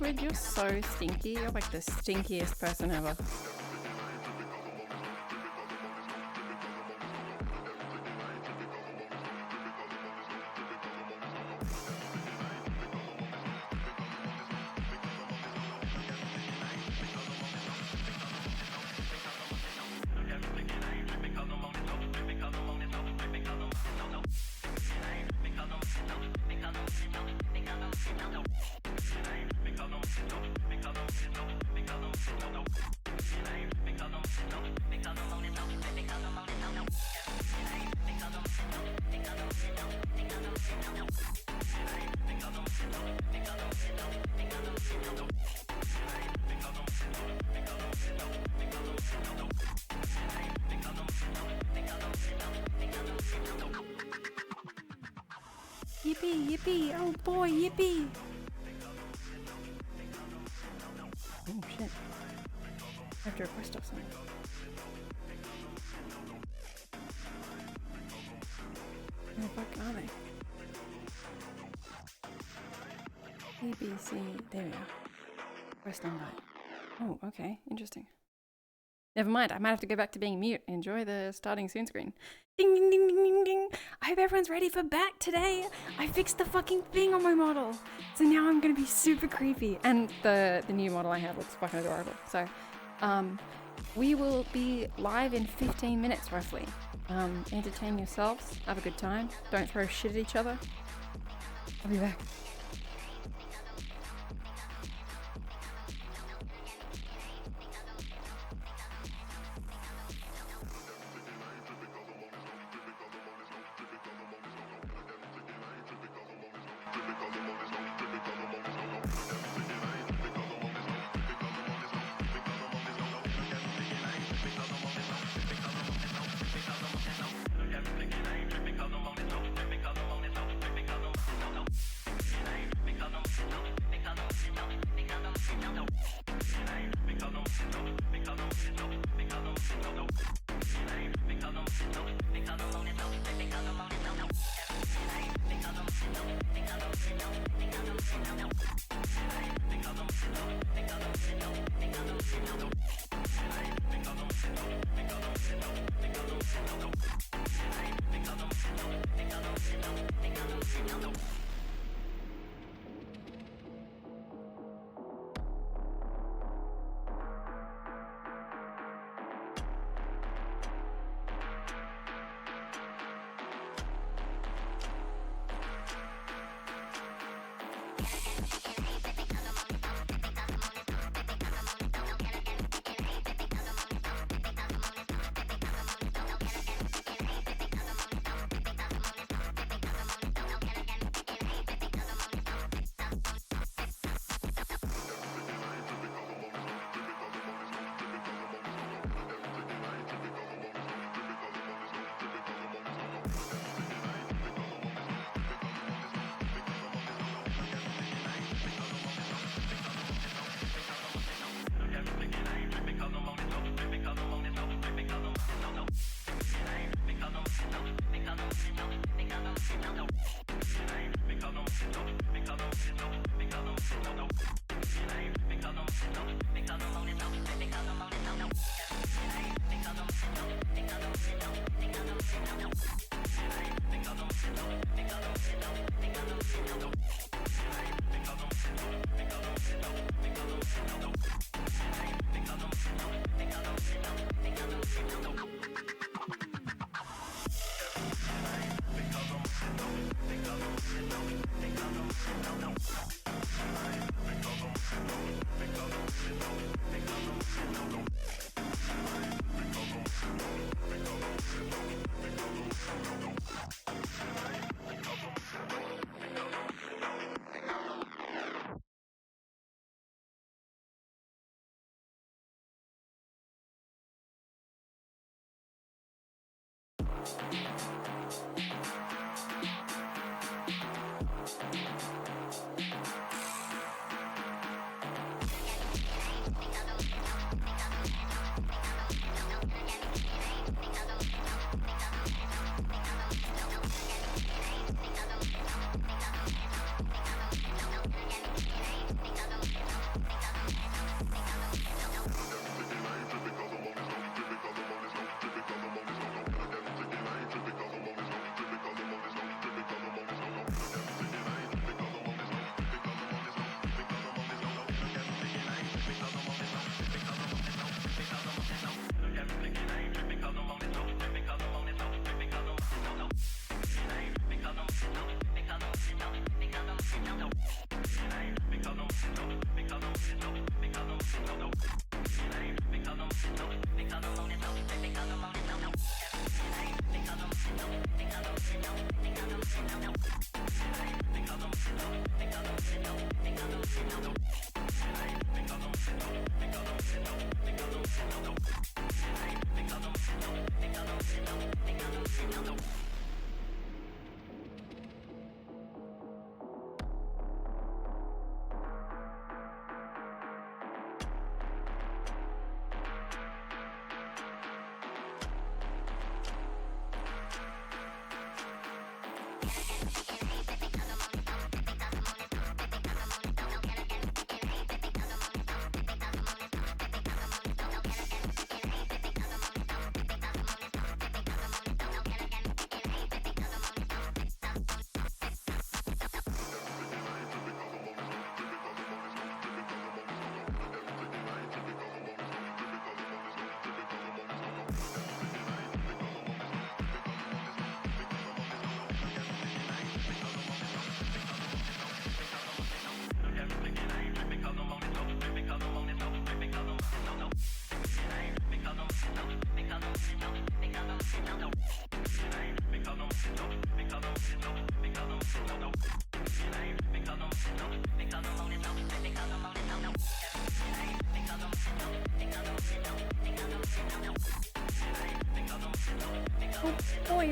Squid, you're so stinky. You're like the stinkiest person ever. Yippee, yippee, oh boy, yippee! Oh shit. I have to request off something. Where the fuck are they? A, B, C, there we are. Request invite. Oh, okay, interesting. Never mind, I might have to go back to being mute. Enjoy the starting soon screen. Ding ding ding ding ding ding! I hope everyone's ready for back today! I fixed the fucking thing on my model! So now I'm gonna be super creepy. And the new model I have looks fucking adorable. So, we will be live in 15 minutes roughly. Entertain yourselves, have a good time, don't throw shit at each other. I'll be back.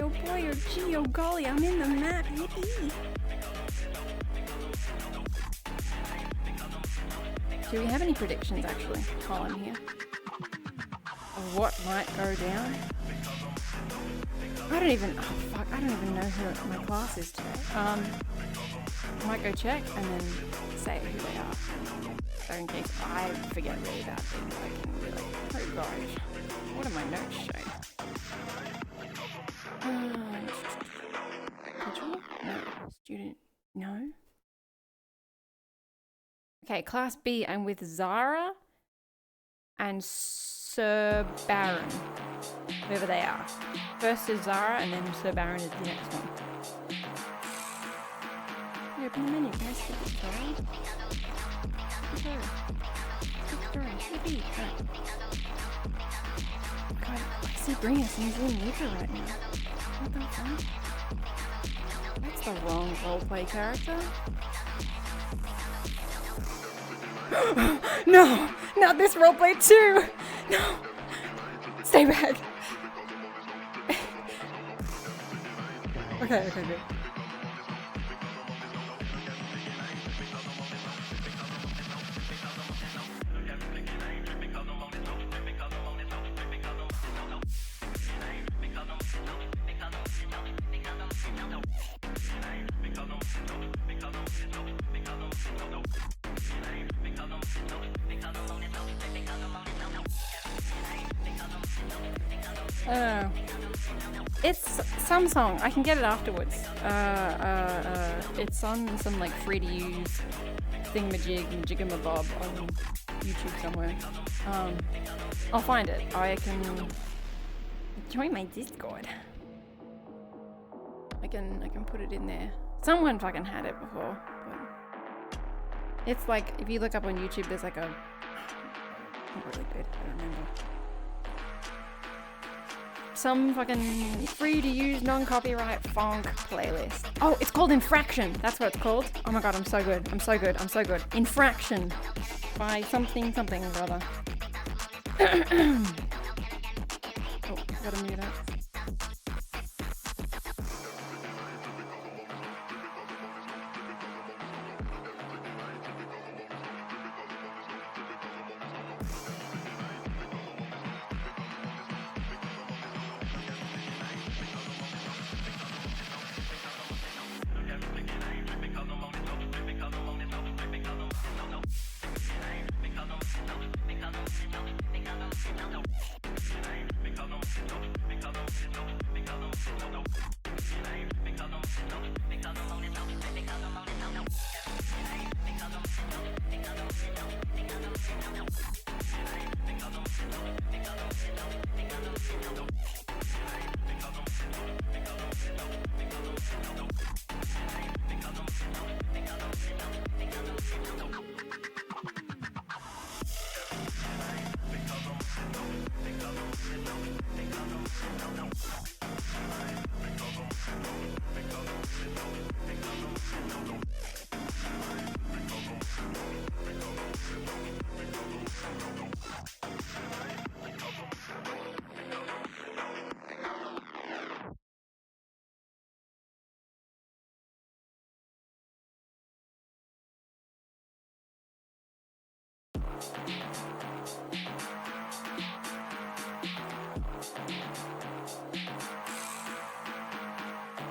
Oh boy, oh gee, oh golly, I'm in the map, yippee! Do we have any predictions actually while I'm here? Of what might go down? I don't even know who my class is today. I might go check and then say who they are. So in case I forget really bad things, I can be like, oh gosh, what are my notes showing? Schedule? No. Student? No. Okay, Class B, I'm with Zara and Sir Baron, whoever they are. First is Zara and then Sir Baron is the next one. Yeah, open the menu. Can I skip this story? Skip story. Yippee. God, I see Bringus and he's in liquor right now. What the fuck? That's the wrong roleplay character. No! Not this roleplay too! No! Stay back! Okay, good. It's some song. I can get it afterwards. It's on some like free to use thingamajig and jigamabob on YouTube somewhere. I'll find it. I can join my Discord. I can put it in there. Someone fucking had it before. But it's like if you look up on YouTube, there's like a not really good. I don't remember. Some fucking free to use non-copyright funk playlist. Oh, it's called Infraction. That's what it's called. Oh my god, I'm so good. I'm so good. I'm so good. Infraction by something or other. Oh, gotta mute it.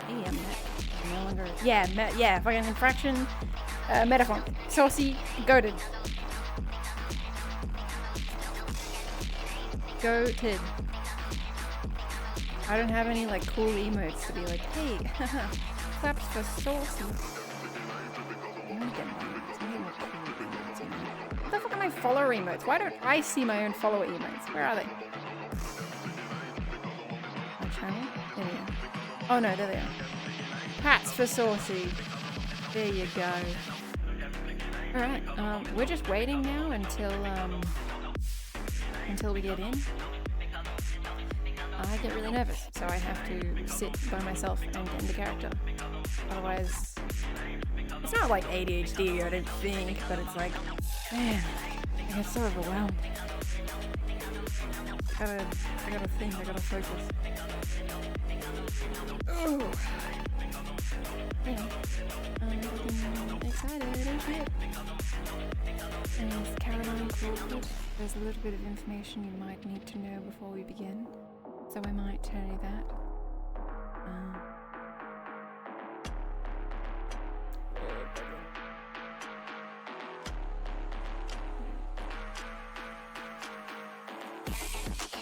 Yeah, no longer. Yeah, fucking infraction. Metaphor. Saucy. Goated. Goated. I don't have any like cool emotes to be like, hey, claps for saucy. I want to get more emotes. I need more cool emotes. You know? What the fuck are my follower emotes? Why don't I see my own follower emotes? Where are they? My channel? There they are. Oh no, there they are. Hats for saucy. There you go. Alright, we're just waiting now until we get in. I get really nervous, so I have to sit by myself and get into character. Otherwise, it's not like ADHD, I don't think, but it's like, man, I get so overwhelmed. I gotta think, I gotta focus. Ooh. Yeah. I'm excited as shit. And is Karoline called? There's a little bit of information you might need to know before we begin, so I might tell you that.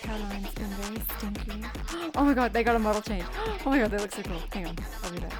Karoline's been very stinky. Oh my god, they got a model change. Oh my god, they look so cool. Hang on, I'll be back.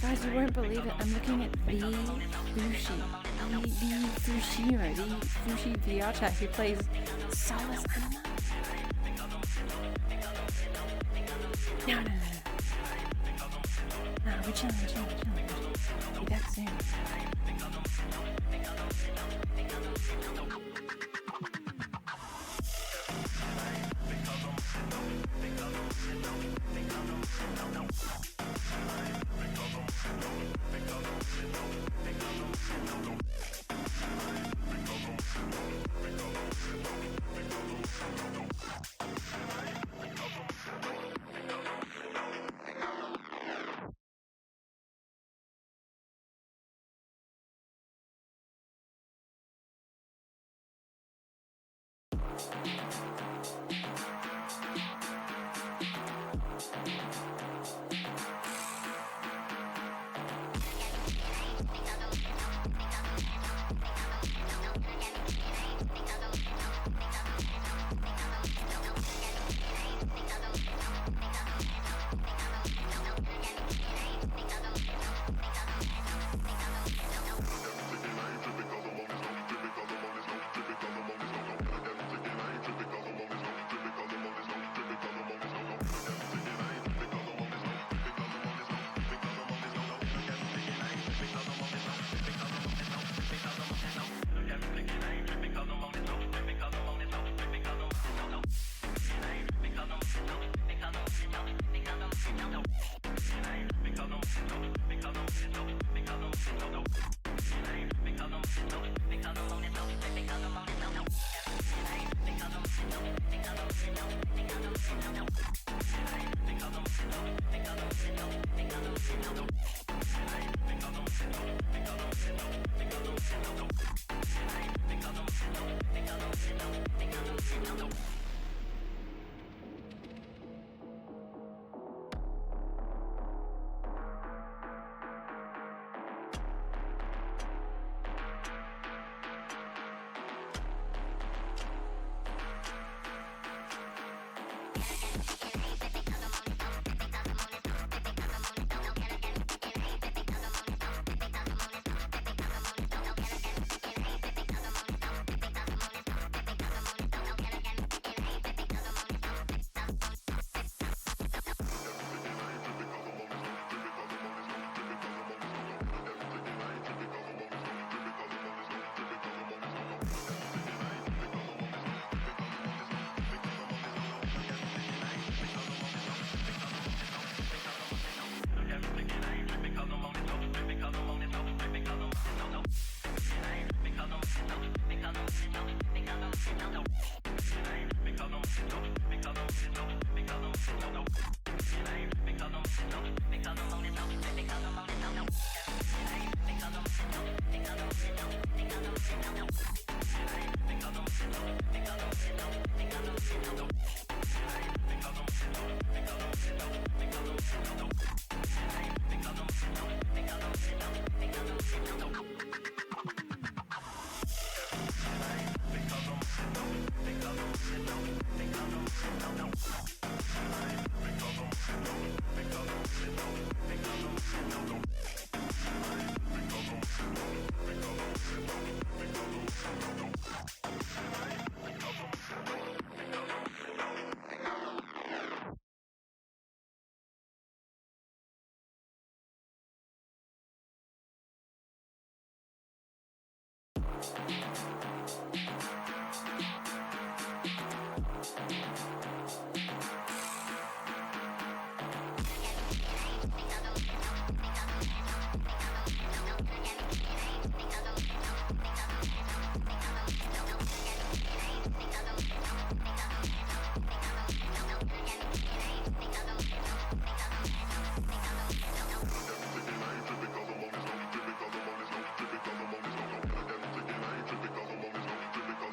Guys, you won't believe it. I'm looking at the Fushi. The Fushiro, the Fushi VR chat who plays Solus Anima. No. No, we're chilling. Be back soon.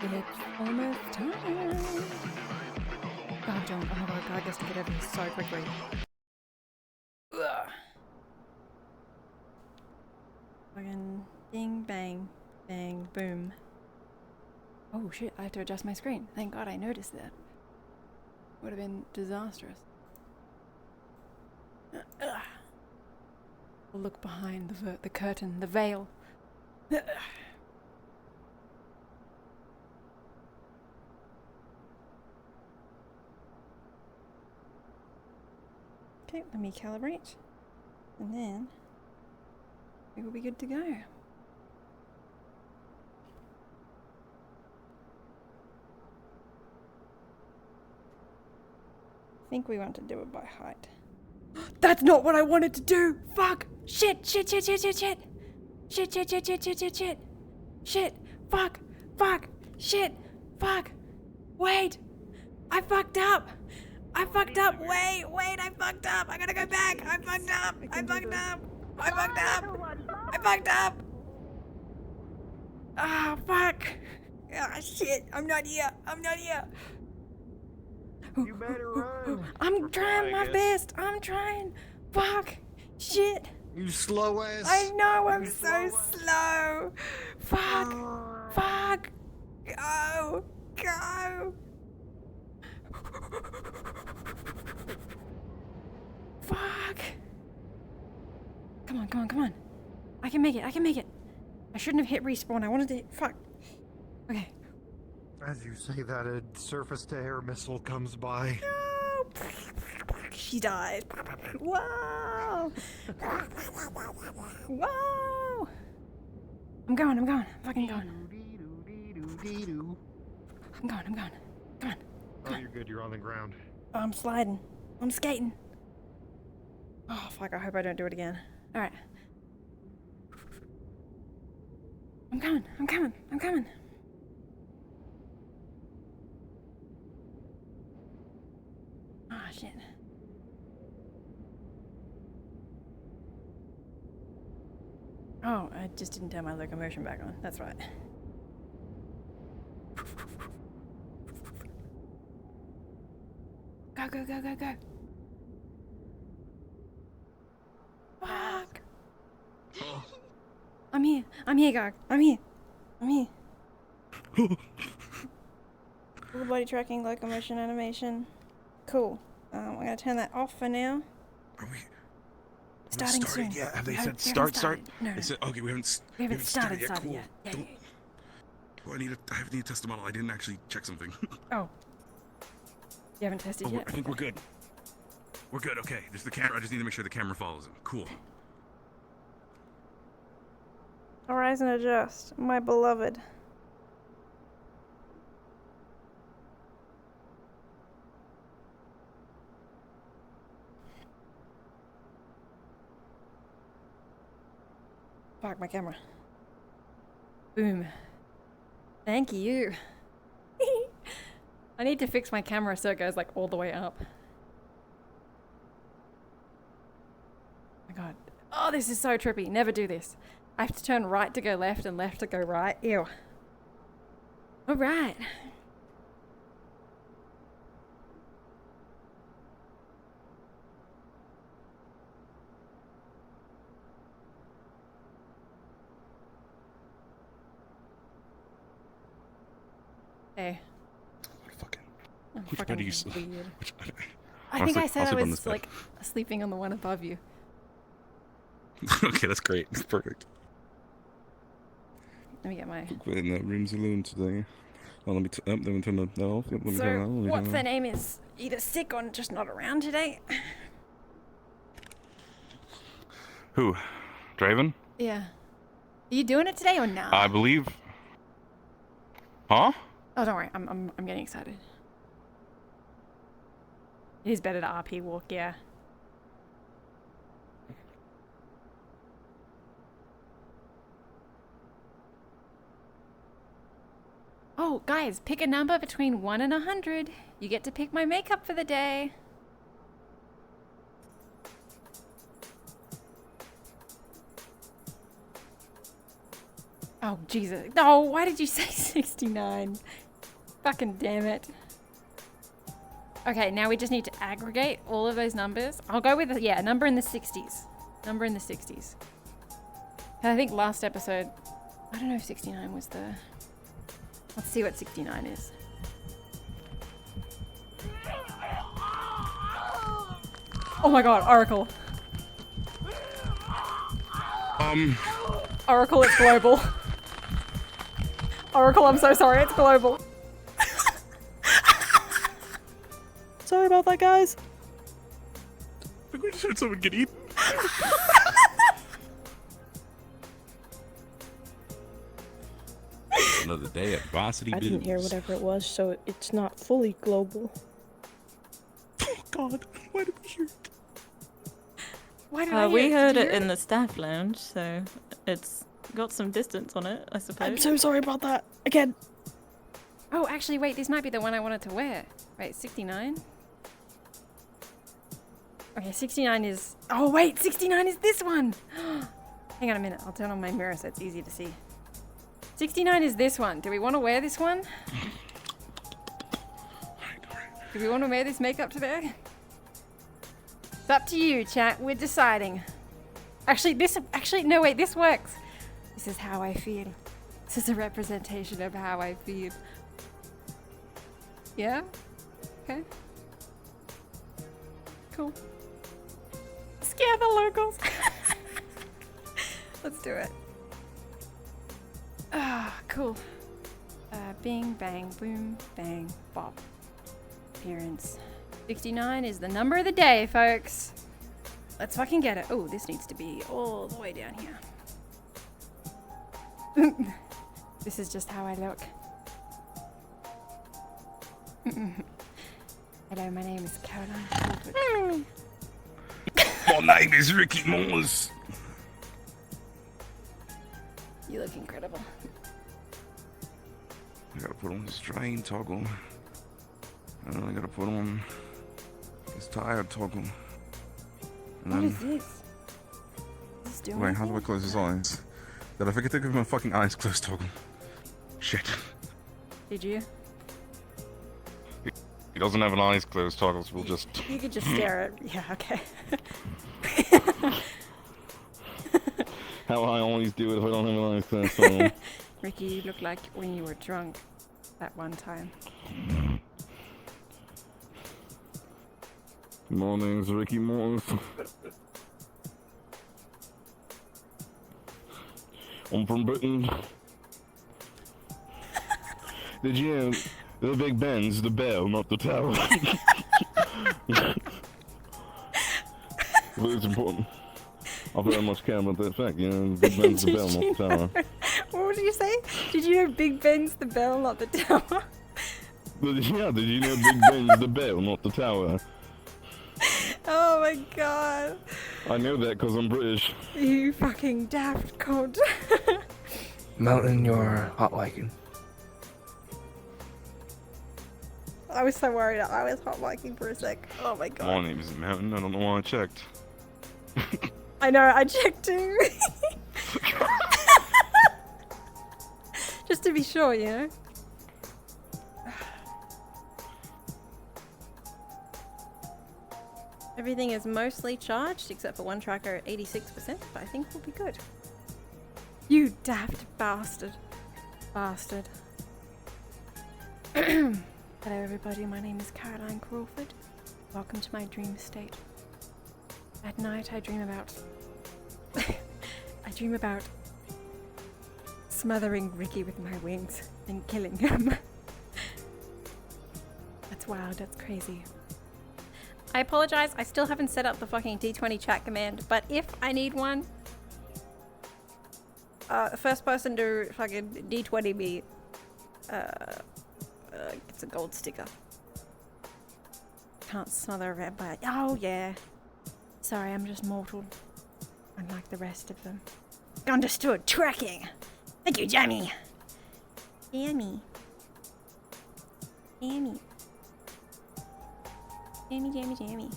It's almost time. God, John. Oh my god, God gets to get over here so quickly. Ugh. Fucking ding, bang, bang, boom. Oh shit, I have to adjust my screen. Thank God I noticed that. Would have been disastrous. Ugh. Look behind the curtain, the veil. Ugh. Okay, let me calibrate, and then we will be good to go. I think we want to do it by height. That's not what I wanted to do! Fuck! Shit! Shit! Shit! Shit! Shit! Shit! Shit! Shit! Shit! Shit! Shit! Shit! Shit! Shit! Fuck! Fuck! Shit! Fuck! Wait! I fucked up! I fucked up! Wait! Wait! I fucked up! I gotta go back! I fucked up! I fucked up! I fucked up! I fucked up! Ah, fuck! Ah, shit! I'm not here! I'm not here! You better run. I'm trying my best! I'm trying! Fuck! Shit! You slow ass. I know, I'm so slow! Fuck! Fuck! Go! Go! Fuck! Come on, come on, come on. I can make it, I can make it. I shouldn't have hit respawn, I wanted to hit, fuck. Okay. As you say that, a surface-to-air missile comes by. No! She died. Whoa! Whoa! I'm going, I'm fucking going. I'm going. Come on. Oh, you're good, you're on the ground. Oh, I'm sliding. I'm skating. Oh, fuck, I hope I don't do it again. Alright. I'm coming. Oh, shit. Oh, I just didn't turn my locomotion back on. That's right. Go. Fuck. I'm here, Gog. I'm here. Full body tracking, locomotion animation. Cool. I'm gonna turn that off for now. Are we Starting soon. Yeah, have they We said haven't start? started. No. They said, okay, we haven't started yet. Cool. yet. Yeah. Well, I need to test the model. I didn't actually check something. Oh. You haven't tested yet? I think we're good. We're good. Okay. There's the camera. I just need to make sure the camera follows him. Cool. Horizon adjust, my beloved. park my camera. Boom. Thank you. I need to fix my camera so it goes like all the way up. Oh my god. Oh, this is so trippy. Never do this. I have to turn right to go left and left to go right. Ew. Alright. Hey. I'm Which fucking bed are you weird. I'll I think sleep- I said I'll I sleep on was this bed. like sleeping on the one above you. Okay, that's great. That's perfect. Let me get my... In the room's alone today. Oh, let me let me turn that off. Yep, let me turn So, that on. what's their name is either sick or just not around today. Who? Draven? Yeah. Are you doing it today or nah? I believe. Huh? Oh, don't worry. I'm getting excited. It is better to RP walk, yeah. Oh, guys, pick a number between 1 and 100. You get to pick my makeup for the day. Oh, Jesus. No, why did you say 69? Fucking damn it. Okay, now we just need to aggregate all of those numbers. I'll go with, yeah, a number in the 60s. Number in the 60s. And I think last episode, I don't know if 69 was the... Let's see what 69 is. Oh my god, Oracle. Oracle, it's global. Oracle, I'm so sorry, it's global. Sorry about that, guys. I think we just heard someone get eaten. Another day at Varsity Boo. I didn't hear whatever it was, so it's not fully global. Oh God! Why did we hear it? Why did I hear We it? heard Did you it hear in the staff lounge, so it's got some distance on it, I suppose. I'm so sorry about that. Again. Oh, actually, wait, this might be the one I wanted to wear. Wait, 69? Okay, 69 is... Oh, wait, 69 is this one! Hang on a minute, I'll turn on my mirror so it's easy to see. 69 is this one. Do we want to wear this one? Do we want to wear this makeup today? It's up to you, chat. We're deciding. Actually, no, wait, this works. This is how I feel. This is a representation of how I feel. Yeah? Okay. Cool. Scare the locals. Let's do it. Ah, cool. Bing, bang, boom, bang, bop. Appearance. 69 is the number of the day, folks. Let's fucking get it. Oh, this needs to be all the way down here. This is just how I look. Hello, my name is Karoline. My name is Ricky Morris. You look incredible. I gotta put on this drain toggle. And then I gotta put on this tire toggle. And What then, is this? Is this doing wait, how do I anything? close his eyes? Did I forget to give my fucking eyes closed toggle? Shit. Did you? He doesn't have an eyes closed toggle, so we'll just... You could just stare at... Yeah, okay. How I always do it if I don't have an eyes closed toggle. Ricky, you look like when you were drunk that one time. My name's Ricky Morris. I'm from Britain. Did you know the Big Ben's the bell, not the tower? But it's important. I very much care about that fact, you know, the Big Ben's the bell, not the tower. What did you say? Did you know Big Ben's the bell, not the tower? Yeah, did you know Big Ben's the bell, not the tower? Oh my god. I knew that because I'm British. You fucking daft cunt. Mountain, you're hot liking. I was so worried. I was hot miking for a sec. Oh my god. My name is Mountain. I don't know why I checked. I know, I checked too. Just to be sure, you know? Everything is mostly charged except for one tracker at 86%, but I think we'll be good. You daft bastard. Bastard. Hello everybody, my name is Karoline Crawford. Welcome to my dream state. At night I dream about... I dream about smothering Ricky with my wings and killing him. That's wild, that's crazy. I apologize, I still haven't set up the fucking D20 chat command, but if I need one, the first person to fucking D20 me gets a gold sticker. Can't smother a vampire. Oh yeah. Sorry, I'm just mortal. Unlike the rest of them. Understood. Tracking. Thank you, Jamie. Jamie. Jamie. Jamie.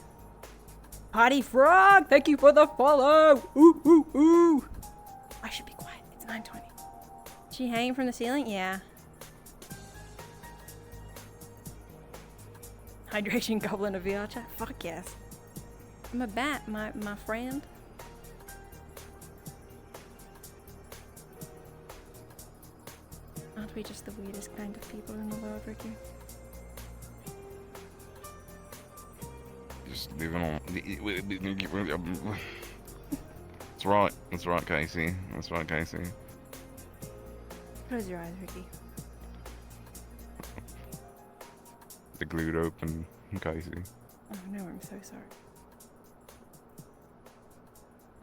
Party Frog, thank you for the follow. Ooh, ooh, ooh. I should be quiet. It's 9:20. She hanging from the ceiling? Yeah. Hydration Goblin of VR chat? Fuck yes. I'm a bat, my friend. Aren't we just the weirdest kind of people in the world, Ricky? Just living on. That's right. That's right, Casey. That's right, Casey. Close your eyes, Ricky. The glued open, Casey. Oh no, I'm so sorry.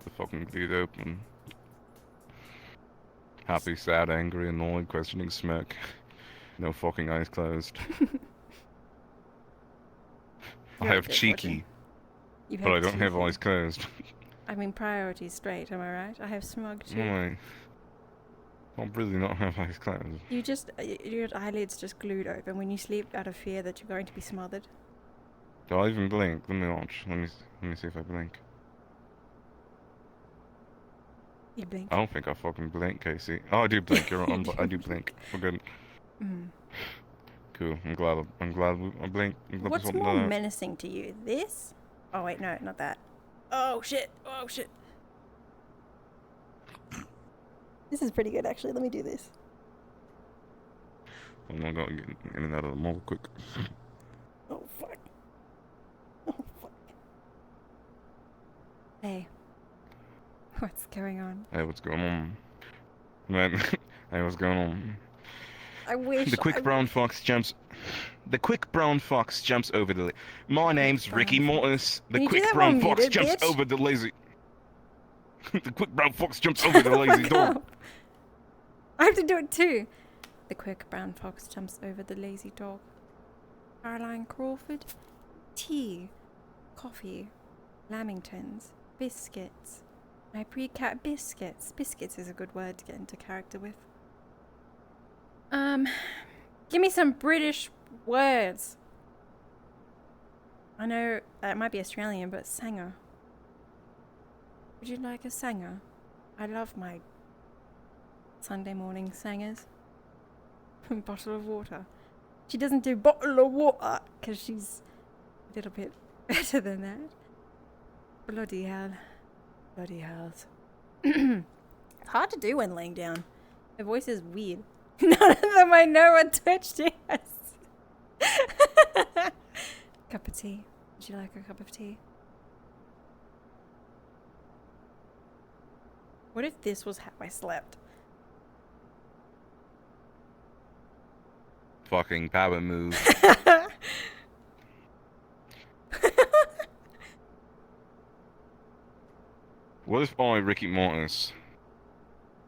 The fucking glued open. Happy, sad, angry, annoyed, questioning, smirk. No fucking eyes closed. I have cheeky, but I don't have eyes closed. I mean, priorities straight, am I right? I have smug too. No, I really not have eyes closed. You just, your eyelids just glued open when you sleep out of fear that you're going to be smothered. Do I even blink? Let me watch. Let me see if I blink. You blink. I don't think I fucking blink, Casey. Oh, I do blink. You're right. I do blink. We're good. Mm. Cool. I'm glad I blinked. What's more menacing to you? This? Oh wait, no, not that. Oh shit! Oh shit! This is pretty good, actually. Let me do this. I'm not gonna get in and out of the mall quick. Oh fuck! Oh fuck! Hey, what's going on? Hey, what's going on? Man, hey, what's going on? I wish The quick brown fox jumps. The quick brown fox jumps over the. My name's Ricky Mortis. The quick brown fox jumps over the lazy. The quick brown fox jumps over the lazy dog. I have to do it too. The quick brown fox jumps over the lazy dog. Karoline Crawford. Tea. Coffee. Lamingtons. Biscuits. My pre-cat biscuits. Biscuits is a good word to get into character with. Give me some British words. I know it might be Australian, but sanger. Would you like a sanger? I love my Sunday morning sangers. Bottle of water. She doesn't do bottle of water because she's a little bit better than that. Bloody hell. Bloody hells. It's hard to do when laying down. Her voice is weird. None of them I know what Twitch does. Cup of tea. Would you like a cup of tea? What if this was how I slept? Fucking power move. What if I, Ricky Mortis?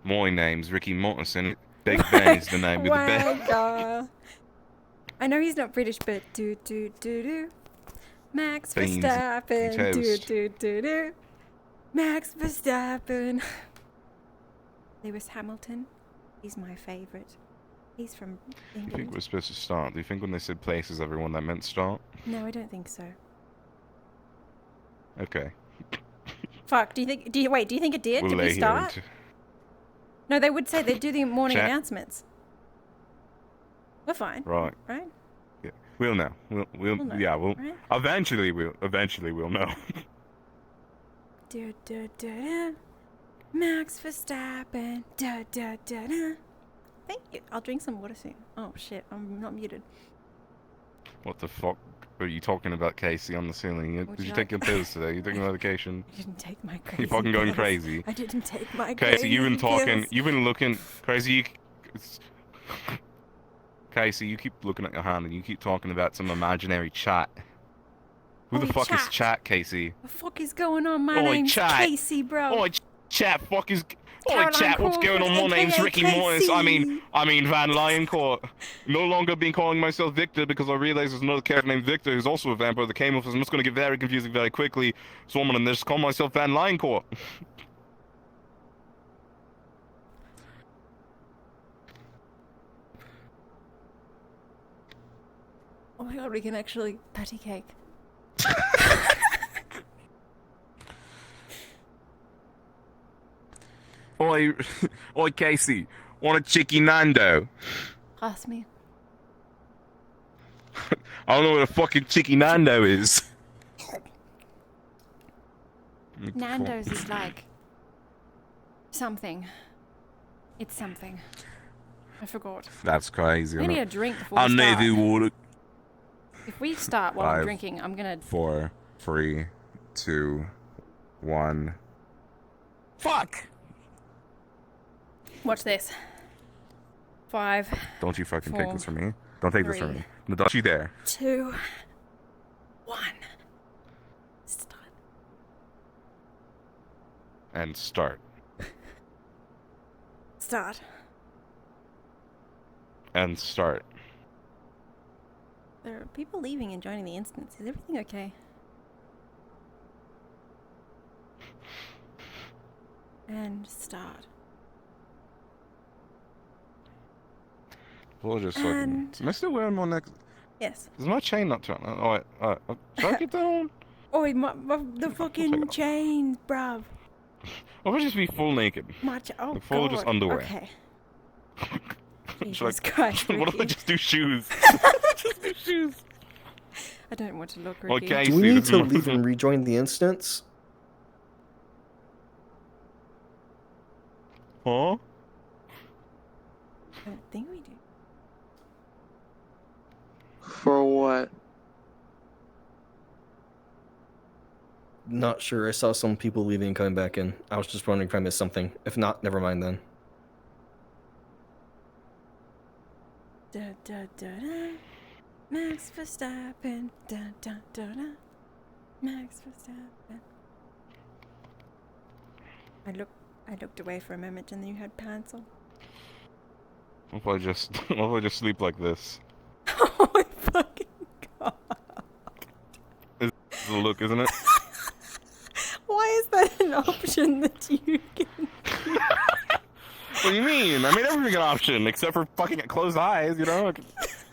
My name's Ricky Mortis and Big Ben's the name of the band. God. I know he's not British, but do. Max Beans Verstappen. and toast. Do. Max Verstappen. Lewis Hamilton. He's my favorite. He's from Do you think England. we're supposed to start? Do you think when they said places, everyone that meant start? No, I don't think so. Okay. Fuck, do you think it did? We'll Did we lay here start? No, they would say they'd do the morning Chat. announcements. We're fine. Right. Right? Yeah. We'll know. We'll know, yeah, we'll right? eventually we'll know. Da, da, da, da. Max Verstappen. Da, da, da, da. Thank you. I'll drink some water soon. Oh shit, I'm not muted. What the fuck are you talking about, Casey, on the ceiling? Would Did you you take like- your pills today? You taking medication? I didn't take my crazy You fucking going pills. crazy. I didn't take my Casey, you've been crazy talking, pills. you've been looking, Casey, Casey, you keep looking at your hand and you keep talking about some imaginary chat. Who the Oi, fuck is chat. chat, Casey? What the fuck is going on? My Oi, name's chat. Casey, bro. Oi, chat, fuck is... Oi, Caroline chat, what's going on? My Crawford, name's aka Ricky Morris. I Casey. mean Van Lioncourt. No longer been calling myself Victor because I realize there's another character named Victor who's also a vampire that came off. I'm just going to get very confusing very quickly. So I'm going to just call myself Van Lioncourt. Oh my god, we can actually patty cake. Oi, oi, Casey, want a Chicky Nando? Pass me. I don't know what a fucking Chicky Nando is. Nando's is like something. It's something. I forgot. That's crazy. I need a drink before I we start. need water. If we start while I'm 5, drinking, I'm gonna. 4, 3, 2, 1. Fuck! Watch this. 5, Don't you fucking take 4, this from me. Don't take this from 3. me. No, don't you dare. 2, 1. Start. And start. Start. And start. There are people leaving and joining the instance. Is everything okay? And start. We'll just fucking... And- Am I still wearing my neck? Yes. Is my chain not turned on? Alright. Should I get that on? Oh, the take fucking it off. chains, bruv. Or will I just be full naked? Oh, The full God. just underwear. Okay. Should Jesus I, Christ, what if I Ricky. just do shoes? Just do shoes. I don't want to look, Ricky. Okay. Do we see, need this to is- leave and rejoin the instance? Huh? I don't think we do. For what? Not sure. I saw some people leaving and coming back in. I was just wondering if I missed something. If not, never mind then. Da da da da. Max Verstappen. Da da da da. Max Verstappen. I looked away for a moment and then you had pants on. What if I just sleep like this? Oh my fucking god. This is the look, isn't it? Why is that an option that you can What do you mean? I made everything an option except for fucking closed eyes, you know? Like,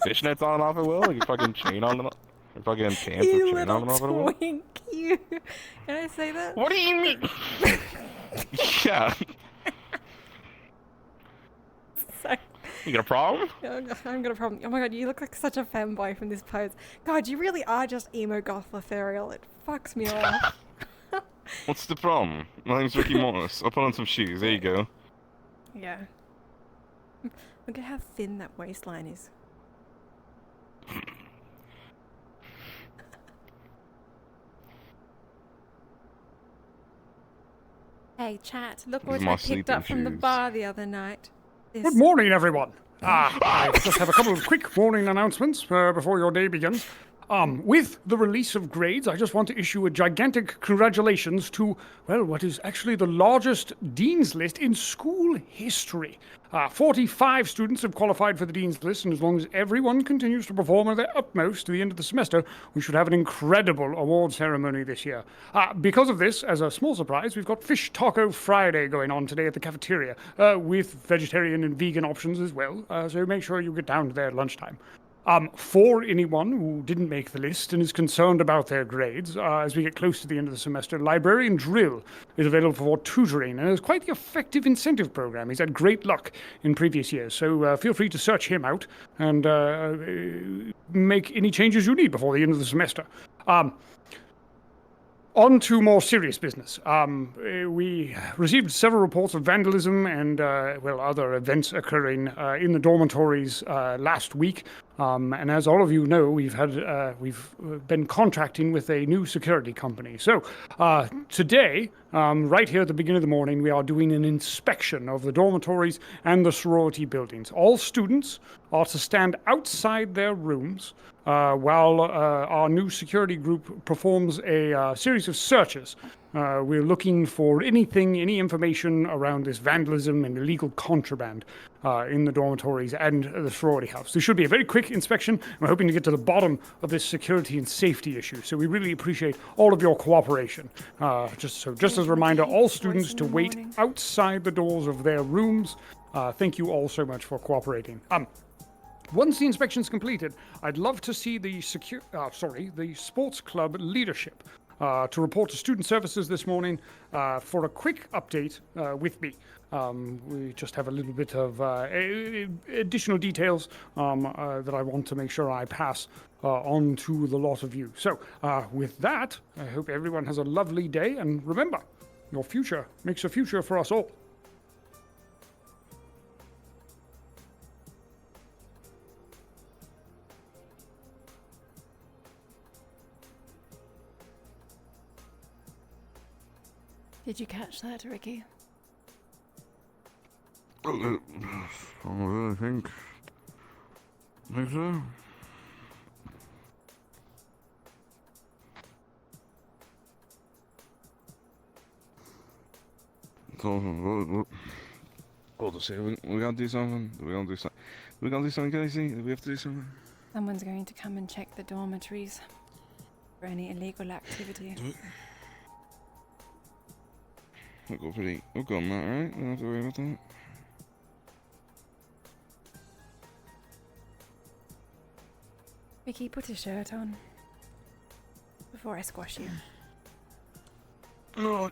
fishnets on and off at will, like a fucking chain on and off. Or fucking pants with you chain little on and off at will. twink, you. Can I say that? What do you mean? Yeah. Sorry. You got a problem? I've got a problem. Oh my god, you look like such a fanboy from this pose. God, you really are just emo goth ethereal. It fucks me off. What's the problem? My name's Ricky Morris. I'll put on some shoes. There you go. Yeah. Look at how thin that waistline is. Hey, chat, look what My I picked up sleeping from the shoes. bar the other night. Good morning, everyone. I just have a couple of quick morning announcements before your day begins. With the release of grades, I just want to issue a gigantic congratulations to, well, what is actually the largest Dean's List in school history. 45 students have qualified for the Dean's List, and as long as everyone continues to perform at their utmost to the end of the semester, we should have an incredible award ceremony this year. Because of this, as a small surprise, we've got Fish Taco Friday going on today at the cafeteria, with vegetarian and vegan options as well, so make sure you get down to there at lunchtime. For anyone who didn't make the list and is concerned about their grades, as we get close to the end of the semester, Librarian Drill is available for tutoring, and is quite the effective incentive program. He's had great luck in previous years, so feel free to search him out and make any changes you need before the end of the semester. On to more serious business. We received several reports of vandalism and, other events occurring in the dormitories last week. And as all of you know, we've been contracting with a new security company. So today, right here at the beginning of the morning, we are doing an inspection of the dormitories and the sorority buildings. All students are to stand outside their rooms while our new security group performs a series of searches. We're looking for any information around this vandalism and illegal contraband in the dormitories and the sorority house. This should be a very quick inspection. We're hoping to get to the bottom of this security and safety issue. So we really appreciate all of your cooperation. Just as a reminder, all students to wait outside the doors of their rooms. Thank you all so much for cooperating. Once the inspection is completed, I'd love to see the sports club leadership to report to student services this morning for a quick update with me. We just have a little bit of additional details that I want to make sure I pass on to the lot of you. So with that, I hope everyone has a lovely day, and remember, your future makes a future for us all. Did you catch that, Ricky? I really think so. Hold on a second. We gotta do something. We gotta do something, Casey? Do we have to do something? Someone's going to come and check the dormitories for any illegal activity. We'll go on that, right? We don't have to worry about that. Ricky, put a shirt on before I squash you. No.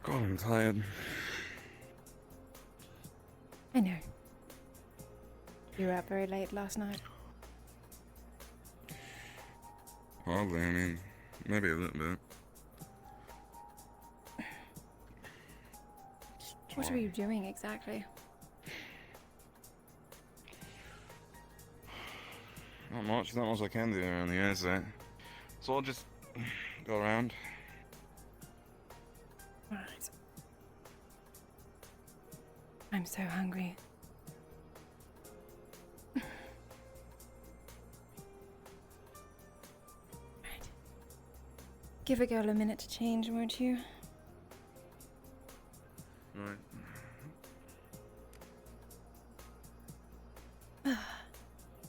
God, I'm tired. I know. You were up very late last night. Hardly, I mean, maybe a little bit. What were you doing exactly? Not much I can do around the outside. So I'll just go around. Alright. I'm so hungry. Right. Give a girl a minute to change, won't you? Right.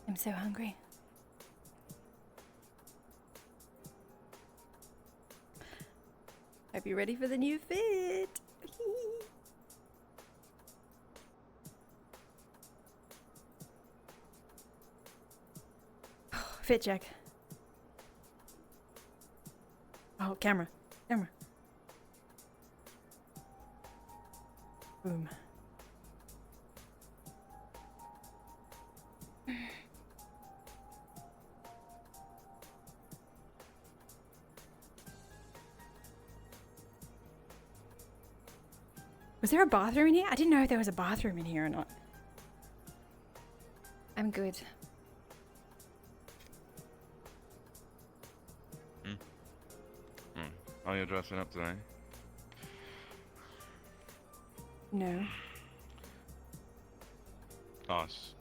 I'm so hungry. Hope you're ready for the new fit. Fit check. Oh, camera. Boom. Was there a bathroom in here? I didn't know if there was a bathroom in here or not. I'm good. Are you dressing up today? No. Oh, it's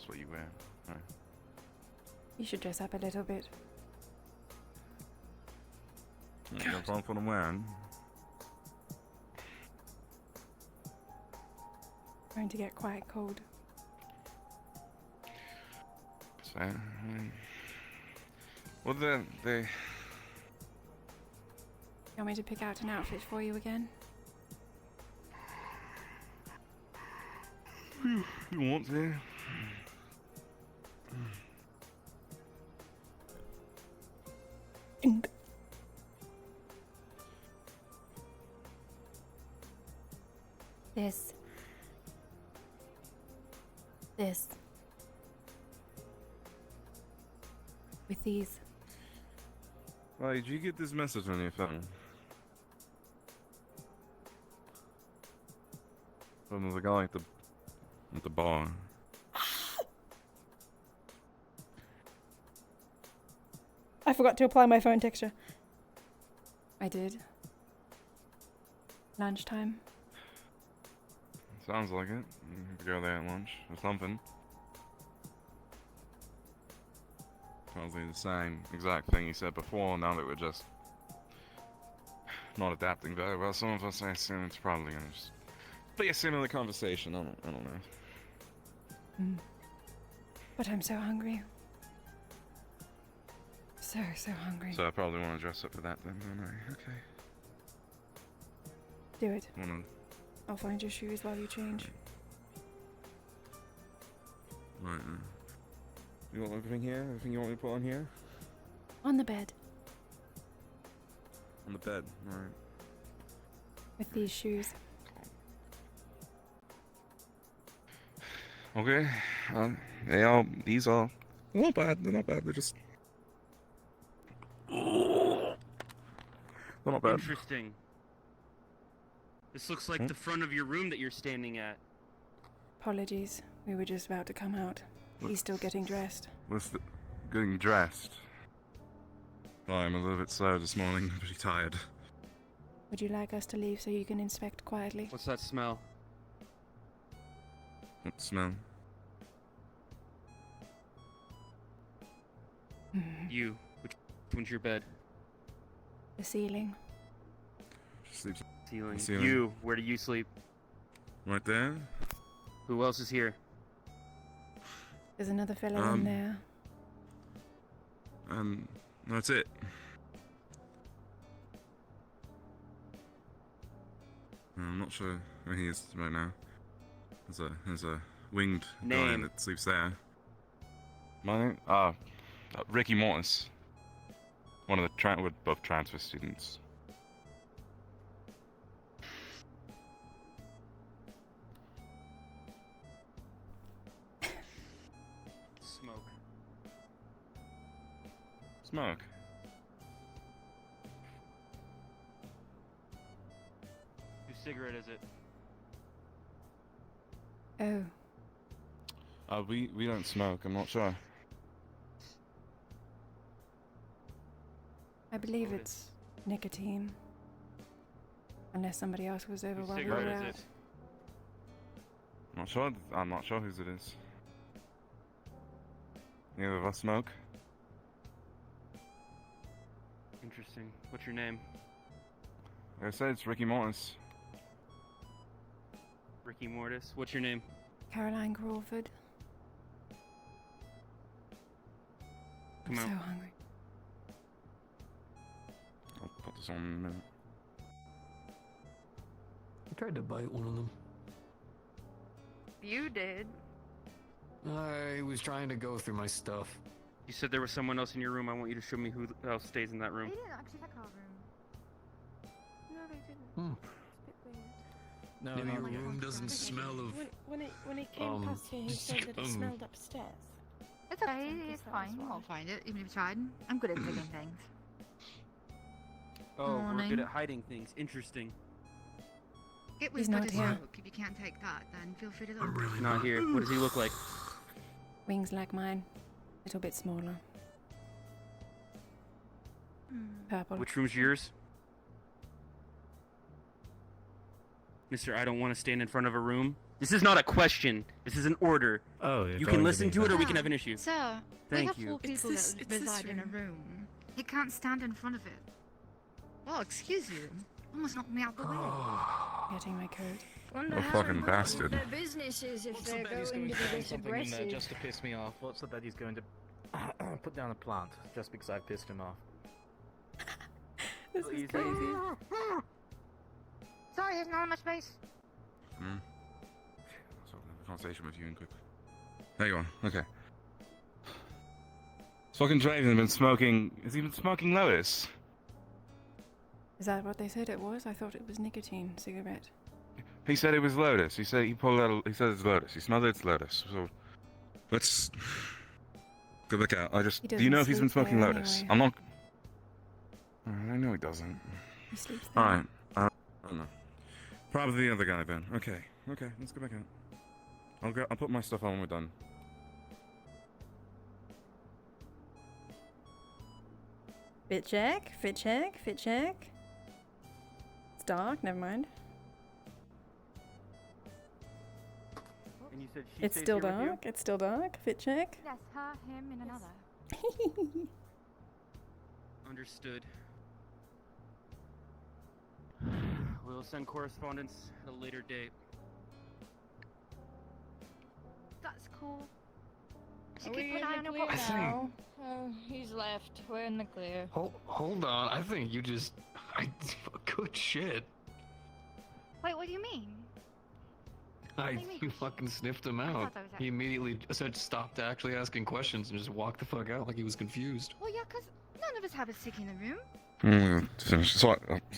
what you wear. Right. You should dress up a little bit. You got a problem for them wearing? Going to get quite cold. So, well, they You want me to pick out an outfit for you again? you want to? This. With these. Hey, did you get this message on your phone? From the guy at the bar. I forgot to apply my phone texture. I did. Lunchtime. Sounds like it. You could go there at lunch or something. Probably the same exact thing you said before, now that we're just not adapting very well. Some of us, I assume it's probably gonna just be a similar conversation. I don't know. But I'm so hungry. So hungry. So I probably want to dress up for that then, don't I? Okay. Do it. Wanna... I'll find your shoes while you change. Right. You want everything here? Everything you want me to put on here? On the bed. On the bed. Alright. With these shoes. Okay. These are not bad. They're not bad. They're just. They're not bad. Interesting. This looks like the front of your room that you're standing at. Apologies. We were just about to come out. He's still getting dressed. Getting dressed? I'm a little bit slow this morning. I'm pretty tired. Would you like us to leave so you can inspect quietly? What's that smell? What smell? You. Which one's your bed? The ceiling. Sleeps Ceiling. ceiling. You. Where do you sleep? right there. Who else is here? There's another fellow in there. That's it. I'm not sure where he is right now. There's a winged guy Name. that sleeps there. My name? Ricky Mortis. One of the we're both transfer students. Smoke. Smoke. Whose cigarette is it? Oh. We don't smoke. I'm not sure. I believe it's nicotine. Unless somebody else was over Whose while we were cigarette out. is it? Not sure. I'm not sure whose it is. Neither of us smoke. Interesting. What's your name? Like I said, it's Ricky Mortis. Ricky Mortis. What's your name? Karoline Crawford. Come I'm out. so hungry. I'll put this on in a minute. I tried to bite one of them. You did. I was trying to go through my stuff. You said there was someone else in your room. I want you to show me who else stays in that room. They didn't actually check our room. No, they didn't. It's a bit weird. Maybe no, your room doesn't smell of. When he came past here, he said that it smelled upstairs. It's okay, think it's that fine. was You why. won't find it, even if you tried. I'm good at digging things. Oh, we're Morning. good at hiding things. Interesting. It He's was not good as here. smoke. If you can't take that, then feel free to look. Not here. What does he look like? Wings like mine. Little bit smaller. Purple. Which room's yours? Mister, I don't want to stand in front of a room. This is not a question. This is an order. Oh, You can listen to it or we can have an issue. Sir, we Thank have you. 4 people that reside in a room. He can't stand in front of it. Oh, excuse you. Almost knocked me out the way. Getting my coat. What a fucking bastard. Their business is if they're going to be this aggressive. Just to piss me off. What's the bet he's going to put down a plant just because I pissed him off? This is crazy. Sorry, there's not much space. Hmm. So I'll have a conversation with you in quickly. There you are. Okay. This fucking Draven been smoking. Has he been smoking Lotus? Is that what they said it was? I thought it was nicotine cigarette. He said it was Lotus. He said he pulled out. He said it's Lotus. He smelled it's Lotus. So let's go back out. Do you know if he's been smoking Lotus? Anyway. I'm not. I know he doesn't. He sleeps there. All right. I don't know. Probably the other guy then. Okay. Okay. Let's go back out. I'll put my stuff on when we're done. Fit check. Fit check. Fit check. It's dark. Never mind. And you said It's still dark. It's still dark. Fit check. Yes, her, him, and another. Understood. We'll send correspondence at a later date. That's cool. Are we in the clear now? Oh, he's left. We're in the clear. Hold on. I think you just. Good shit. Wait, what do you mean? You fucking sniffed him I out. thought that was He immediately stopped actually asking questions and just walked the fuck out like he was confused. Well, yeah, because none of us have a stick in the room. Finish. So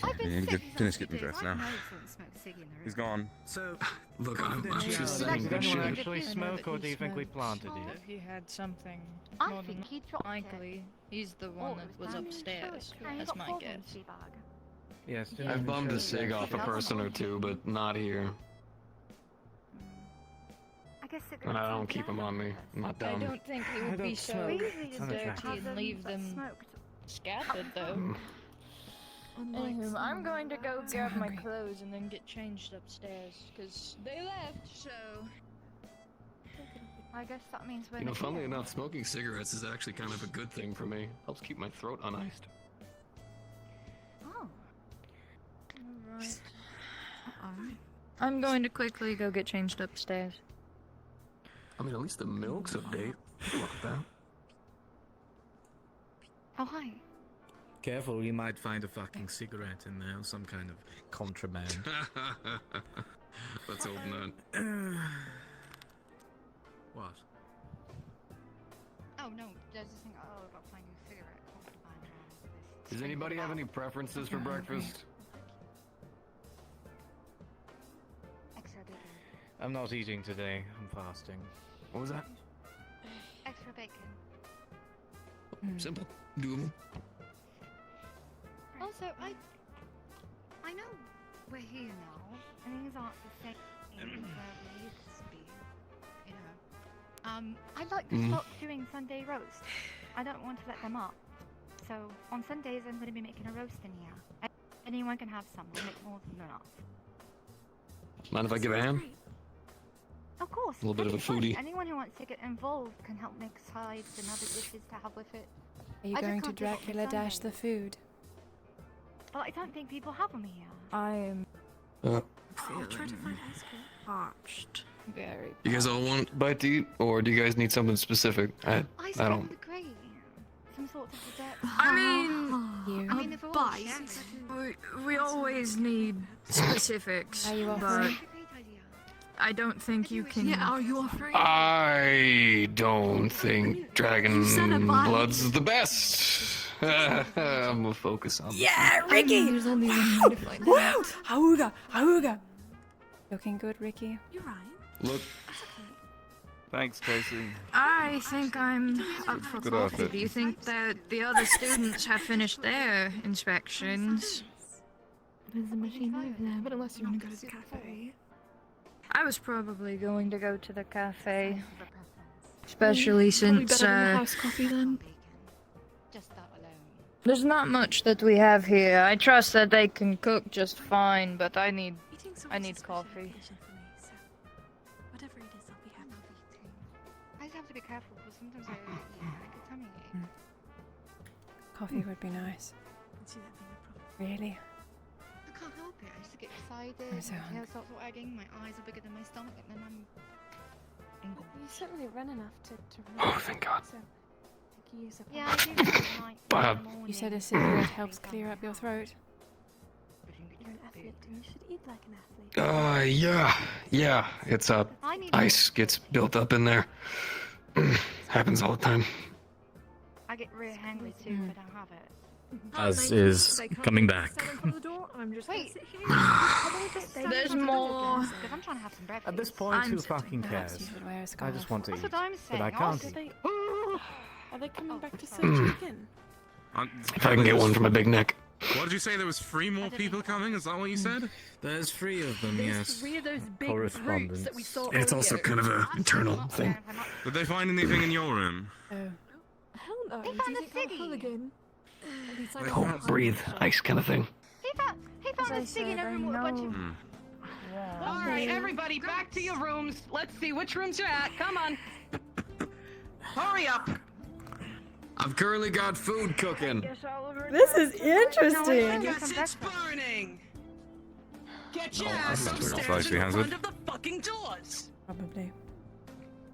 I've been sick these finish last getting few days. dressed I now. know someone smoked a cig in the room. He's gone. So, Look, I'm confidentiality. just Did saying good Did anyone shit. actually I know smoke, that or he do you think we smokes. planted Oh. it? He had something I more think than he dropped it. likely. He's the Oh, one it that was bad. upstairs. Sure, he That's got my pulled in guess. the tea bag. Yes. Yeah. I've bummed a the cig off a person or two, but not here. I guess cigarettes And I don't aren't keep them bad on me. for I'm not I dumb. don't think he I would be don't so smoke. Usually It's just dirty unattractive. and leave that's them smoked. scattered, though. Unlike Anywho, some I'm going to go So grab my hungry. clothes and then get changed upstairs, because they left, so... I guess that means we're You know, not funnily here. enough, smoking cigarettes is actually kind of a good thing for me. Helps keep my throat uniced. Oh. Alright. I'm going to quickly go get changed upstairs. I mean, at least the milk's of date. Look at that. Oh, hi. Careful, you might find a fucking cigarette in there, some kind of contraband. Let's hope not. What? Oh, no, there's this thing. Oh, I've got to find a cigarette. Contraband around this Does anybody have any preferences for breakfast? extra bacon. I'm not eating today. I'm fasting. What was that? Extra bacon. Simple. Doable. Also, I know we're here now, and things aren't the same where we used to be. You know. I'd like to stop doing Sunday roast. I don't want to let them up. So on Sundays, I'm going to be making a roast in here. Anyone can have some. I'll make more than enough. Mind if I give a hand? Of course. A little bit of a take it. foodie. Anyone who wants to get involved can help make sides and other dishes to have with it. Are you I just going to can't do it on Dracula dash the Sundays. food? Well, I don't think people have them here. I'm Uh, I'll try to find ice cream. parched. Very you guys all want a bite to eat, or do you guys need something specific? I Ice don't. cream would be great. Some sort of dessert. I mean, You. I mean, if we're all bite. sharing, we always need specifics, Are you but offering? it's a great idea. I don't think you can... Yeah, are you offering? I don't think dragon said a bite. blood's the best. I'm gonna focus on. Yeah, Ricky! There's only one way to find Woo! out. Auga! Auga! Looking good, Ricky. You're right. Look, That's okay. Thanks, Casey. I think I'm up for Good coffee. outfit. Do you think that the other students have finished their inspections? There's a machine over there, but unless you want to go to the cafe. I was probably going to go to the cafe, especially Probably since better than the house coffee then. Bacon. Just that alone. there's not much that we have here. I trust that they can cook just fine, but I need I need coffee. Whatever it is, I'll be happy. I just have to be careful because sometimes I get a tummy ache. Coffee would be nice. See that being a problem. Really? I can't help it. I just get excited. I'm so my hungry. tail starts wagging. My eyes are bigger than my stomach, and then I'm. You certainly run enough to Oh, thank God. So, take use of Yeah, I do this at night. Bob. in the morning. You said a cigarette helps clear up your throat. You're an athlete, and you should eat like an athlete. Yeah. It's ice gets built up in there. Happens all the time. I get really hungry too if I don't have it. As is coming back. Wait, There's more. because I'm trying to have some breakfast. At this point, I'm who sitting fucking Perhaps cares? you should wear a I scarf. just want to That's eat, what I'm but I saying. can't Also, eat. Are they coming back to search you again? If I can get one for my big neck. What did you say? There was 3 more people coming? Is that what you said? There's 3 of them, yes. 3 of those big Correspondence. that we saw It's also earlier. kind of a internal thing. Did they find anything in your room? Oh. Hell no. They Do found you a think I'm ciggy. hooligan? At least I know Oh, how to breathe, handle ice kind of thing. He found a cig in a room with a bunch of. Hmm. All right, everybody, back to your rooms. Let's see which rooms you're at. Come on. Hurry up. I've currently got food cooking. This is interesting. Because it's burning. Get your Oh, ass that's upstairs not in safety front hazard. of the fucking doors. Probably.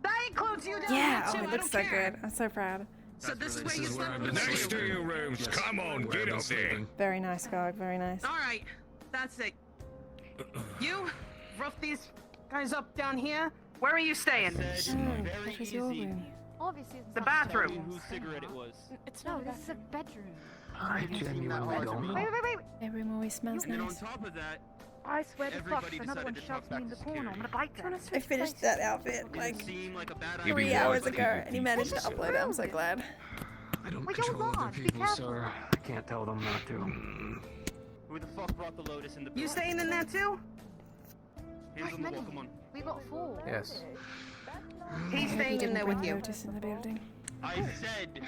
That includes you down Yeah, there oh, too. it I looks don't so care. good. I'm so proud. So this is where you slept I've with been the sleeping. to your rooms. Yes, Come on, where get I've up been there. sleeping. Very nice, Gog. Very nice. All right, that's it. You rough these guys up down here. Where are you staying? Oh, that was your room. Obviously, it's The not bathroom. stairs. Whose cigarette it was. It's No, not this is a bedroom. I genuinely don't know. Wait. Their room always smells And then on nice. top of that, I swear to fuck, Everybody if another one decided to shoves talk me in the back to corner, I'm gonna bite them. I finished that outfit didn't like seem like a bad You'd be 3 idea. hours wise to ago, keep and he it managed to peaceful. upload it. I'm so glad. I don't Wait, you're control other lost. Be people, careful. sir. I can't tell them not to. Who the fuck brought the Lotus in the You building? staying in there too? Hands on the wall, come on. We got 4. Yes. He's I staying in there with you. Notice in the building. I said.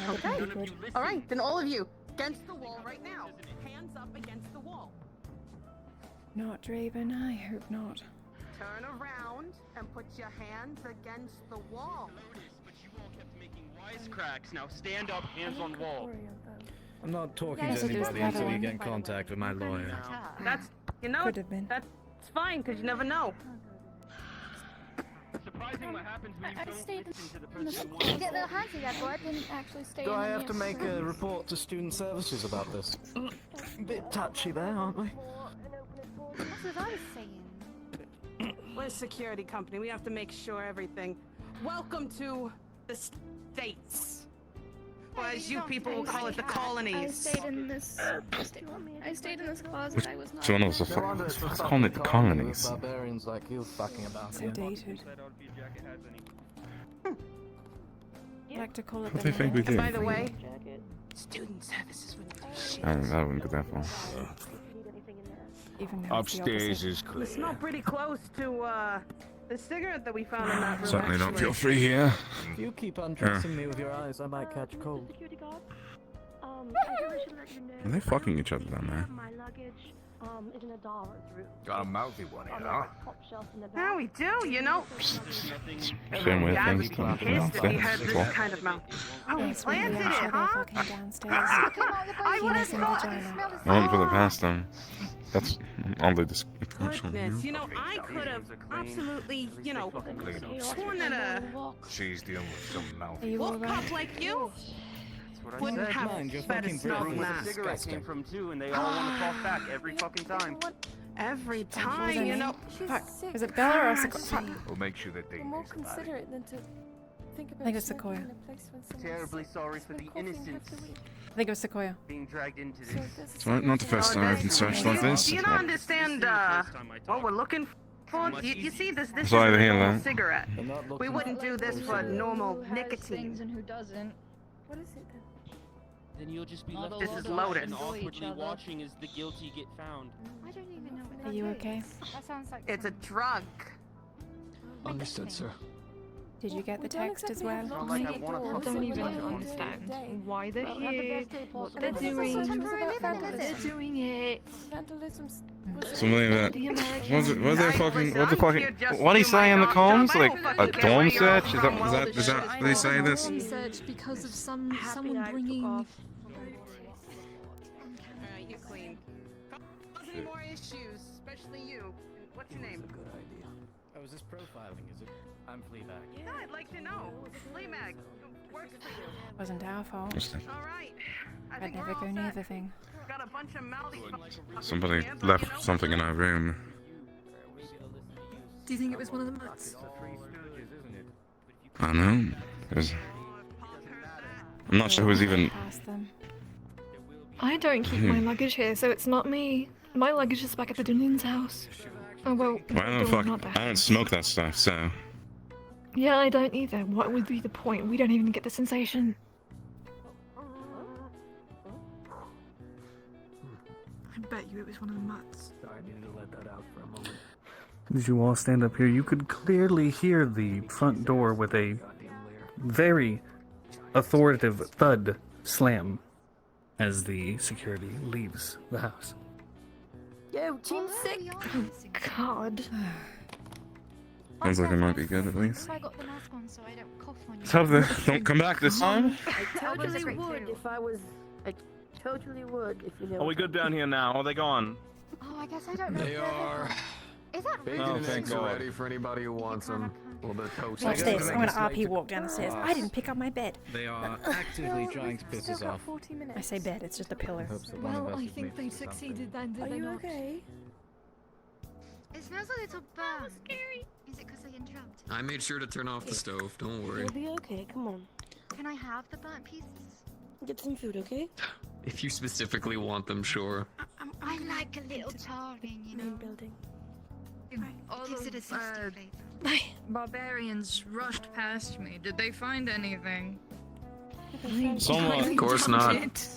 Okay. None of you listen. All right, then all of you against the wall right now. Hands up against the wall. Not Draven, I hope not. Turn around and put your hands against the wall. Lotus, but you all kept making wisecracks. Now stand up, hands on wall. I'm not talking Yeah, to so there's anybody that until you one. get in contact with my lawyer. That's, you know, Could have been. that's fine because you never know. Surprising what happens when you I don't stayed listen to the in the person you school. want. Get their hands together, I didn't actually stay Do in I the have to make a report to student services about this? Bit touchy there, aren't we? That's what I was saying. We're a security company. We have to make sure everything. Welcome to the States. Or as you people will call it, the I colonies. stayed in this. I stayed in this closet. I was not. So one of us No wonder it's a calling fucking it colony colonies. with barbarians like you fucking about So here. dated. I like to call it What the do they think we night. do? By the way, student services would appreciate I wouldn't go that far. Even though it's the Upstairs opposite. is You clear. smell pretty close to the cigarette that we found in that room. Certainly don't actually. feel free here. If you keep undressing me with your eyes, I might catch cold. Security guard. I really should let you know. Are they fucking each other down there? My luggage is in Adara's room. Got a mouthy one here, On huh? the top shelf in the back. Yeah, we do, you know. Same way Yeah, I things would come be pissed if he had downstairs. this Well, kind of mouth. Oh, he Yes, when planted we it, are sure they're huh? fucking downstairs. I would have Penis and thought. vagina. I won't put it past them. That's oddly Goodness, you know, I could have absolutely, you know, sworn that She's dealing with some Are mouthy. you wolf alright? cop like you wouldn't Mind, have you're better fucking smell brilliant. than Where the that. cigarette came from too, and they all want to talk back every fucking time. Every What was time, her you name? know. Fuck. Is it Bella or Sequoia? Fuck. We'll make sure that they We're more taste about it. considerate than to think about. I think it's smoking Sequoia. in a place when someone's Terribly sorry for smoked the coffee and innocents had to leave. I think it was Sequoia. being dragged into So this. there's a It's not the first time I've been searched like this. Do you not understand what we're looking for? You see, this is Sorry to a hear normal that. cigarette. I'm not We looking wouldn't do this for normal Who has nicotine. things and who doesn't. What is it then? Then you'll just be Not left a This lot is of loaded. and enjoy each awkwardly other. watching as the guilty get found. I don't even know what Are that you is. okay? That sounds like It's a some drug. Understood, sir. Did you get the text as well? I don't even understand why they're here, what they're doing, why they're doing it. Something like that. What do you say in the comms? Like a dorm search? Is that they say this? Search because of someone bringing. Alright, you're clean. Any more issues, especially you. What's your name? Oh, is this profiling? Is it? I'm Fleabag. Yeah, I'd like to know. Fleabag, works for you. Wasn't our fault. Alright. I'd never go near the thing. Got a bunch of mouthy Somebody left something in our room. Do you think it was one of the mutts? I don't know. I'm not sure who was even. I don't keep my luggage here, so it's not me. My luggage is back at the Dunyan's house. Oh well. I don't smoke that stuff, so. Yeah, I don't either. What would be the point? We don't even get the sensation. I bet you it was one of the mutts. Sorry, I needed to let that out for a moment. As you all stand up here, you could clearly hear the front door with a very authoritative thud slam as the security leaves the house. Yo, Team Sick! Oh, God. Sounds like it might be good at least. I got the mask on so I don't cough on you. Let's hope they don't come back this time. I totally would if I was. I totally would if you know. Are we good down here now? Are they gone? Oh, I guess I don't know. They are. Is that Bacon Oh, and thank eggs are God. ready for anybody who wants them. A little bit of toast. Watch this. I'm gonna RP walk down the stairs. I didn't pick up my bed. They are actively trying to piss us off. I say bed, it's just a pillow. Well, I think they succeeded then, did they not? Okay? It smells a little burnt. Scary. Is it because I interrupt? I made sure to turn off the stove. Don't worry. You'll be okay. Come on. Can I have the burnt pieces? Get some food, okay? If you specifically want them, sure. I like a little charring, you know. Main building. All Gives it a of, zesty flavor. barbarians rushed past me. Did they find anything? Someone. Of course not.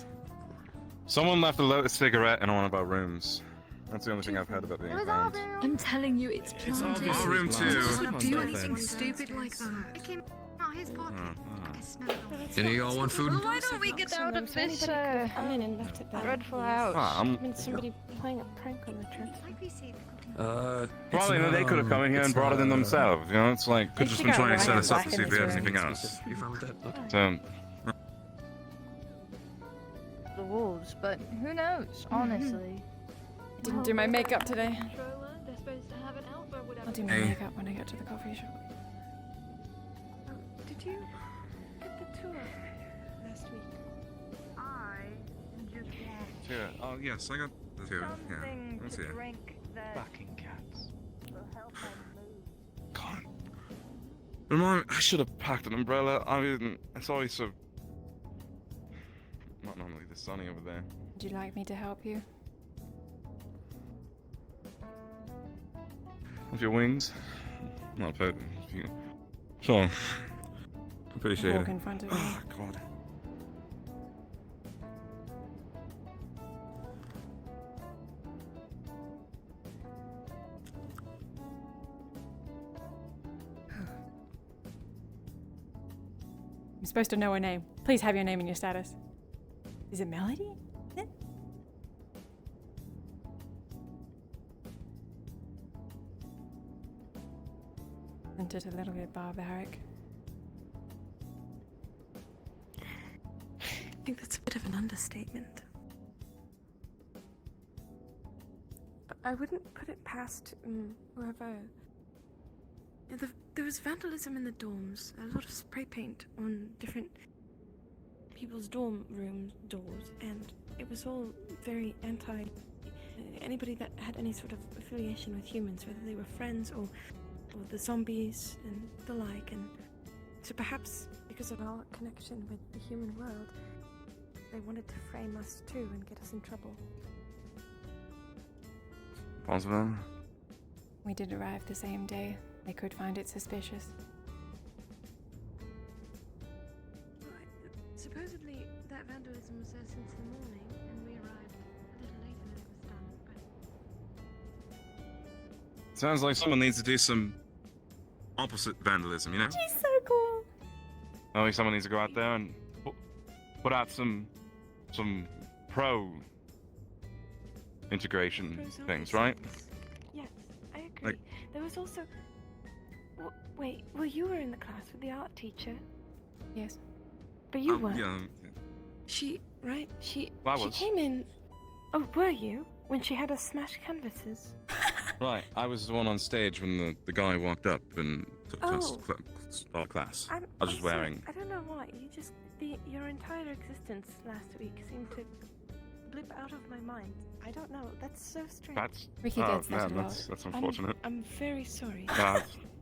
Someone left a cigarette in one of our rooms. That's the only thing I've heard about being found. I'm telling you, it's planted. Our room too. Who would do anything stupid like that? It came out his pocket. I smell it. Any of y'all want food? Well, why don't we get out of this Come in and left it there. dreadful house? Ah, I mean, somebody playing a prank on the trip. I appreciate the Probably they could have come in here and brought it in themselves. You know, it's like could just been trying to set us up to see if we had anything else. You fine with that? So, The wolves, but who knows, honestly. I didn't do my makeup today. They're supposed to have an alpha, whatever. I'll do my makeup when I get to the coffee shop. Did you get the tour last week? I just want yeah. Oh yes, I got the two. Yeah, that's it. Fucking cats. God. Remind me, I should have packed an umbrella. I mean, it's always so. Not normally this sunny over there. Would you like me to help you? With your wings? Not bad. Sure. Appreciate Walk it. in front of me. Oh, God. I'm supposed to know her name. Please have your name in your status. Is it Melody? Is it? Isn't it a little bit barbaric? I think that's a bit of an understatement. But I wouldn't put it past whoever. There was vandalism in the dorms. A lot of spray paint on different people's dorm room doors, and it was all very anti. Anybody that had any sort of affiliation with humans, whether they were friends or the zombies and the like, and so perhaps because of our connection with the human world, they wanted to frame us too and get us in trouble. Possible. We did arrive the same day. They could find it suspicious. Supposedly that vandalism was there since the morning, and we arrived a little later than it was done, but... Sounds like someone needs to do some opposite vandalism, you know? She's so Maybe someone needs to go out there and put out some pro integration things, right? Yes, I agree. Like- There was also. Wait, well, you were in the class with the art teacher. Yes. But you weren't. Yeah. She, right? She I was. came in. Oh, were you? When she had us smash canvases? Right, I was the one on stage when the guy walked up and took us Oh. our class. I'm I was just sorry. wearing. I don't know why. Your entire existence last week seemed to blip out of my mind. I don't know. That's so strange. That's Ricky gets that a lot. that's unfortunate. I'm very sorry.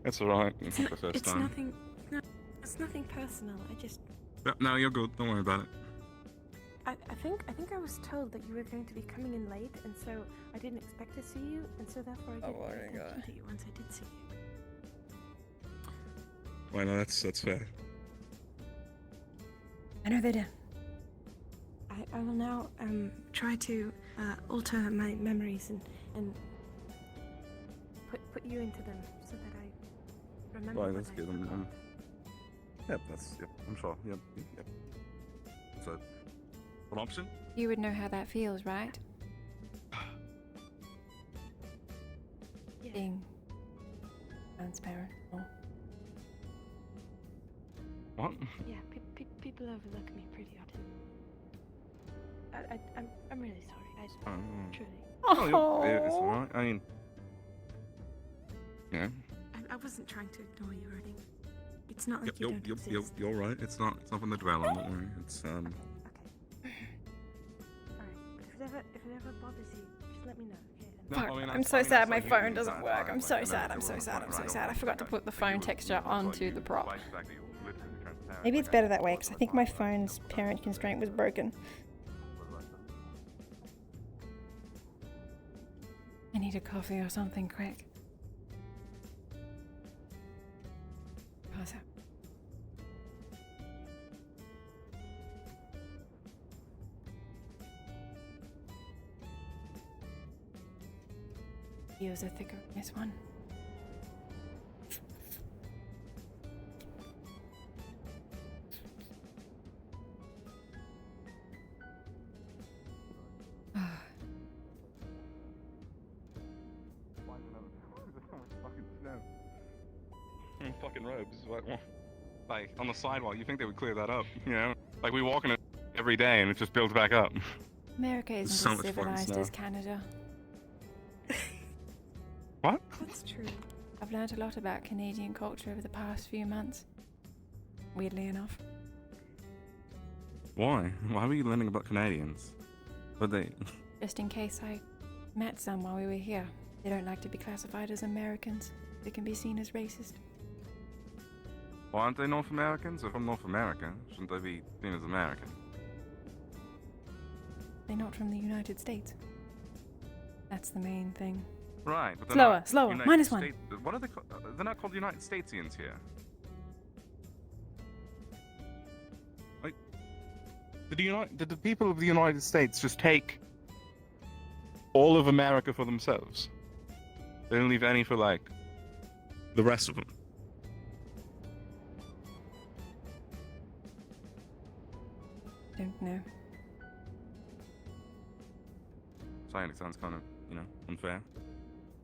It's alright. It's not the first It's time. nothing. No, it's nothing personal. I just. No, you're good. Don't worry about it. I think I was told that you were going to be coming in late, and so I didn't expect to see you, and so therefore I didn't pay attention to you once I did see you. Well, no, that's fair. I know they do. I will now try to alter my memories and put you into them so that I remember. Right, what that's I good. forgot. Yep, I'm sure. Yep. So, what option? You would know how that feels, right? Yeah. Being transparent. Oh. What? Yeah, people overlook me pretty often. I'm really sorry. Truly. Oh, it's alright. I mean, yeah. I wasn't trying to ignore you or anything. It's not like you don't exist. You're right. It's not something to dwell on. Don't worry. It's Okay. Alright, but if it ever bothers you, just let me know. Okay? Fuck, I'm so sad my phone doesn't work. I'm so sad. I'm so sad. I'm so sad. I forgot to put the phone texture onto the prop. Maybe it's better that way because I think my phone's parent constraint was broken. I need a coffee or something quick. Pass out. Use a thicker this one. Fucking robes, like on the sidewalk. You think they would clear that up? You know, like we walk in it every day and it just builds back up. America isn't So as much fucking civilized snow. as Canada. What? That's true. I've learned a lot about Canadian culture over the past few months. Weirdly enough. Why? Why were you learning about Canadians? But they. Just in case I met some while we were here. They don't like to be classified as Americans. They can be seen as racist. Well, aren't they North Americans? If I'm North America, shouldn't they be seen as American? They're not from the United States. That's the main thing. Right, but they're Slower, not slower. United Minus one. States- What are they called? They're not called United Statesians here. Like, did the people of the United States just take all of America for themselves? They didn't leave any for like the rest of them. Don't know. Saying it sounds kind of, unfair.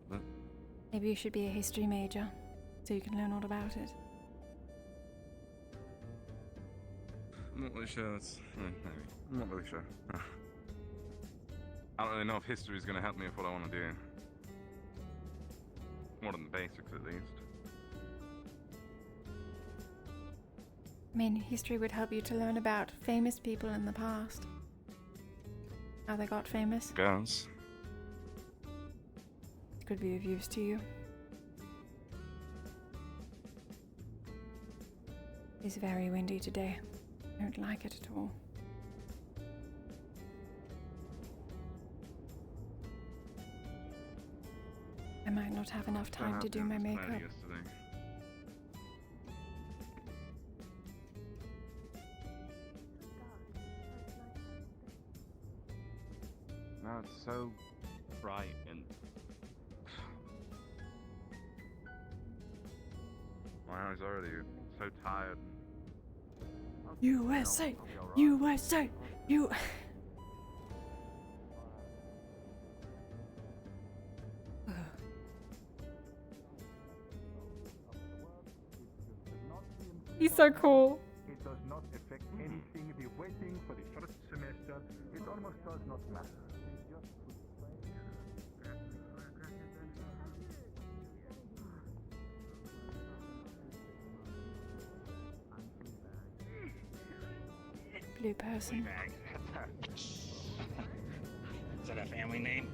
But Maybe you should be a history major, so you can learn all about it. I'm not really sure. Maybe. I'm not really sure. I don't really know if history is going to help me with what I want to do. More than the basics, at least. I mean, history would help you to learn about famous people in the past. How they got famous. Girls. It could be of use to you. It's very windy today. I don't like it at all. I might not have enough time to do my makeup. No, it's so bright and my eyes already so tired. USA! USA! You. He's so cool. It does not affect anything. The waiting for the first semester, it almost does not matter. It just Blue person. Is that a family name?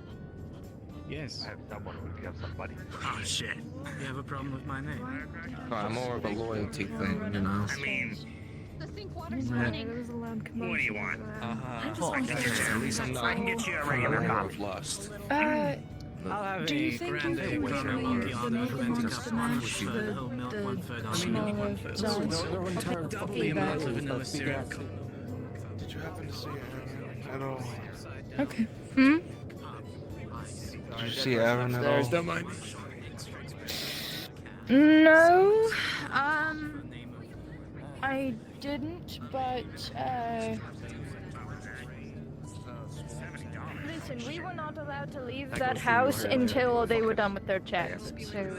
Yes. I have someone who have somebody. Oh shit. You have a problem with my name? More of a loyalty thing, you know. I mean, There was a loud commotion. what do you want? At least I can get you a regular coffee. Lust. I'll have do you a think grande you could caramel leave the macchiato, milk fermented amongst the cup, one mash, third the, whole milk, the one third smaller almond, one third size? double the amount of vanilla syrup. Did you happen to see Aaron at all? Okay. Did you see Aaron at all? Don't mind. No, I didn't, but listen, we were not allowed to leave that house until they were done with their checks. So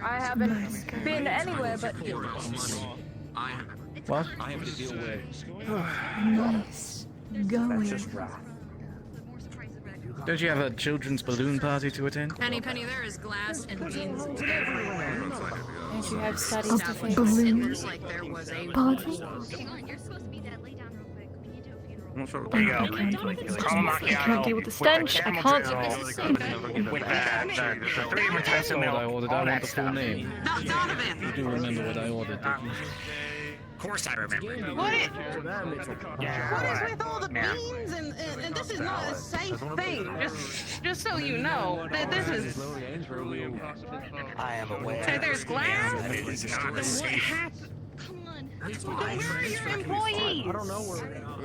I haven't been anywhere but here. What? I have to deal with. Nice going. Don't you have a children's balloon party to attend? Penny, there is glass and beans everywhere. Don't you have studies to Stuff finish? it looks like there was a Party? Hang on, you're supposed to be dead. Lay down real quick. We need to do a funeral. I'm not sure. There you go. I can't deal with the stench. I can't deal with the With the 3 That's of not what I milk, ordered. all I want that the full stuff. name. Donovan! You do remember what I ordered, don't you? Of course I remember. What is Yeah, with all the yeah. beans and this is not a safe thing. Just so you know, that this is. I am aware. So there's glass. It is not What safe. happened? Come on. Then where are your employees?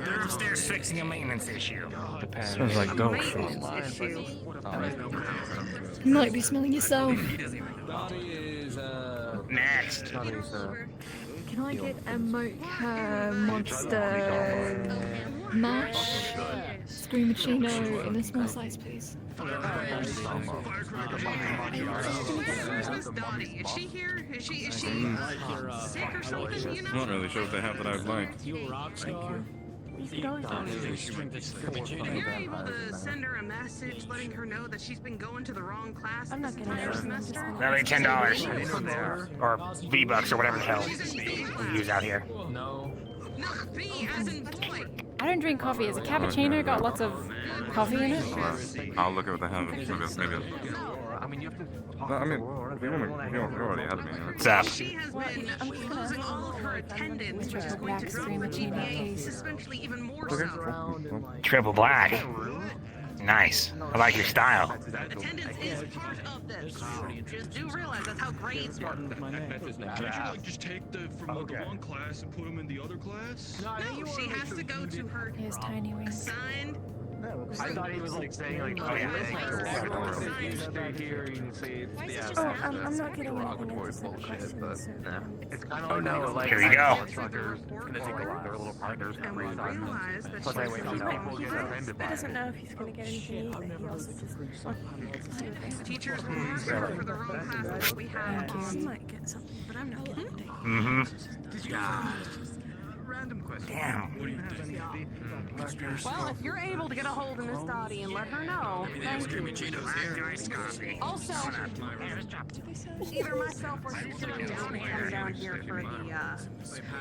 They're upstairs fixing a maintenance issue. Smells like dog food. You might be smelling yourself. Next. Can I get a mocha monster mash screamachino in a small size, please? Where's Miss Dottie? Is she here? Is she sick or something? You know? Not really sure what they have that I would like. If you're able to send her a message letting her know that she's been going to the wrong class I'm not this getting entire it. semester. That'll be $10. Or V-Bucks or whatever the hell you use out here. No, B as in boy. I don't drink coffee. Is a cappuccino got lots of coffee in it? I'll look at what they have. Maybe. No, I mean, if you already had me. What's up? She has been losing all of her attendance, which is going to drop her GPA substantially even more so. Triple black. Nice. I like your style. Attendance is part of this. Just do realize that's how grades work. Can't you like just take from the one class and put them in the other class? No, she has to go to her He has tiny wings. assigned. I thought he was like saying like, Oh, yeah. stay here and say it's Oh, I'm not getting anything into simple questions. It's kind of like Here you go. suckers gonna take their little partners And will realize that Plus, I wait on people get offended by He it. doesn't know if he's going to get anything either. He also just... teachers will mark her for the wrong classes. We have. He might get something, but I'm not getting anything. Mm-hmm. Random question. Damn. Well, if you're able to get a hold of Miss Dottie and let her know, thank you. Also, either myself or Sister will come down here for the.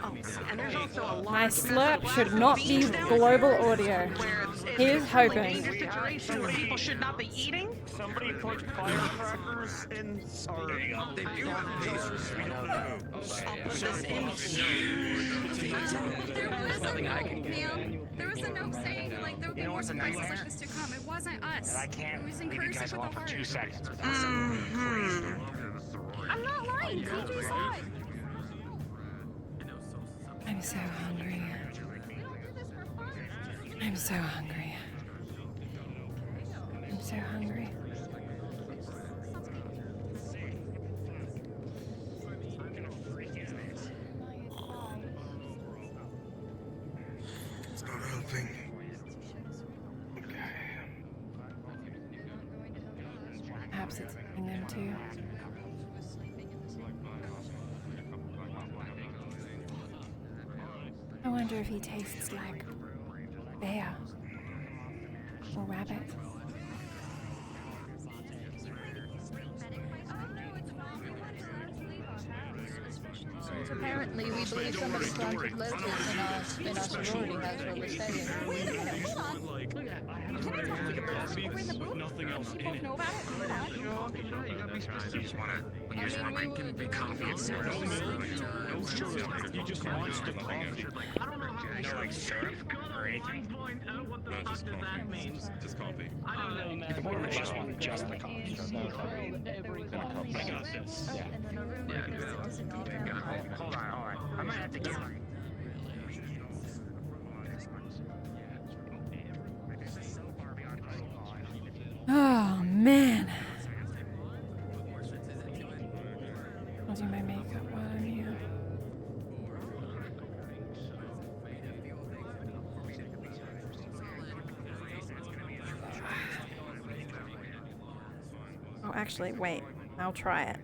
Oh, and there's also a My large slurp should not be global audio. where Here's it's hoping. a dangerous situation where people should not be eating. Somebody put firecrackers in our. There was a note saying like there would be more surprises like this to come. It wasn't us. It was encouraged with the heart. 2 seconds. I'm not lying. TJ saw it. I'm so hungry. I'm so hungry. I'm so hungry. Perhaps it's eating them too. I wonder if he tastes like bear or rabbit. Apparently, we believe somebody planted locusts in our sorority house where we're staying. Nothing else in it. When you just want like coffee and syrup. No sugar. You just want the coffee. No like syrup or anything. No, just coffee. Just coffee. I just want just the coffee. I got this. Hold on. I might have to get Oh man. I'll do my makeup while I'm here. Oh, actually, wait. I'll try it.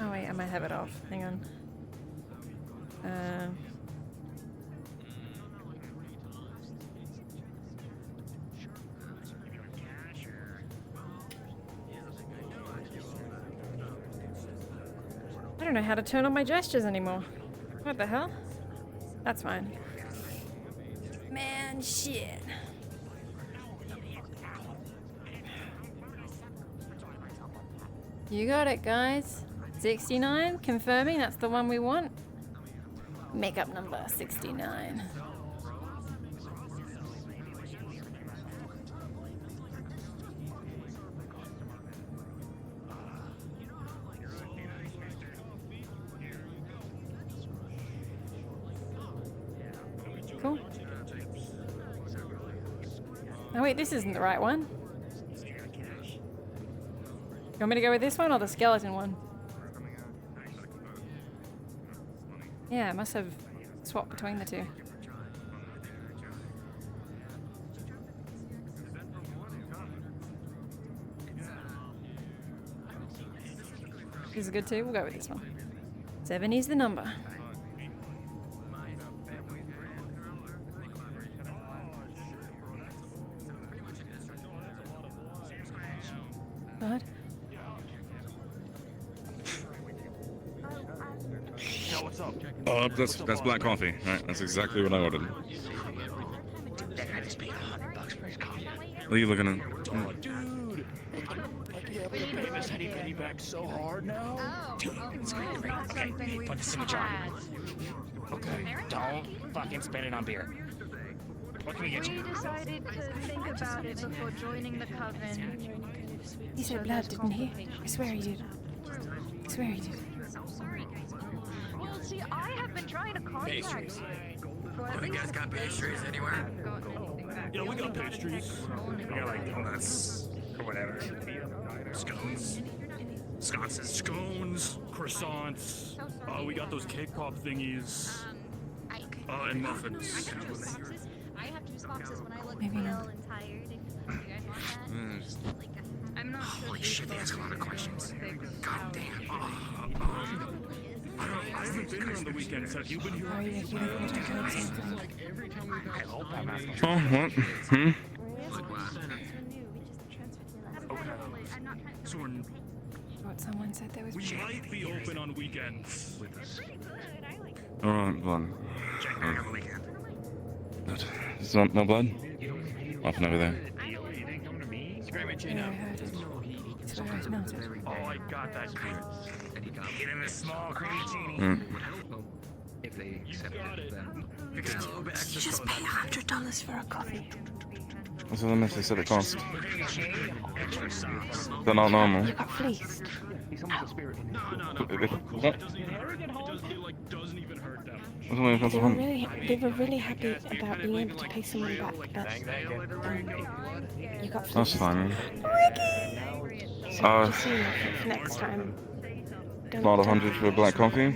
Oh wait, I might have it off. Hang on. I don't know how to turn on my gestures anymore. What the hell? That's fine. Man, shit. You got it, guys. 69, confirming that's the one we want. Makeup number 69. Cool. Oh wait, this isn't the right one. You want me to go with this one or the skeleton one? Yeah, I must have swapped between the two. This is good too. We'll go with this one. 7 is the number. What? That's black coffee. Right, that's exactly what I ordered. That guy just paid $100 for his coffee. What are you looking at? Oh, dude! Like you able to pay this Henny Penny back so hard now? Dude, it's great. Okay, put this in the jar. Okay, don't fucking spend it on beer. What can we get you? We decided to think about it before joining the coven. He said blood, didn't he? I swear he did. I swear he did. Well, see, I have been trying to contact Pastries. you. You guys got pastries anywhere? Yeah, we got pastries. We got like donuts or whatever. Scones. Scones. Croissants. We got those cake pop thingies. And muffins. I have juice boxes when I look Maybe pale not. and tired. If you guys want that. I'm not sure. Holy shit, they ask a lot of questions. God damn. I haven't been here on the weekends. Have you been here? Are you feeling to do something? I hope I'm not supposed Oh, what? Hmm? So What someone said there was. we might be open on weekends. Alright, blood. Check back on the weekend. Good. Is there no blood? Nothing over there. Yeah, I heard it. It's where I smelled it. Oh, I got that cream. Get him a small creamy genie. Mm. If they accept it, then. You just pay $100 for a coffee. What's the mess they said it cost? They're not normal. You got fleeced. What? They were really happy about being able to pay someone back, but you got fleeced. That's fine. So just so you know, for next time, don't. Not 100 for a black coffee?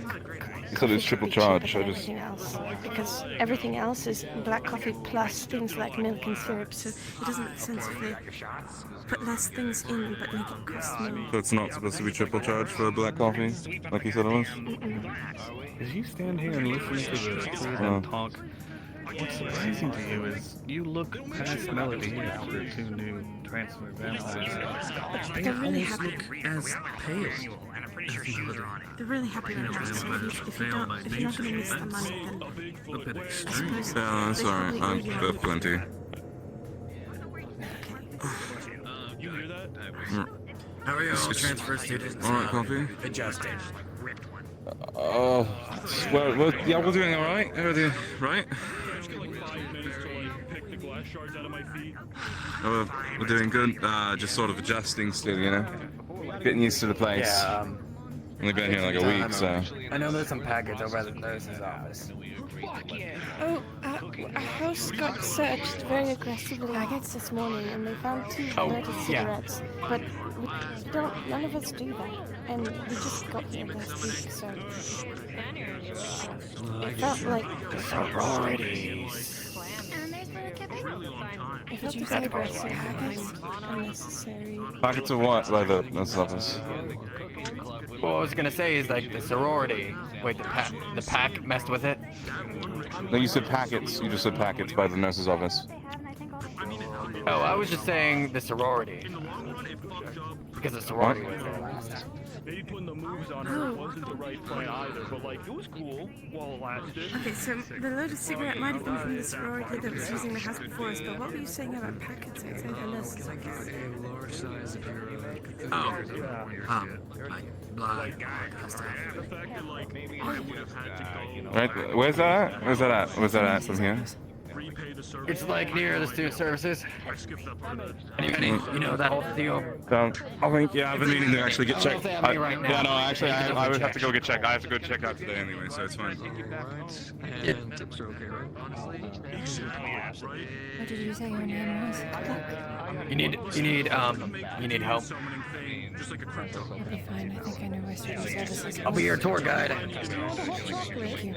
You said it's triple charge. I just. Everything else, because everything else is black coffee plus things like milk and syrup, so it doesn't make sense if they put less things in but make it cost more. So it's not supposed to be triple charge for a black coffee, like you said it was? As you stand here and listen to the two of them talk, what's surprising to you is you look past Melody after 2 new transfer vampires. They They're really almost happy. look as pale. They're really happy right now, so if you're not going to miss the money, then Yeah, that's alright. I've got plenty. You hear that? How are you all transfer students? Alright, coffee? Adjusting. Well, yeah, we're doing alright. Everything right? Oh, we're doing good. Just sort of adjusting still, you know? Getting used to the place. Yeah, Only been here like a week, so. I know there's some package over at the nurse's office. Oh, our house got searched very aggressively this morning, and they found 2 murdered cigarettes. But none of us do that, and we just got here last week, so it felt like sororities. It felt like aggressive, unnecessary. Packets of what by the nurse's office? Well, I was gonna say is like the sorority. Wait, the pack messed with it. No, you said packets. You just said packets by the nurse's office. Oh, I was just saying the sorority. Because the sorority was there last. Maybe putting the moves on her wasn't the right play either, but like it was cool while it lasted. Okay, so the loaded cigarette might have been from the sorority that was using the house before us, but what were you saying about packets outside the nurse's office? Right? Where's that at? Where's that at? Where's that at from here? It's like near the student services. You know that whole deal. I think, yeah, I've been needing to actually get checked. Yeah, no, actually, I would have to go get checked. I have to go check out today anyway, so it's fine. Tips are okay, right? What did you say your name was? You need help. I'll be fine. I think I know OSRP services. I'll be your tour guide. Thank you.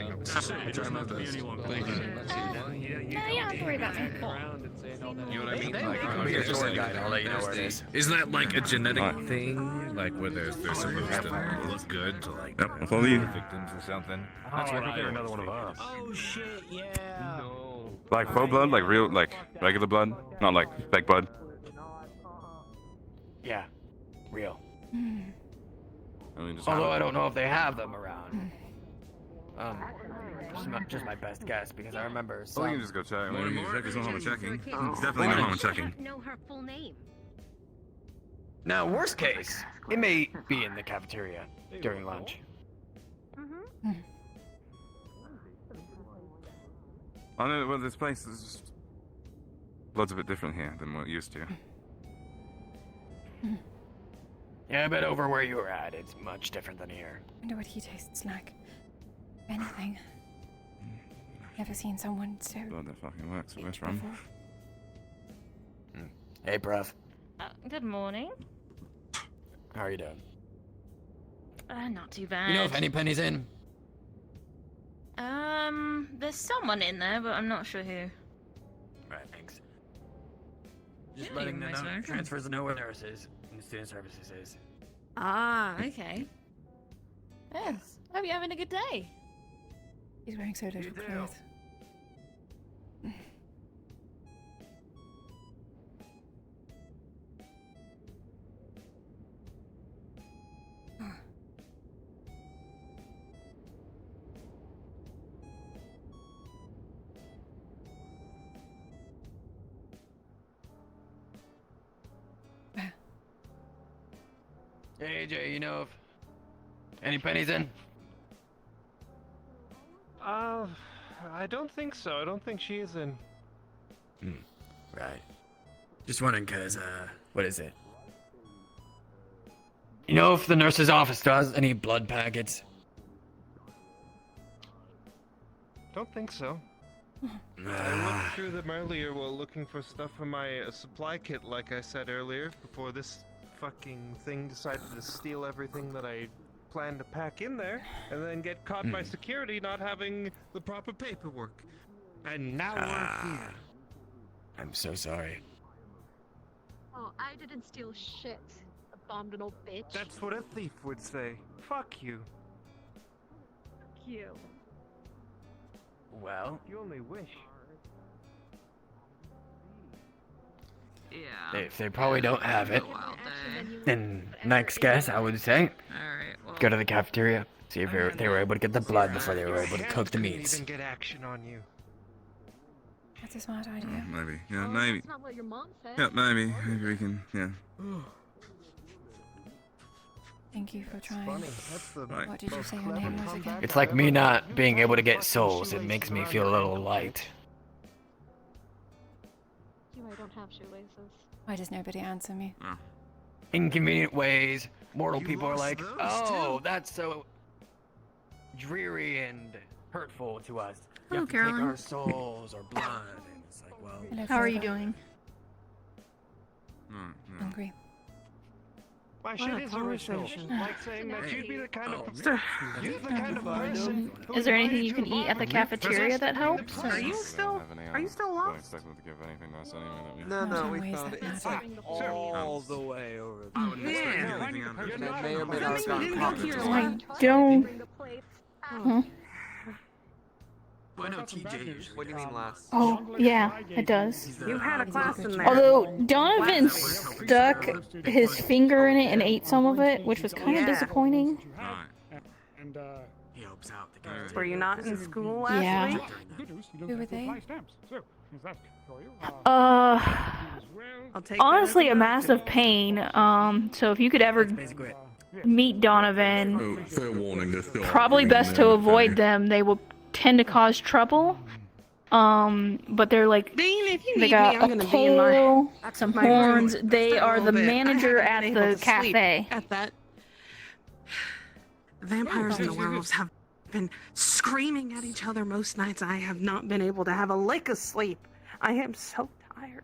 Try my best. Thank you. No, you don't have to worry about that. You know what I mean? I'll be your tour guide. I'll let you know where it is. Isn't that like a genetic thing? Like where they're supposed to look good to like Yep, I'll follow you. victims or something? That's why I get another one of us. Oh shit, yeah. No. Like faux blood, like real, like regular blood, not like fake blood. Yeah, real. I mean, just Although I don't know if they have them around. Just my best guess because I remember. Well, you can just go check. I mean, there's no harm in checking. There's definitely no harm in checking. Know her full name. Now, worst case, it may be in the cafeteria during lunch. I know, well, this place is just... Blood's a bit different here than we're used to. Yeah, I bet over where you were at, it's much different than here. I wonder what he tastes like. If anything. Never seen someone so. Blood that fucking works. Where's before. from? Hey, bruv. Good morning. How are you doing? Not too bad. You know if any penny's in? There's someone in there, but I'm not sure who. Right, thanks. Just Yeah, letting you're them most know. welcome. Transfers to know where nurses and student services is. Ah, okay. Yes. Hope you're having a good day. He's wearing so little clothes. Hey, AJ, you know if any pennies in? I don't think so. I don't think she is in. Right. Just wondering, cause what is it? You know if the nurse's office does any blood packets? Don't think so. I went through them earlier while looking for stuff for my supply kit, like I said earlier, before this fucking thing decided to steal everything that I plan to pack in there and then get caught by Hmm. security not having the proper paperwork. And now we're here. I'm so sorry. Oh, I didn't steal shit, abominable bitch. That's what a thief would say. Fuck you. Fuck you. Well, You only wish. Yeah. if they probably don't have it, Wild day. then next guess I would say, Alright, well. go to the cafeteria, see if they were able to get the blood before they were able to cook the Couldn't meats. even get action on you. That's a smart idea. Maybe. Yeah, Oh, maybe. that's not what your mom said. Yeah, maybe. Maybe we can. Yeah. Thank you for trying. Funny. That's the Right. What did you say your name was again? It's like me not being able to get souls. It makes me feel a little light. I don't have shoelaces. Why does nobody answer me? Inconvenient ways, mortal You people are lost like, those, oh, too." that's so dreary and hurtful to us. You Hello, have to take Caroline. our souls or blood. And it's like, well, Hello, How are you Flora. doing? Hungry. My What shit a is original. conversation. Like saying that you'd be the kind of Sir. you're the kind of person who Is there would anything invite you can to a eat at the barbecue cafeteria just that to be the helps? place. Are you still lost? No, Not we always found that it. It's bad. like all the way over there. Oh, yeah. And it may or may not have Something gotten didn't copied. hear to one. us. Don't. Hmm? Well, I know TJ usually. What do you mean last? Oh, yeah, it does. You had a class in there. Although Donovan stuck his finger in it and ate some of it, which was kind of Yeah. disappointing. And He helps out the guy. Were you not in school last Yeah. week? good news, you Who don't were have to apply they? stamps. So, is that for you? I'll take Honestly, that a as massive pain. So if you could ever Basically, meet Donovan, Oh, fair warning. They're still probably best to avoid them. They will tend to cause trouble. But they're like, Dean, if you they need got me, I'm a gonna be in my tail, some my room horns. just They a are little the bit. I manager haven't at been able the to sleep cafe. At that. The vampires and the werewolves have been screaming at each other most nights. I have not been able to have a lick of sleep. I am so tired.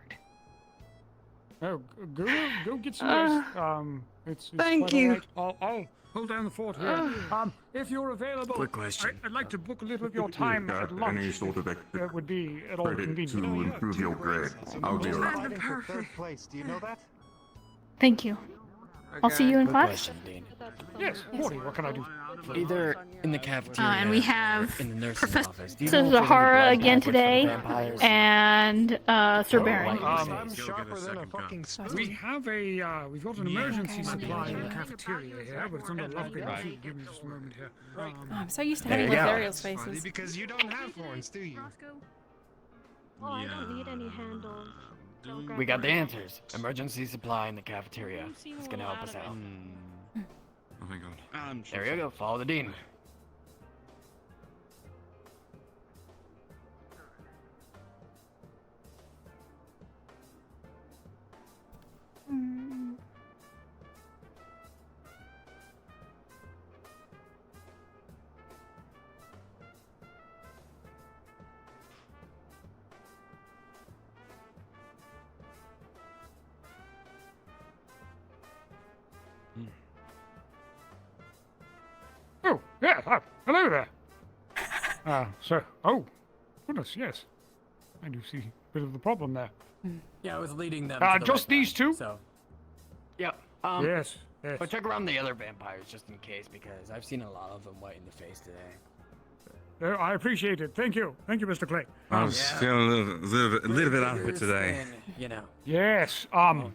Oh, go get some rest. It's Thank quite you. all right. I'll hold down the fort here. If you're available, Quick question. I'd like to book a little of your time at lunch. Any sort of That would be at all credit convenient. to improve your grade. I'll be around. Fighting for third place. Do you know that? Thank you. I'll see you in quick class. question, Dean. Yes, Morty, what can I do? Either in the cafeteria And we have in the nurse's Professor office. Do you know if there's any Zahara blood again samples from today, vampires? and Sir Baron. I'm sharper than a fucking spoon. We have we've got an emergency supply in the cafeteria here, but it's under lock and key. Give me just a moment here. Oh, I'm so used to There having you go. Lothario's faces. Because you don't have horns, do you? Oh, I don't need any handles. Don't grab We got the mine. answers. Emergency supply in the cafeteria. It's gonna help us out. Oh my god. There you go. Follow the dean. Oh, yeah. Hello there. Oh, goodness, yes. I do see a bit of the problem there. Yeah, I was leading them. Just these two? So, Yep. Yes, yes. But check around the other vampires just in case, because I've seen a lot of them white in the face today. I appreciate it. Thank you. Thank you, Mr. Clay. I was feeling a little bit out of it today. You know. Yes. Well,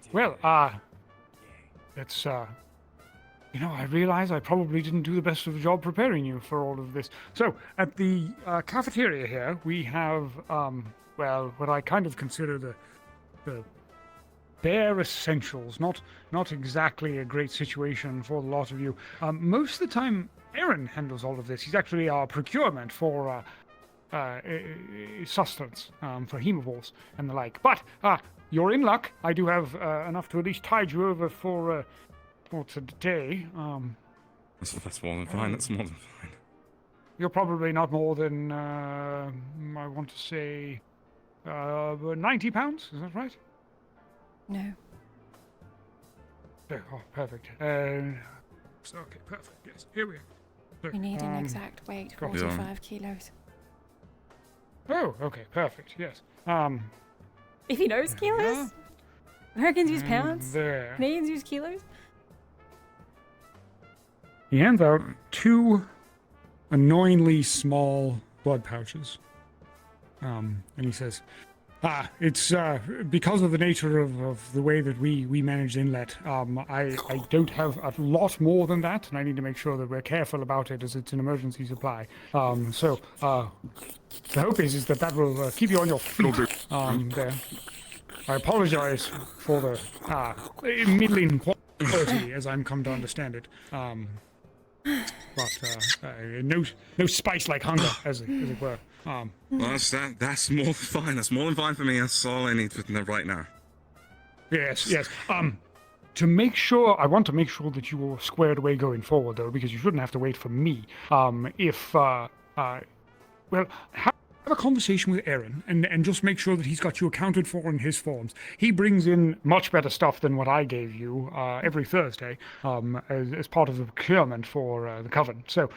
it's, I realize I probably didn't do the best of a job preparing you for all of this. So, at the cafeteria here, we have, what I kind of consider the bare essentials. Not exactly a great situation for a lot of you. Most of the time, Aaron handles all of this. He's actually our procurement for sustenance, for hemovores and the like. But you're in luck. I do have enough to at least tide you over for today. That's more than fine. That's more than fine. You're probably not more than I want to say £90. Is that right? No. Oh, perfect. So, okay, perfect. Yes, here we are. So, You need an exact weight, got- 45 kilos. Oh, okay, perfect. Yes. If he knows kilos? Americans use pounds? There. Canadians use kilos? He hands out 2 annoyingly small blood pouches. And he says, it's because of the nature of the way that we manage inlet. I don't have a lot more than that, and I need to make sure that we're careful about it as it's an emergency supply. So the hope is that will keep you on your feet. There. I apologize for the middling quality, as I'm come to understand it. But no spice like hunger, as it were. Well, that's more than fine. That's more than fine for me. That's all I need right now. Yes. To make sure, I want to make sure that you are squared away going forward, though, because you shouldn't have to wait for me. Well, have a conversation with Aaron and just make sure that he's got you accounted for in his forms. He brings in much better stuff than what I gave you every Thursday as part of the procurement for the Coven. So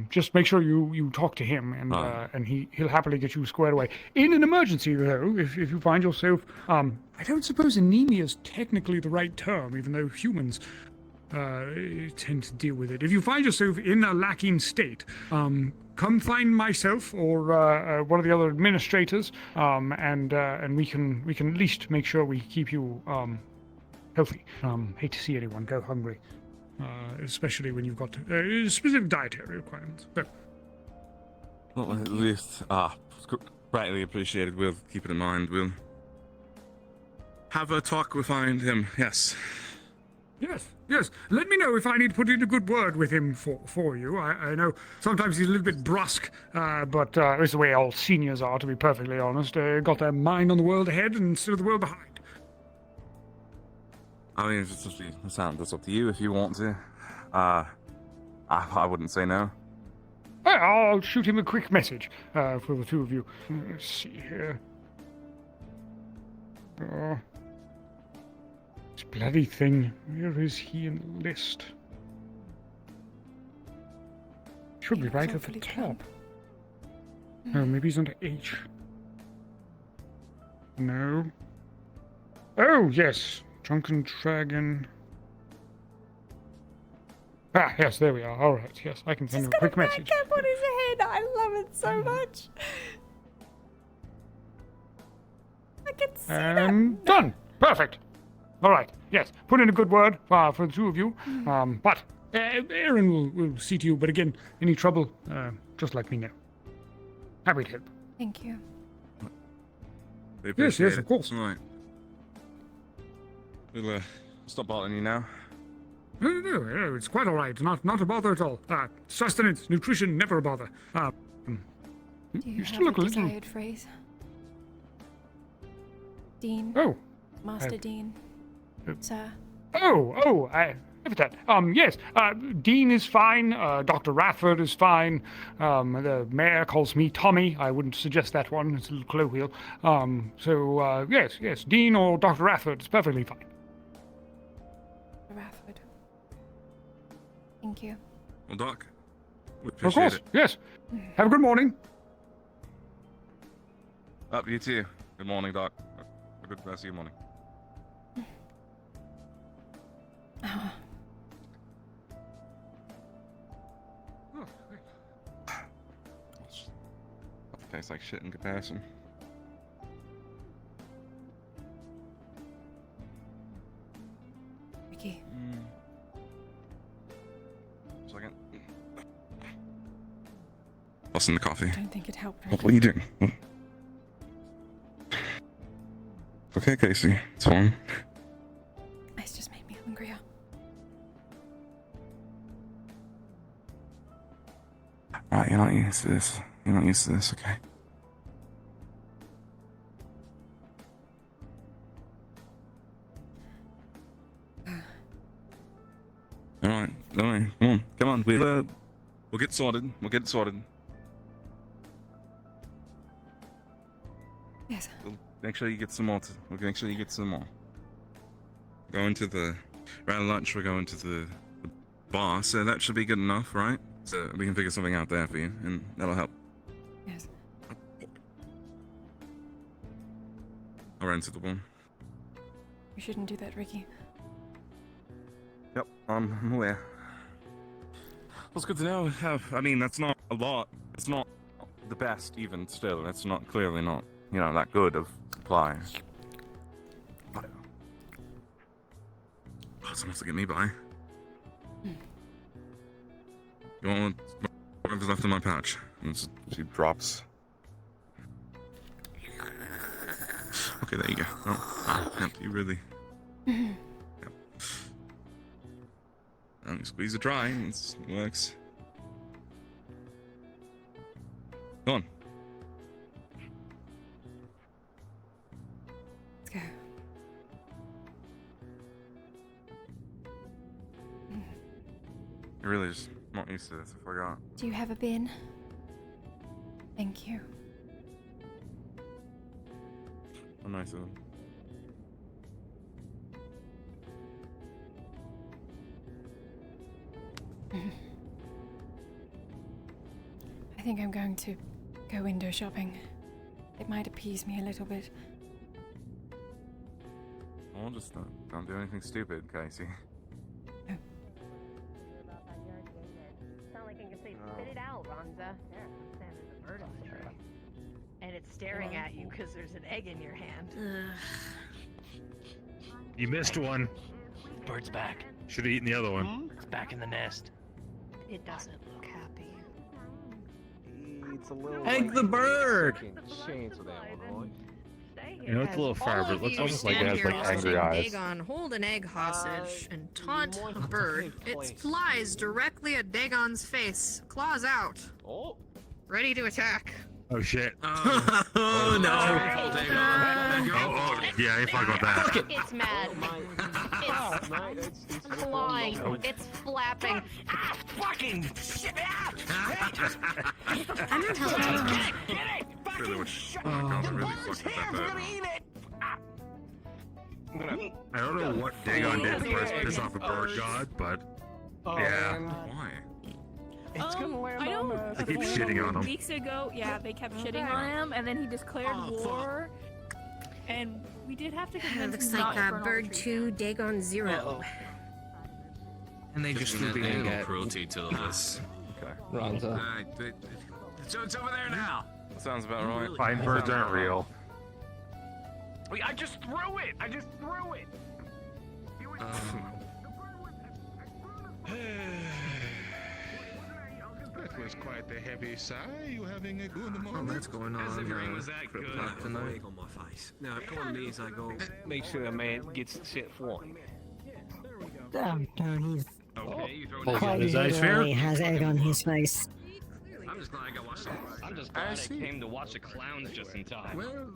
just make sure you talk to him and he'll happily get you squared away. In an emergency, though, if you find yourself, I don't suppose anemia is technically the right term, even though humans tend to deal with it. If you find yourself in a lacking state, come find myself or one of the other administrators, and we can at least make sure we keep you healthy. Hate to see anyone go hungry, especially when you've got specific dietary requirements. So. Well, at least, greatly appreciated. We'll keep it in mind. We'll have a talk with him. Yes. Yes. Let me know if I need to put in a good word with him for you. I know sometimes he's a little bit brusque, but it's the way all seniors are, to be perfectly honest. Got their mind on the world ahead instead of the world behind. I mean, that's up to you if you want to. I wouldn't say no. I'll shoot him a quick message for the two of you. Let's see here. This bloody thing. Where is he in the list? Should be right at the top. Oh, maybe he's under H. No. Oh, yes. Drunken Dragon. Yes, there we are. All right, yes, I can send him a quick message. Cap on his head. I love it so much. I can see that. Done. Perfect. All right. Yes. Put in a good word for the two of you. But Aaron will see to you. But again, any trouble, just let me know. Happy to help. Thank you. Yes, of course. All right. We'll stop bothering you now. No, it's quite all right. Not a bother at all. Sustenance, nutrition, never a bother. Do you still have look a a little... desired phrase? Dean. Oh. Master Dean. Sir. I have that. Yes, Dean is fine. Dr. Rathford is fine. The mayor calls me Tommy. I wouldn't suggest that one. It's a little colloquial. Yes, Dean or Dr. Rathford is perfectly fine. Rathford. Thank you. Well, Doc, we Of appreciate course, it. yes. Have a good morning. You too. Good morning, Doc. A good rest of your morning. Tastes like shit in comparison. Ricky. Second. Tossing the coffee. I don't think it helped. What are you doing? Okay, Casey. It's fine. It's just made me hungrier. Right, you're not used to this. You're not used to this, okay? Alright, come on, we'll get sorted. We'll get it sorted. Yes. We'll make sure you get some more. We'll make sure you get some more. Going to the... Around lunch, we're going to the bar, so that should be good enough, right? So we can figure something out there for you, and that'll help. Yes. I'll rent the one. You shouldn't do that, Ricky. Yep, I'm aware. Well, it's good to know. I mean, that's not a lot. It's not the best, even still. It's not clearly not, you know, that good of supply. Whatever. Oh, it's enough to get me by. You want whatever's left in my pouch? And she drops. Okay, there you go. Oh, yep, you really. Yep. And you squeeze it dry, and it works. Go on. Let's go. You're really just not used to this. I forgot. Do you have a bin? Thank you. Oh, nice of them. I think I'm going to go window shopping. It might appease me a little bit. Well, just don't do anything stupid, Casey. Sound like you can say, spit it out, Ronza. There, there's a bird on the tree. And it's staring at you because there's an egg in your hand. You missed one. Bird's back. Should have eaten the other one. It's back in the nest. It doesn't look happy. It's a little Egg the bird! Chance with that one, You know, it's a little far, but it looks almost like it has like angry eyes. Dagon hold an egg hostage and taunt a bird. It flies directly at Dagon's face, claws out. Oh. Ready to attack. Oh shit. Oh no. Oh, yeah, I forgot about that. It's mad. It's flying. It's flapping. Ah, fucking shit! I'm not helping. Really wish. Oh my god, I really fucked up that bird. I don't know what Dagon did first piss off a bird god, but yeah. Why? I know. They keep shitting on him. Weeks ago, yeah, they kept shitting on him, and then he declared war. And we did have to convince Looks him like not to burn all bird the trees. 2, Dagon 0. And they just add looping animal at cruelty to the list. Okay. Ronza. So it's over there now. That sounds about right. Fine birds aren't real. Wait, I just threw it. I just threw it. That was quite a heavy sigh. You having a good moment? What's going on? Was that good? Tonight? On my face. Now, upon these, I go. Make sure a man gets shit flying. Damn, he's Okay, you throw quite Is that fair? literally has egg on his face. I'm just glad I got watch some. I'm just glad I came to watch the clowns just in time. Well,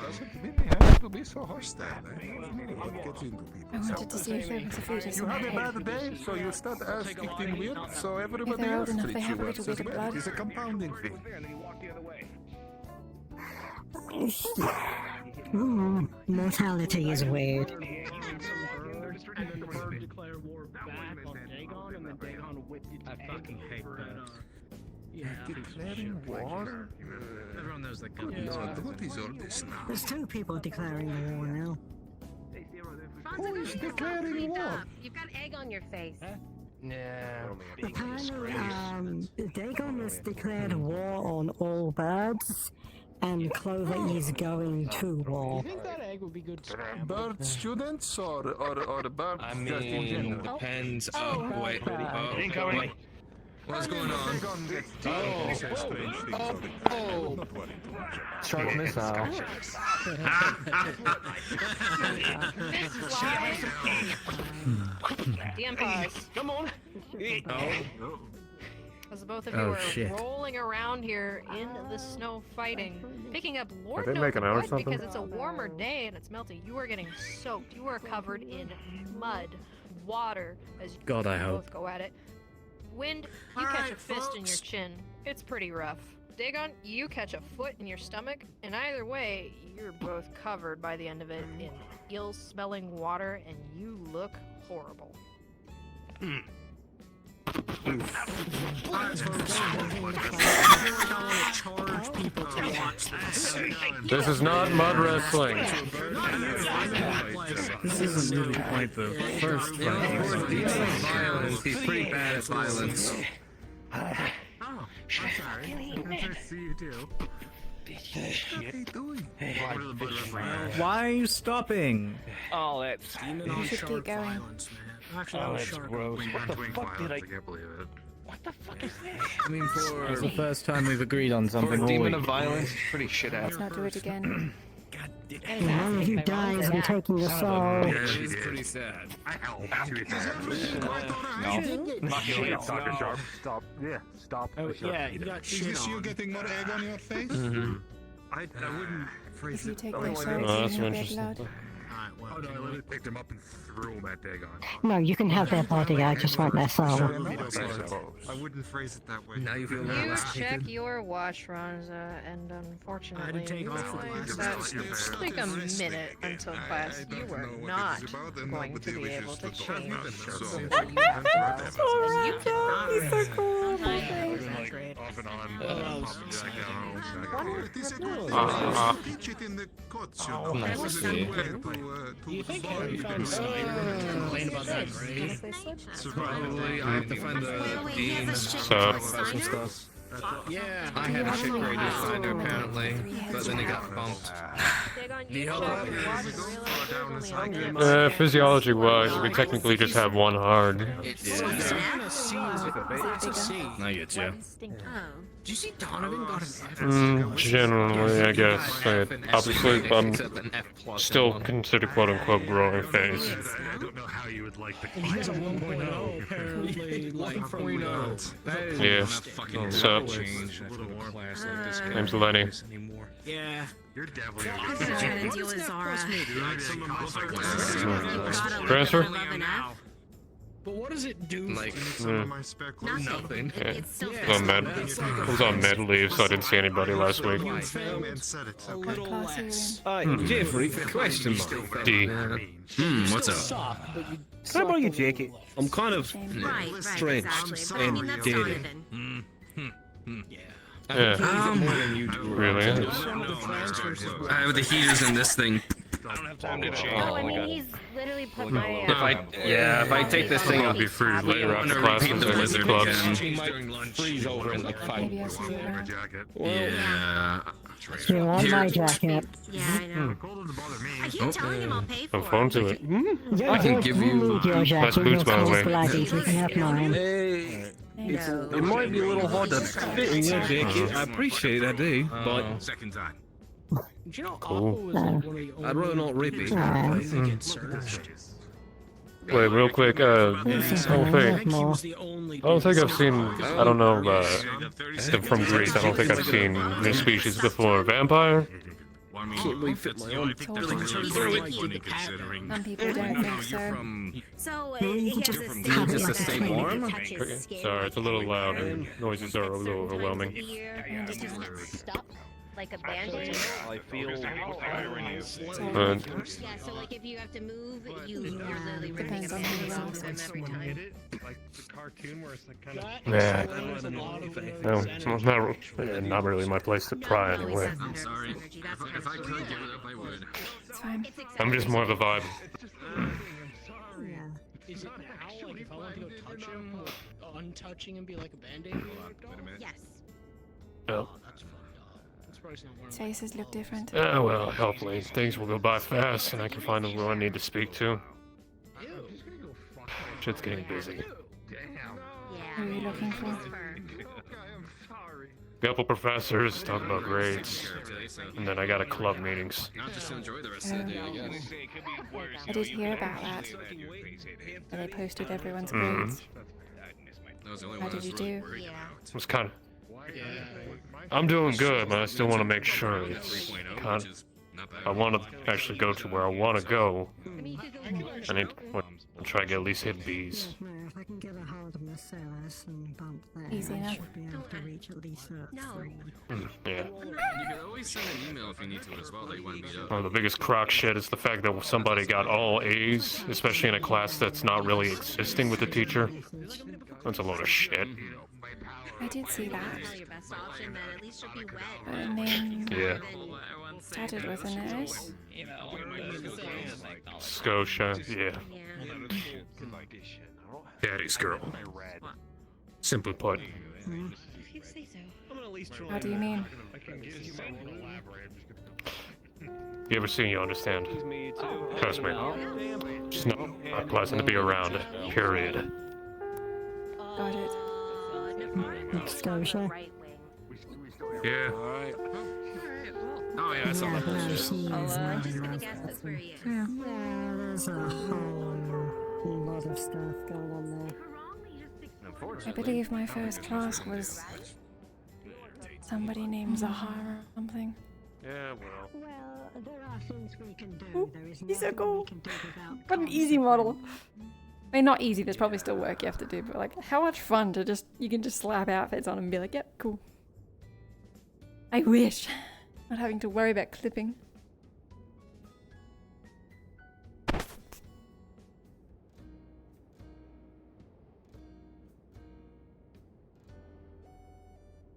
doesn't mean you have to be so hostile. Get into people. I wanted to see if there was a fetus You in my have a head. bad day, so you start acting weird, so If everybody they're old else enough, they treats have you a worse little as bit of well. blood. It's a compounding thing. Mortality is weird. And then the bird declared war back on Dagon, and then Dagon whipped its egg. I fucking hate that. Yeah, Declaring war? Everyone knows that. What is all this now? There's 2 people declaring the war now. Who is declaring war? You've got egg on your face. Yeah. Apparently, Dagon has declared war on all birds, and Clover is going to war. You think that egg would be good to scramble? Bird students or bird I just in mean, general? depends. Wait. Incoming. What's going on? Oh. Shark missile. DM pause. Come on. As both of Oh, you are shit. rolling around here in the snow fighting, picking up Lord they knows making out or what something? because it's a warmer day and it's melting. You are getting soaked. You are covered in mud, water as you God, I both hope. go at it. Wind, you catch a fist in your chin. It's pretty rough. Dagon, you catch a foot in your stomach, and either way, you're both covered by the end of it in ill-smelling water, and you look horrible. Alright, folks. Charge people to watch this. This is not mud wrestling. This isn't really quite the first fight. He's pretty bad at violence. Oh, I'm sorry. Good to see you too. Why are you stopping? Oh, that's Demon on should shark keep going. violence, man. Actually, Oh, no that's shark. gross. What the fuck did I can't believe it. What the fuck is this? I mean, It's the first time we've agreed on for something a all demon week. of violence, pretty shit Let's out. not do it again. One of you dies, I'm taking your soul. It's pretty sad. I helped. No. Sharp. Stop. Yeah, stop. Oh, Sharp. yeah, you got shit on. getting more egg on your face? I wouldn't phrase If you it. take Oh, their I souls, didn't. you that's have their interesting. blood. Alright, well. Oh no, I literally picked him up and threw him at Dagon. No, you can have their body, I just want their soul. I wouldn't phrase it that way. Now you feel You check your watch runs, and unfortunately, take off the glasses. that's like a minute until class. You were not going to be able to change. So you have to. And you can. He's so cool. Off and on. Teach it in the courts. Do you think Harry found something to complain about that grade? Probably, I have to find the dean. Some stuff. Yeah. I had a shit grade designer apparently, but then it got bumped. Physiology-wise, we technically just have one hard. It's a C. It's a C. I get you. Did you see Donovan got an F? Generally, I guess. Obviously, I'm still considered quote-unquote growing phase. I don't know how you would like the And he's a 1.0 apparently, like 1.0. Yeah. What's up? Name's Lenny. Yeah. You're definitely trying to deal with Zara. Transfer? But what does it do? Like, Nothing. Yeah. It's still I was on med leave, so I didn't see anybody last week. A little less. Jeffrey, question mark. D. What's up? Can I borrow your jacket? I'm kind of drenched exactly. But I mean, that's dirty. Donovan. Yeah. Really? I have the heaters in this thing. I don't have time to change. Oh, I mean, he's literally put my. If I take this thing, I'll be free later after class and the take the lizard clubs. again. During lunch. Freeze over in like 5 Maybe I'll see you around. Yeah. You want my jacket? Yeah, I know. I keep telling him I'll pay for Have fun it. to it. Yeah, I can give you need your jacket. boots, by the Your way. cold bloodies, you can have mine. Hey, it might be a little hard to fit in your jacket. I appreciate that, dude, but Second time. Do you know Cool. Apple was like one of the only I'd rather not rip it. places that get searched? Wait, real quick, I don't think I've seen, I don't know, them from Greece, I don't think I've seen this species before. Vampire? Can't really fit my own. Some people don't think so. So You can just Just a state warm? Okay. Sorry, it's a little loud and noises are a little overwhelming. Here, stuck like a band-aid. I feel yeah, so like if you have to move, you're literally ripping Depends a on who you band-aid off ask. them every time. Like the cartoon where it's like kind of. Yeah. Not really my place to pry anyway. I'm sorry. If I could give it up, I would. It's fine. I'm just more of a vibe. Is it now, like, if I want to go touch him, would untouching him be like a band-aid? Yes. Oh. That's fucked up. That's probably not one of Faces look different. Well, hopefully things will go by fast and I can find who I need to speak to. Shit's getting busy. Who are you looking for? Couple professors talk about grades, and then I got a club meetings. Just enjoy the rest of the day, I guess. I did hear about that. Where they posted everyone's grades. That was the only How one I did was you really do? worried about. It was kind of. I'm doing good, but I still want to make sure it's kind of. I want to actually go to where I want to go. I need to try to get at least hit B's. If I can get a hold of my stairs and bump there. Easy I enough. should be able to reach at least that. Yeah. You can always send an email if you need to as well, that you want to meet up. One of the biggest crock shit is the fact that somebody got all A's, especially in a class that's not really existing with the teacher. That's a load of shit. I did see that. Your best option, then at least you'll be wet. Her name Yeah. started with an S. Scotia, yeah. Daddy's girl. Simply put. If you say so. How do you mean? You ever seen, you understand. Trust me. Just not pleasant to be around. Period. Got it. Scotia. Yeah. Oh yeah, that's all Yeah, that no, bullshit. she is I'm just not gonna nice guess that's person. where he is. Yeah, there's a whole lot of stuff going on there. I believe my first class was somebody named Zahara or something. Yeah, well. Well, there are things we can do. There is He's so nothing cool. we can do without What an easy model. I mean, not easy, there's probably still work you have to do, but like, how much fun to just, you can just slap outfits on and be like, yep, cool. I wish. Not having to worry about clipping.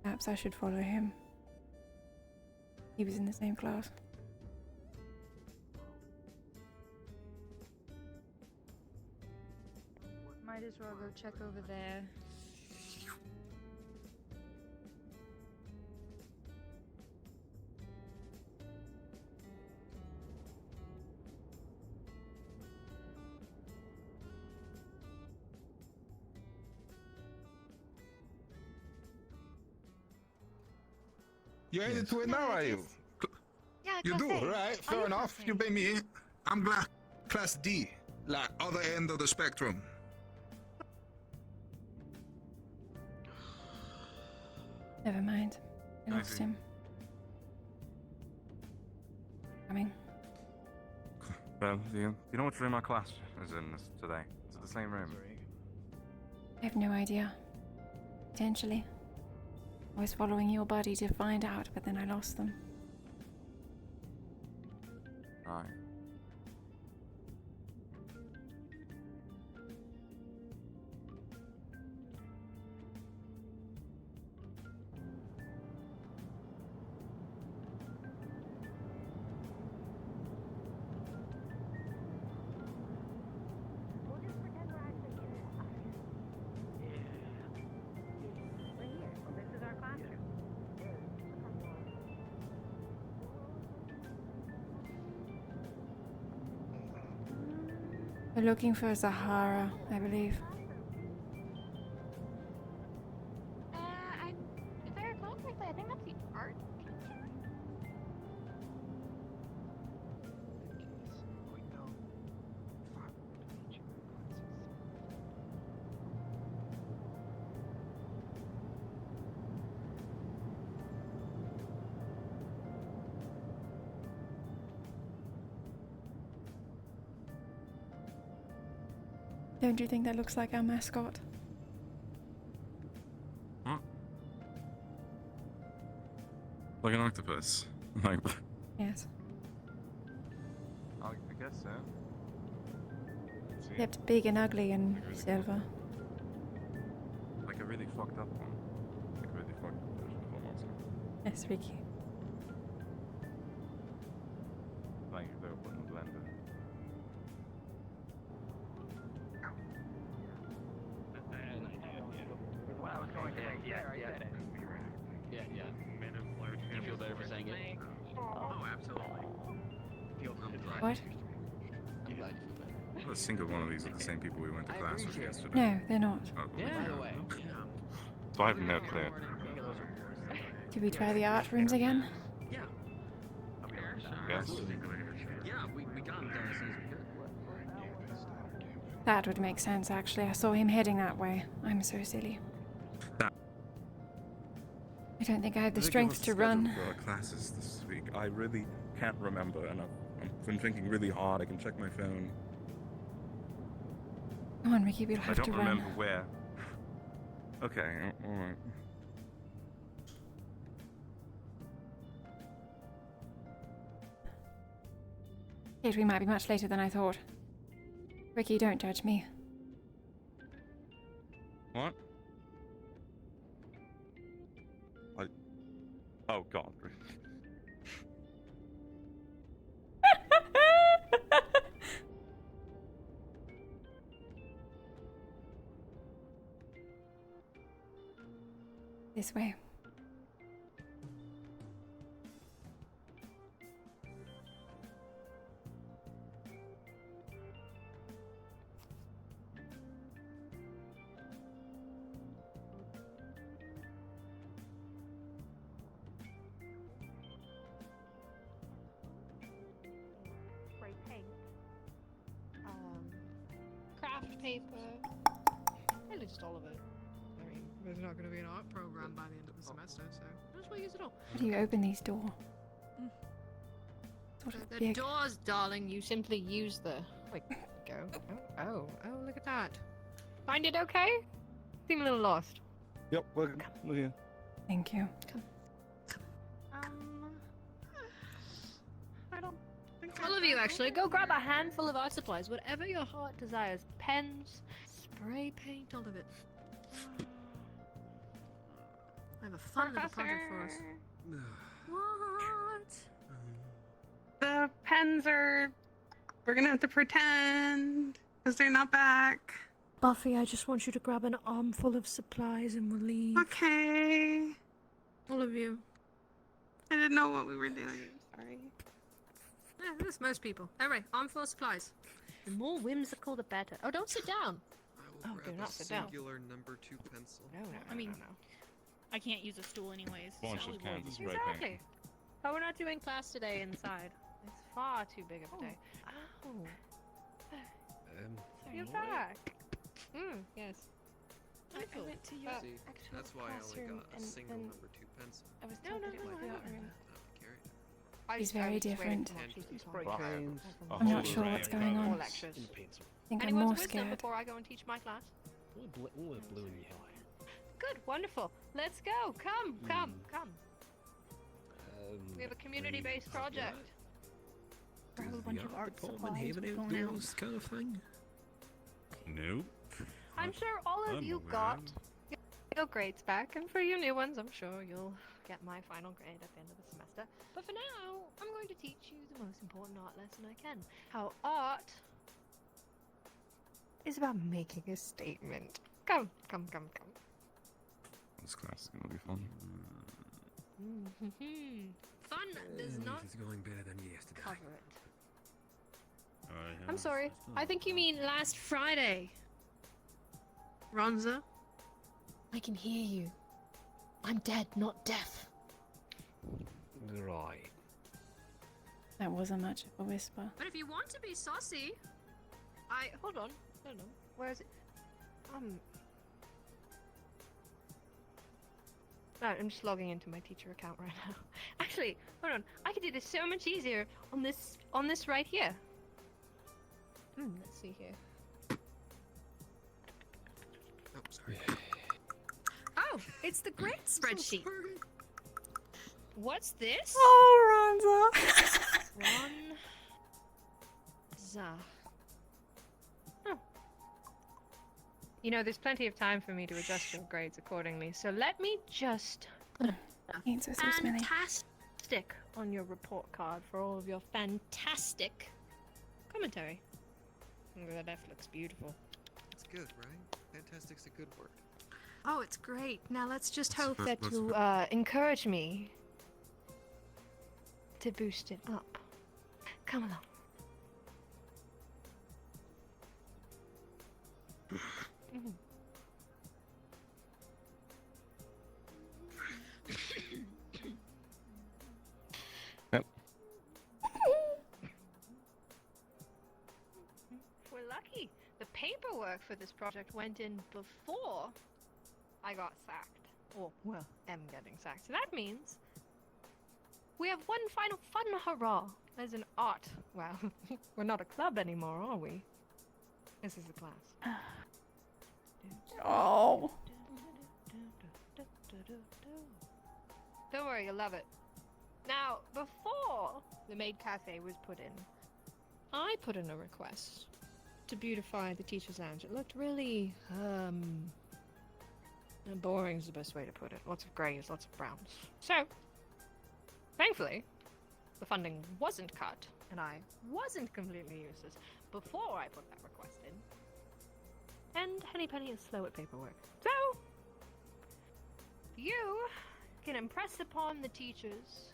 Perhaps I should follow him. He was in the same class. Might as well go check over there. You headed to it now, are you? Yeah, You do, cafe. right? Oh, Fair yeah, enough. cafe. You pay me. I'm glad. Class D, like other end of the spectrum. Never mind. I lost him. Coming. Well, do you know which room our class is in today? Is it the same room? I have no idea. Potentially. I was following your body to find out, but then I lost them. Right. We're looking for Zahara, I believe. If I recall correctly, I think that's the art teacher. Don't you think that looks like our mascot? What? Like an octopus? Like. Yes. I guess so. Except big and ugly and silver. Like a really fucked up one. Like a really fucked up version of a monster. Yes, Ricky. Like if they were put in a blender. Yeah. You feel better for saying it? Oh, absolutely. What? I'm glad you feel better. Not a single one of these are the same people we went to class with yesterday. No, they're not. Oh, By the way, so I have no clue. Did we try the art rooms again? Yeah. Yes. Yeah, we got him done as soon as we could. That would make sense, actually. I saw him heading that way. I'm so silly. I don't think I have the strength to run. For our classes this week, I really can't remember, and I've been thinking really hard. I can check my phone. Come on, Ricky, we'll I have don't to run. remember where Okay, alright. Kate, we might be much later than I thought. Ricky, don't judge me. What? Oh god. This way. Spray paint. Craft paper. Really just all of it. I mean, there's not going to be an art program by the end of the semester, so might as well use it all. How do you open these doors? Sort of The big. doors, darling, you simply use the... Wait, go. Oh, look at that. Find it okay? Seem a little lost. Yep, look here. Thank you. I don't think all of you, actually, go grab a handful of art supplies, whatever your heart desires. Pens, spray paint, all of it. I have a fun little project for us. What? The pens are... We're gonna have to pretend, because they're not back. Buffy, I just want you to grab an armful of supplies and we'll leave. Okay. All of you. I didn't know what we were doing. Sorry. Yeah, that's most people. Anyway, armful of supplies. The more whimsical, the better. Oh, don't sit down. I will do grab not a sit down. singular number 2 pencil. No, I mean, I can't use a stool anyways. Bunch so- of cans of spray Exactly. paint. But we're not doing class today inside. It's far too big of a day. Ow. You're back. Yes. I went to your See, that's why I only got a single number 2 pencil. I was told that it no, was I the don't art room. Not to carry it. He's very different. Spray cans. I'm not sure what's going on. More I lectures. think I'm Anyone's more wisdom scared. before I go and teach my class? Blue and yellow. Good, wonderful. Let's go. Come. We have a community-based project. Grab a bunch of art supplies. Those kind of thing? Nope. I'm sure all of you got your grades back, and for you new ones, I'm sure you'll get my final grade at the end of the semester. But for now, I'm going to teach you the most important art lesson I can. How art is about making a statement. Come. This class is gonna be fun. Fun does not This is going better than yesterday. cover it. I'm sorry. I think you mean last Friday. Ronza? I can hear you. I'm dead, not deaf. Right. That wasn't much of a whisper. But if you want to be saucy, hold on. Where is it? No, I'm just logging into my teacher account right now. Actually, hold on. I could do this so much easier on this right here. Let's see here. Oh, sorry. Oh, it's the grade spreadsheet. What's this? Oh, Ronza. Oh. You know, there's plenty of time for me to adjust your grades accordingly, so let me just Ain't so smelly. fantastic on your report card for all of your fantastic commentary. The left looks beautiful. It's good, right? Fantastic's a good word. Oh, it's great. Now let's just hope That's that you encourage me to boost it up. Come along. Yep. We're lucky. The paperwork for this project went in before I got sacked. Or, well, am getting sacked. So that means we have one final fun hurrah as an art. Well, we're not a club anymore, are we? This is a class. Oh. Don't worry, you'll love it. Now, before the maid cafe was put in, I put in a request to beautify the teacher's lounge. It looked really, boring is the best way to put it. Lots of greys, lots of browns. So, thankfully, the funding wasn't cut, and I wasn't completely useless before I put that request in. And Hennypenny is slow at paperwork. So, you can impress upon the teachers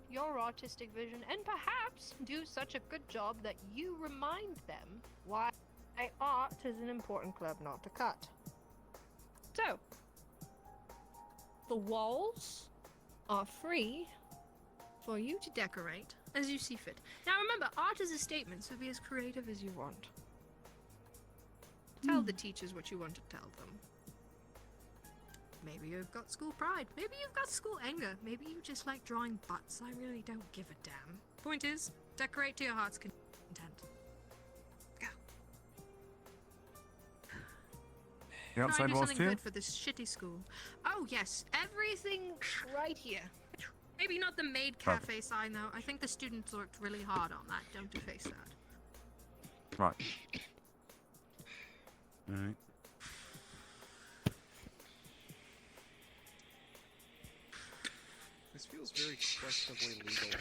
your artistic vision and perhaps do such a good job that you remind them why art is an important club not to cut. So, the walls are free for you to decorate as you see fit. Now remember, art is a statement, so be as creative as you want. Tell the teachers what you want to tell them. Maybe you've got school pride. Maybe you've got school anger. Maybe you just like drawing butts. I really don't give a damn. Point is, decorate to your heart's content. Go. The outside Try and do walls something too? good for this shitty school. Oh yes, everything right here. Maybe not the maid cafe sign though. I think the students worked really hard on that. Don't deface that. Right. Alright. This feels very questionably legal.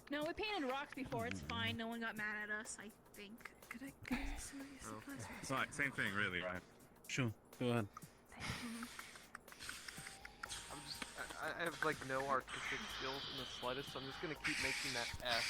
No, we painted rocks before. It's fine. No one got mad at us, I think. Could I get some of your supplies? Right, same thing really, right? Sure, go ahead. I have like no artistic skills in the slightest, so I'm just gonna keep making that S.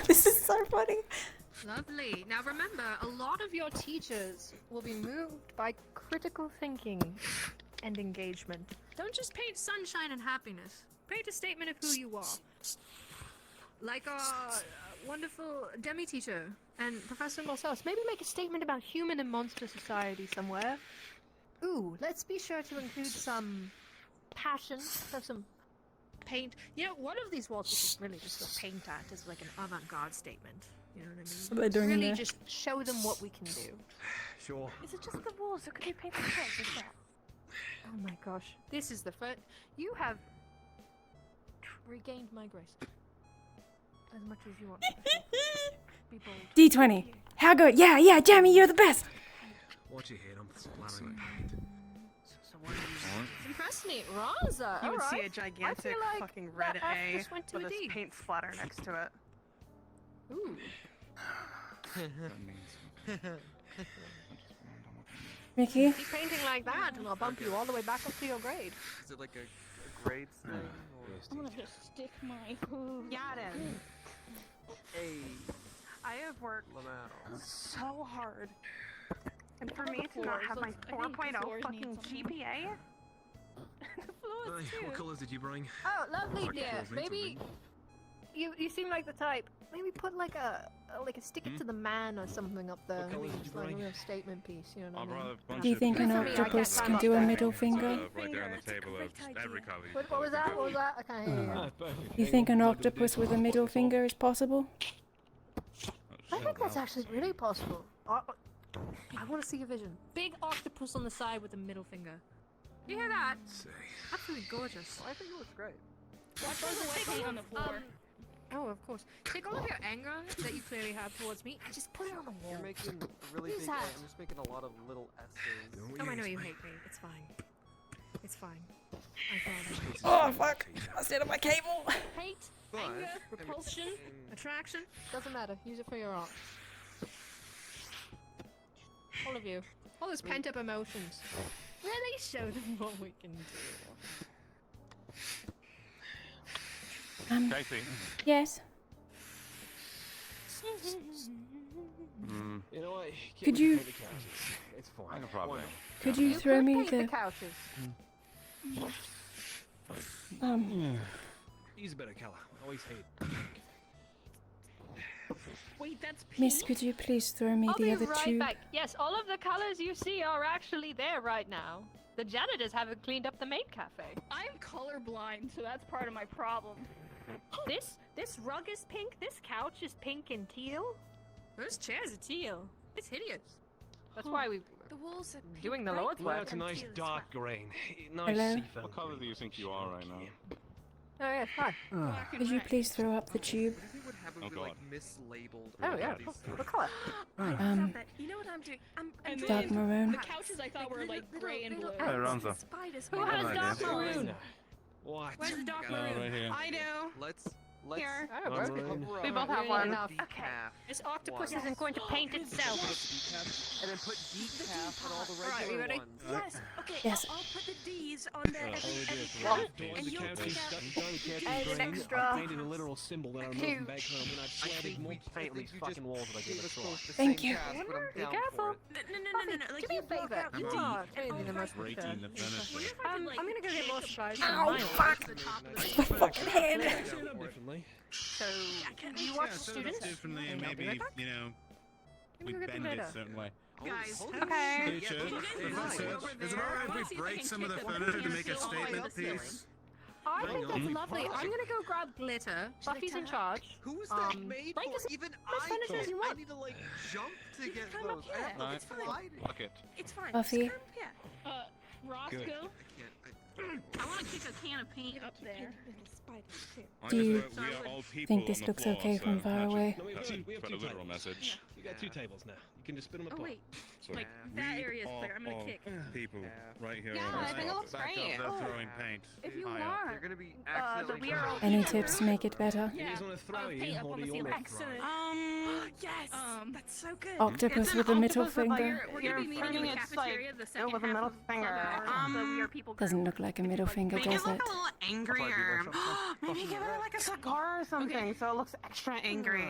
This is so funny. Lovely. Now remember, a lot of your teachers will be moved by critical thinking and engagement. Don't just paint sunshine and happiness. Paint a statement of who you are. Like our wonderful Demi teacher and Professor Marcellus. Maybe make a statement about human and monster society somewhere. Ooh, let's be sure to include some passion, have some paint. You know, one of these walls we should really just go paint at as like an avant-garde statement. You know what I mean? What are they doing in really there? just show them what we can do. Sure. Is it just the walls, or could you paint the walls as well? Oh my gosh. This is the first. You have regained my grace. As much as you want. Be bold. D20. How good? Yeah, yeah, Jamie, you're the best. Watch your head, I'm splattering paint. Impress me, Raza. You would see a alright. gigantic I feel like fucking red that half A just went to with a a D. paint splatter next to it. Ooh. Ricky? Keep painting like that, and I'll bump you all the way back up to your grade. Is it like a grades thing? I'm gonna just stick my. Got him. Hey, I have worked Lamau. so hard. And for me to not have my 4.0 fucking GPA? The floors too. What colours did you bring? Oh, lovely, Like dear. clothes need to Maybe you seem like the type. Maybe put like a stick it to the man or something up there. What colours Maybe did just you like a bring? real statement piece. You know what I I brought mean? a bunch Do you of think an Good for me, I can't octopus climb can up do a that. middle finger? right there on the table of every colour. What was that? What was that? I can't hear you. You think an octopus with a middle finger is possible? I think that's actually really possible. I want to see your vision. Big octopus on the side with a middle finger. You hear that? Absolutely gorgeous. I think it looks great. Watch all the wet paint on the floor. Oh, of course. Take all of your anger that you clearly have towards me and just put it on the wall. You're making a really Who's big. that? I'm just making a lot of little S's. Oh, I know you hate me. It's fine. It's fine. I promise. Oh, fuck. I stayed on my cable. Hate, anger, repulsion, attraction. Doesn't matter. Use it for your art. All of you. All those pent-up emotions. Really show them what we can do. Casey. Yes. You know what? Could you- It's fine. I no problem. Could you throw could me paint the the couches. Use a better color. I always hate. Wait, that's pink. Miss, could you please throw me I'll the be other right tube? back. Yes, all of the colors you see are actually there right now. The janitors haven't cleaned up the maid cafe. I'm colorblind, so that's part of my problem. This rug is pink. This couch is pink and teal. Those chairs are teal. It's hideous. That's why we The walls are pink, doing the bright Lord's Well, work. that's a nice dark green. Nice Hello? seafoam. What colour do you think you are right now? Oh yeah, fine. Could you please throw up the tube? What happened Oh, we God. like mislabeled Oh all yeah, of these things? what color? You know what I'm doing? I'm And Dark then maroon. the couches I thought were like gray and blue. Hey, Ronza. spiders. Who has dark maroon? What? Where's the dark Oh, maroon? right here. I do. Let's Here. Oh, One okay. maroon. We both have Really one. enough. Okay. This octopus isn't going to paint itself. and then put decaf on all the Alright, regular you ready? ones. Yes. Okay. Yes. I'll put the D's on there. And you'll take out. And an extra I painted a literal symbol that I'm moving back home, and I've sweated more paint on these fucking walls that I give a try. Thank you. Be careful. No. Like Do me you a favor. block out You the are D. clearly the most Rating the furniture. I'm gonna go get more supplies. Ow, fuck! My fucking head! Differently. So, you watch the students? differently, and I'll be maybe, right back. you know, we go get the bend it data. a certain way. Guys. Okay. Is it alright if we break some of the furniture to make a statement piece? I think that's on. lovely. I'm gonna go grab glitter. Buffy's in charge. Who is that made break for? as Even much I furniture as you I want. need to like jump to get climb up those. I have here. to Right. slide it. Fuck it. It's fine. Buffy? Just come here. Roscoe, I want to kick a can of paint up there. I Do you guess we are all people think on this the looks floor, okay so from far that away? No, we have should- two put a literal tables. message. You got two tables now. You can just spin them Oh apart. wait. So Like, we that area is are clear. I'm gonna all kick. people right here Yeah, on I this think it spot. looks Back great. up, they're throwing paint. If you high up. want, You're gonna be the accidentally. we are all Any tips to make it better? You just want to throw paint you, up or on do the you ceiling. want to throw? Yes. That's so good. Octopus with a middle finger. We're gonna be meeting in the cafeteria the second with a half middle of finger. so we are people. Doesn't look like a middle finger, Make it does look it? a little angrier. Maybe give it like a cigar or something, so it looks extra angry.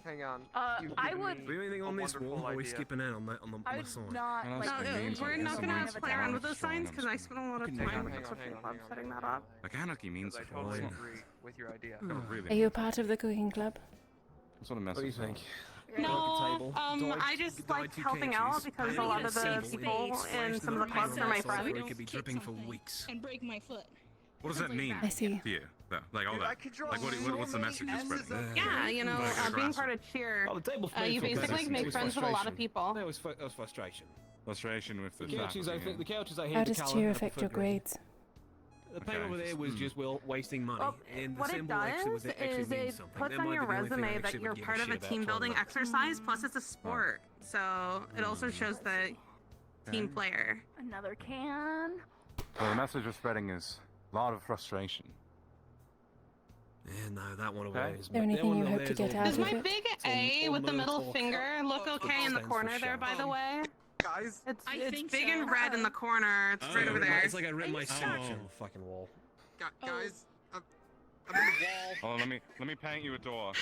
Hang on. I would. Do anything on this wall, or are we idea. skipping out on the I side? would not Well, like. that's the means We're of not it. gonna It's play around with those strong, signs I'm because I spent a lot of Hang time on, with the hang on, cooking hang on, club hang on, setting hang that on. up. Like anarchy means I it. totally It's agree with your idea. not really. Are you a part of the cooking club? What sort of What do you message? think? No, I just like helping out because a lot of the people in some of the clubs are my friends. It could be dripping for weeks. And break my foot. What does that mean I see. to you? Like all Dude, I that. could draw Like what's the so message you're many spreading? S's Yeah, you know, Like being aggressive. part of cheer, Oh, the table you basically make friends with a lot of people. That was frustration. Frustration with the The couches, faculty, the couches I How hated does the colour. cheer I affect preferred your green. grades? The paint Okay. over there was just wasting money. Well, and the what it symbol actually does actually is means it something. puts That on might your be the only thing I resume that actually you're would give part of a shit about team for building money. exercise, plus it's a sport. So it also shows the team player. Another can. So the message we're spreading is a lot of frustration. Yeah, no, that one over Okay. there is. Is there anything you hope to get out Does of my it? big on A with the middle talk. finger look okay in the stands for corner there, show. by the way? Guys, It's I it's think big so. and red in the corner. It's right over there. It's like I read my signature on the fucking wall. guys, I'm in the wall. Hold on, let me paint you a door.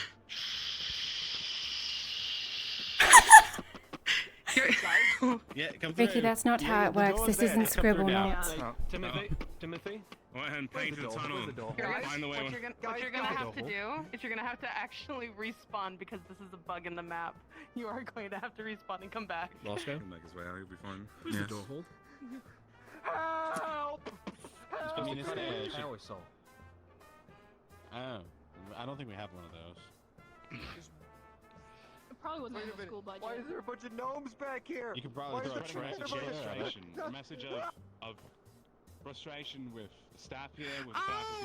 Yeah, come Ricky, that's not how it works. This isn't scribble notes. Oh, Timothy? Go ahead and paint the Where's the door? tunnel. Where's the door? Guys, Find the way. what you're gonna have to do is you're gonna have to actually respawn because this is a bug in the map. You are going to have to respawn and come back. Roscoe? He'll make his way out. He'll be fine. Where's the door hold? Help! I mean, it's a Power saw. Oh, I don't think we have one of those. It probably wasn't Wait in a the minute. school budget. Why is there a bunch of gnomes back here? You could probably Why throw is a there trash a bunch of Frustration. A message of frustration with the staff here, with Oh,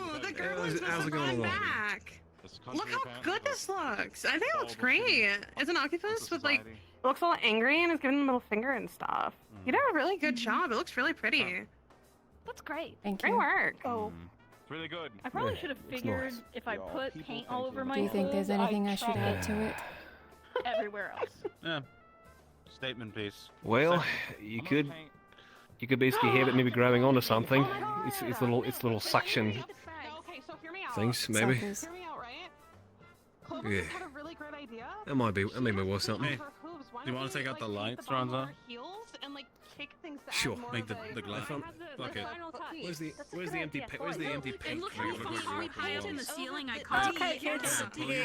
faculty. the with girl is how's it going on along? back. this country Look how apparently good has this looks. I think it looks horrible great. treatment It's an of octopus the with like society. looks all angry and is giving the middle finger and stuff. You did a really good job. It looks really pretty. That's great. Thank Great you. work. Oh, It's really good. I probably Yeah, should have it's figured nice. if I Y'all, put people paint think all you're over the my Do you think there's hood, anything I should try add to it? everywhere else. Yeah. Statement piece. Well, you could basically have it maybe grabbing onto something. It's little suction Okay, so hear me out. things, maybe. Suckers. Hear me out, right? Clover Yeah. just had a really great idea. That might be worth something. Hey, For hooves, why do you don't wanna we, take out the like, lights, take the bottom of Ronza? our heels and like kick make things that Sure, add more make of the a- glass. Where's the empty Where's paint? High up in the ceiling, I can't. Okay, Here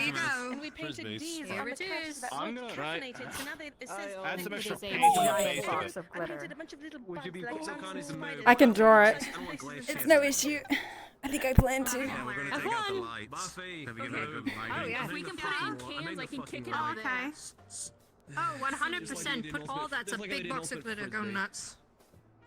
you go. And we painted Frisbees. D's Here on the it cups is. that I'm looked gonna- caffeinated, so now it says add some extra it is a paint on the giant face of box it. of glitter. I painted a bunch of little bugs like ants and spiders. I can draw it. It's No issue. I think I plan to. Yeah, we're gonna take out the lights. Buffy! Have you given her good Oh yeah, lighting? if we can put it in cans, I can kick it over there. Okay. Oh, 100%. Put all that's a big box of glitter. Go nuts.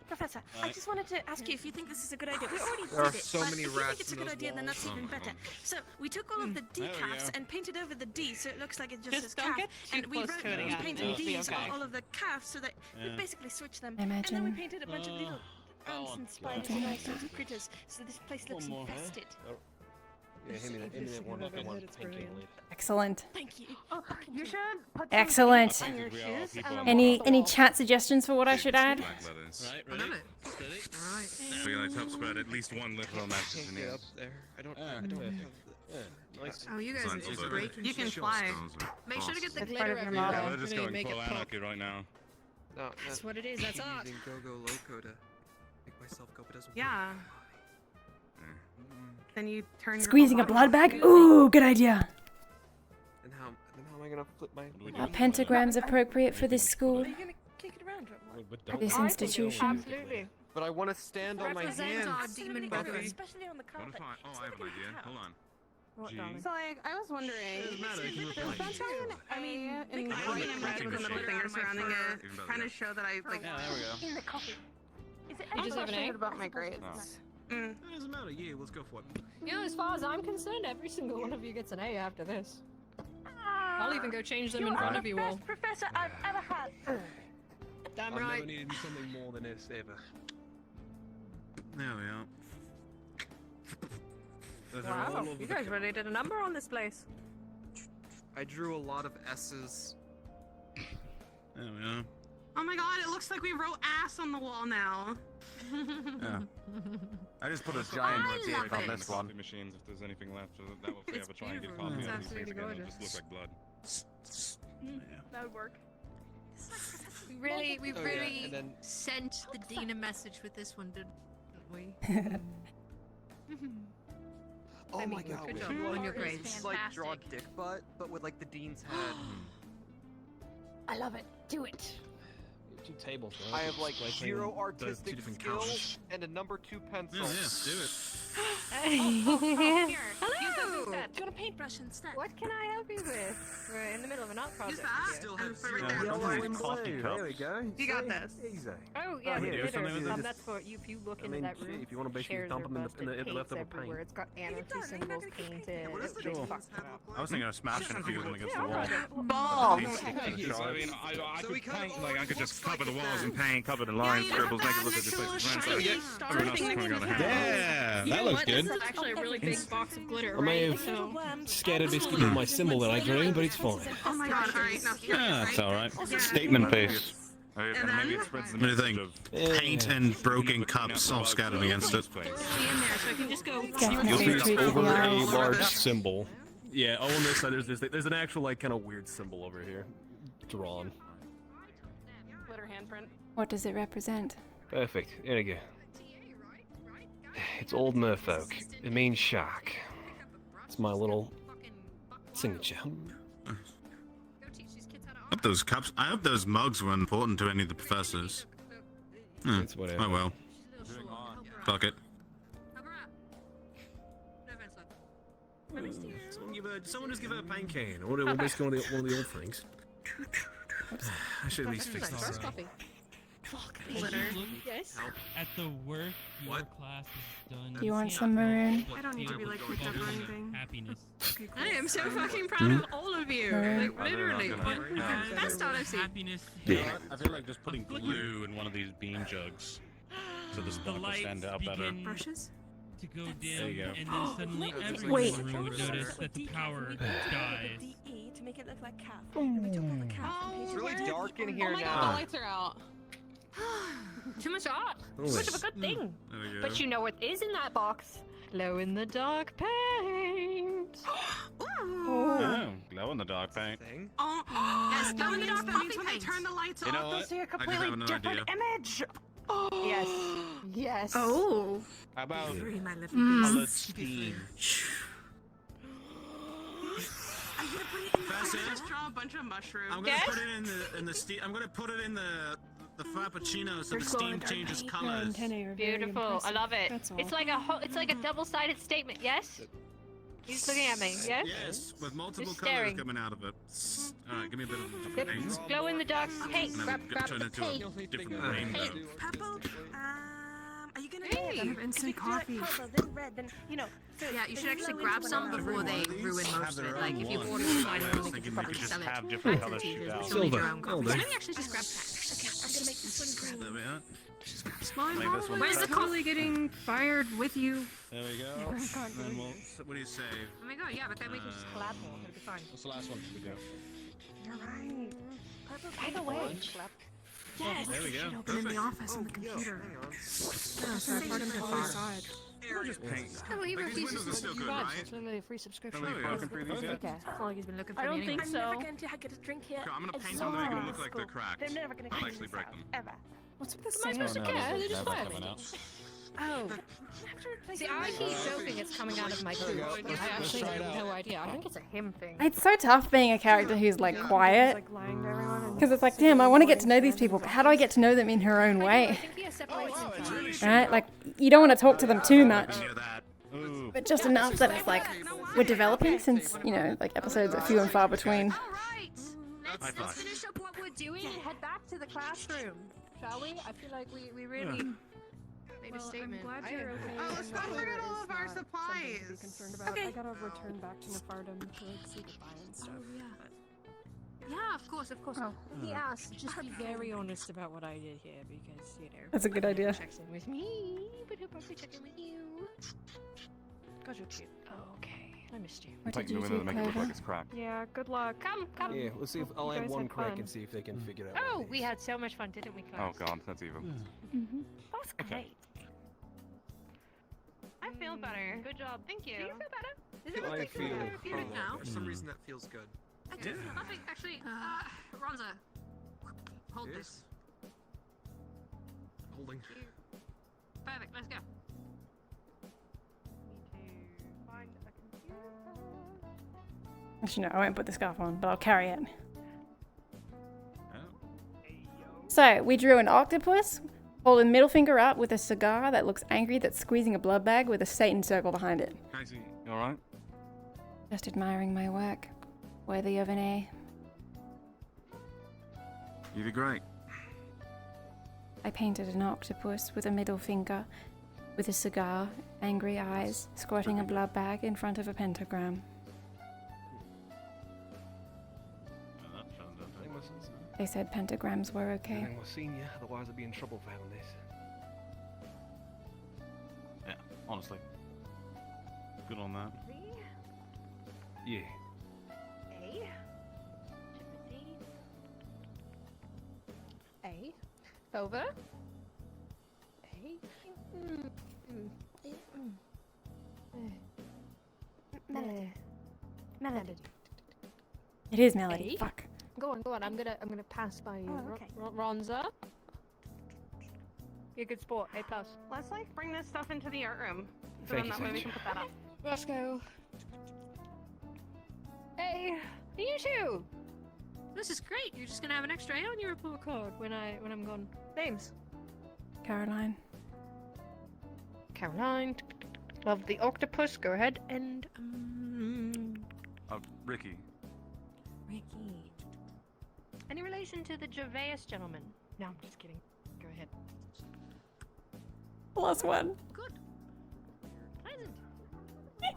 Professor, I just wanted to ask you if you think this is a good idea. We already There are did it, so but many if you think rats it's a in good those idea, then that's walls. even better. So we took all of the D There we calves go. and painted over the D, so it looks like it just says don't calf. get too And we close wrote to it again. painted It'll be D's okay. on all of the calves, so that we Yeah. basically switched them. Imagine. And then we painted a bunch of little ants and spiders and all sorts of critters, so this place looks more, huh? infested. Yeah, hand me that one. That one painting lid. Excellent. Thank you. You should put Excellent. on your shoes. Any chat suggestions for what I should add? Black letters. Right, ready? Steady. Alright. We're gonna help spread at least one literal message in Get here. up there. I don't Yeah. have Nice. Oh, you guys Fine, are just also- great. You can fly. Make sure to get the It's part glitter of your everywhere. model. We're just Really going make full it pop. anarchy right now. No, That's what it is. That's art. using Go-Go Loco to make myself go, but it doesn't Yeah. Then you turn your Squeezing a whole blood body bag? Ooh, good idea. And how am I gonna flip my... Are pentagrams appropriate for this school? Are you gonna kick it around? For this institution? Absolutely. But I want to stand on my Represent our hands. demon Buffy. brethren. Especially on the What carpet. if I... Oh, I have an idea. Hold on. G. So like, I was wondering. Doesn't matter, you can Does replace it. sunshine I mean, in I green mean, I'm writing with a middle finger surrounding it, Even trying better. to show that I like. Yeah, there we go. in the coffee. Is it I any just have question about my grades. Mm. It doesn't matter, yeah, let's go for it. You know, as far as I'm concerned, every single one of you gets an A after this. I'll even go change them in You're front the of you all. best professor I've ever had. Damn I've right. never needed something more than this ever. There we are. Those are all Wow, over you the guys really did a number on this place. I drew a lot of S's. There we are. Oh my god, it looks like we wrote ass on the wall now. Yeah. I just put a I giant love mosaic on it. this one. Coffee machines, if there's anything left, that will It's ever try and get beautiful. coffee It's on these absolutely things again, it'll gorgeous. just look like blood. That would work. We Oh, yeah, really and then- sent the dean a message with this one, didn't we? Oh I my mean, god, good we job should on your like, grades. like draw dick butt, but with like the dean's head. I love it. Do it. Two tables. I have like Splicing 0 the artistic two different skills colors. and a number 2 pencil. Yeah, yeah, do it. Here. Hello. Use that. Got a paintbrush instead. What can I help you with? We're in the middle of an art Use project. that. Still And have put it zero right there. yellow and Coffee blue. cups. There we go. You got See? this. Easy. Oh yeah, we the do something with glitter. it. That's for you. If you look I into mean, that room, if you want to basically chairs dump are them in busted, the paint's leftover paint. everywhere. It's got anarchy symbols painted. What is It's the just dean's fucked head up. look I was thinking of smashing a few of them against the wall. Ball. So, I mean, I So could we kind of paint, like, I could just cover the walls and that. paint, cover the lines, you scribbles, have make it look that like this place is actual ransacked. shiny Everyone else is star pointing out the hand. Yeah, You that know looks what? good. This is actually a really big box of glitter, I may right? have So. scattered basically with my symbol that I drew, but it's fine. Oh my god, alright, now here, Yeah, right? that's alright. Yeah. Statement piece. And And maybe then- it spreads the What do you message think? of Paint and broken cups all scattered against it. Be in there, so I can just go. Definitely You'll see it's treat the over a eyes. large symbol. Yeah, oh, on this side there's an actual like kind of weird symbol over here, drawn. Glitter handprint. What does it represent? Perfect. Here we go. It's old merfolk. It means shark. It's my little signature. I hope those cups. I hope those mugs were important to any of the professors. It's whatever. Oh well. Fuck it. Someone just give her a paint can, or basically one of the old things. I should at least fix this. First coffee. Fuck, If glitter. you look Yes. at the work your class has done. Do you want some maroon? I don't need to be like picked up or anything. Happiness. I am so fucking proud of all of you. Like literally. Best art I've seen. Happiness. I feel like just putting glue in one of these bean jugs so the The spark will lights stand out better. begin Brushes? to go There you dim, go. and then suddenly everyone Wait. in the room would notice that the power dies. DE to make it look like calf. And we took all the calf and It's painted really it. dark in Oh here my god, now. the lights are out. Too much art. Oh, Too much of a good thing. There we go. But you know what is in that box? Glow in the dark paint. Oh, Glow in the dark paint. Oh, yes, glow in the dark means when they turn the lights You know off, they'll what? see a I just completely have an different idea. image. Oh. Yes. Yes. Oh. How about Free my little colored beasts. steam? I'm gonna put it in the Professor? just draw a bunch of mushrooms. I'm gonna put it in the steam. I'm gonna put it in the frappuccino so the steam changes colors. Beautiful. I love it. It's like a double-sided statement. Yes. He's looking at me. Yes. Yes, with multiple Just colors staring. coming out of it. All right, give me a bit of The different paint. glow-in-the-dark paint. And then Grab we'll turn the into paint. a different rainbow. Purple. Are you gonna Hey. have instant coffee? Then red, then Yeah, you should actually glow grab into some one before they These ruin have most of their it. Like, own if you one. order That's one, why I you was could thinking probably we could sell just it. have different colors Teachers, shoot but out. you'll need your Silver. own coffee. Older. So maybe actually just grab that. Okay, I'm gonna make this one green. There we are. Make this one Where's the totally getting fired with you. There we go. Never And can't then do we'll, this. what do you say? Oh my god, yeah, but then we can just collab more. It'll be fine. What's the last one we do? You're right. Purple By the way. Yes. There we go. Open in the Perfect. office on the computer. Hang on. Yeah, so I brought him to the other side. We'll just paint. Oh, well, he Like, these refuses windows are to still do good, that. right? It's only a free subscription. Oh, there we go. Broken through these yet? Okay. It's not like he's been looking for I me don't anyway. think so. I'm never going to get a drink here. Okay, I'm gonna paint as them to make them long look like they're as cracked. They're never going to I'll clean actually this break out, them. ever. What's with the Am I supposed to care? They just fire me. Oh. See, I keep joking it's coming out of my coop. I actually have no idea. I think it's a him thing. It's so tough being a character who's like quiet. Because it's like, damn, I want to get to know these people, but how do I get to know them in her own way? Right? Like, you don't want to talk to them too much. But just enough that it's like, we're developing since, you know, like episodes are few and far between. Let's finish up what we're doing and head back to the classroom, shall we? I feel like we really made a statement. I'm glad you're okay. Oh, let's not forget all of our supplies. Okay. I gotta return back to Nefardum to like say goodbye and stuff. Oh, yeah. Yeah, of course, of course. Oh. He asked, just be very honest about what I did here because, you know. That's a good idea. Checks in with me, but he'll probably check in with you. God, you're cute. Okay, I missed you. What Take did the you window do, to make it look Clover? like it's cracked. Yeah, good luck. Come. Yeah, let's see if I'll You add guys one had crack fun. and see if they can figure it out. Oh, we had so much fun, didn't we, Oh Clarence? god, that's evil. That's great. I feel better. Good job. Thank you. Do you feel better? Is I everything feel Therapeutic now? For some reason that feels good. Nothing, actually, Ronza, hold Yes? this. Holding. Perfect, let's go. Actually, no, I won't put the scarf on, but I'll carry it. So, we drew an octopus holding middle finger up with a cigar that looks angry that's squeezing a blood bag with a Satan circle behind it. Casey, you alright? Just admiring my work. Worthy of an A. You did great. I painted an octopus with a middle finger, with a cigar, angry eyes, squirting a blood bag in front of a pentagram. They said pentagrams were okay. Anything was senior, otherwise I'd be in trouble for having this. Yeah, honestly. Good on that. Yeah. A. A. Over. A. Melody. Melody. It is Melody. A? Fuck. Go on. I'm gonna pass by you. Oh, okay. Ronza. Be a good sport. A+. Let's like bring this stuff into the art room. So Thank then you that so way we much. can put that up. Let's go. Hey, you too. This is great. You're just gonna have an extra A on your report card when I'm gone. Names. Caroline. Karoline. Love the octopus. Go ahead and Ricky. Ricky. Any relation to the Gervais gentleman? No, I'm just kidding. Go ahead. +1. Good. Pleasant. It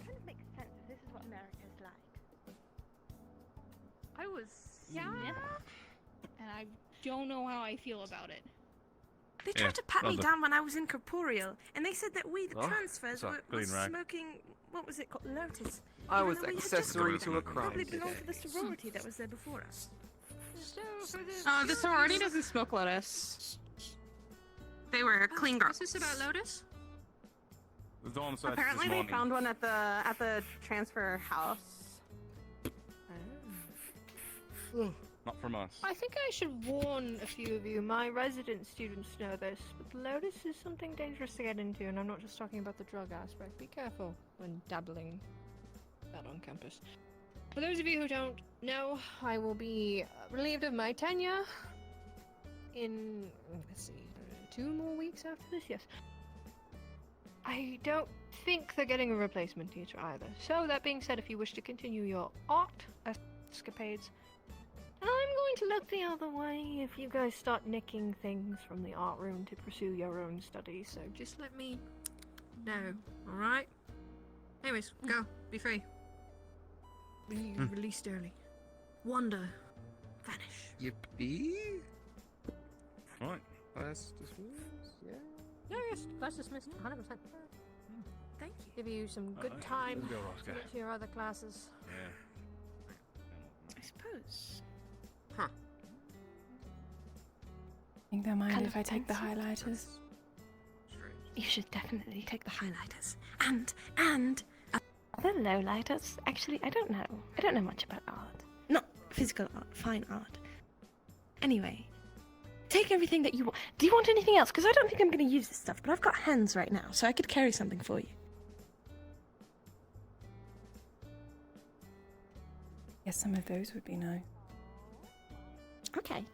kind of makes sense if this is what America's like. I was and I don't know how I feel about it. They tried to pat me down when I was incorporeal, and they said that we, the Oh, transfers, what's were up, Green Rag? smoking. What was it called? Lotus. I Even was though we had just accessory got to there. a crime Probably belonged to the today. sorority that was there before us. The sorority doesn't smoke lettuce. They were clean girls. Is this about Lotus? The dawn search Apparently this they morning. found one at the transfer house. Not from us. I think I should warn a few of you. My resident students know this, but Lotus is something dangerous to get into, and I'm not just talking about the drug aspect. Be careful when dabbling that on campus. For those of you who don't know, I will be relieved of my tenure in, let's see, 2 more weeks after this, yes. I don't think they're getting a replacement teacher either. So that being said, if you wish to continue your art escapades, I'm going to look the other way if you guys start nicking things from the art room to pursue your own studies. So just let me know, alright? Anyways, go. Be free. Be released early. Wander. Vanish. Yippee! Right. Class dismissed. Yeah. Yeah, yes, class dismissed. 100%. Thank you. Give you some good time Let's go, to Roscoe. get to your other classes. Yeah. I suppose. Think they mind Kind if of I take the pencil. highlighters? You should definitely take the highlighters. And the lowlighters. Actually, I don't know. I don't know much about art. Not physical art, fine art. Anyway, take everything that you want. Do you want anything else? Because I don't think I'm going to use this stuff, but I've got hands right now, so I could carry something for you. Yes, some of those would be nice. Okay.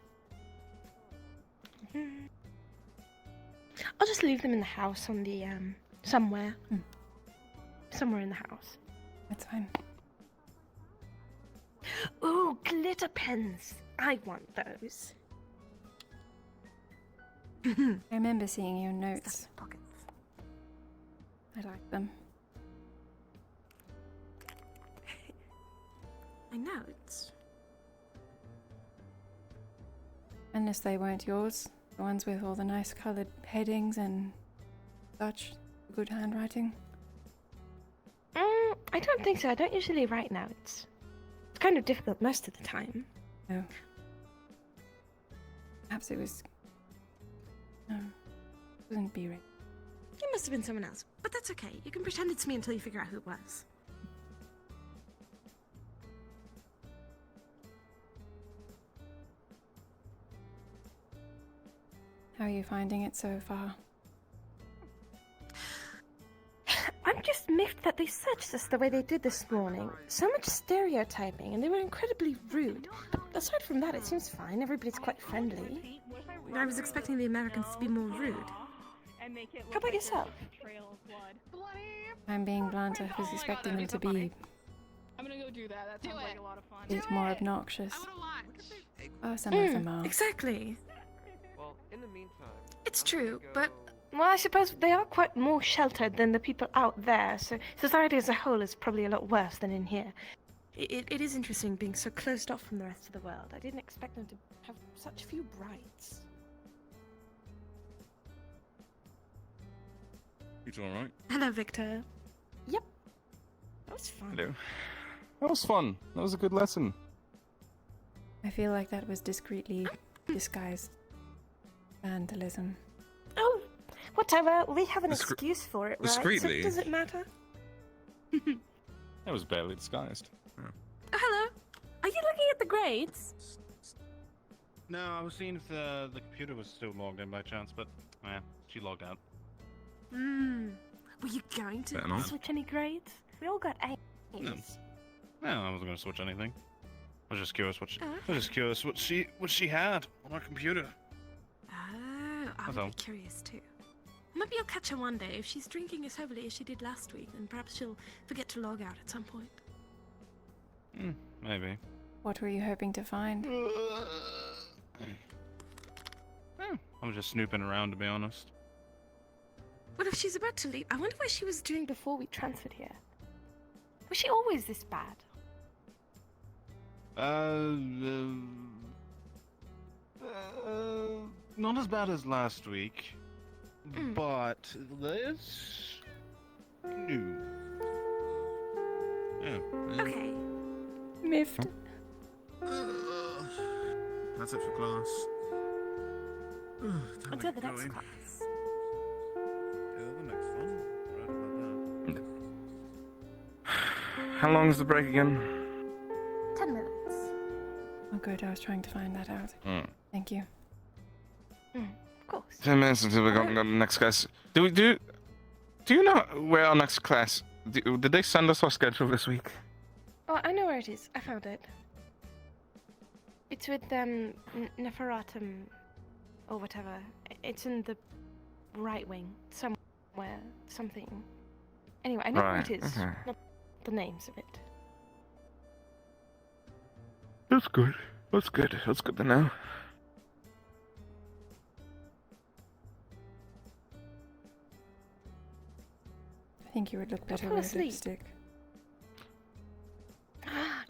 I'll just leave them in the house on the, somewhere. Somewhere in the house. That's fine. Ooh, glitter pens. I want those. I remember seeing your notes. Pockets. I like them. I know, it's... Unless they weren't yours. The ones with all the nice coloured headings and such. Good handwriting. I don't think so. I don't usually write notes. It's kind of difficult most of the time. No. Perhaps it was... No. It wasn't B-Ray. It must have been someone else. But that's okay. You can pretend it's me until you figure out who it was. How are you finding it so far? I'm just miffed that they searched us the way they did this morning. So much stereotyping, and they were incredibly rude. But aside from that, it seems fine. Everybody's quite friendly. I was expecting the Americans to be more rude. How about yourself? I'm being blunt. I was expecting them to be I'm gonna go do that. That sounds like a lot of fun. a bit more obnoxious. Oh, some of them are. Exactly. Well, in the meantime, It's true, but... Well, I suppose they are quite more sheltered than the people out there, so society as a whole is probably a lot worse than in here. It is interesting being so closed off from the rest of the world. I didn't expect them to have such few rights. It's alright. Hello, Victor. Yep. That was fun. Hello. That was fun. That was a good lesson. I feel like that was discreetly disguised vandalism. Oh, whatever. We have an excuse for it, right? discreetly? So does it matter? That was barely disguised. Oh, hello. Are you looking at the grades? No, I was seeing if the computer was still logged in by chance, but yeah, she logged out. Were you going to Fair enough. switch any grades? We all got A's. No, I wasn't gonna switch anything. I was just curious what she had on her computer. Oh, I That's would all. be curious too. Maybe I'll catch her one day. If she's drinking as heavily as she did last week, then perhaps she'll forget to log out at some point. Maybe. What were you hoping to find? I'm just snooping around, to be honest. What if she's about to leave? I wonder what she was doing before we transferred here. Was she always this bad? Not as bad as last week, but this new. Yeah. Okay. Miffed. That's it for class. Until the next class. Yeah, the next one. Right about How long is the break again? 10 minutes. Oh, good. I was trying to find that out. Thank you. Of course. 10 minutes until we got the next class. Do you know where our next class? Did they send us our schedule this week? Oh, I know where it is. I found it. It's with Neferratum or whatever. It's in the right wing somewhere. Something. Anyway, I know where it is. Okay. Not the names of it. That's good. That's good. That's good to know. I think you would look better fall with asleep. lipstick.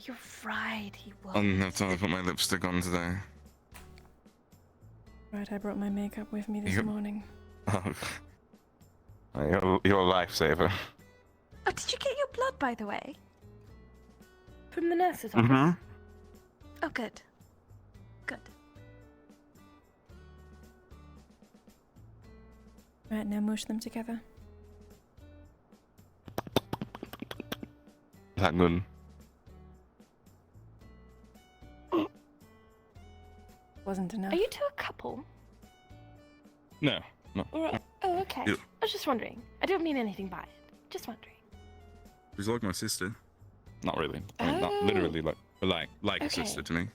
You're right. He I was. didn't have time to put my lipstick on today. Right, I brought my makeup with me this You- morning. Oh, you're a lifesaver. Oh, did you get your blood, by the way? From the nurse's office? Mm-hmm. Oh, good. Good. Right, now mush them together. Is that good? Wasn't enough. Are you two a couple? No, no. Oh, okay. Yeah. I was just wondering. I don't mean anything by it. Just wondering. She's like my sister. Not really. I mean, not Oh. literally like a Okay. sister to me.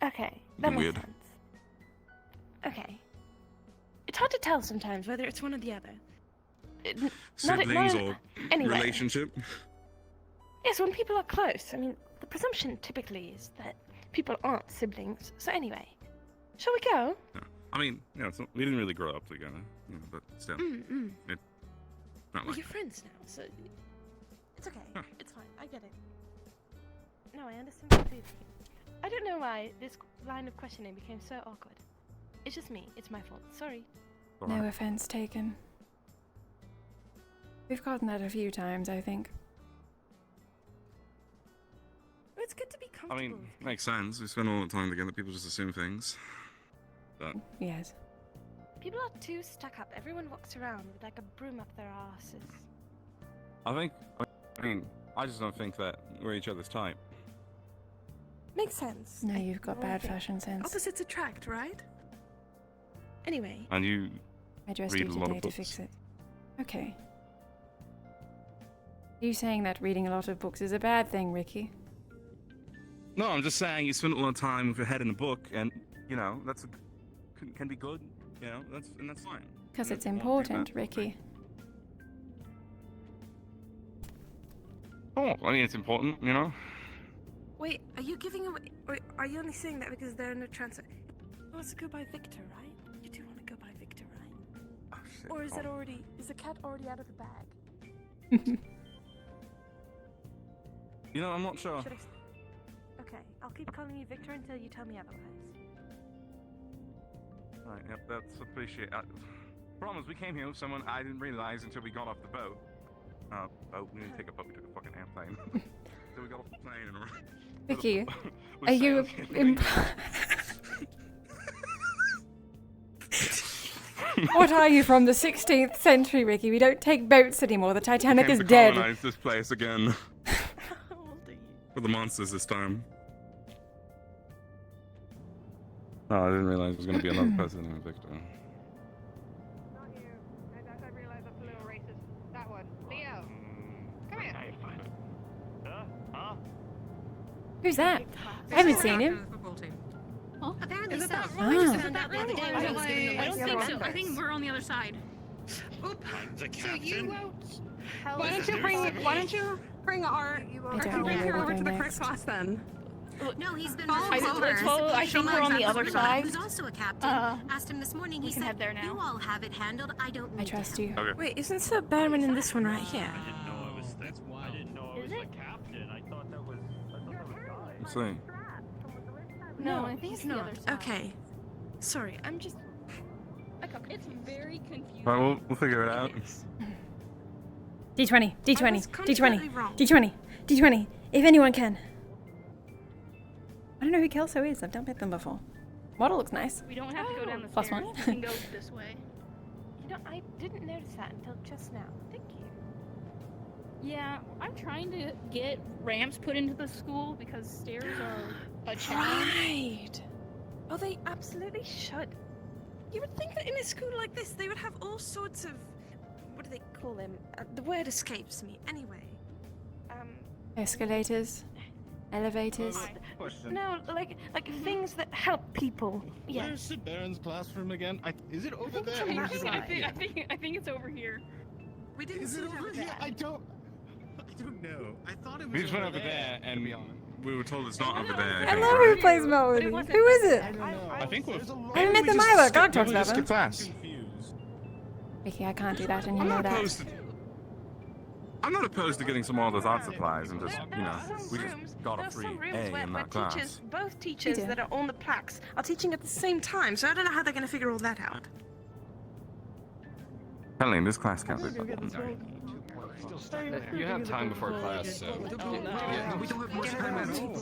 Okay, that makes Weird. sense. Okay. It's hard to tell sometimes whether it's one or the other. Siblings or anyway. relationship. Yes, when people are close. I mean, the presumption typically is that people aren't siblings. So anyway, shall we go? I mean, it's not, we didn't really grow up together, but still. Mm-mm. It, not We're like your friends now, so it's okay. It's fine. I get it. No, I understand completely. I don't know why this line of questioning became so awkward. It's just me. It's my fault. Sorry. No offense taken. We've gotten that a few times, I think. It's good to be I comfortable. mean, makes sense. We spend all the time together. People just assume things. But Yes. People are too stuck up. Everyone walks around with like a broom up their asses. I just don't think that we're each other's type. Makes sense. No, you've got bad think fashion sense. Opposites attract, right? Anyway. And you I dressed read you a lot today of to books. fix it. Okay. Are you saying that reading a lot of books is a bad thing, Ricky? No, I'm just saying you spend a lot of time with your head in a book, and that's can be good. That's fine. Because it's important, Ricky. Oh, I mean it's important, Wait, are you giving away, or are you only saying that because they're in a transfer? He wants to go by Victor, right? You do want to go by Victor, right? Oh, shit. Or is the cat already out of the bag? I'm not sure. Should I okay, I'll keep calling you Victor until you tell me otherwise. Right, yep, that's appreciated. Problem is, we came here with someone I didn't realize until we got off the boat. We didn't take a boat, we took a fucking airplane. So we got off the plane and Ricky, we are you sailed. What are you from the 16th century, Ricky? We don't take boats anymore. The Titanic Came is to dead. colonize this place again. For the monsters this time. No, I didn't realize there was going to be another person named Victor. I realize that's a little racist. That one. Leo. Come here. Who's that? I haven't seen him. Apparently Is it so. that I wrong? just Is found out the other day I when I don't was doing think the so. I think we're on the other side. Oop. The So you won't help. Why don't you bring our don't know where here we over go to the next. Chris class then? No, he's been Follow running us over. over. I think we're on the other side. Who's also a captain. Asked him this morning. He we can said, head there now. "You all have it handled. I don't need I trust to you. Okay. Wait, isn't Sir Barman in this one right here? That's why I didn't know it was the captain. I thought that was Let's see. No, I think it's the other side. Okay. Sorry, I'm just. It's very confusing. Alright, we'll figure it out. D20, I D20, was D20, completely wrong. D20, D20. If anyone can. I don't know who Kelso is. I've not met them before. Model looks nice. We don't have to go down the Plus stairs. one. We can go this way. You know, I didn't notice that until just now. Thank you. Yeah, I'm trying to get ramps put into the school because stairs are a challenge. Right. Oh, they absolutely should. You would think that in a school like this, they would have all sorts of. What do they call them? The word escapes me. Anyway. Escalators, elevators. No, like things that help people. Yeah. Where's Sid Barron's classroom again? Is it over there? I think it's over here. We didn't Is see it it over over here? there. I don't know. I thought it was We just went over there and we were told it's not over there. I love who plays Melody. Who is it? I think we're. I haven't met them either. God talks about Skip them. class. Vicky, I can't do that, and you I'm know not that. opposed to. I'm not opposed to getting some of those art supplies and just, you know, we just got a free A in that class. Both teachers that are on the plaques are teaching at the same time, so I don't know how they're going to figure all that out. Karoline, this class can't be. You have time before class, so. We don't have much time I don't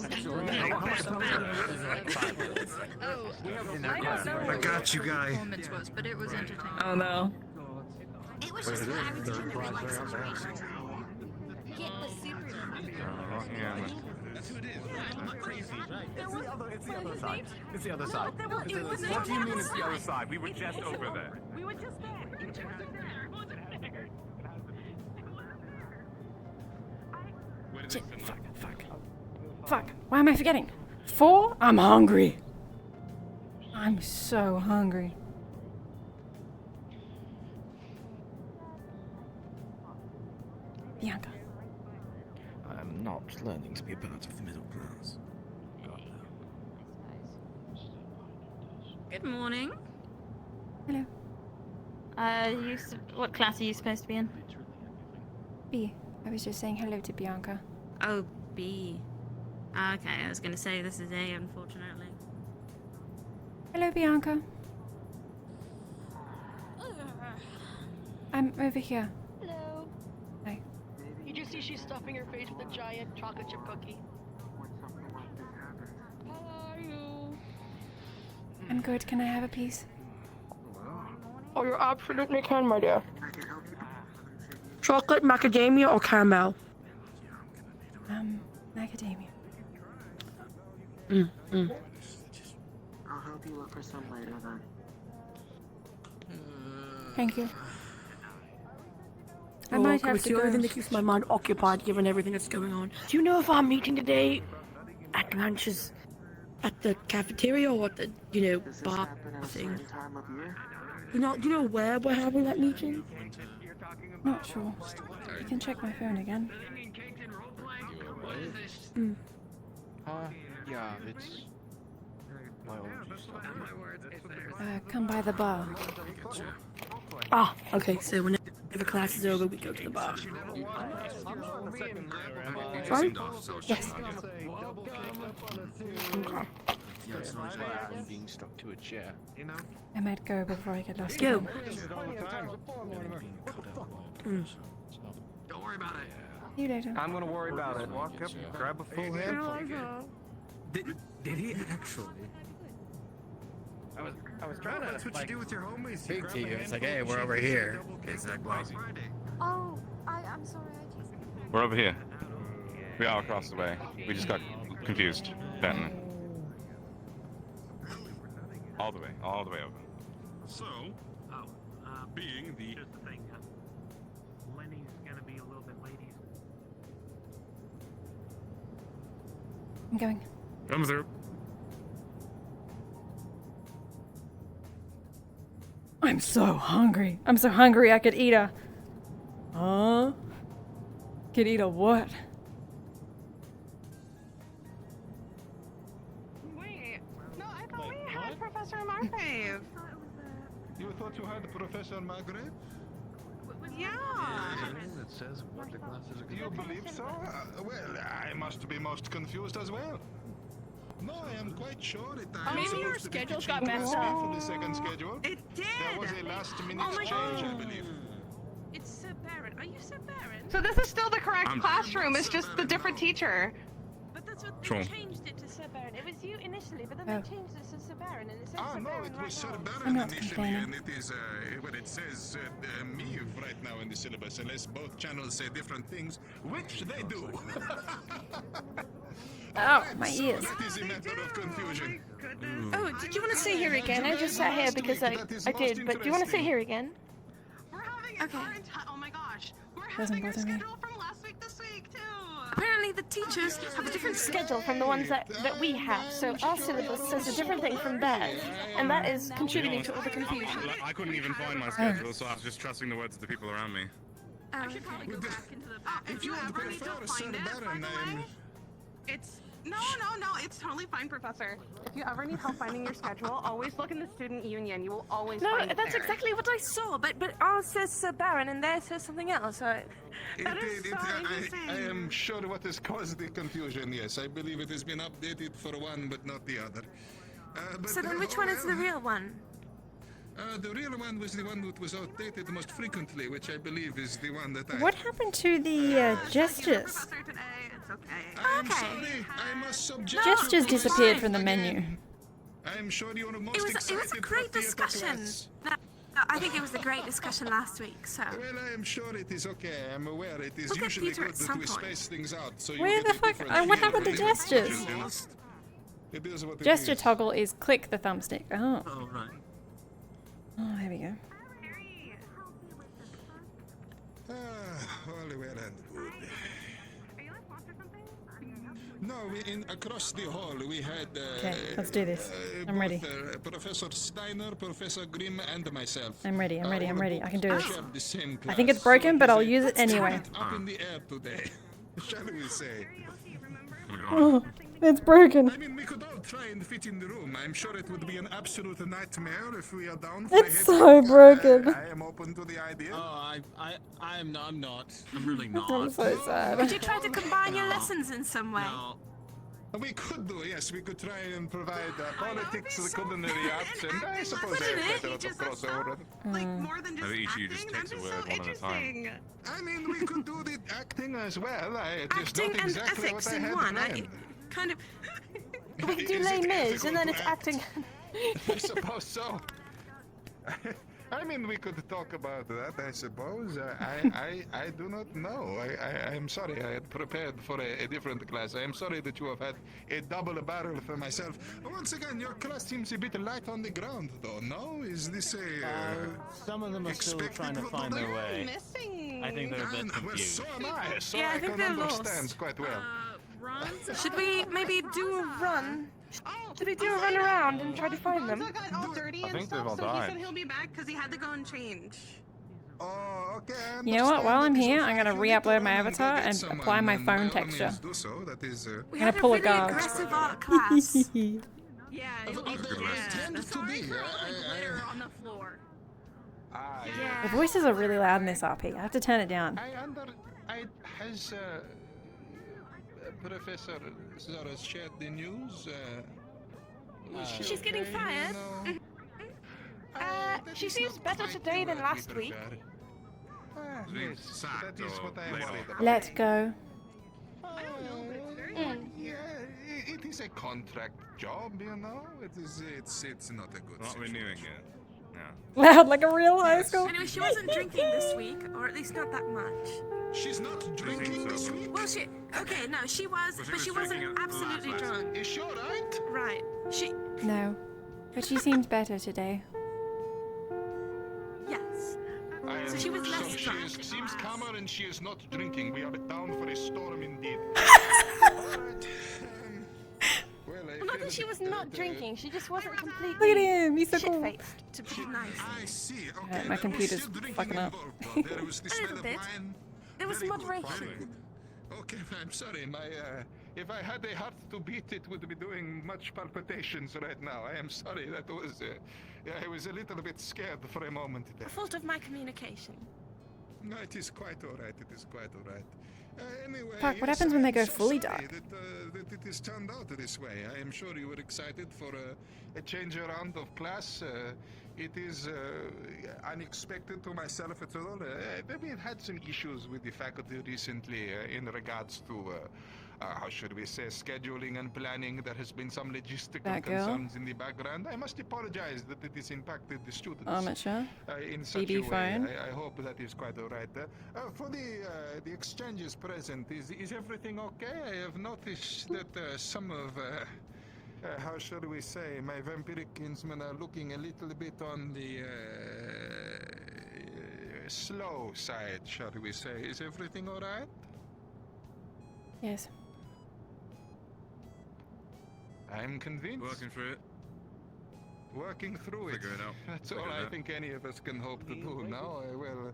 know I got you, guy. performance was, but it was entertaining. Oh no. It was just having to like situations. Get the super. That's who it is. I'm not crazy. It's the other side. It's the other side. What do you mean it's the other side? We were just over there. We were just there. Shit, fuck. Why am I forgetting? 4? I'm hungry. I'm so hungry. Bianca. I'm not learning to be a part of the middle class. Good morning. Hello. What class are you supposed to be in? B. I was just saying hello to Bianca. Oh, B. Okay, I was gonna say this is A, unfortunately. Hello, Bianca. I'm over here. Hello. Hi. You just see she's stuffing her face with a giant chocolate chip cookie. How are you? I'm good. Can I have a piece? Oh, you absolutely can, my dear. Chocolate, macadamia, or caramel? Macadamia. I'll help you look for some later then. Thank you. I You're might welcome. have It's to the only go. thing that keeps my mind occupied given everything that's going on. Do you know if our meeting today at lunch is at the cafeteria or at the, bar thing? Do you know where we're having that meeting? Not sure. You can check my phone again. Yeah, it's biology stuff. Come by the bar. Ah, okay, so whenever class is over, we go to the bar. Right? Yes. Okay. I'm being stuck to a chair. I might go before I get lost. Go. again. Don't worry about it. See you later. I'm gonna worry about it. Walk up, grab a full hand. Did he actually? I was trying to. That's what you do with your homies. Speak to you. It's like, hey, we're over here. It's like, well, Oh, I'm sorry. I just. We're over here. We are across the way. We just got confused, apparently. All the way over. So, being the. Here's the thing. Lenny's gonna be a little bit late. I'm going. Come through. I'm so hungry. I'm so hungry I could eat a... Huh? Could eat a what? Wait, no, I thought we had Professor Margrave. You thought you had Professor Margaret? Yeah. That says what the classes are. Do you believe so? Well, I must be most confused as well. No, I am quite sure that I am Maybe supposed your to be schedules teaching got messed class up. for the second schedule. It did. There was a last-minute Oh my change, I God. believe. It's Sir Baron. Are you Sir Baron? So this is still the correct I'm- classroom, it's just the different teacher. But that's what Sure. they changed it to Sir Baron. It was you initially, but then Oh. they changed it to Sir Baron, and it says Ah, Sir no, Baron it right was Sir now. Baron I'm not initially, complaining. and it is, well, it says me right now in the syllabus, unless both channels say different things, which they do. Oh, my ears. That is a matter of confusion. Oh, did you want to sit here again? I just sat here because I did, but do you want to sit here again? We're having Okay. our oh my gosh. We're Doesn't having our bother me. schedule from last week this week too. Apparently the teachers have a different schedule from the ones that we have, so our syllabus says a different thing from theirs, and that is contributing to all the confusion. I couldn't even find my schedule, so I was just trusting the words of the people around me. I should probably go back into the back. If you ever need to find it, by the way, it's no, it's totally fine, Professor. If you ever need help finding your schedule, always look in the student union. You will always No, find it that's there. exactly what I saw, but ours says Sir Baron and theirs says something else, so... I am sure what has caused the confusion, yes. I believe it has been updated for one, but not the other. But, So then which one is the real one? The real one was the one that was outdated most frequently, which I believe is the one that I... What happened to the gestures? I'm sorry, I must subject... Gestures disappeared from the menu. I'm sure you're most It was a excited great for theater discussion. class. No, I think it was a great discussion last week, so... Well, I am sure it is okay. I'm aware it is Look at usually Peter good at that some we point. space things out. So you Where get the a fuck? different What feel happened to really gestures? It is what it Gesture is. toggle is click the thumbstick. Oh. Oh, right. Oh, there we go. All well and good. No, across the hall we had. Okay, let's do this. I'm ready. Professor Steiner, Professor Grimm, and myself. I'm ready. I'm ready. I'm ready. I can do this. shared the same I think it's class, broken, so but it I'll is use it anyway. Up in the air today, shall we say? Oh, it's broken. I mean, we could all try and fit in the room. I'm sure it would be an absolute nightmare if we are down for It's a so broken. I am open to the idea. Oh, I'm not. I'm really not. I'm so sad. Could you try to combine your lessons in some way? We could do, yes. We could try and provide politics, the culinary arts, and I suppose I Isn't have it? quite a lot of crossover. Like more than just Maybe each of you just acting. takes a I'm word just so one at a time. interesting. I mean, we could do the acting as well. It is Acting not and exactly ethics what I in had one. planned. Kind of... We can do Is Les it Mis, ethical and then to it's act? acting. I suppose so. I mean, we could talk about that, I suppose. I do not know. I am sorry. I had prepared for a different class. I am sorry that you have had a double barrel for myself. Once again, your class seems a bit light on the ground, though. No? Is this a... Some of them are still trying to find their way. I think they're a bit Well, confused. so am I. So Yeah, I I think can they're understand lost. quite well. Should we maybe do a run? Should we do a run around and try to find them? Gonzo got all dirty and think they've all stuff, so he died. said he'll be back because he had to go and change. Oh, okay. I You know what? While I'm understand. here, That is I'm gonna a fact. You need re-upload my to go avatar get and someone, apply my and by phone all texture. means do so. That is, We I'm had gonna pull a really guard. aggressive art class. Yeah, tend the to sorry be. for all the glitter on the floor. The voices are really loud in this RP. I have to turn it down. Has Professor Zara shared the news? She's getting fired. She seems better today than last week. Yes, that is what I am worried about. Let go. Yeah, it is a contract job, you know. It's not a good. Not renewing it. Loud like a real high school. Anyway, she wasn't drinking this week, or at least not that much. She's not drinking this week. Well, okay, no, she was, but she wasn't absolutely drunk. Is she alright? Right. No. But she seems better today. Yes. So she was less drunk. She seems calmer and she is not drinking. We are down for a storm indeed. Well, not that she was not drinking, she just wasn't completely. Look at him, he's so cool. shit-faced, to put it nicely. I see. Okay. Alright, my computer's fucking up. There was the A smell little of bit. wine. There was Very good, moderation. very good. Okay, I'm sorry. If I had a heart to beat, it would be doing much palpitations right now. I am sorry. That was. I was a little bit scared for a moment there. A fault of my communication. No, it is quite all right. It is quite all right. Anyway, Fuck, what yes, happens when they I'm go so fully sorry dark? that it has turned out this way. I am sure you were excited for a change around of class. It is unexpected to myself at all. We've had some issues with the faculty recently in regards to, how should we say, scheduling and planning. There has been some logistical That girl? concerns in the background. I must apologize that it has impacted the students. Amateur. In such BB a way. phone. I hope that is quite all right. For the exchanges present, is everything okay? I have noticed that some of, how shall we say, my vampiric kinsmen are looking a little bit on the slow side, shall we say. Is everything all right? Yes. I'm convinced. Working through it. Working through it. Figure it out. That's Figure all it I out. think any of us can hope to do now. Well,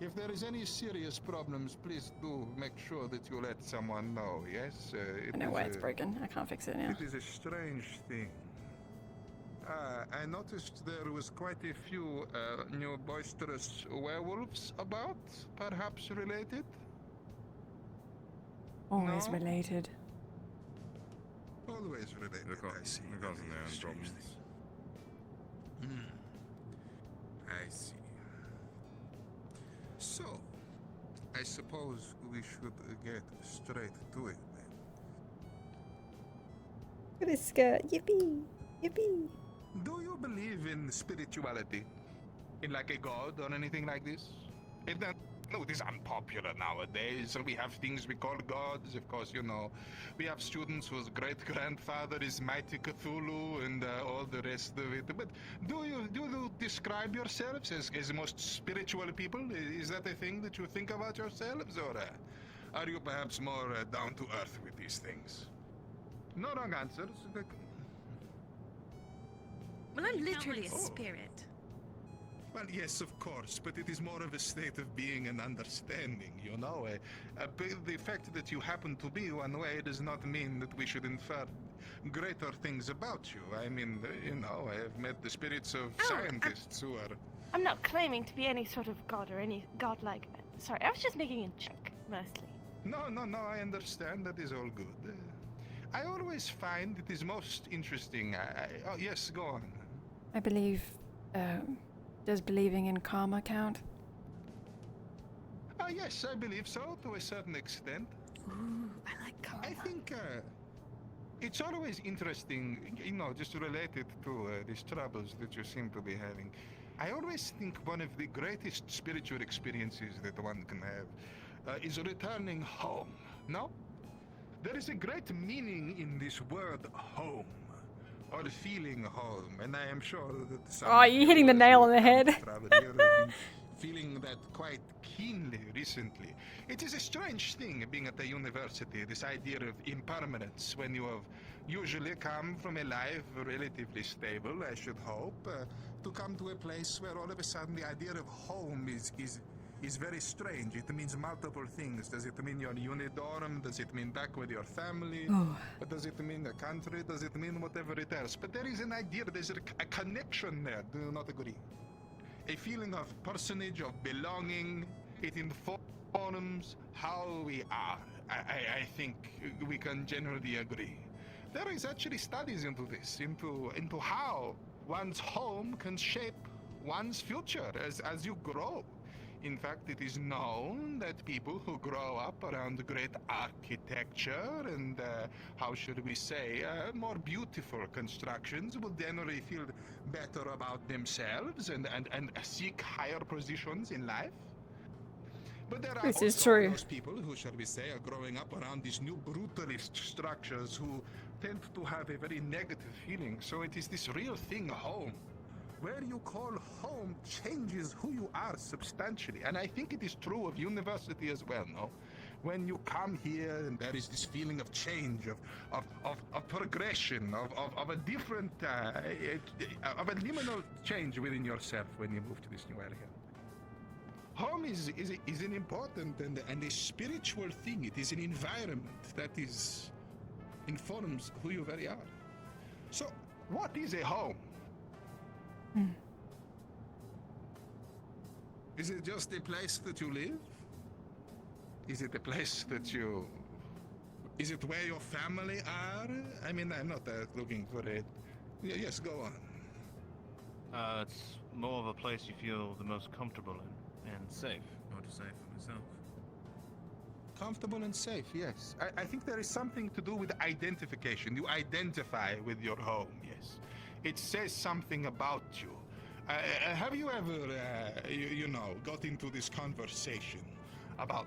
if there is any serious problems, please do make sure that you let someone know, yes? I know why it's broken. I can't fix it now. It is a strange thing. I noticed there was quite a few new boisterous werewolves about, perhaps related? Always No? related. Always related, I see. Because of their own problems. I see. So, I suppose we should get straight to it then. Look at this skirt. Yippee! Yippee! Do you believe in spirituality? In like a god or anything like this? No, it is unpopular nowadays. We have things we call gods. Of course, you know, we have students whose great-grandfather is mighty Cthulhu and all the rest of it. But do you describe yourselves as most spiritual people? Is that a thing that you think about yourselves, or are you perhaps more down to earth with these things? No wrong answers. Well, I'm literally a spirit. Well, yes, of course, but it is more of a state of being and understanding, you know. The fact that you happen to be one way does not mean that we should infer greater things about you. I mean, you know, I have met the spirits of scientists who are... I'm not claiming to be any sort of god or any godlike. Sorry, I was just making a joke, mostly. No, I understand. That is all good. I always find it is most interesting. Oh, yes, go on. I believe, does believing in karma count? Yes, I believe so, to a certain extent. Ooh, I like karma. I think it's always interesting, you know, just to relate it to these troubles that you seem to be having. I always think one of the greatest spiritual experiences that one can have is returning home, no? There is a great meaning in this word home, or feeling home, and I am sure that some Oh, you're hitting the nail on the head. travel here have been feeling that quite keenly recently. It is a strange thing being at the university, this idea of impermanence, when you have usually come from a life relatively stable, I should hope, to come to a place where all of a sudden the idea of home is very strange. It means multiple things. Does it mean you're unidorm? Does it mean back with your family? Oh. Does it mean a country? Does it mean whatever it is? But there is an idea, there's a connection there. Do you not agree? A feeling of personage, of belonging. It informs how we are. I think we can generally agree. There is actually studies into this, into how one's home can shape one's future as you grow. In fact, it is known that people who grow up around great architecture and, how should we say, more beautiful constructions will generally feel better about themselves and seek higher positions in life. But there are This also is true. those people who, shall we say, are growing up around these new brutalist structures who tend to have a very negative feeling. So it is this real thing, home. Where you call home changes who you are substantially. And I think it is true of university as well, no? When you come here and there is this feeling of change, of progression, of a different, of a liminal change within yourself when you move to this new area. Home is an important and a spiritual thing. It is an environment that informs who you very are. So, what is a home? Is it just a place that you live? Is it a place that you... Is it where your family are? I mean, I'm not looking for it. Yes, go on. It's more of a place you feel the most comfortable in and safe. I would say for myself. Comfortable and safe, yes. I think there is something to do with identification. You identify with your home, yes. It says something about you. Have you ever, you know, got into this conversation about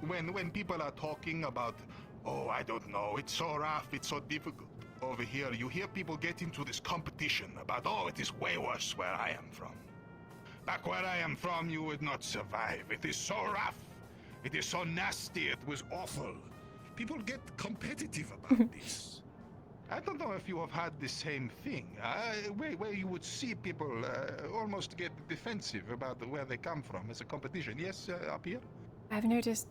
when people are talking about, oh, I don't know, it's so rough, it's so difficult. Over here, you hear people get into this competition about, oh, it is way worse where I am from. Back where I am from, you would not survive. It is so rough. It is so nasty. It was awful. People get competitive about this. I don't know if you have had the same thing, where you would see people almost get defensive about where they come from as a competition. Yes, up here? I've noticed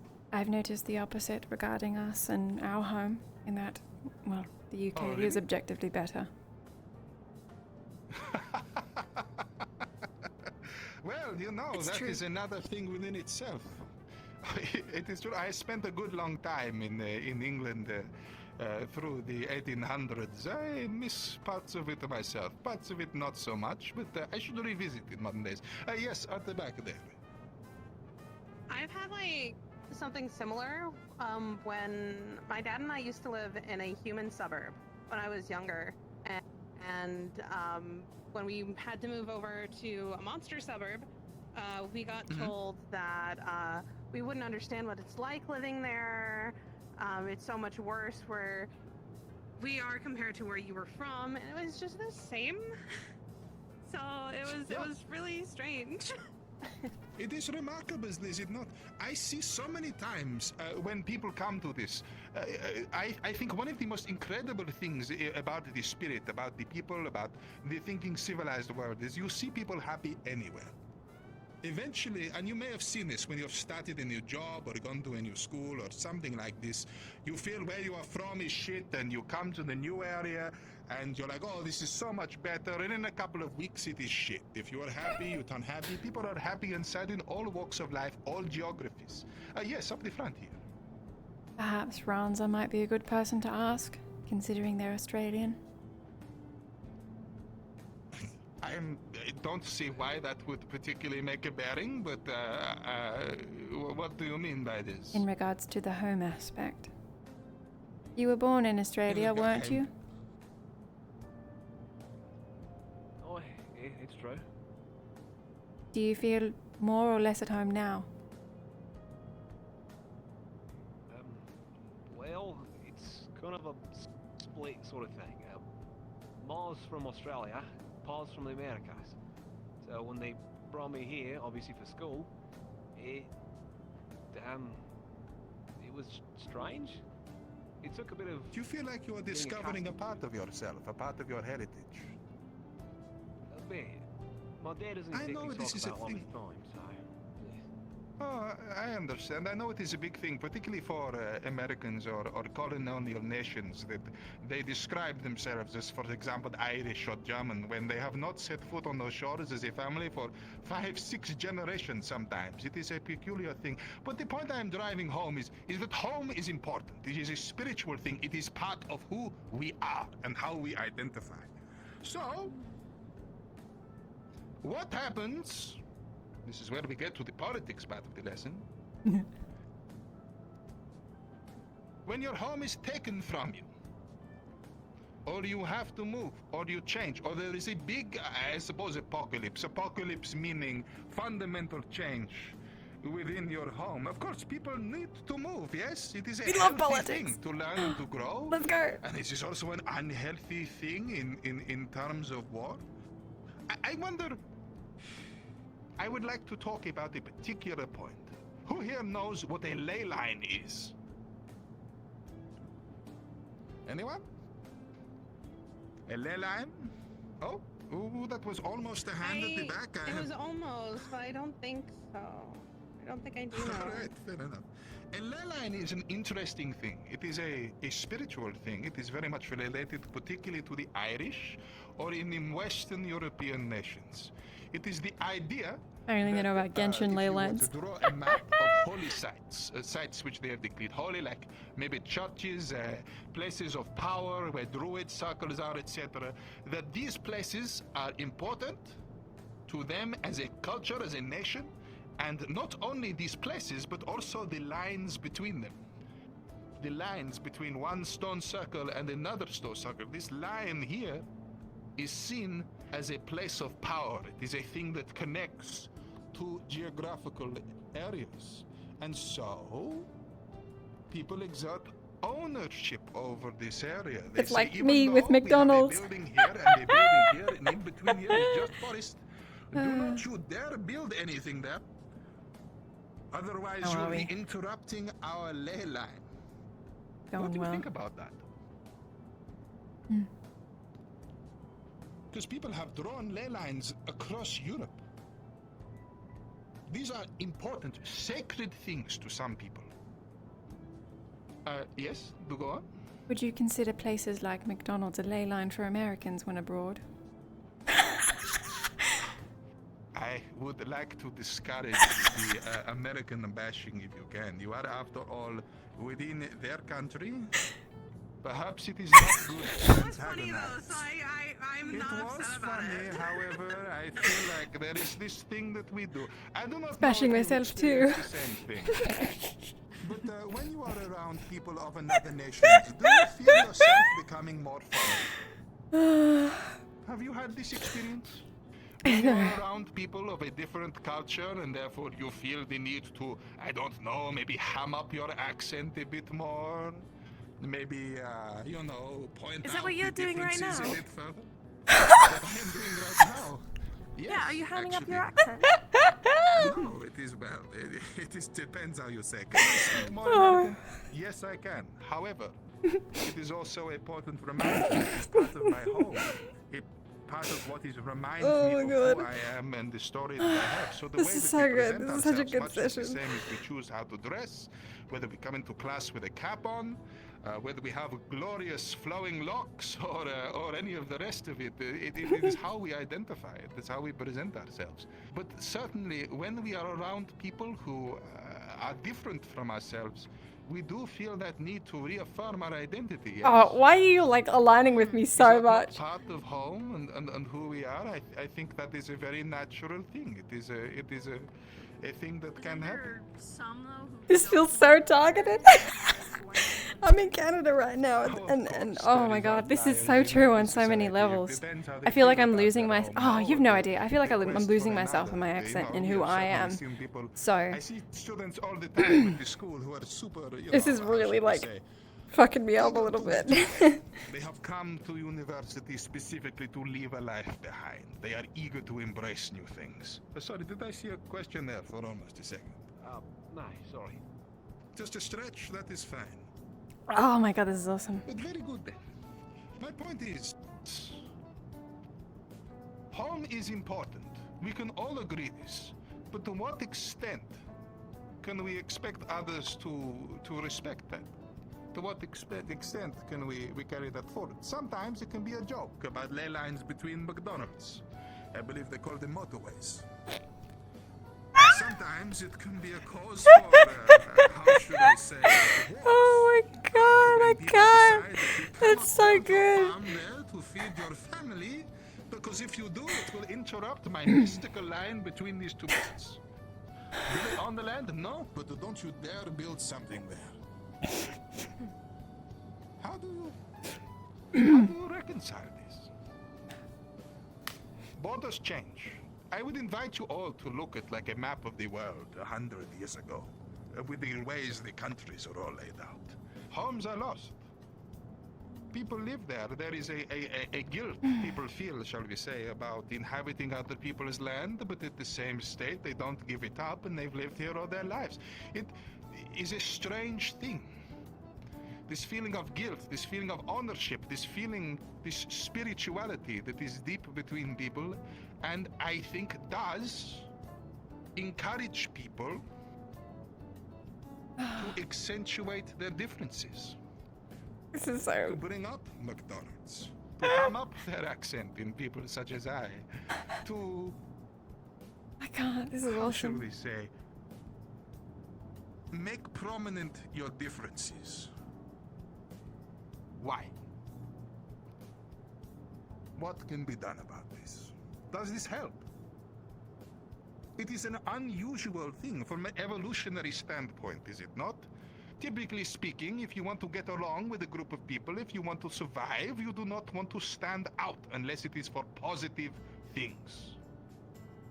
the opposite regarding us and our home, in that, well, the UK is objectively better. Well, you know, that is another thing within itself. It is true. I spent a good long time in England through the 1800s. I miss parts of it myself. Parts of it not so much, but I should revisit in modern days. Yes, at the back there. I've had like something similar when my dad and I used to live in a human suburb when I was younger, and when we had to move over to a monster suburb, we got told that we wouldn't understand what it's like living there. It's so much worse where we are compared to where you were from, and it was just the same. So it was really strange. It is remarkable, is it not? I see so many times when people come to this. I think one of the most incredible things about the spirit, about the people, about the thinking civilized world is you see people happy anywhere. Eventually, and you may have seen this when you have started a new job or gone to a new school or something like this, you feel where you are from is shit, and you come to the new area and you're like, oh, this is so much better, and in a couple of weeks it is shit. If you are happy, you turn happy. People are happy and sad in all walks of life, all geographies. Yes, up the front here. Perhaps Ranza might be a good person to ask, considering they're Australian. I don't see why that would particularly make a bearing, but what do you mean by this? In regards to the home aspect. You were born in Australia, weren't you? Oh, yeah, it's true. Do you feel more or less at home now? Well, it's kind of a split sort of thing. Ma's from Australia, Pa's from the Americas. So when they brought me here, obviously for school, it was strange. It took a bit of... Do you feel like you are discovering a part of yourself, a part of your heritage? A bit. My dad doesn't exactly talk about all his time, so... Oh, I understand. I know it is a big thing, particularly for Americans or colonial nations, that they describe themselves as, for example, Irish or German, when they have not set foot on those shores as a family for 5-6 generations sometimes. It is a peculiar thing. But the point I am driving home is that home is important. It is a spiritual thing. It is part of who we are and how we identify. So, what happens... This is where we get to the politics part of the lesson. When your home is taken from you, or you have to move, or you change, or there is a big, I suppose, apocalypse. Apocalypse meaning fundamental change within your home. Of course, people need to move, yes? It is a healthy thing to learn and to grow. Let's go. And this is also an unhealthy thing in terms of war. I wonder... I would like to talk about a particular point. Who here knows what a ley line is? Anyone? A ley line? Oh, ooh, that was almost a hand at the back. It was almost, but I don't think so. don't think I do know. Right, fair enough. A ley line is an interesting thing. It is a spiritual thing. It is very much related particularly to the Irish or in the Western European nations. It is the idea I only know about Genshin ley lines. to draw a map of holy sites, sites which they have declared holy, like maybe churches, places of power where druid circles are, etc. That these places are important to them as a culture, as a nation, and not only these places, but also the lines between them. The lines between one stone circle and another stone circle. This line here is seen as a place of power. It is a thing that connects to geographical areas. And so, people exert ownership over this area. They It's say, like even me though with we have McDonald's. a building here and a building here, and in between here is just forest. Do not you dare build anything there. Otherwise, How are you'll be we? interrupting our ley line. Going What do you well. think about that? Hmm. Because people have drawn ley lines across Europe. These are important, sacred things to some people. Yes, do go on. Would you consider places like McDonald's a ley line for Americans when abroad? I would like to discourage the American bashing if you can. You are, after all, within their country. Perhaps it is not good to antagonize. So I'm It not was upset about funny, it. however, I feel like there is this thing that we do. I do not Bashing know if you myself too. experience the same thing. But when you are around people of another nation, do you feel yourself becoming more foreign? Have you had this experience? When you are around people of a different culture and therefore you feel the need to, I don't know, maybe ham up your accent a bit more? Maybe, you know, point Is out that what you're the doing right differences now? a bit further? What I am doing right now? Yes, Yeah, are you hamming up actually. your accent? No, it is, well, it is, depends how you say. Can I speak more American? Yes, I can. However, it is also important reminder. It is part of my home. It part of what is reminds Oh me my of God. who I am and the story that I have. So the This way is that so we good. present This is such a ourselves, good much is the session. same as we choose how to dress, whether we come into class with a cap on, whether we have glorious flowing locks or any of the rest of it. It is how we identify it. It's how we present ourselves. But certainly, when we are around people who are different from ourselves, we do feel that need to reaffirm our identity. Yes. Oh, why are you like aligning with me Is so that not much? part of home and who we are? I think that is a very natural thing. It is a thing that can happen. This feels so targeted. I'm in Canada right now, and oh my god, this is so true on so many levels. I feel like I'm losing my. Oh, you've no idea. I feel like I'm losing myself in my accent and who I am. So I see students all the time with the school who are super. this is really like fucking me up a little bit. They have come to university specifically to leave a life behind. They are eager to embrace new things. Sorry, did I see a question there for almost a second? No, sorry. Just a stretch, that is fine. Oh my god, this is awesome. But very good then. My point is, home is important. We can all agree this. But to what extent can we expect others to respect that? To what extent can we carry that forward? Sometimes it can be a joke about ley lines between McDonald's. I believe they call them motorways. Sometimes it can be a cause for, how should I say, Oh my god, I can't. It's so good. there to feed your family, because if you do, it will interrupt my mystical line between these two points. Build it on the land? No, but don't you dare build something there. How do you reconcile this? Borders change. I would invite you all to look at like a map of the world 100 years ago, with the ways the countries are all laid out. Homes are lost. People live there. There is a guilt people feel, shall we say, about inhabiting other people's land, but at the same state, they don't give it up, and they've lived here all their lives. It is a strange thing. This feeling of guilt, this feeling of ownership, this spirituality that is deep between people, and I think does encourage people to accentuate their differences. This is so... To bring up McDonald's. To come up their accent in people such as I. To... I can't, this is how shall awesome. we say? Make prominent your differences. Why? What can be done about this? Does this help? It is an unusual thing from an evolutionary standpoint, is it not? Typically speaking, if you want to get along with a group of people, if you want to survive, you do not want to stand out unless it is for positive things.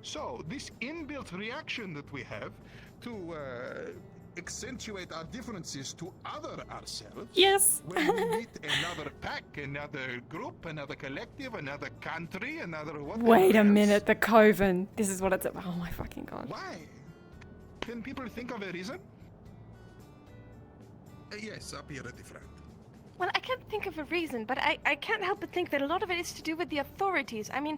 So, this inbuilt reaction that we have to accentuate our differences to other ourselves. Yes. When we meet another pack, another group, another collective, another country, another whatever. Wait a else. minute, the Coven. This is what it's about. Oh my fucking god. Why? Can people think of a reason? Yes, up here at the front. Well, I can't think of a reason, but I can't help but think that a lot of it is to do with the authorities. I mean,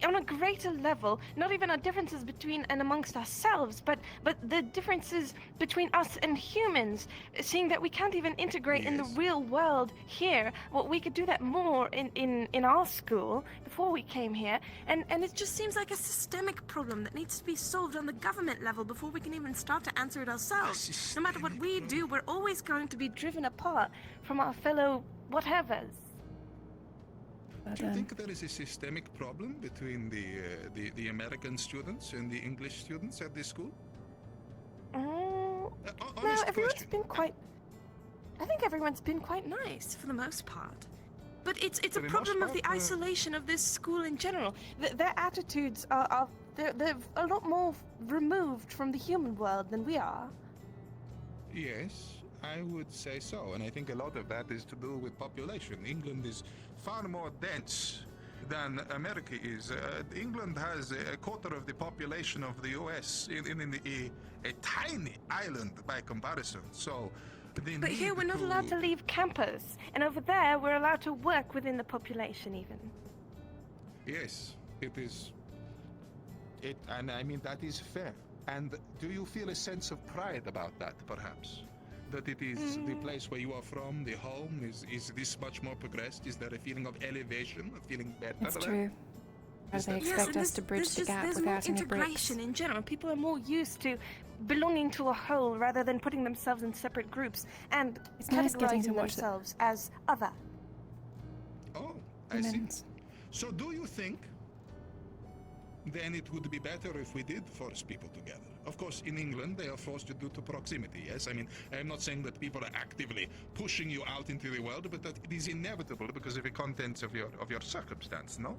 on a greater level, not even our differences between and amongst ourselves, but the differences between us and humans, seeing that we can't even integrate in the real world here. Well, we could do that more in our school before we came here, and it just seems like a systemic problem that needs to be solved on the government level before we can even start to answer it ourselves. No matter what we do, we're always going to be driven apart from our fellow whatevers. Do you think there is a systemic problem between the American students and the English students at this school? No, everyone's been quite... I think everyone's been quite nice for the most part. But it's a problem of the isolation of this school in general. Their attitudes are they're a lot more removed from the human world than we are. Yes, I would say so, and I think a lot of that is to do with population. England is far more dense than America is. England has a quarter of the population of the US in a tiny island by comparison. So, but here we're not allowed to leave campus, and over there we're allowed to work within the population even. Yes, it is. And I mean that is fair. And do you feel a sense of pride about that, perhaps? That it is the place where you are from, the home, is this much more progressed? Is there a feeling of elevation, a feeling better? It's true. As they expect us to bridge the gap there's without more any bricks. integration in general. People are more used to belonging to a whole rather than putting themselves in separate groups and It's nice getting to categorizing watch themselves as other. Oh, I see. So do you think then it would be better if we did force people together? Of course, in England, they are forced due to proximity, yes? I mean, I'm not saying that people are actively pushing you out into the world, but that it is inevitable because of the contents of your circumstance, no?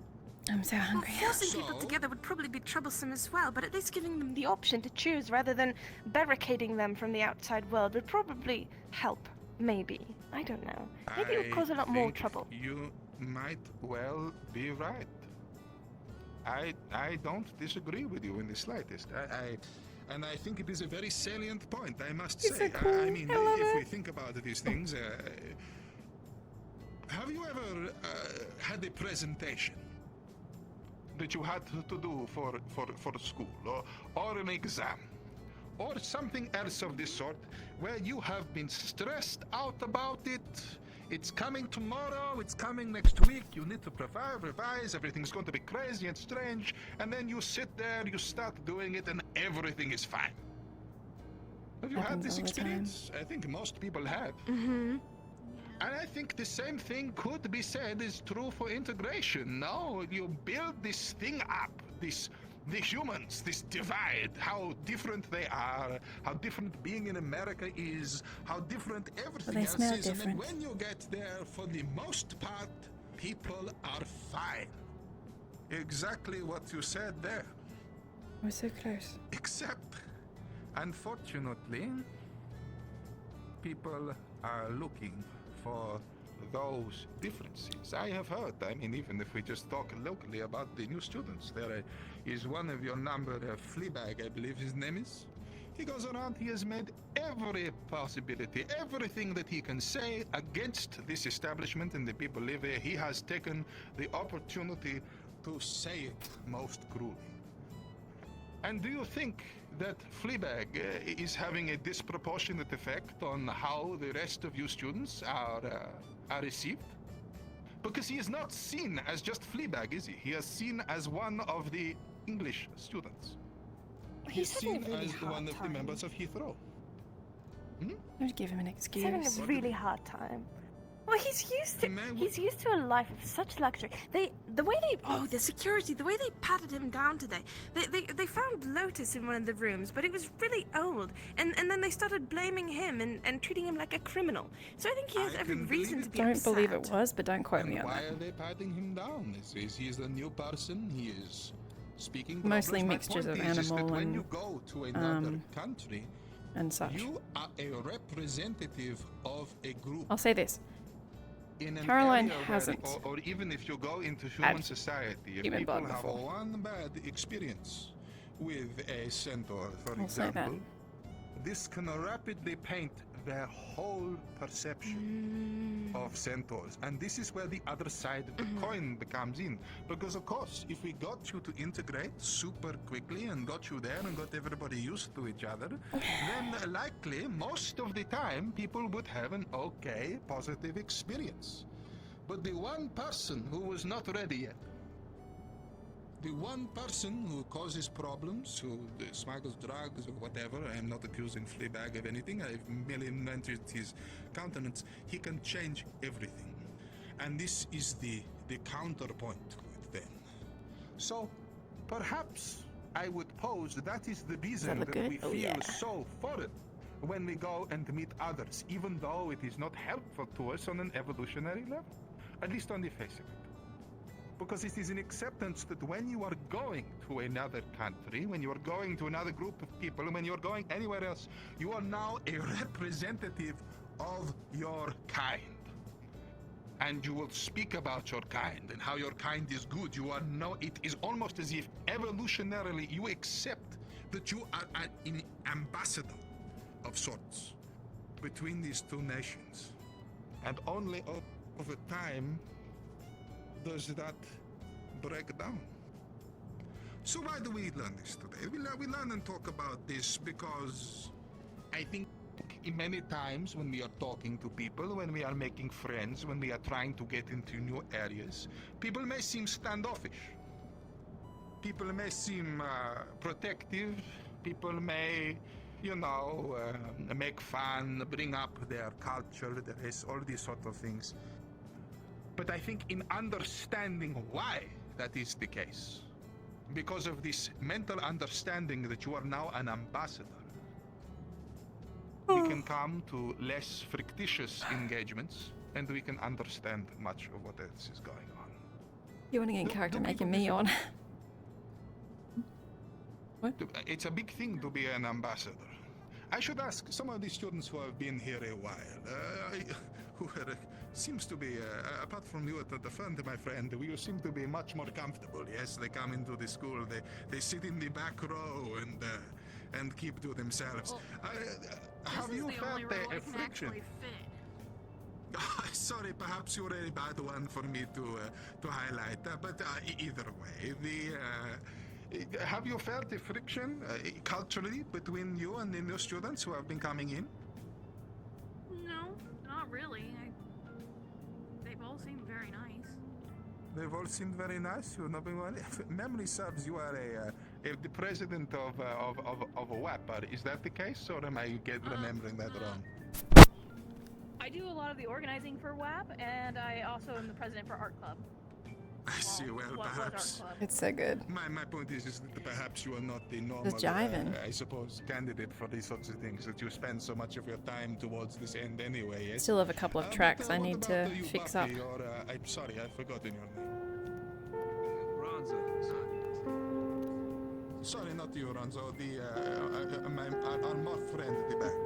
I'm so hungry. Forcing people together would probably be troublesome as well, but at least giving them the option to choose rather than barricading them from the outside world would probably help. Maybe. I don't know. Maybe it would cause a lot more trouble. You might well be right. I don't disagree with you in the slightest. And I think it is a very salient point, I must say. So cool. I mean, if we think about these things, have you ever had a presentation that you had to do for school, or an exam, or something else of this sort, where you have been stressed out about it? It's coming tomorrow, it's coming next week, you need to revise, everything's going to be crazy and strange, and then you sit there, you start doing it, and everything is fine. Have you had this experience? I think most people have. Mm-hmm. And I think the same thing could be said is true for integration. No, you build this thing up, the humans, this divide, how different they are, how different being in America is, how different everything else is. And then when you get there, for the most part, people are fine. Exactly what you said there. We're so close. Except, unfortunately, people are looking for those differences. I have heard, I mean, even if we just talk locally about the new students, there is one of your number, Fleabag, I believe his name is. He goes around, he has made every possibility, everything that he can say against this establishment and the people live here. He has taken the opportunity to say it most cruelly. And do you think that Fleabag is having a disproportionate effect on how the rest of you students are received? Because he is not seen as just Fleabag, is he? He is seen as one of the English students. He's seen having a really as one hard of the time. members of Heathrow. Don't give him an He's having excuse. a really hard time. Well, he's used to a life of such luxury. The way the security, the way they patted him down today. They found Lotus in one of the rooms, but it was really old. And then they started blaming him and treating him like a criminal. So I think he has every reason to be Don't upset. believe it was, but don't quote me on Why that. are they patting him down? He is a new person. He is speaking. Mostly problems. My mixtures point of is that animal when and, you go to another country, and such. you are a representative of a group. I'll say this. In an Caroline area where- hasn't or even if you go into human had society, if human people blood have before. one bad experience with a centaur, for I'll say that. example, this can rapidly paint their whole perception of centaurs. And this is where the other side of the coin comes in. Because of course, if we got you to integrate super quickly and got you there and got everybody used to each other, then likely most of the time people would have an okay, positive experience. But the one person who was not ready yet, the one person who causes problems, who smuggles drugs or whatever, I am not accusing Fleabag of anything, I've merely mentioned his countenance, he can change everything. And this is the counterpoint to it then. So, perhaps I would pose that is the reason look that good? we Oh, feel yeah. so foreign when we go and meet others, even though it is not helpful to us on an evolutionary level, at least on the face of it. Because it is an acceptance that when you are going to another country, when you are going to another group of people, when you are going anywhere else, you are now a representative of your kind. And you will speak about your kind and how your kind is good. It is almost as if evolutionarily you accept that you are an ambassador of sorts between these two nations. And only over time does that break down. So why do we learn this today? We learn and talk about this because I think many times when we are talking to people, when we are making friends, when we are trying to get into new areas, people may seem standoffish. People may seem protective. People may, make fun, bring up their culture, their race, all these sort of things. But I think in understanding why that is the case, because of this mental understanding that you are now an ambassador, we can come to less fictitious engagements and we can understand much of what else is going on. You want to get in character making me on. What? It's a big thing to be an ambassador. I should ask some of the students who have been here a while, seems to be, apart from you at the front, my friend, you seem to be much more comfortable. Yes, they come into the school, they sit in the back row and keep to themselves. Have you felt a friction? Sorry, perhaps you're a bad one for me to highlight, but either way, have you felt a friction culturally between you and the new students who have been coming in? No, not really. They've all seemed very nice. They've all seemed very nice. You've not been worried. If memory serves, you are the president of WAP. Is that the case, or am I remembering that wrong? I do a lot of the organizing for WAP, and I also am the president for Art Club. I see. Well, perhaps. It's so good. My point is that perhaps you are not the normal, Just jiving. I suppose, candidate for these sorts of things, that you spend so much of your time towards this end anyway, yes? Still have a couple of tracks I what need about to you, fix Buffy, up. Or, I'm sorry, I've forgotten your name. Ronzo. Sorry, not you, Ronzo. Our moth friend at the back.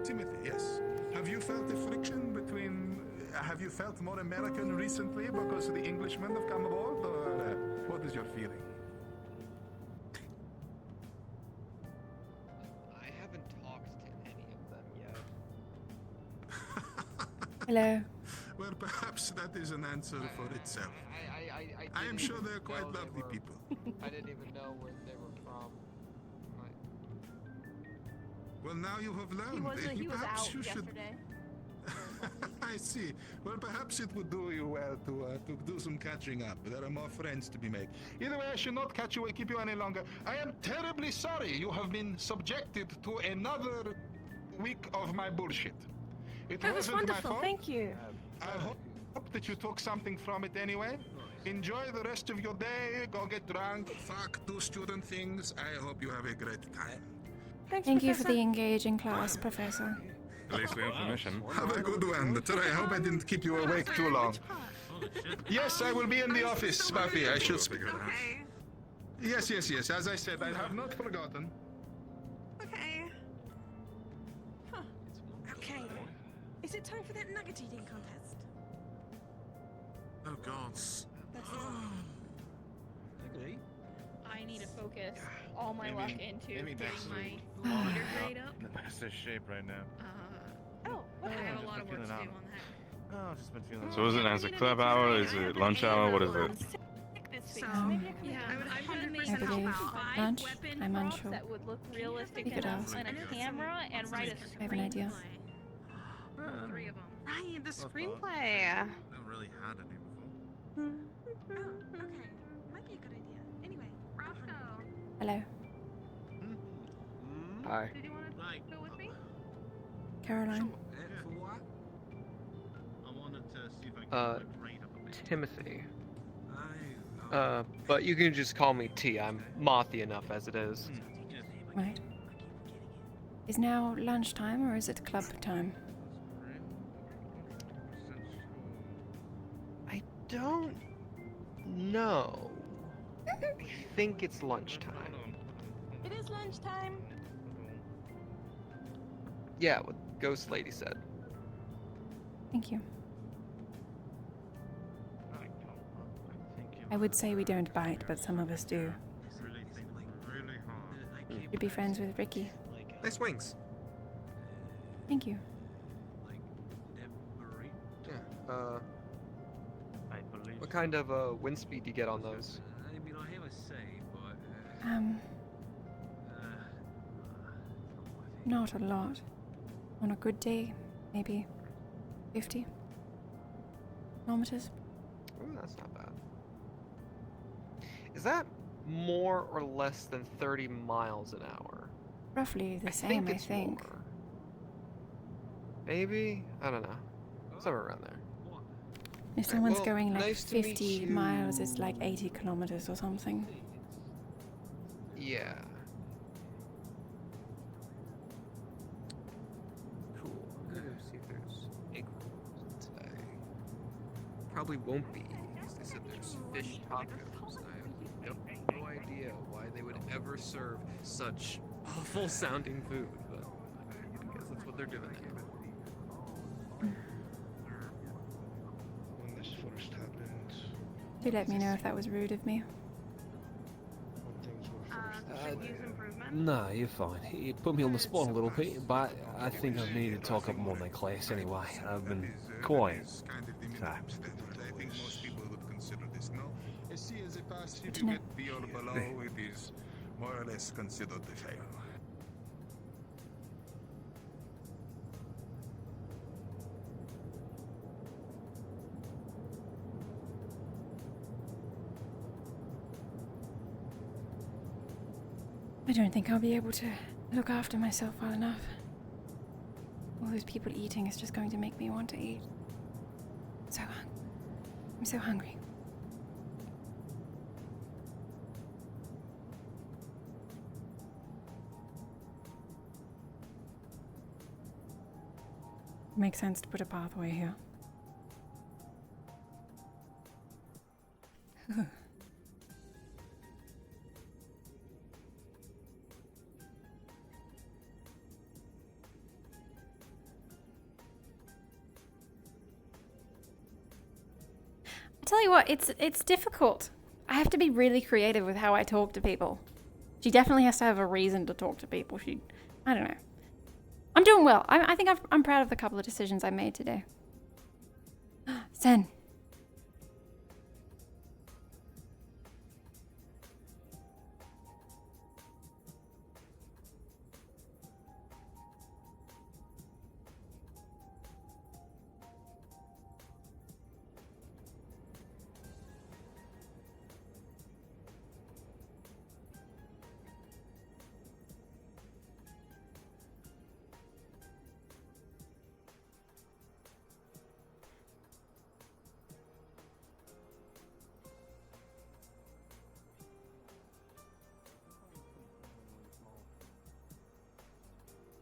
Timothy, yes. Have you felt a friction between... have you felt more American recently because the Englishmen have come aboard, or what is your feeling? I haven't talked to any of them yet. Hello. Well, perhaps that is an answer for itself. I am sure they're quite lovely people. I didn't even know where they were from. Well, now you have learned. He was Perhaps out you should. yesterday. I see. Well, perhaps it would do you well to do some catching up. There are more friends to be made. Either way, I should not keep you any longer. I am terribly sorry you have been subjected to another week of my bullshit. It That was wasn't my wonderful, fault. thank you. I hope that you took something from it anyway. Enjoy the rest of your day. Go get drunk. Fuck, do student things. I hope you have a great time. Thank you for the engaging class, Professor. At least we have permission. Have a good one. I hope I didn't keep you awake too long. Yes, I will be in the office, Buffy. I should speak. Yes. As I said, I have not forgotten. Okay. Huh. Okay. Is it time for that nugget eating contest? Oh gods. I need to focus all my luck into Maybe getting next my week. meter grade up. In the best of shape right now. I have a lot of work to do on that. Oh, I've just been feeling. So is it as a club hour? Is it lunch hour? What is it? So, Yeah, I've been I believe lunch. I'm unsure. that would look realistic You could enough ask. on a camera and write a I have an idea. screenplay. 3 of them. right, the screenplay. I've never really had any before. Oh, okay. Might be a good idea. Anyway, Roscoe. Hello, Hi. Did you want to go with me? Caroline. For what? I wanted to see if I could grade up a bit. Timothy. But you can just call me T. I'm mothy enough as it is. Right. Is now lunchtime or is it club time? I don't know. I think it's lunchtime. It is lunchtime. Yeah, what Ghost Lady said. Thank you. I would say we don't bite, but some of us do. You'd be friends with Ricky. Nice wings. Thank you. Yeah. What kind of wind speed do you get on those? I mean, I have a say, but Not a lot. On a good day, maybe 50 kilometers. Ooh, that's not bad. Is that more or less than 30 miles an hour? Roughly the same, I think. More. Maybe? I don't know. Somewhere around there. If someone's well, going like nice to meet 50 miles, it's like 80 kilometers or something. Yeah. Cool. Let's see if there's egg rolls today. Probably won't be, because they said there's fish tacos. I have no idea why they would ever serve such awful sounding food, but I guess that's what they're doing anyway. When this first happened, Do let me know if that was rude of me. No, you're fine. You put me on the spot a little bit, but I think I need to talk up more than class anyway. I've been quiet. So. I think most people would consider this, no? A C as a pass, if you get B or below, it is more or less considered a fail. I don't think I'll be able to look after myself well enough. All those people eating is just going to make me want to eat. I'm so hungry. Makes sense to put a pathway here. Tell you what, it's difficult. I have to be really creative with how I talk to people. She definitely has to have a reason to talk to people. I don't know. I'm doing well. I think I'm proud of the couple of decisions I made today. Sen.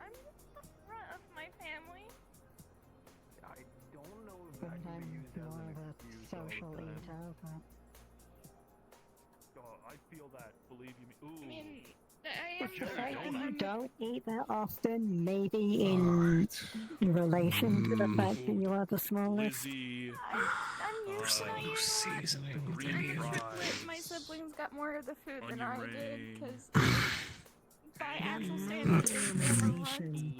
I'm the front of my family. I don't know if But that can be I'm used as more an of a excuse all the social time. introvert. I feel that. Believe you me. Ooh. I mean, I am The fact that you I'm don't eat that often, maybe in relation to the fact that you are the smallest. Lizzie. I'm used to not eating a lot. Green fries. My siblings got more of the food than I Onion did ring. because by actual Maybe standards, in it was a lot. relation.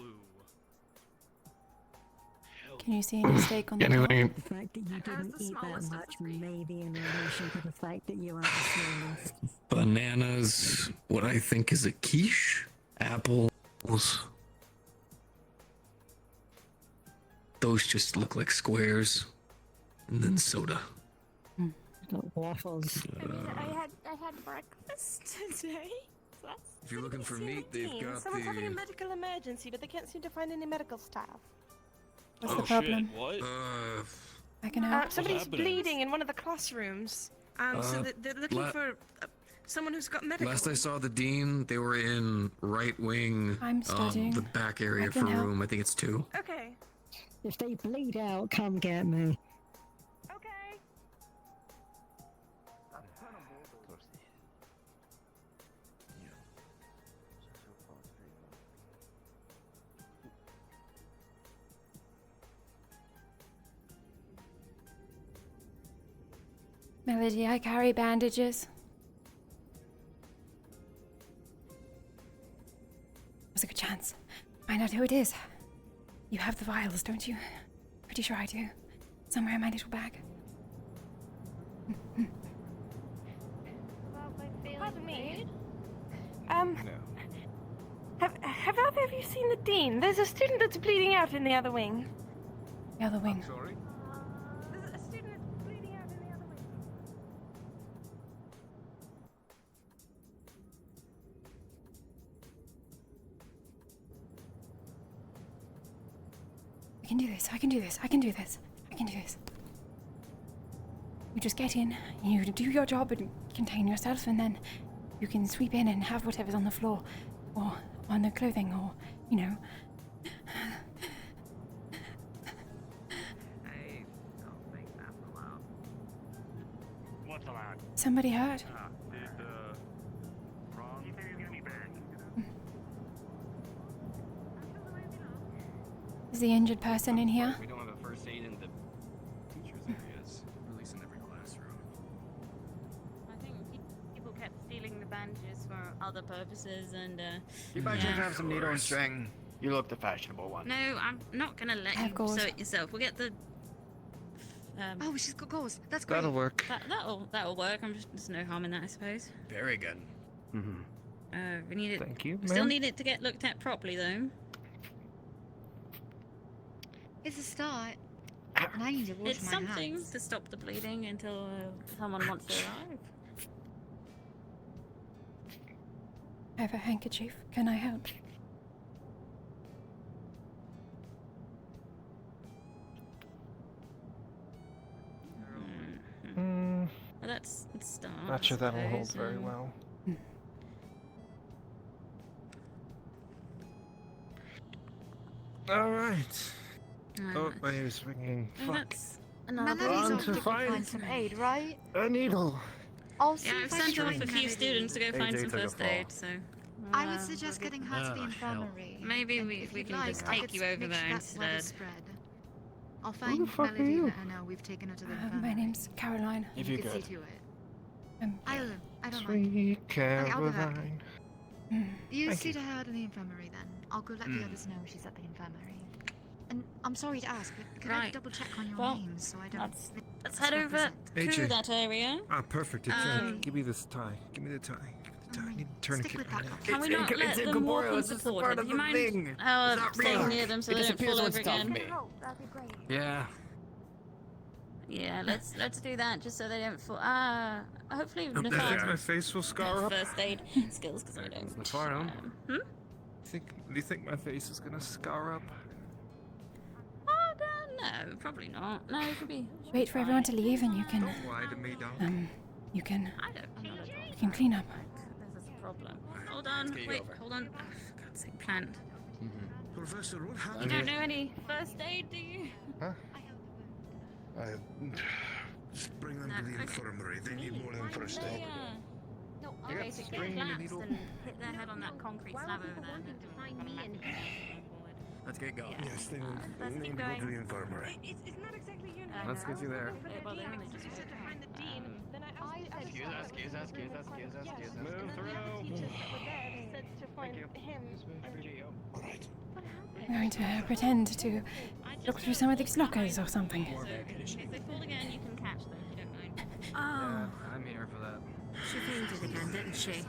Can you see any steak on the top? The fact that you didn't eat that much, maybe in relation to the fact that you are the smallest. Bananas, what I think is a quiche, apples. Those just look like squares. And then soda. Waffles. I mean, I had breakfast today. So that's If you're looking for meat, they've got Someone's having a the... medical emergency, but they can't seem to find any medical staff. What's the problem? Shit, what? I can help. Somebody's happening? bleeding in one of the classrooms. Uh, They're looking for someone who's got medical. Last I saw the dean, they were in right wing, I'm studying. the back area I for can help. room. I think it's 2. Okay. If they bleed out, come get me. Okay. Melody, I carry bandages. There's a good chance. Find out who it is. You have the vials, don't you? Pretty sure I do. Somewhere in my little bag. Pardon me. Have either of you seen the dean? There's a student that's bleeding out in the other wing. The other wing. Sorry? There's a student that's bleeding out in the other wing. I can do this, I can do this, I can do this, I can do this. You just get in, you do your job and contain yourself, and then you can sweep in and have whatever's on the floor, or on the clothing, or, you know. I don't think that's allowed. What's allowed? Somebody hurt? Wrong. Is the injured person in here? We don't have a first aid in the teachers' areas, at least in every classroom. I think people kept stealing the bandages for other purposes, and You might just have some needle and string. You look the fashionable one. No, I'm not gonna let Of you course. sew it yourself. We'll get the. Oh, she's got gauze. That's great. That'll work. That'll work. There's no harm in that, I suppose. Very good. We need it. Thank you, Still ma'am. need it to get looked at properly, though. It's a start. And I need to wash It's my something hands. to stop the bleeding until someone wants to arrive. I have a handkerchief. Can I help? Well, that's a start. Not sure I that'll hold suppose, very well. Alright. Oh, my ear's ringing. Oh, Fuck. that's another Melody's On off to to go find find some aid, right? a needle. I'll see Yeah, if I've I sent can off a find few Melody. students to go find AJ some took a first fall. aid, so. I would suggest getting her to the Ah, infirmary. Maybe And we if we you'd can like, just I take could you over make there sure that word instead. is spread. I'll Who find the fuck are Melody you? and let her know we've taken her to the infirmary. My name's Karoline. If You you can see could. to it. Um, I don't mind. Sweet Okay, I'll be back. Caroline. You Thank see you. to her in the infirmary then. I'll go let the others know she's at the infirmary. And I'm sorry to ask, but could I double check on your names so I don't... Let's head over to that area. Ah, perfect. Give me this tie. Give me the tie. I need to turn Stick with that. Can we not let them walk unsupported? Do you mind staying near them so they don't fall over again? That'd be great. Yeah. Yeah, let's do that just so they don't fall. Hopefully I think my face will scar up. first aid skills because I don't. The firearm. Do you think my face is gonna scar up? Oh, no, probably not. No, it could be. Wait for everyone to leave and you can, Don't lie to me, don't. you can I'm you can clean up. There's a problem. Hold on, wait, hold on. Oh, for God's sake, plant. Professor, what You happened? don't know any first aid, do you? Huh? Just bring them to the infirmary. They need more than first aid. No, I basically collapsed and hit their head on that concrete slab over there. Let's get going. Yes, they need to go to the infirmary. It's not exactly you. Let's get you there. Well, they only just to find the dean. Then Excuse us. Move through. said to find him. Alright. I'm going to pretend to look through some of these lockers or something. If they fall again, you can catch them if you don't mind. Yeah, I'm here for that. She fainted again, didn't she?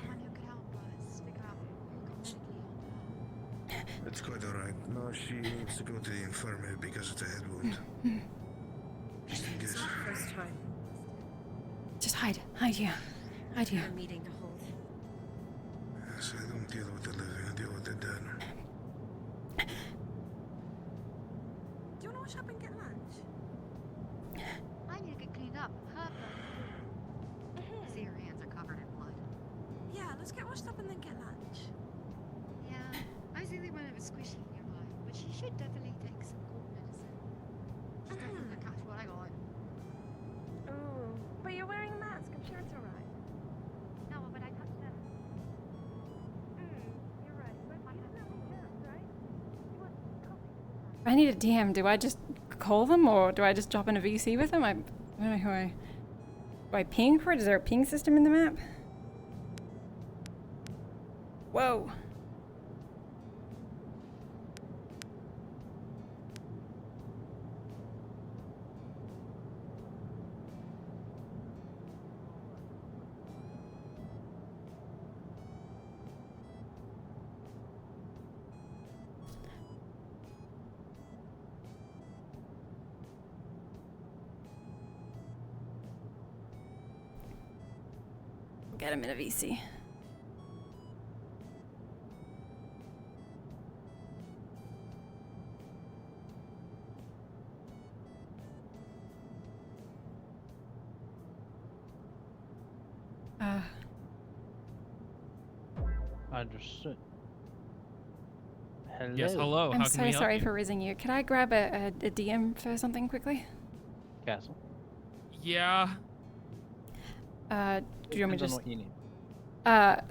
It's quite alright. No, she needs to go to the infirmary because it's a head wound. Just in case. First time. Just hide here. Hide here. Meeting to hold. Yes, I don't deal with the living, I deal with the dead. Do you want to wash up and get lunch? I need to get cleaned up. Her blood. See, her hands are covered in blood. Yeah, let's get washed up and then get lunch. Yeah, I was thinking one of a squishy nearby, but she should definitely take some cold medicine. She's definitely gonna catch what I got. Ooh, but you're wearing a mask. I'm sure it's alright. No, but I touched her. You're right. But you don't have any germs, right? You want coffee? If I need a DM, do I just call them or do I just drop in a VC with them? I don't know who I... Do I ping for it? Is there a ping system in the map? Whoa. Get him in a VC. Understood. Hello. Yes, hello. I'm How can so we help sorry you? for raising you. Could I grab a DM for something quickly? Castle. Yeah. Do you want me to Depends on just... what you need.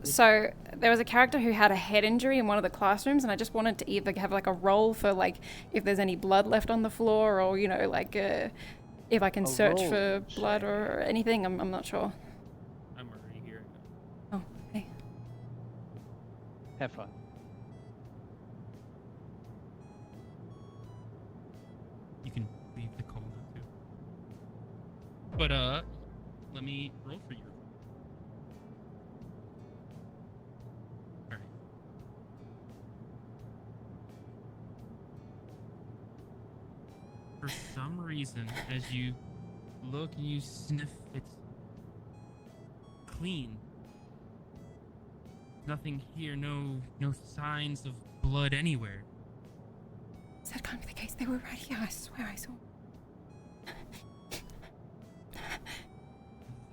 So there was a character who had a head injury in one of the classrooms, and I just wanted to either have like a roll for like if there's any blood left on the floor, or you know like if I can A search roll, for you blood or anything. I'm not sure. I'm already here. Oh, hey. Have fun. You can leave the cold too. But let me roll for you. Alright. For some reason, as you look and you sniff, it's clean. Nothing here, no signs of blood anywhere. That can't be the case. They were right here. I swear I saw.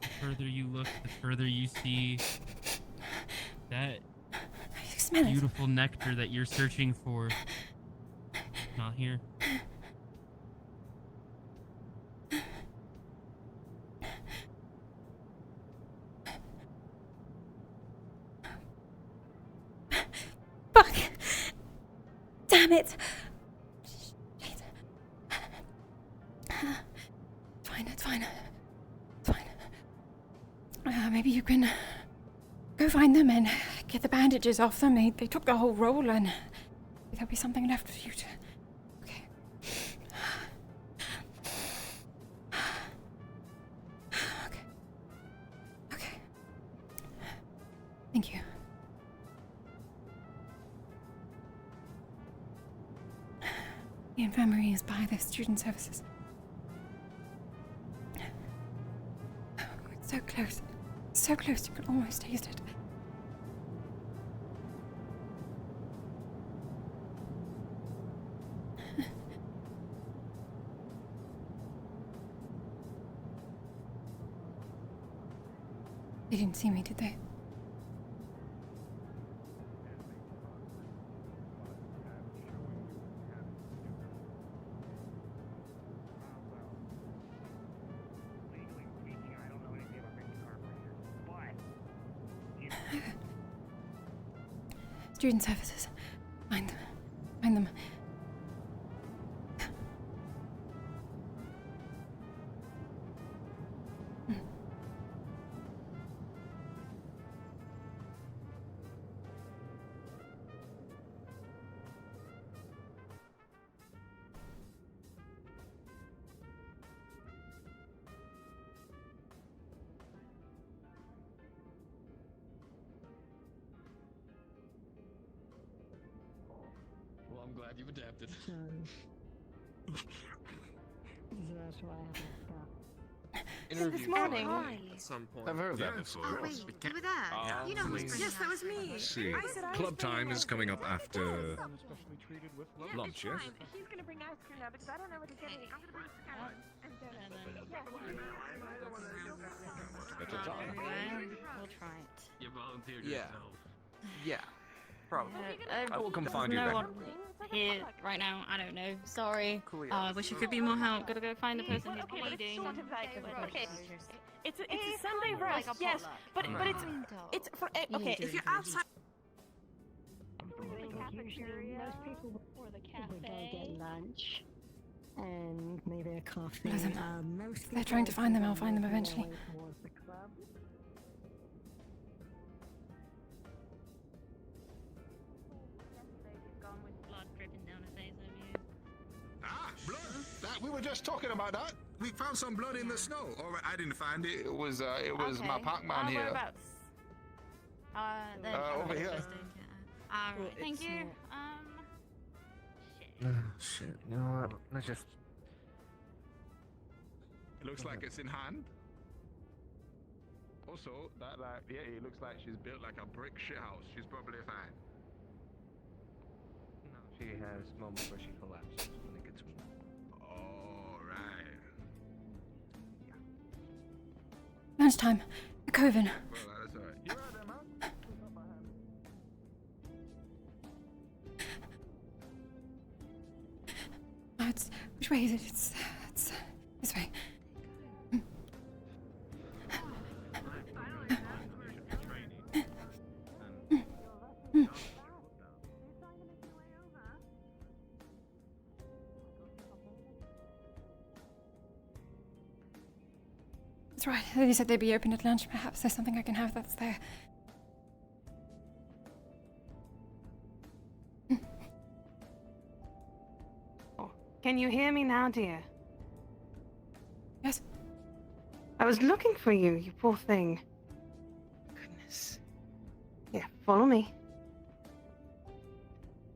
The further you look, the further you see that smell it. beautiful nectar that you're searching for. Not here. Fuck! Damn it! It's fine. Maybe you can go find them and get the bandages off them. They took the whole roll and there'll be something left for you to... Okay. Thank you. The infirmary is by the student services. Oh, it's so close. So close, you can almost taste it. They didn't see me, did they? Student services. Find them. Find them. Well, I'm glad you've adapted. That's why I haven't stopped. Interview This morning. at some point. I've heard of that before. Oh, wait, you were there? You know who's bringing Yes, that was me. Let's see. I said I was Club time is coming up after Especially treated with lunch, yes? He's gonna bring ice cream now because I don't know what to get. I'm gonna bring carrots and We'll try it. You volunteered Yeah. yourself. Yeah. Probably. I will come find you no then. one here right now. I don't know. Sorry. Cool, I wish you could be more help. Gotta go find the person who's Okay, but it's bleeding. sort of like okay. It's a It's Sunday kind of roast, like a yes, potluck. but it's for okay. If you're outside. Usually most people Or the would go cafe. get lunch and maybe a coffee. Listen, Most they're trying to people find them, I'll go find them away eventually. towards the club. Gone with blood dripping down his face of you. Ah, blood! We were just talking about that. We found some blood in the snow. All right, I didn't find it. It was my Pac-Man here. Whereabouts? Then Over here. Alright, thank it's you. Shit, you know what? Let's just. It looks like it's in hand. Also, it looks like she's built like a brick shithouse. She's probably fine. No, she has moments where she collapses when it gets warm. All right. Lunchtime. The Coven. Well, that's all right. You right there, man? Oh, it's which way is it? It's this way. That's right. They said they'd be open at lunch. Perhaps there's something I can have that's there. Can you hear me now, dear? Yes. I was looking for you, you poor thing. Goodness. Yeah, follow me.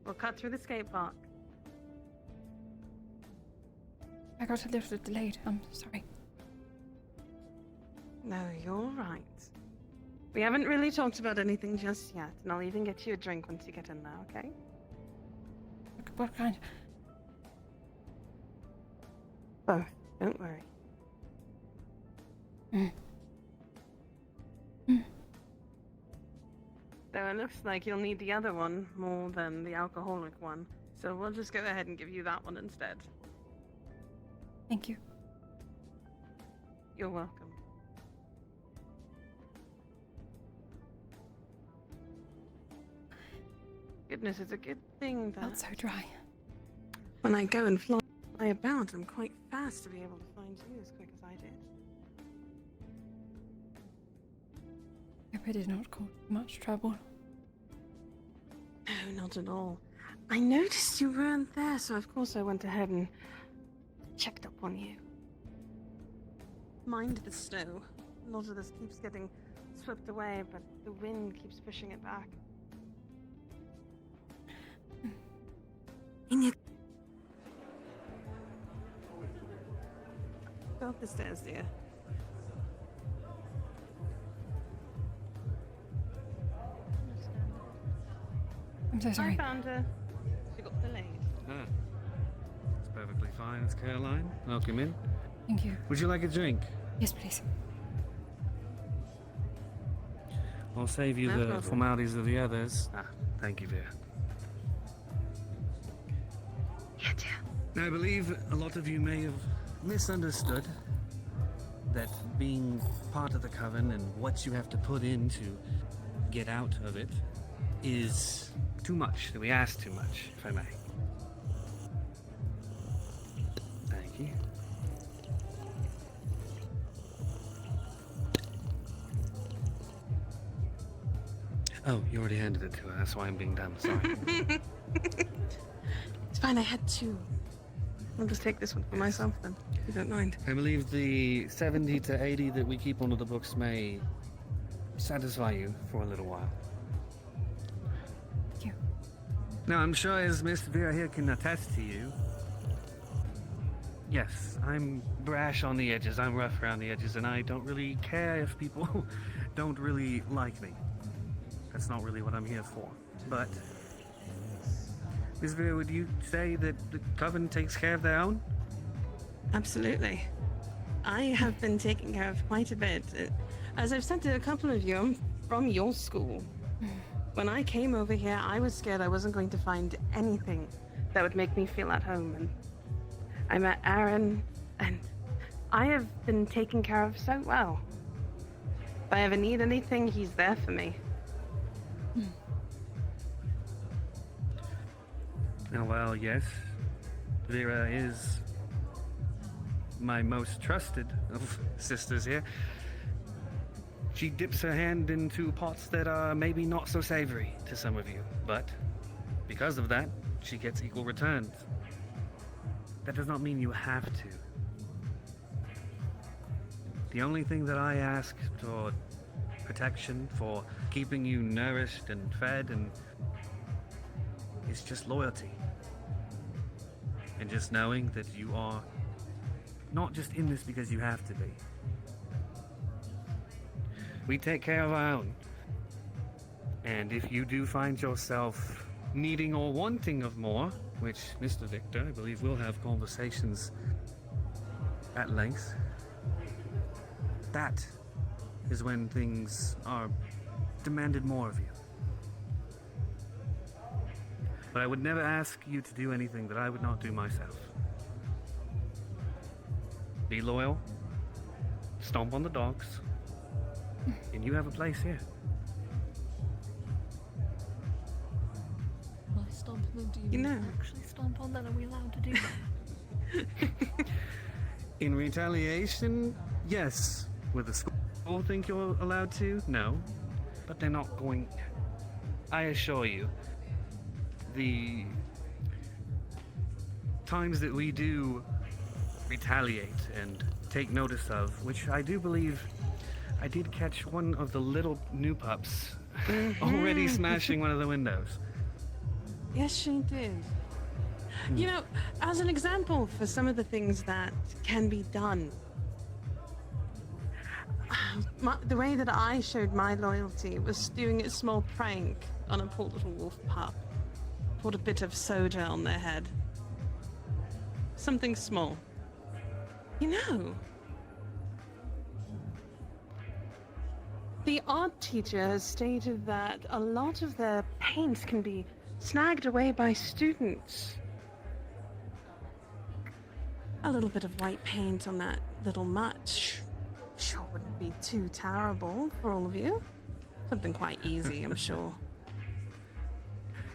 We'll cut through the skate park. I got a little delayed. I'm sorry. No, you're right. We haven't really talked about anything just yet, and I'll even get you a drink once you get in there, okay? What kind? Both. Don't worry. Though it looks like you'll need the other one more than the alcoholic one, so we'll just go ahead and give you that one instead. Thank you. You're welcome. Goodness, it's a good thing that Felt so dry. when I go and fly about, I'm quite fast to be able to find you as quick as I did. Hope I did not cause much trouble. No, not at all. I noticed you weren't there, so of course I went ahead and checked up on you. Mind the snow. A lot of this keeps getting flipped away, but the wind keeps pushing it back. Go up the stairs, dear. I'm so sorry. I found her. She got delayed. Ah. It's perfectly fine. It's Caroline. Welcome in. Thank you. Would you like a drink? Yes, please. I'll save you No the problem. formalities of the others. Ah, thank you, dear. Yeah, dear. I believe a lot of you may have misunderstood that being part of the coven and what you have to put in to get out of it is too much, that we ask too much, if I may. Thank you. Oh, you already handed it to her, that's why I'm being dumb, sorry. It's fine, I had two. I'll just take this one for myself then, if you don't mind. I believe the 70 to 80 that we keep under the books may satisfy you for a little while. Thank you. Now, I'm sure as Miss Vera here can attest to you, yes, I'm brash on the edges, I'm rough around the edges, and I don't really care if people don't really like me. That's not really what I'm here for. But, Miss Vera, would you say that the coven takes care of their own? Absolutely. I have been taking care of quite a bit. As I've said to a couple of you, I'm from your school. When I came over here, I was scared I wasn't going to find anything that would make me feel at home. And I met Aaron, and I have been taken care of so well. If I ever need anything, he's there for me. Now, well, yes, Vera is my most trusted of sisters here. She dips her hand into pots that are maybe not so savory to some of you, but because of that, she gets equal returns. That does not mean you have to. The only thing that I ask for protection, for keeping you nourished and fed, and is just loyalty. And just knowing that you are not just in this because you have to be. We take care of our own. And if you do find yourself needing or wanting of more, which Mr. Victor, I believe, will have conversations at length, that is when things are demanded more of you. But I would never ask you to do anything that I would not do myself. Be loyal, stomp on the dogs, and you have a place here. By stomp them, do you know, actually stomp on them? Are we allowed to do that? In retaliation, yes. Would the school think you're allowed to? No. But they're not going... I assure you, the times that we do retaliate and take notice of, which I do believe I did catch one of the little new pups already smashing one of the windows. Yes, she did. You know, as an example for some of the things that can be done, the way that I showed my loyalty was doing a small prank on a poor little wolf pup. Poured a bit of soda on their head. Something small. You know, the art teacher has stated that a lot of their paints can be snagged away by students. A little bit of white paint on that little mutt sure wouldn't be too terrible for all of you. Something quite easy, I'm sure.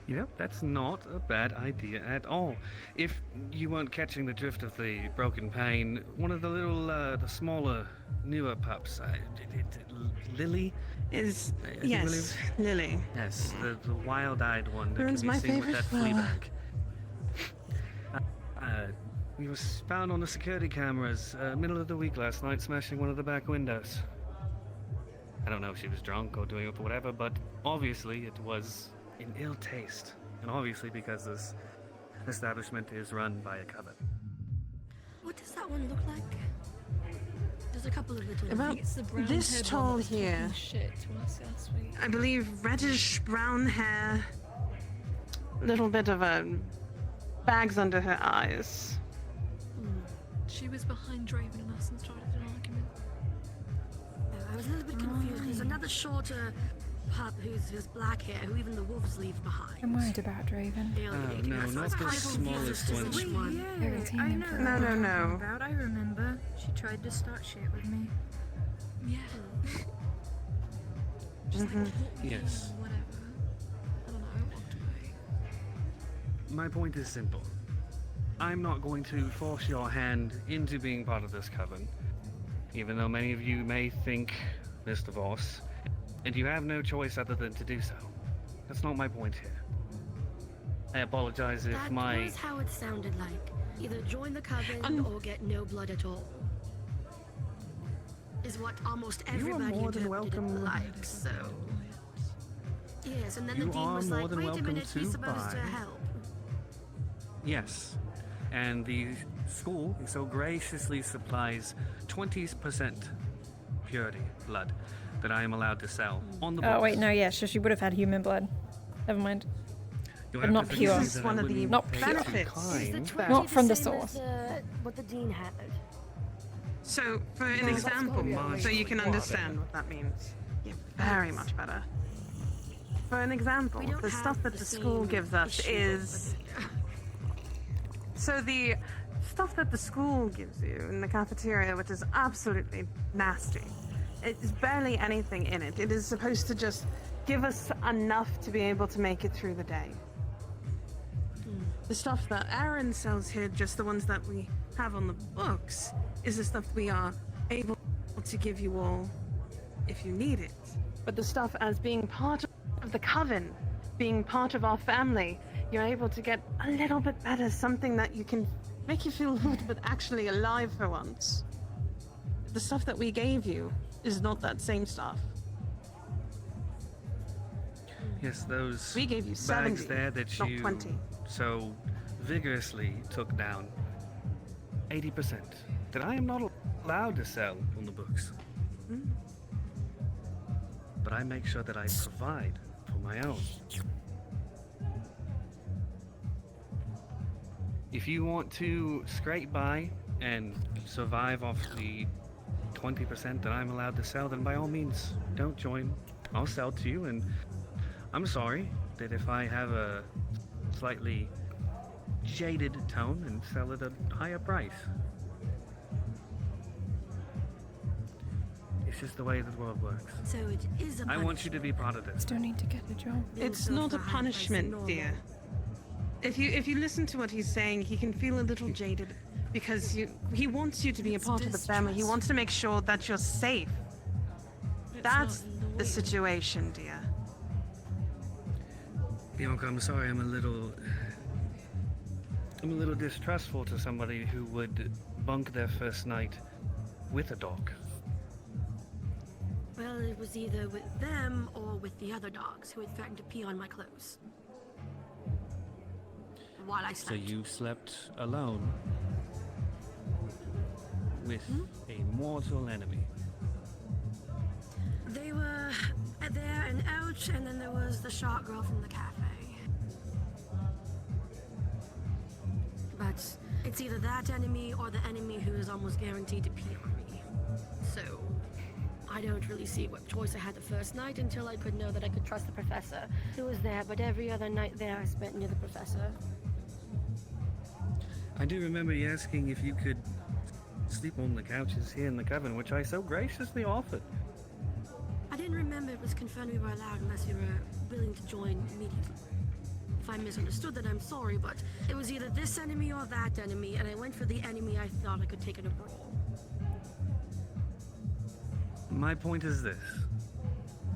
Yep, that's not a bad idea at all. If you weren't catching the drift of the broken pane, one of the little, the smaller, newer pups, Lily? Is I think yes, Lily. Yes, the wild-eyed one that Ruins can be my seen with favorite that flea flower. bag. He was found on the security cameras, middle of the week last night, smashing one of the back windows. I don't know if she was drunk or doing it for whatever, but obviously it was in ill taste. And obviously because this establishment is run by a coven. What does that one look like? There's a couple of little About this tall here. Shit to us last week. I believe reddish brown hair. Little bit of a bags under her eyes. She was behind Draven and us and started an argument. I was a little bit confused. There's another shorter pup who's black hair, who even the wolves leave behind. I'm worried about Draven. No, not the smallest one. I know. No. About. I remember. She tried to start shit with me. Yeah. Just like Yes. whatever. I don't know. I walked away. My point is simple. I'm not going to force your hand into being part of this coven, even though many of you may think Mr. Voss, and you have no choice other than to do so. That's not my point here. I apologize if That was how it sounded like. Either join the coven or get no blood at all. Is what almost everybody interpreted it like, so... Yes, and then the dean was like, wait a minute, he's supposed to help. Yes, and the school so graciously supplies 20% purity blood that I am allowed to sell on the books. Oh wait, no, yeah, she would have had human blood. Never mind. You But have not to pure. forgive me that One I of the wouldn't Not take pure. too benefits. kind. Not from the source. What the dean had. So, for an example, so you can understand what that means. Yeah, very much better. For an example, the stuff that the school gives us is... So the stuff that the school gives you in the cafeteria, which is absolutely nasty, it's barely anything in it. It is supposed to just give us enough to be able to make it through the day. The stuff that Aaron sells here, just the ones that we have on the books, is the stuff we are able to give you all if you need it. But the stuff as being part of the coven, being part of our family, you're able to get a little bit better, something that you can make you feel a little bit actually alive for once. The stuff that we gave you is not that same stuff. Yes, those We gave you bags 70, there that not you 20. so vigorously took down 80% that I am not allowed to sell on the books. But I make sure that I provide for my own. If you want to scrape by and survive off the 20% that I'm allowed to sell, then by all means, don't join. I'll sell to you, and I'm sorry that if I have a slightly jaded tone and sell at a higher price. It's just the way the world works. So it is a I want you to be part of this. Still need to get a job. It's not a punishment, dear. If you listen to what he's saying, he can feel a little jaded because he wants you to be a part of the family. He wants to make sure that you're safe. That's the situation, dear. Bianca, I'm sorry, I'm a little distrustful to somebody who would bunk their first night with a dog. Well, it was either with them or with the other dogs who had threatened to pee on my clothes. While I So slept. you slept alone with a mortal enemy. They were there and out, and then there was the short girl from the cafe. But it's either that enemy or the enemy who is almost guaranteed to pee on me. So I don't really see what choice I had the first night until I could know that I could trust the professor who was there, but every other night there I spent near the professor. I do remember you asking if you could sleep on the couches here in the coven, which I so graciously offered. I didn't remember it was confirmed we were allowed unless we were willing to join immediately. If I misunderstood, then I'm sorry, but it was either this enemy or that enemy, and I went for the enemy I thought I could take in a brawl. My point is this.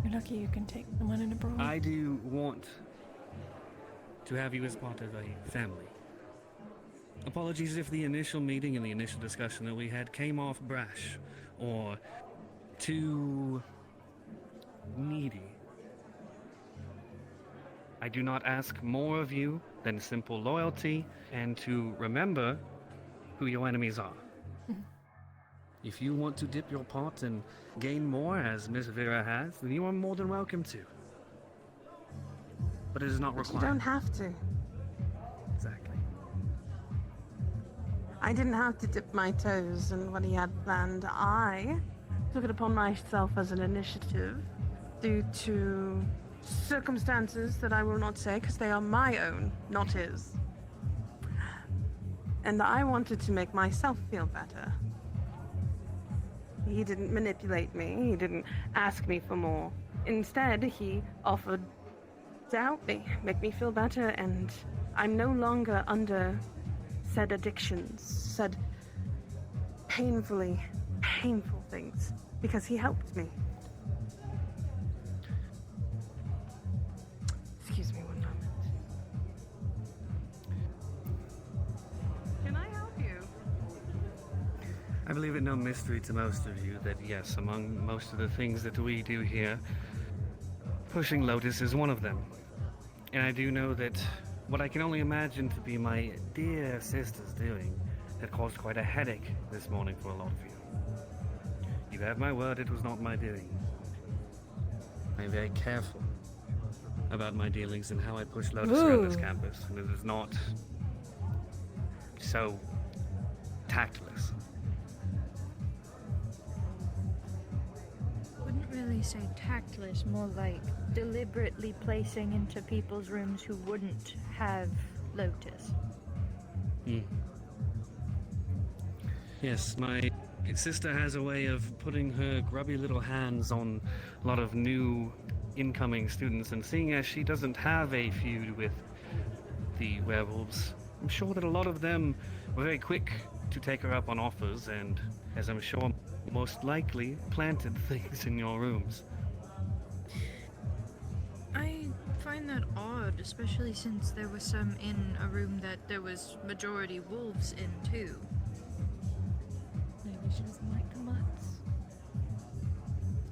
You're lucky you can take someone in a brawl. I do want to have you as part of a family. Apologies if the initial meeting and the initial discussion that we had came off brash or too needy. I do not ask more of you than simple loyalty and to remember who your enemies are. If you want to dip your pot and gain more, as Miss Vera has, then you are more than welcome to. But it is not required. You don't have to. Exactly. I didn't have to dip my toes in what he had planned. I took it upon myself as an initiative due to circumstances that I will not say because they are my own, not his. And I wanted to make myself feel better. He didn't manipulate me. He didn't ask me for more. Instead, he offered to help me, make me feel better, and I'm no longer under said addictions, said painful things, because he helped me. Excuse me one moment. Can I help you? I believe it no mystery to most of you that yes, among most of the things that we do here, pushing Lotus is one of them. And I do know that what I can only imagine to be my dear sister's doing had caused quite a headache this morning for a lot of you. You have my word, it was not my doing. I am very careful about my dealings and how I push Lotus around this campus, and it is not so tactless. Wouldn't really say tactless, more like deliberately placing into people's rooms who wouldn't have Lotus. Yes, my sister has a way of putting her grubby little hands on a lot of new incoming students, and seeing as she doesn't have a feud with the werewolves, I'm sure that a lot of them were very quick to take her up on offers, and as I'm sure most likely planted things in your rooms. I find that odd, especially since there was some in a room that there was majority wolves in too. Maybe she doesn't like the mutts.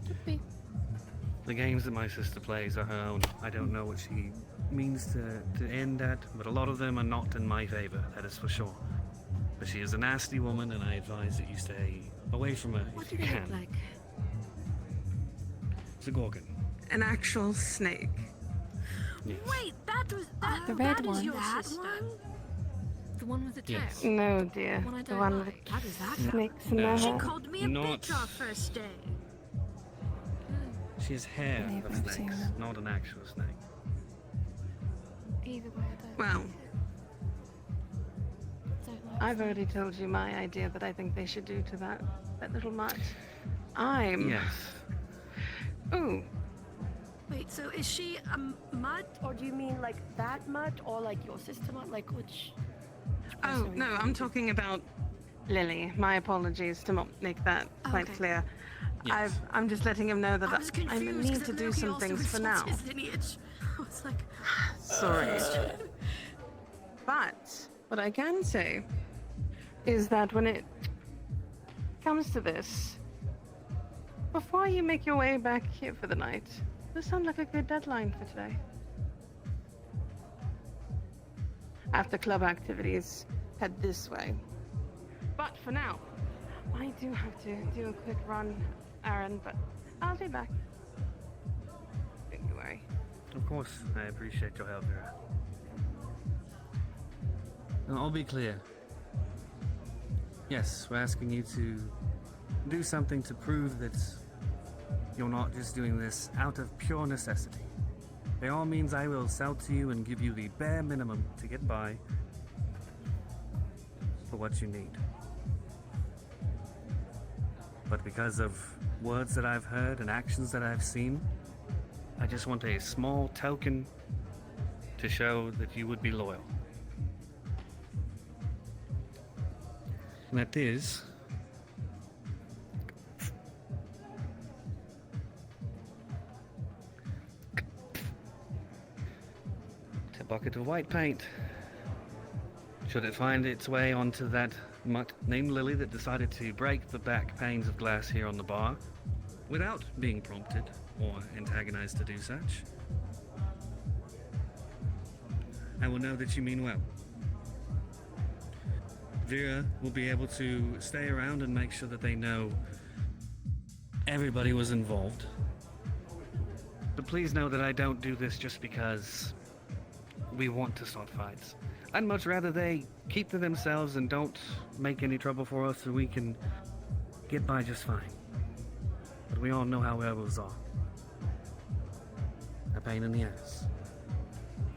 Could be. The games that my sister plays are her own. I don't know what she means to end at, but a lot of them are not in my favor, that is for sure. But she is a nasty woman, and I advise that you stay away from her if you can. Like? It's a gorgon. An actual snake. Yes. Wait, that was that. The red that is one. your That sister. The one with the tail. Yes. No, dear. The one I The don't one like. with How does that go? snakes in No. their She hair. called me a Not- bitch our first day. She has hair Never of seen snakes, them. not an actual snake. Either way, I don't Well, like I've already told you my idea that I think they should do to that little mutt. I'm... Yes. Ooh. Wait, so is she a mutt, or do you mean like that mutt, or like your sister mutt? Like which? Oh, no, I'm talking about Lily. My apologies to not make that quite Okay. clear. Yes. I'm just letting him know that I was I confused need to do some things for now. His lineage. I was like, Sorry. But what I can say is that when it comes to this, before you make your way back here for the night, this sounds like a good deadline for today. After club activities, head this way. But for now, I do have to do a quick run errand, but I'll be back. Don't you worry. Of course, I appreciate your help, Vera. Now, I'll be clear. Yes, we're asking you to do something to prove that you're not just doing this out of pure necessity. By all means, I will sell to you and give you the bare minimum to get by for what you need. But because of words that I've heard and actions that I've seen, I just want a small token to show that you would be loyal. And that is a bucket of white paint. Should it find its way onto that mutt named Lily that decided to break the back panes of glass here on the bar, without being prompted or antagonized to do such, I will know that you mean well. Vera will be able to stay around and make sure that they know everybody was involved. But please know that I don't do this just because we want to start fights. I'd much rather they keep to themselves and don't make any trouble for us so we can get by just fine. But we all know how werewolves are. A pain in the ass.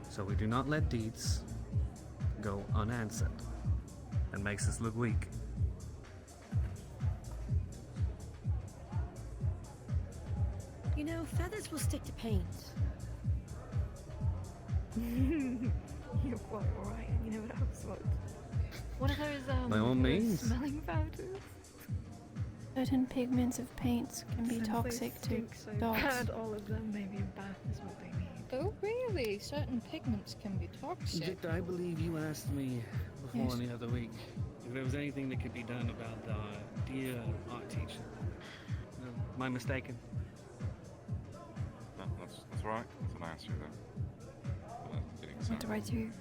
So we do not let deeds go unanswered. That makes us look weak. You know, feathers will stick to paint. You're quite right. You know what else? What are those, By all those means. smelling powders? Certain pigments of paints can be Since they toxic to stink so dogs. bad, all of them, maybe a bath is what they need. Oh, really? Certain pigments can be toxic. Victor, I believe you asked me before Yes. the other week if there was anything that could be done about the dear art teacher. Am I mistaken? No, that's right. That's an answer then. What do I do?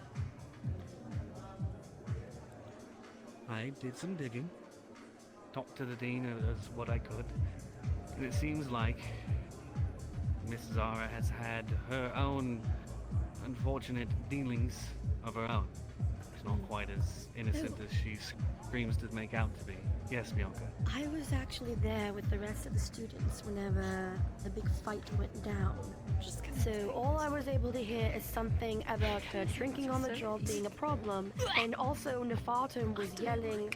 I did some digging, talked to the dean as what I could, and it seems like Miss Zara has had her own unfortunate dealings of her own. She's not quite as innocent as she screams to make out to be. Yes, Bianca? I was actually there with the rest of the students whenever the big fight went down. So all I was able to hear is something about her drinking on the job being a problem, and also Nefatum was yelling.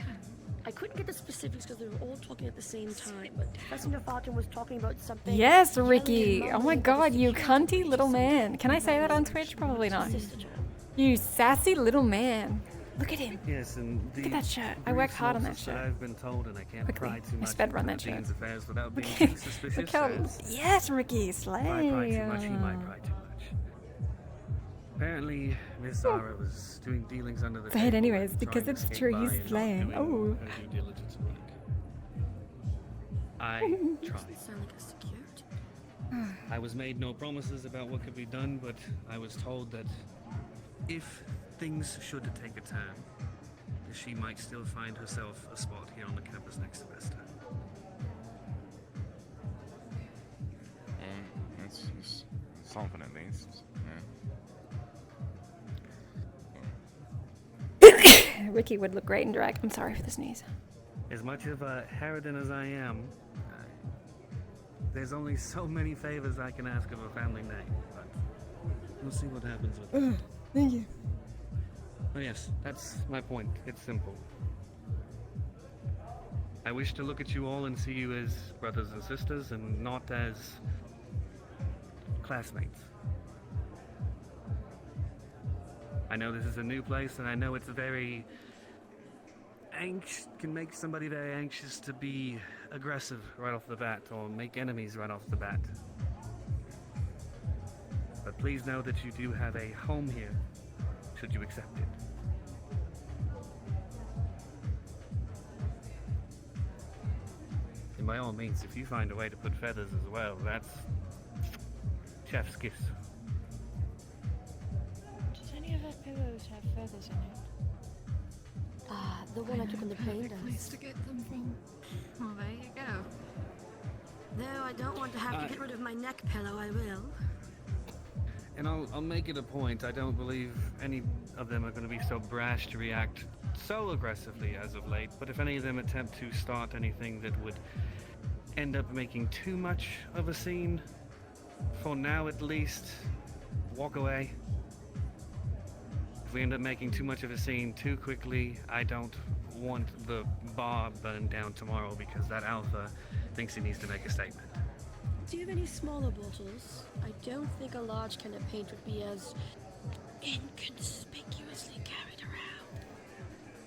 I couldn't get the specifics because they were all talking at the same time, but Professor Nefatum was talking about something. Yes, yelling Ricky. and Oh my mumbling god, about you the cunty little man. Can I say that on Twitch? Probably not. You sassy little man. Look at him. Yes, and Look at that shirt. I worked hard on that resources shirt. I've been told, and I can't Quickly, pry too I much sped run into that the shirt. dean's affairs without being Look, too suspicious. look how, as yes, Ricky, slay. If I pry too much, he might pry too much. Apparently, Miss Zara was doing dealings under the Say it table anyways, and because trying to it's escape true, by he's and not slaying. doing Oh. her due diligence work. I tried. Sound like a security. I was made no promises about what could be done, but I was told that if things should take a turn, she might still find herself a spot here on the campus next semester. It's something at least. Yeah. Ricky would look great in drag. I'm sorry for the sneeze. As much of a harridan as I am, there's only so many favors I can ask of a family name, but we'll see what happens with it. Thank you. Oh yes, that's my point. It's simple. I wish to look at you all and see you as brothers and sisters and not as classmates. I know this is a new place and I know it's very can make somebody very anxious to be aggressive right off the bat or make enemies right off the bat. But please know that you do have a home here, should you accept it. And by all means, if you find a way to put feathers as well, that's chef's kiss. Does any of our pillows have feathers in it? Ah, the one I took on the plane does. to get them from. Well, there you go. Though I don't want to have to get rid of my neck pillow, I will. And I'll make it a point, I don't believe any of them are going to be so brash to react so aggressively as of late, but if any of them attempt to start anything that would end up making too much of a scene, for now at least, walk away. If we end up making too much of a scene too quickly, I don't want the bar burned down tomorrow because that alpha thinks he needs to make a statement. Do you have any smaller bottles? I don't think a large can of paint would be as inconspicuously carried around.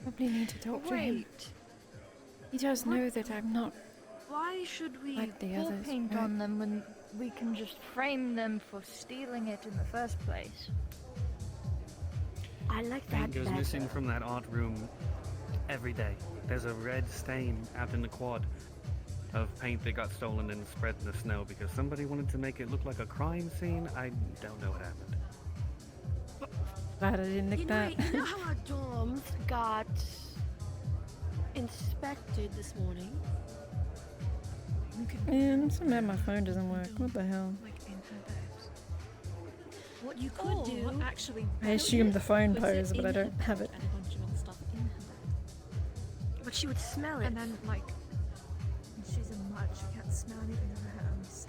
Probably need to talk to him. He does know that I'm not Why should we like the pour others, paint right? on them when we can just frame them for stealing it in the first place? I like that Paint goes better. missing from that art room every day. There's a red stain out in the quad. of paint that got stolen and spread in the snow because somebody wanted to make it look like a crime scene. I don't know what happened. Glad I didn't nick that. You know how our dorms got inspected this morning? Man, I'm so mad my phone doesn't work. What the hell? What you could do, actually, I assume the phone pose, but I don't have it. and a bunch of other stuff in her bag. but she would smell it. And then, like, she's a mutt, she can't smell anything in her hands.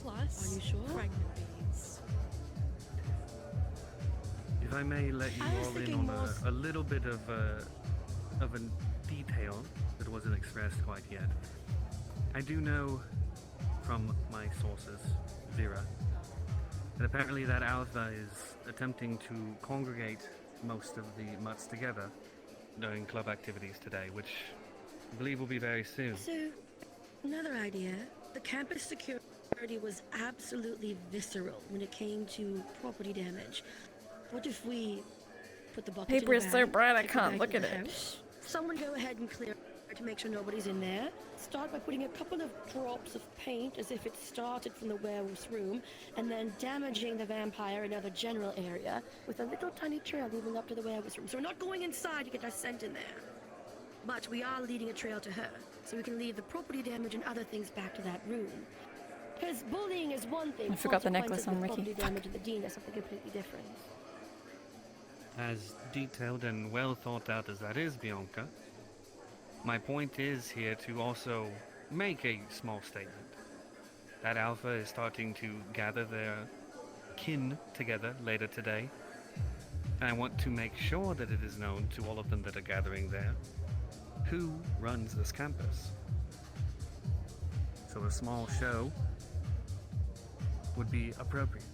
Plus, Are you sure? pregnant bees. If I may let you I was all in thinking on more a little bit of a detail that wasn't expressed quite yet. I do know from my sources, Vera, that apparently that Alpha is attempting to congregate most of the mutts together during club activities today, which I believe will be very soon. So, another idea. The campus security was absolutely visceral when it came to property damage. What if we put the bucket Paper in is the so bag, bright I take can't bag look to at the it. house? Someone go ahead and clear to make sure nobody's in there. Start by putting a couple of drops of paint as if it started from the werewolf's room, and then damaging the vampire in another general area with a little tiny trail leading up to the werewolf's room. So we're not going inside to get our scent in there, but we are leading a trail to her, so we can leave the property damage and other things back to that room. Because bullying is one thing. I forgot the necklace on consequences with Ricky. property damage and the dean is something completely different. As detailed and well thought out as that is, Bianca, my point is here to also make a small statement. That Alpha is starting to gather their kin together later today, and I want to make sure that it is known to all of them that are gathering there who runs this campus. So a small show would be appropriate.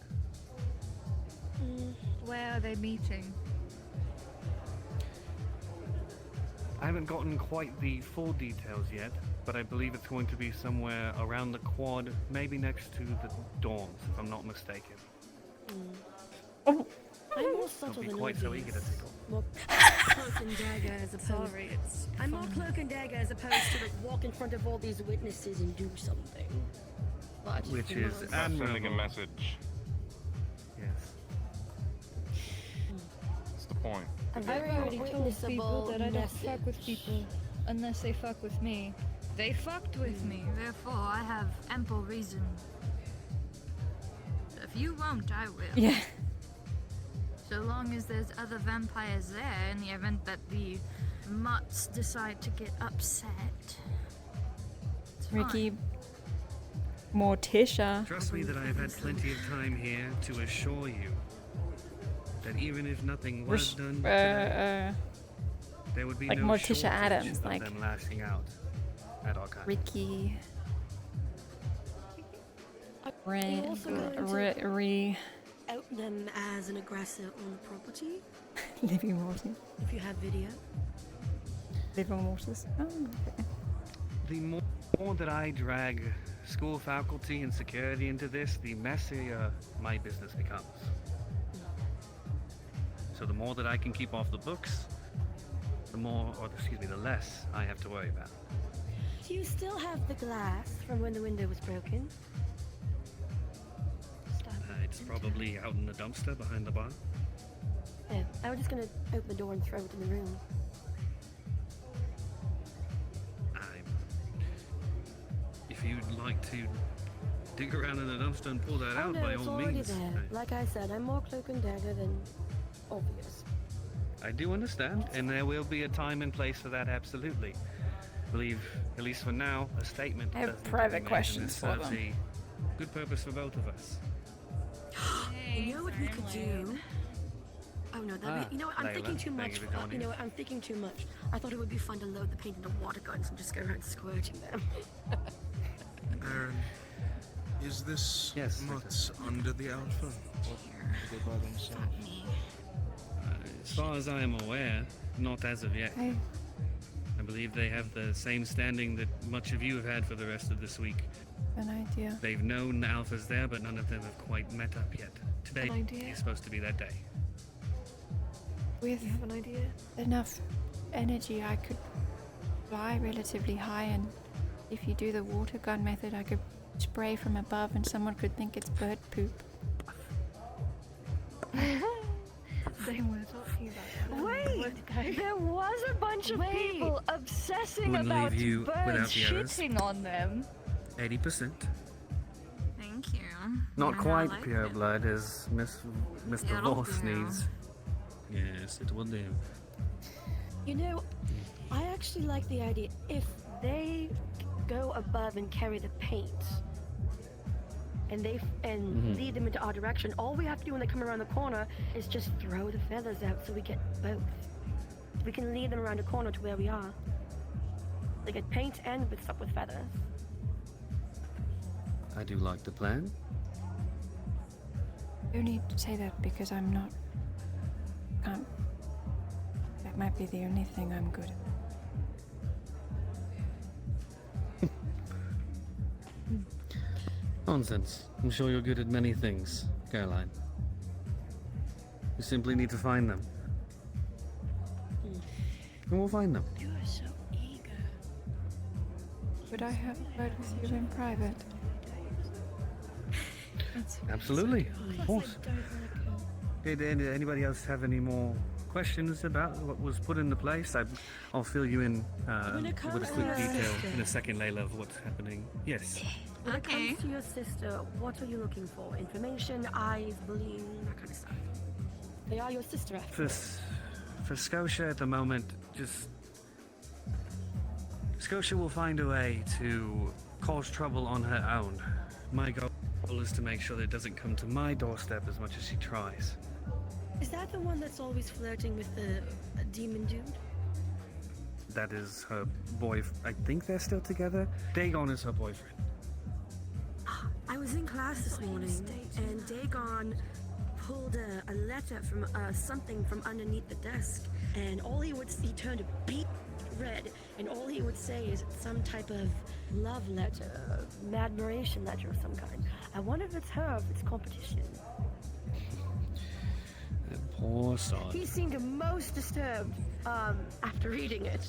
Where are they meeting? I haven't gotten quite the full details yet, but I believe it's going to be somewhere around the quad, maybe next to the dorms, if I'm not mistaken. I'm more subtle Don't be than quite so eager obvious. to tickle. More cloak and dagger as opposed. Sorry, it's I'm more cloak and dagger as opposed to like walk in front of all these witnesses and do something. But Which you is know, Sending a message. Yes. That's the point. I've already told people that I don't fuck with people unless they fuck with me. They fucked with me, therefore I have ample reason. If you won't, I will. Yeah. So long as there's other vampires there, in the event that the mutts decide to get upset. It's Ricky, fine. Morticia. Trust me that I have had plenty of time here to assure you that even if nothing was done today, there would be like no Morticia shortage Adams, of like them lashing out at our kind. Ricky. out them as an aggressor on the property. Living Morty. If you have video. Living Mortis. Oh, okay. The more that I drag school faculty and security into this, the messier my business becomes. So the more that I can keep off the books, the less I have to worry about. Do you still have the glass from when the window was broken? It's probably out in the dumpster behind the bar. Yeah, I was just gonna open the door and throw it in the room. If you'd like to dig around in the dumpster and pull that Oh out, no, by it's all already means. there. Like I said, I'm more cloak and dagger than obvious. I do understand, and there will be a time and place for that, absolutely. I believe, at least for now, a statement I have does need to private be made, and questions it for serves them. a good purpose for both of us. You know what we could do? Oh no, that'd be, you know what, I'm Layla, thinking too thank much. you for joining You know us. what, I'm thinking too much. I thought it would be fun to load the paint into water guns and just go around squirting them. Aaron, is this Yes, Mutts under the Alpha? Or are they by themselves? As far as I am aware, not as of yet. Okay. I believe they have the same standing that much of you have had for the rest of this week. An idea. They've known the Alpha's there, but none of them have quite met up yet. Today An idea. is supposed to be that day. With You have an idea? enough energy, I could fly relatively high and if you do the water gun method, I could spray from above and someone could think it's bird poop. They were talking about Wait, there was a bunch of people obsessing Wouldn't about leave you birds without the others. shitting on them. 80%. Thank you. Not I quite like pure it. blood as Mr. It'll Voss do. needs. Yes, it will do. You know, I actually like the idea. If they go above and carry the paint, and lead them into our direction, all we have to do when they come around the corner is just throw the feathers out so we get both. We can lead them around the corner to where we are. They get paint and with stuff with feathers. I do like the plan. You need to say that because I'm not. Can't. That might be the only thing I'm good at. Nonsense. I'm sure you're good at many things, Caroline. You simply need to find them. And we'll find them. You are so eager. Would I have a word with you in private? Absolutely, of course. Did anybody else have any more questions about what was put into place? I'll fill you in with a quick detail in a second, Layla, of what's happening. Yes. When it comes to your sister, what are you looking for? Information, eyes, bullying, that kind of stuff. They are your sister after all. For Scotia at the moment, just... Scotia will find a way to cause trouble on her own. My goal is to make sure that it doesn't come to my doorstep as much as she tries. Is that the one that's always flirting with the demon dude? That is her boyfriend. I think they're still together. Dagon is her boyfriend. I was in class this morning, and Dagon pulled a letter from something from underneath the desk, and he turned a beet red, and all he would say is some type of love letter, admiration letter of some kind. I wonder if it's her, if it's competition. Poor son. He seemed most disturbed after reading it.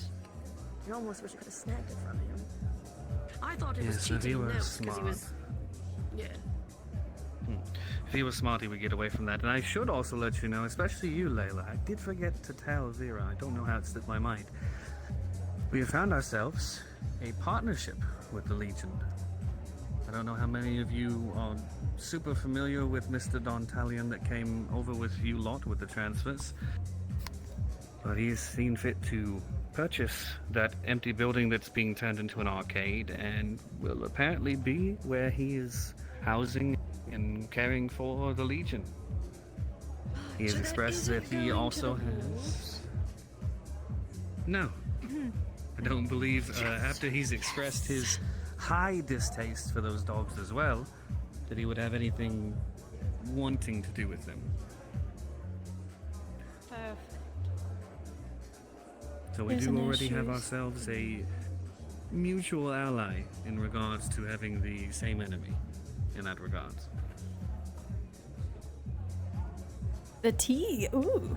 I almost wish I could have snagged it from him. I thought it was Yes, if he cheating was notes because he was. smart. Yeah. If he was smart, he would get away from that. And I should also let you know, especially you, Layla, I did forget to tell Vera, I don't know how it slipped my mind. We have found ourselves a partnership with the Legion. I don't know how many of you are super familiar with Mr. Dontalion that came over with you lot with the transfers, but he's seen fit to purchase that empty building that's being turned into an arcade and will apparently be where he is housing and caring for the Legion. He has expressed that he also has... No. I don't believe, after he's expressed his high distaste for those dogs as well, that he would have anything wanting to do with them. Perfect. So we There's do no already have issues. ourselves a mutual ally in regards to having the same enemy in that regard. The tea. Ooh.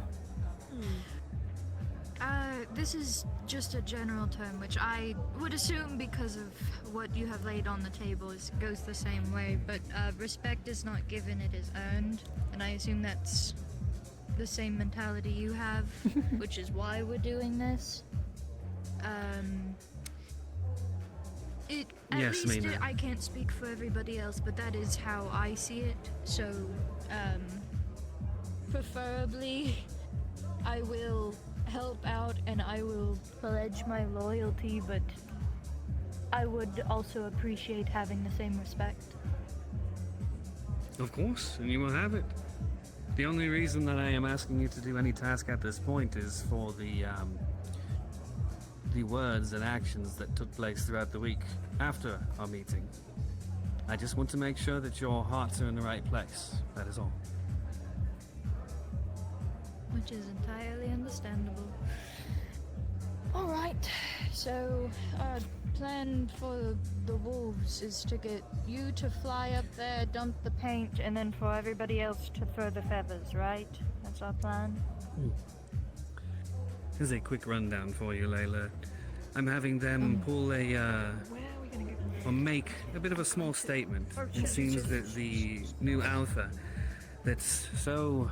This is just a general term, which I would assume because of what you have laid on the table goes the same way, but respect is not given, it is earned, and I assume that's the same mentality you have, which is why we're doing this. Yes, Mina. I can't speak for everybody else, but that is how I see it, so, preferably, I will help out and I will pledge my loyalty, but I would also appreciate having the same respect. Of course, and you will have it. The only reason that I am asking you to do any task at this point is for the words and actions that took place throughout the week after our meeting. I just want to make sure that your hearts are in the right place. That is all. Which is entirely understandable. Alright, so our plan for the wolves is to get you to fly up there, dump the paint, and then for everybody else to throw the feathers, right? That's our plan? Here's a quick rundown for you, Layla. I'm having them pull a or make a bit of a small statement. It seems that the new Alpha that's so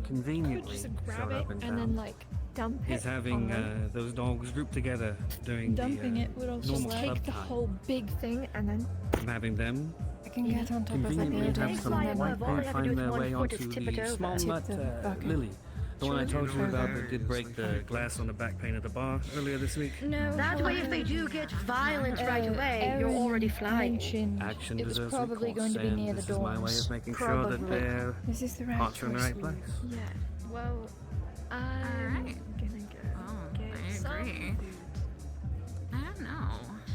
conveniently Just grab showed it up in and then town like dump it. is having on them. those dogs grouped together during Dumping the it would also normal take club the time. whole big thing and then I'm having them I can get on top of the conveniently building have some and then white paint find their way onto the small Tip nut them. Okay. Lily. The one I told you about that did Hilarious. break the glass on the back pane of the bar earlier this week. No, that way if they do get violent right away, you're Aaron already flying. mentioned Action it was deserves probably recourse, going to be and near the this is my way dorms. of making sure that Probably. their Is this the right hearts are in the right place. Yeah. Well, I'm Alright. gonna go Oh, get I some agree. food. I don't know.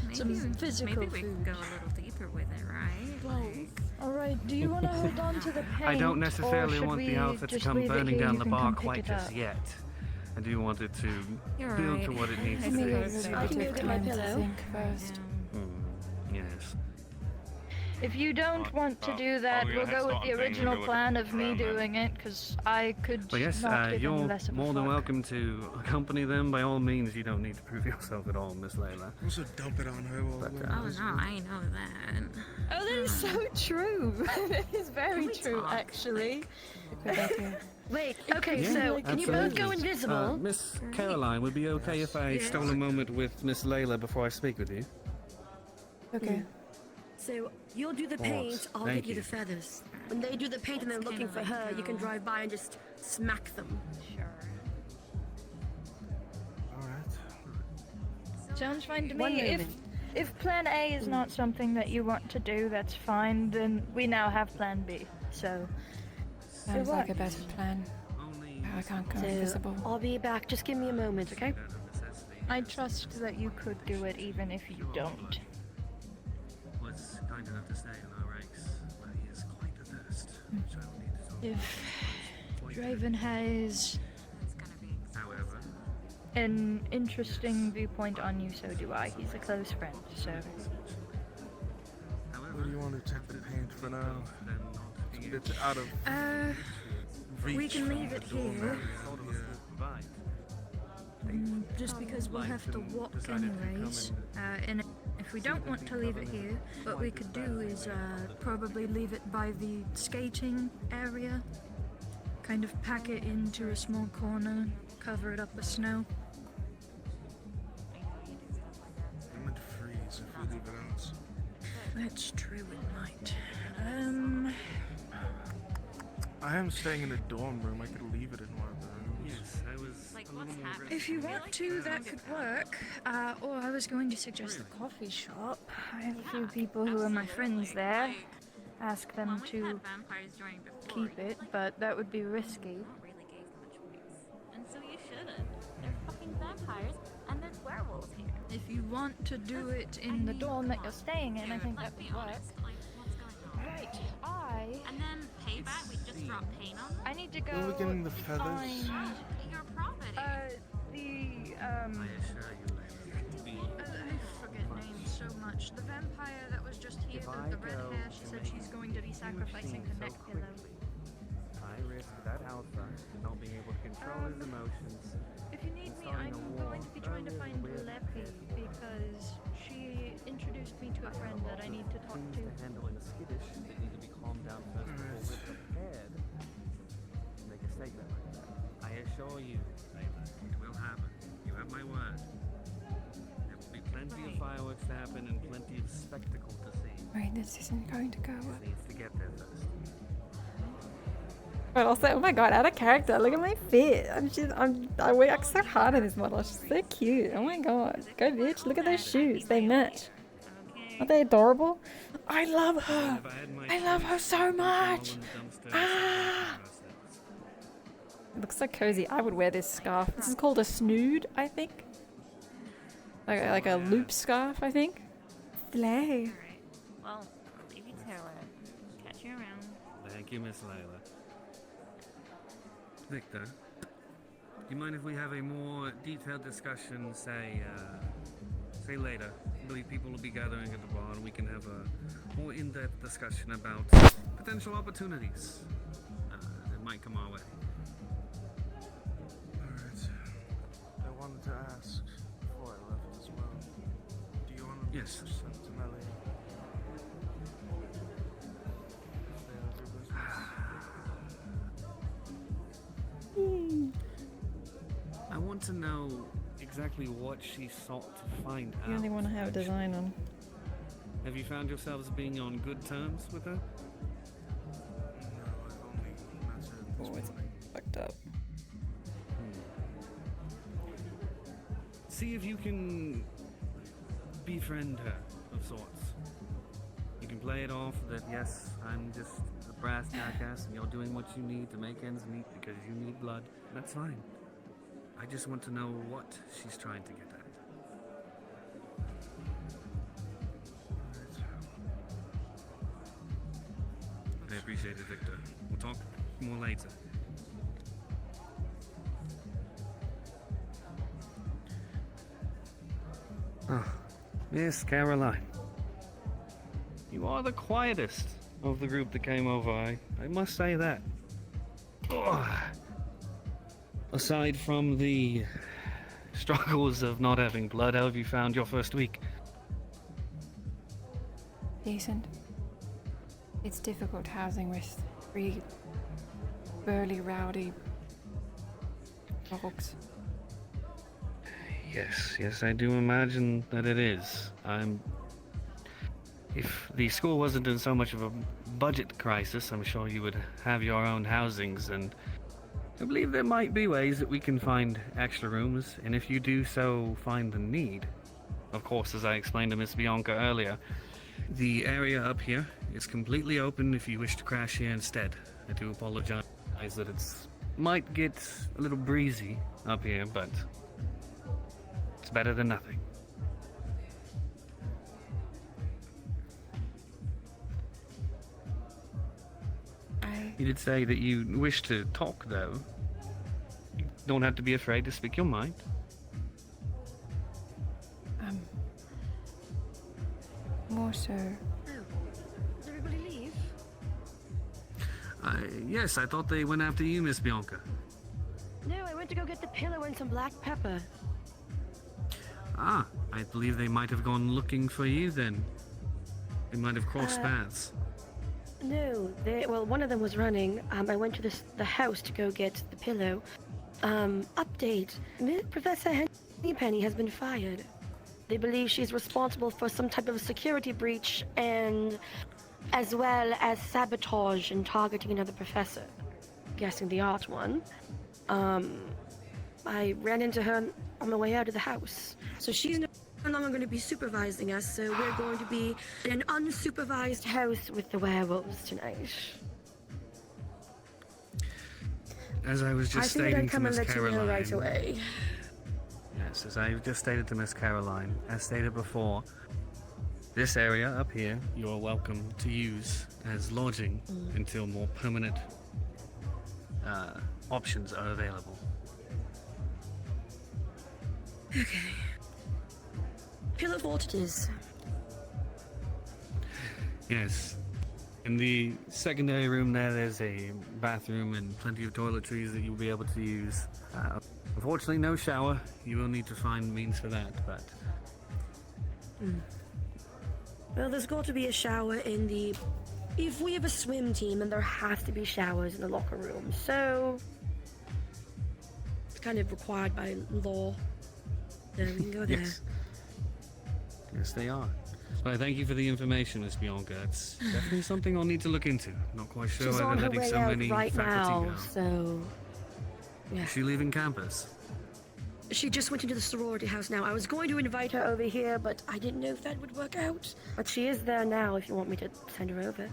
Maybe, Some physical maybe we food. can go a little deeper with it, right? Well, Like, alright, do you want to hold on to the paint? I don't or necessarily should want the we Alpha to just come leave it burning here? down You the can bar come pick quite it just up. yet. I do want it to You're build to right. what it needs I to need be. a little I bit can of go get my time to pillow. think first. Yes. If you don't want to do that, we'll go with the original plan of me doing it, because I could But yes, not give any you're less of a more than fuck. welcome to accompany them. By all means, you don't need to prove yourself at all, Miss Layla. Also, dump it on her while But, we're oh no, I know that. Oh, that is so true. That is very true, actually. Wait, okay, Yeah, so can you both go absolutely. invisible? Miss Caroline, would it be okay if I stole a moment with Miss Layla before I speak with you? Okay. So you'll do the Boss, paint, I'll thank get you you. the feathers. When they do the paint and they're looking for her, you can drive by and just smack them. Sure. Sounds fine to One me. moment. If plan A is not something that you want to do, that's fine, then we now have plan B, so... Sounds like a better plan. I can't go So invisible. I'll be back, just give me a moment, okay? I trust that you could do it even if you don't. Was kind enough to stay in our ranks, but he is quite athirst, which I will need to talk If Draven has However, an interesting viewpoint on you, so do I. He's a close friend, so... Where do you want to take the paint for now? It's out of reach. We can leave it here. Just because we'll have to walk anyways. And if we don't want to leave it here, what we could do is probably leave it by the skating area. Kind of pack it into a small corner, cover it up with snow. It might freeze if we leave it out. That's true, it might. I am staying in a dorm room. I could leave it in one of the rooms. yes, I was a little more If you want to, that could work. Or I was going to suggest the coffee shop. I have a few people who are my friends there. Ask them to Vampires joined before. keep it, but that would be risky. Really gave them a choice. And so you shouldn't. They're fucking vampires, and there's werewolves here. If you want to do it in the dorm that you're staying in, I think that would work. Like, what's going on? Right, And then payback, we just drop paint on them. I need to go Where are we getting the feathers? find Your property. the I assure you, Layla. I forget names so much. The vampire that was just here, the red hair, she said she's going to be sacrificing her neck pillow. I risk that Alpha not being able to control his emotions. If you need me, I'm going to be trying to find Leppy because she introduced me to a friend that I need to talk to. Handling a skittish that need to be calmed down first before we're prepared to make a statement like that. I assure you, Layla, it will happen. You have my word. There will be plenty of fireworks to happen and plenty of spectacle to see. Wait, this isn't going to go. Just needs to get there first. But also, oh my god, out of character. Look at my fit. I work so hard on this model. She's so cute. Oh my god. Go bitch. Look at those shoes. They match. Aren't they adorable? I love her. I love her so much. Ah. It looks so cozy. I would wear this scarf. This is called a snood, I think. Like a loop scarf, I think. Slay. Well, I'll leave you to it. Catch you around. Thank you, Miss Layla. Victor, do you mind if we have a more detailed discussion, say later? I believe people will be gathering at the bar and we can have a more in-depth discussion about potential opportunities that might come our way. Alright. I wanted to ask before I left as well. Do you want to Yes. Sentinelli to know exactly what she sought to find out. You only want to have a design on. Have you found yourselves being on good terms with her? Oh, it's fucked up. See if you can befriend her of sorts. You can play it off that, yes, I'm just a brass jackass and you're doing what you need to make ends meet because you need blood. That's fine. I just want to know what she's trying to get at. I appreciate it, Victor. We'll talk more later. Ah, Miss Karoline. You are the quietest of the group that came over, I must say that. Ugh. Aside from the struggles of not having blood, how have you found your first week? Decent. It's difficult housing with 3 burly, rowdy dogs. Yes, I do imagine that it is. If the school wasn't in so much of a budget crisis, I'm sure you would have your own housings, and I believe there might be ways that we can find extra rooms, and if you do so find the need, of course, as I explained to Miss Bianca earlier, the area up here is completely open if you wish to crash here instead. I do apologize that it's might get a little breezy up here, but it's better than nothing. You did say that you wish to talk, though. You don't have to be afraid to speak your mind. More so. Oh, did everybody leave? Yes, I thought they went after you, Miss Bianca. No, I went to go get the pillow and some black pepper. Ah, I believe they might have gone looking for you then. They might have crossed paths. No, well, one of them was running. I went to the house to go get the pillow. Update. Professor Hennypenny has been fired. They believe she's responsible for some type of security breach and as well as sabotage and targeting another professor. Guessing the art one. I ran into her on the way out of the house. So she's no longer going to be supervising us, so we're going to be in an unsupervised house with the werewolves tonight. As I was just stating to Miss Karoline, right away. Yes, as I just stated to Miss Karoline, as stated before, this area up here you are welcome to use as lodging until more permanent options are available. Okay. Pillow fort it is. Yes. In the secondary room there's a bathroom and plenty of toiletries that you'll be able to use. Unfortunately, no shower. You will need to find means for that, but... Well, there's got to be a shower in the... If we have a swim team, then there has to be showers in the locker room, so... It's kind of required by law. So we can go there. Yes, they are. Well, thank you for the information, Miss Bianca. It's definitely something I'll need to look into. Not quite sure She's why on they're her letting way so out many right faculty now, go. so... Yeah. Is she leaving campus? She just went into the sorority house now. I was going to invite her over here, but I didn't know if that would work out. But she is there now if you want me to send her over.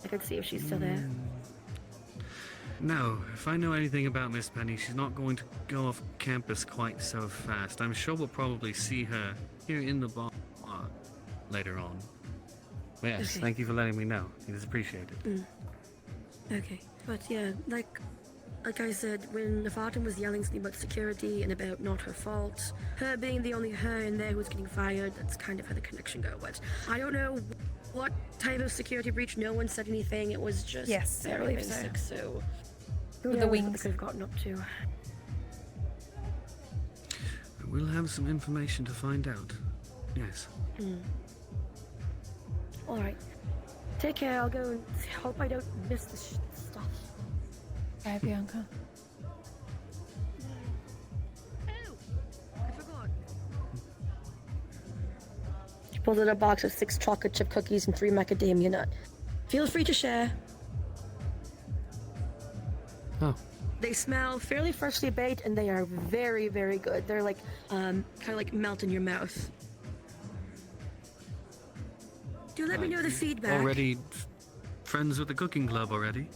I could see if she's still there. No, if I know anything about Miss Penny, she's not going to go off campus quite so fast. I'm sure we'll probably see her here in the bar later on. But yes, Okay. thank you for letting me know. It is appreciated. Okay, but yeah, like I said, when Nefarton was yelling something about security and about not her fault, her being the only her in there who was getting fired, that's kind of how the connection go. But I don't know what type of security breach. No one said anything. It was just very basic. So who knows The what wings. they could have gotten up to. We'll have some information to find out. Yes. All right. Take care. I'll go and hope I don't miss the stuff. Bye, Bianca. pulls out a box of 6 chocolate chip cookies and 3 macadamia nut. Feel free to share. Oh. They smell fairly freshly baked, and they are very, very good. They're like, kind of like melt in your mouth. Do let me know the feedback. Already friends with the cooking club already?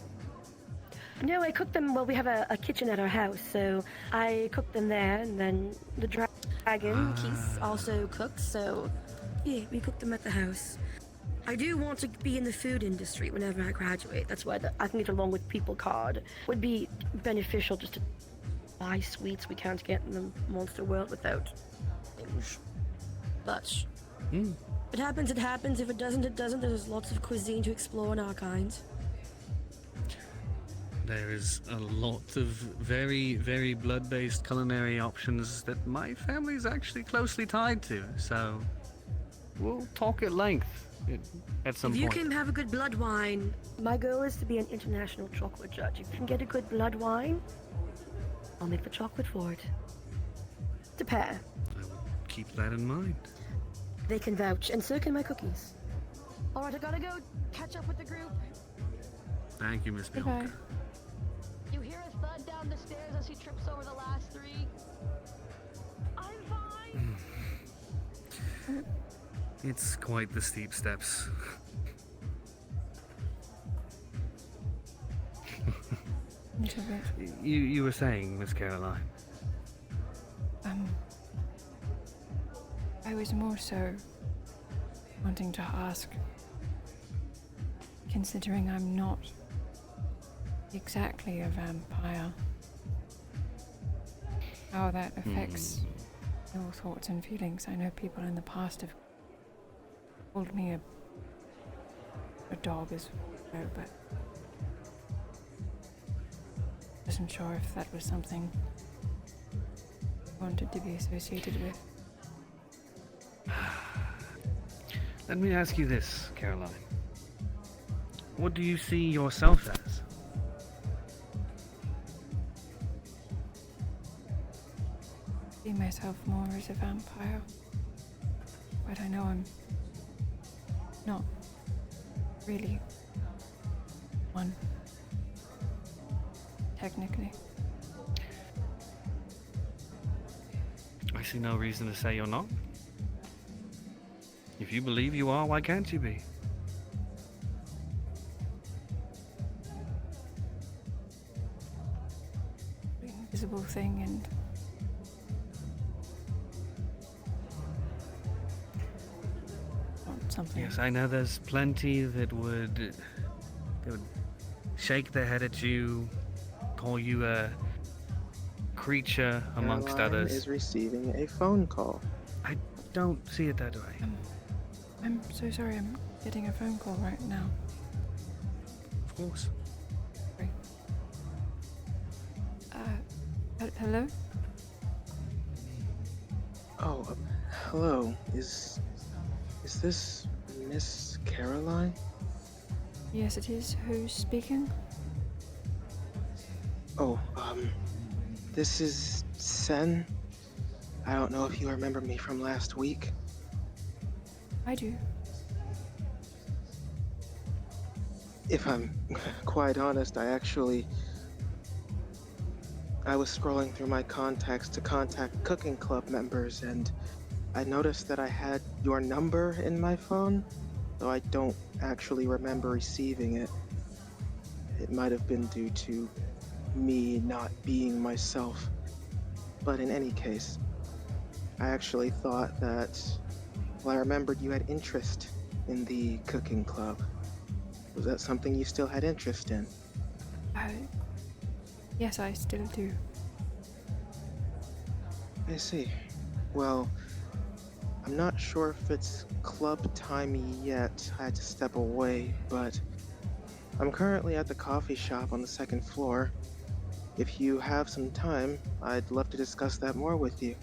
No, I cook them. Well, we have a kitchen at our house, so I cook them there, and then the dragon Keith also cooks. So, yeah, we cook them at the house. I do want to be in the food industry whenever I graduate. That's why I can get along with people card. Would be beneficial just to buy sweets we can't get in the monster world without things. But if it happens, it happens. If it doesn't, it doesn't. There's lots of cuisine to explore in our kind. There is a lot of very, very blood-based culinary options that my family is actually closely tied to, so we'll talk at length at some If you point. can have a good blood wine, my goal is to be an international chocolate judge. If you can get a good blood wine, I'll make the chocolate for it. It's a pair. I will keep that in mind. They can vouch, and so can my cookies. Alright, I gotta go catch up with the group. Thank you, Miss Goodbye. Bianca. You hear a thud down the stairs as he trips over the last 3? I'm fine. It's quite the steep steps. You were saying, Miss Caroline. I was more so wanting to ask, considering I'm not exactly a vampire, how that affects your thoughts and feelings. I know people in the past have called me a dog as well, but wasn't sure if that was something I wanted to be associated with. Let me ask you this, Caroline. What do you see yourself as? See myself more as a vampire, but I know I'm not really one, technically. I see no reason to say you're not. If you believe you are, why can't you be? The invisible thing and something. Yes, I know there's plenty that would shake their head at you, call you a creature amongst Karoline others. is receiving a phone call. I don't see it that way. I'm so sorry, I'm getting a phone call right now. Of course. Sorry. Hello? Oh, hello. Is this Miss Karoline? Yes, it is. Who's speaking? Oh, this is Sen. I don't know if you remember me from last week. I do. If I'm quite honest, I was scrolling through my contacts to contact cooking club members, and I noticed that I had your number in my phone, though I don't actually remember receiving it. It might have been due to me not being myself. But in any case, I actually thought that, well, I remembered you had interest in the cooking club. Was that something you still had interest in? Yes, I still do. I see. Well, I'm not sure if it's club timey yet. I had to step away, but I'm currently at the coffee shop on the 2nd floor. If you have some time, I'd love to discuss that more with you.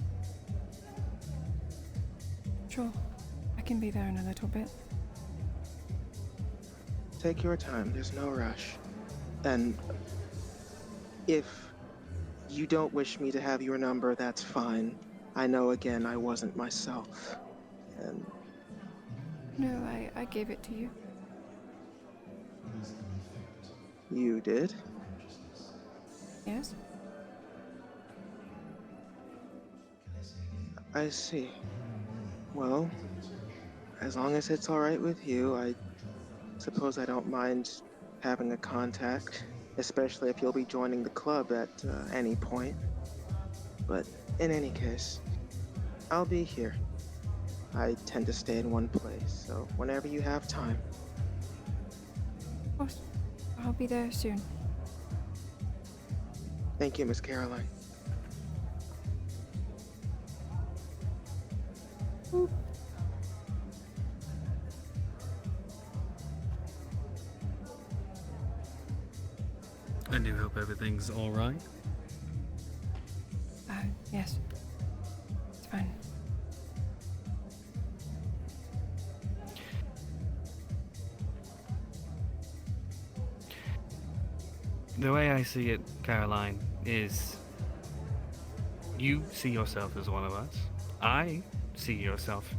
Sure. I can be there in a little bit. Take your time, there's no rush. And if you don't wish me to have your number, that's fine. I know, again, I wasn't myself. And No, I gave it to you. You did? Yes? I see. Well, as long as it's alright with you, I suppose I don't mind having a contact, especially if you'll be joining the club at any point. But in any case, I'll be here. I tend to stay in one place, so whenever you have time. Of course. I'll be there soon. Thank you, Miss Karoline. Ooh. I do hope everything's alright. Yes. It's fine. The way I see it, Karoline, is you see yourself as one of us. I see yourself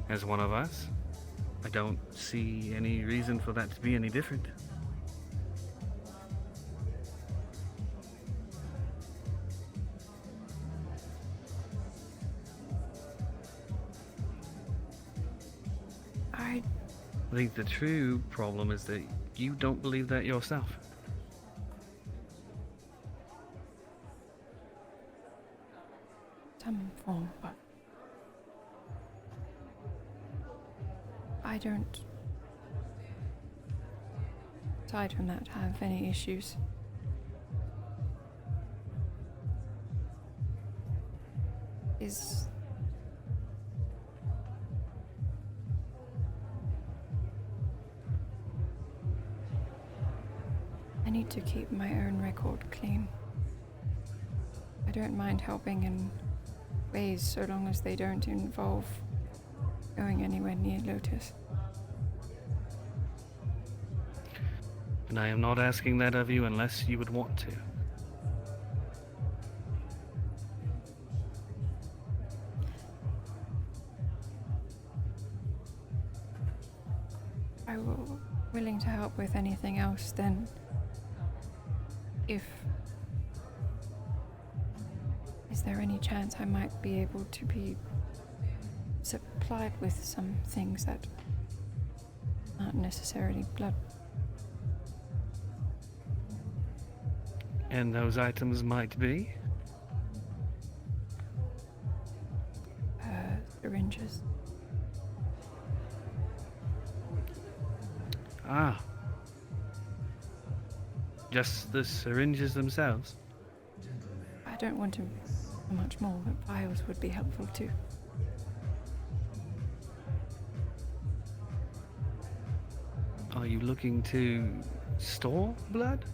as one of us. I don't see any reason for that to be any different. I think the true problem is that you don't believe that yourself. Some form, but I don't, aside from that, have any issues. I need to keep my own record clean. I don't mind helping in ways so long as they don't involve going anywhere near Lotus. And I am not asking that of you unless you would want to. I will willing to help with anything else then. Is there any chance I might be able to be supplied with some things that aren't necessarily blood? And those items might be? Syringes. Ah. Just the syringes themselves? I don't want to much more, but vials would be helpful too. Are you looking to store blood?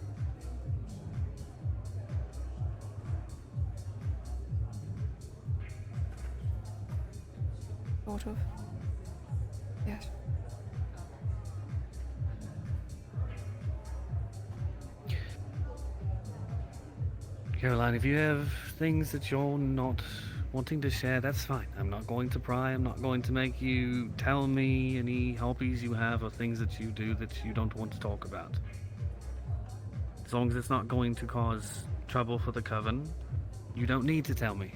Sort of. Yes. Karoline, if you have things that you're not wanting to share, that's fine. I'm not going to pry. I'm not going to make you tell me any hobbies you have or things that you do that you don't want to talk about. As long as it's not going to cause trouble for the Coven, you don't need to tell me.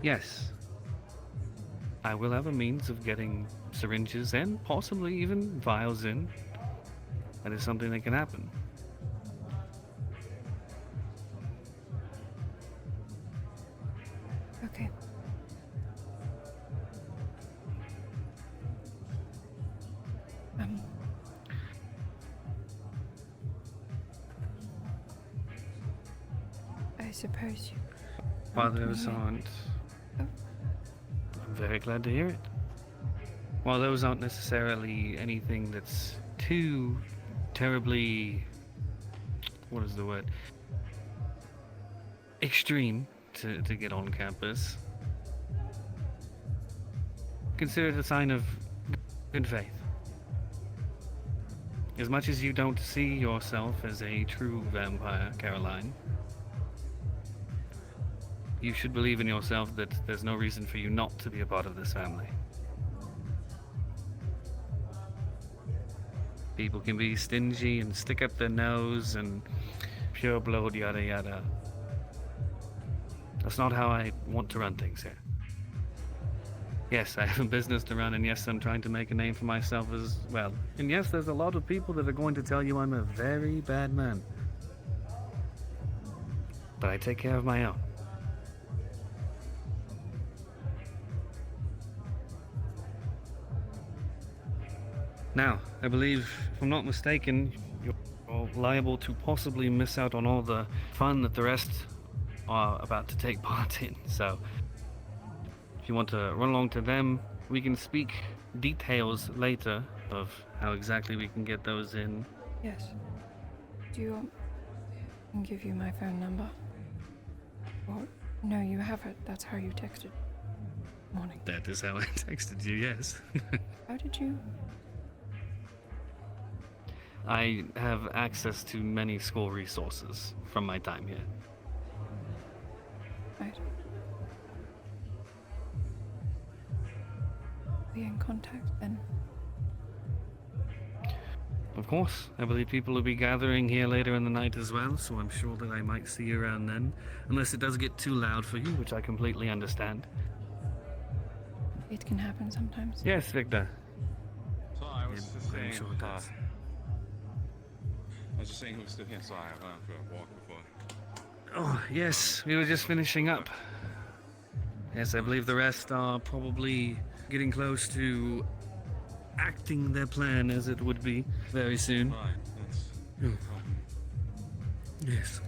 Yes, I will have a means of getting syringes and possibly even vials in. That is something that can happen. Okay. I suppose you... While those aren't... I'm very glad to hear it. While those aren't necessarily anything that's too terribly... what is the word? Extreme to get on campus. Consider it a sign of good faith. As much as you don't see yourself as a true vampire, Karoline, you should believe in yourself that there's no reason for you not to be a part of this family. People can be stingy and stick up their nose and pure blood, yada yada. That's not how I want to run things here. Yes, I have a business to run, and yes, I'm trying to make a name for myself as well. And yes, there's a lot of people that are going to tell you I'm a very bad man. But I take care of my own. Now, I believe, if I'm not mistaken, you're liable to possibly miss out on all the fun that the rest are about to take part in. So, if you want to run along to them, we can speak details later of how exactly we can get those in. Yes. Do you want I can give you my phone number? Or, no, you have it. That's how you texted. Morning. That is how I texted you, yes. How did you? I have access to many school resources from my time here. Right. Be in contact then. Of course, I believe people will be gathering here later in the night as well, so I'm sure that I might see you around then. Unless it does get too loud for you, which I completely understand. It can happen sometimes. Yes, Victor. So I was just saying, sure it does. I was just saying who was still here, so I went for a walk before. Oh, yes, we were just finishing up. Yes, I believe the rest are probably getting close to acting their plan, as it would be, very soon. Right, that's Oh. Yes.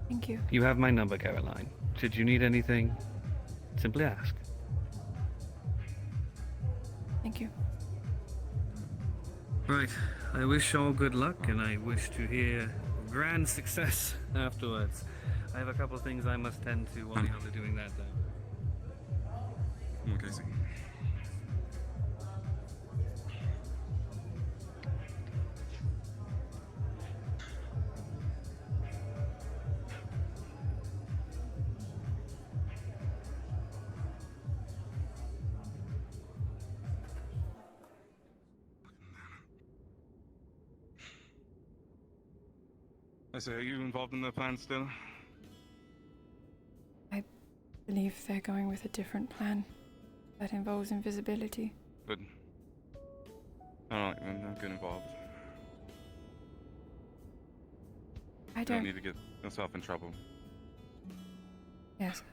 Thank you. You have my number, Karoline. Should you need anything, simply ask. Thank you. Right, I wish all good luck, and I wish to hear grand success afterwards. I have a couple of things I must tend to while you're doing that, though. Okay, see. I say, are you involved in the plan still? I believe they're going with a different plan that involves invisibility. Good. Alright, then don't get involved. I You don't need to get yourself in trouble. Yes.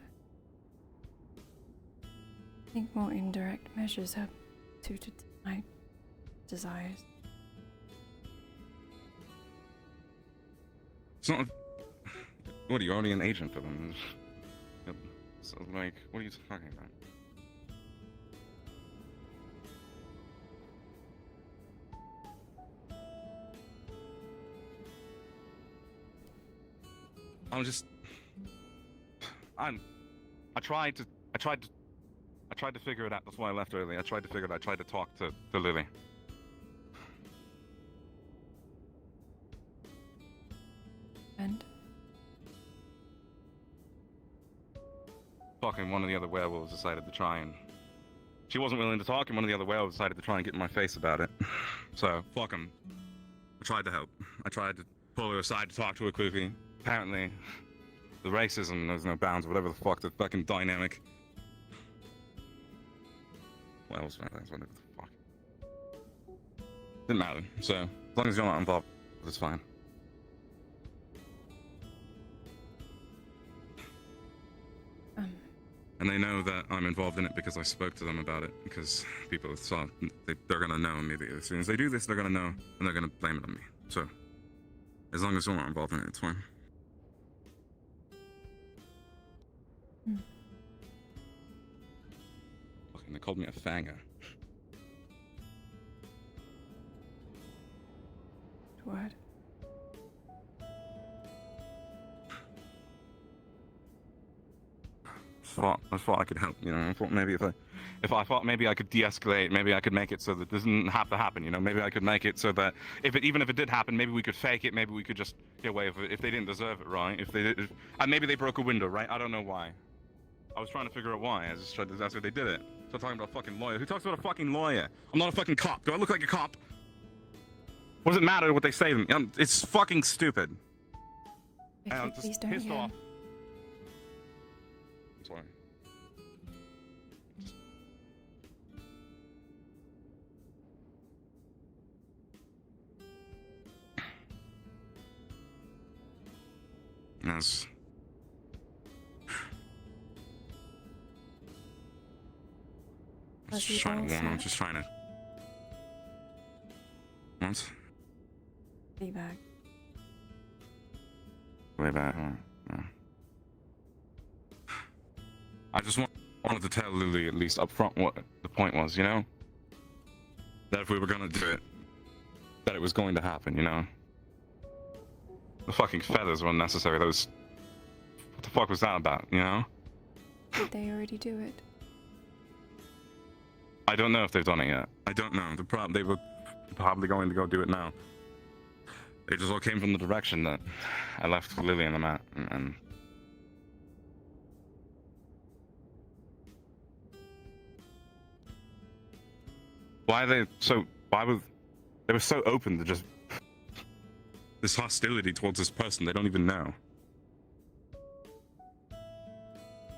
I think more indirect measures are suited to my desires. It's not. What are you already an agent for them? So, like, what are you talking about? I tried to figure it out. That's why I left early. I tried to figure it out. I tried to talk to Lily. And? Fucking one of the other werewolves decided to try and... She wasn't willing to talk, and one of the other werewolves decided to try and get in my face about it. So, fuck him. I tried to help. I tried to pull her aside to talk to her quickly. Apparently, the racism knows no bounds, whatever the fuck, the fucking dynamic. What else? Whatever the fuck. Didn't matter. So, as long as you're not involved, it's fine. And they know that I'm involved in it because I spoke to them about it, because people saw, they're gonna know immediately. As soon as they do this, they're gonna know, and they're gonna blame it on me. So, as long as you're not involved in it, it's fine. Fucking, they called me a fanger. What? I thought I could help, you know. I thought maybe if I thought maybe I could de-escalate, maybe I could make it so that this doesn't have to happen, you know. Maybe I could make it so that even if it did happen, maybe we could fake it. Maybe we could just get away with it if they didn't deserve it, right? And maybe they broke a window, right? I don't know why. I was trying to figure out why. I just tried to. That's why they did it. So talking about a fucking lawyer. Who talks about a fucking lawyer? I'm not a fucking cop. Do I look like a cop? What does it matter what they say to me? It's fucking stupid. Vicky, I'm please just don't pissed yell. off. I'm sorry. Yes. I'm just trying to warn. I'm just trying to. What? Be back. Way back. Yeah. I just wanted to tell Lily at least up front what the point was, you know? That if we were gonna do it, that it was going to happen, you know? The fucking feathers were unnecessary. Those. What the fuck was that about, you know? Did they already do it? I don't know if they've done it yet. I don't know. They were probably going to go do it now. They just all came from the direction that I left Lily and the mat, and why they were so open to just this hostility towards this person they don't even know.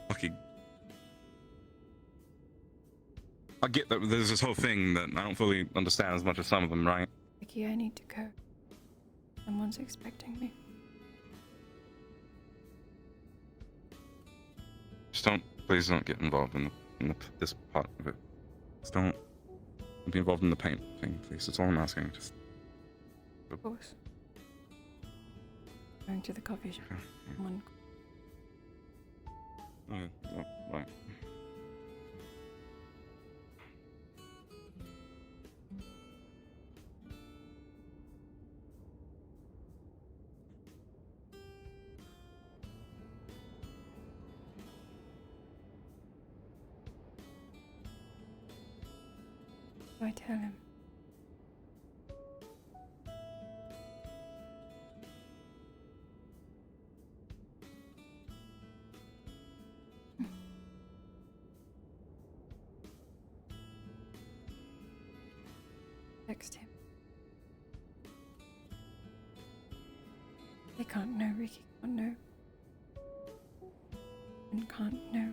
Fucking. I get that there's this whole thing that I don't fully understand as much as some of them, right? Vicky, I need to go. Someone's expecting me. Just please don't get involved in this part of it. Just don't be involved in the paint thing, please. That's all I'm asking. Just. Of course. Going to the coffee shop. One. Okay. Oh, right. I tell him. Text him. They can't know, Ricky can't know. And can't know.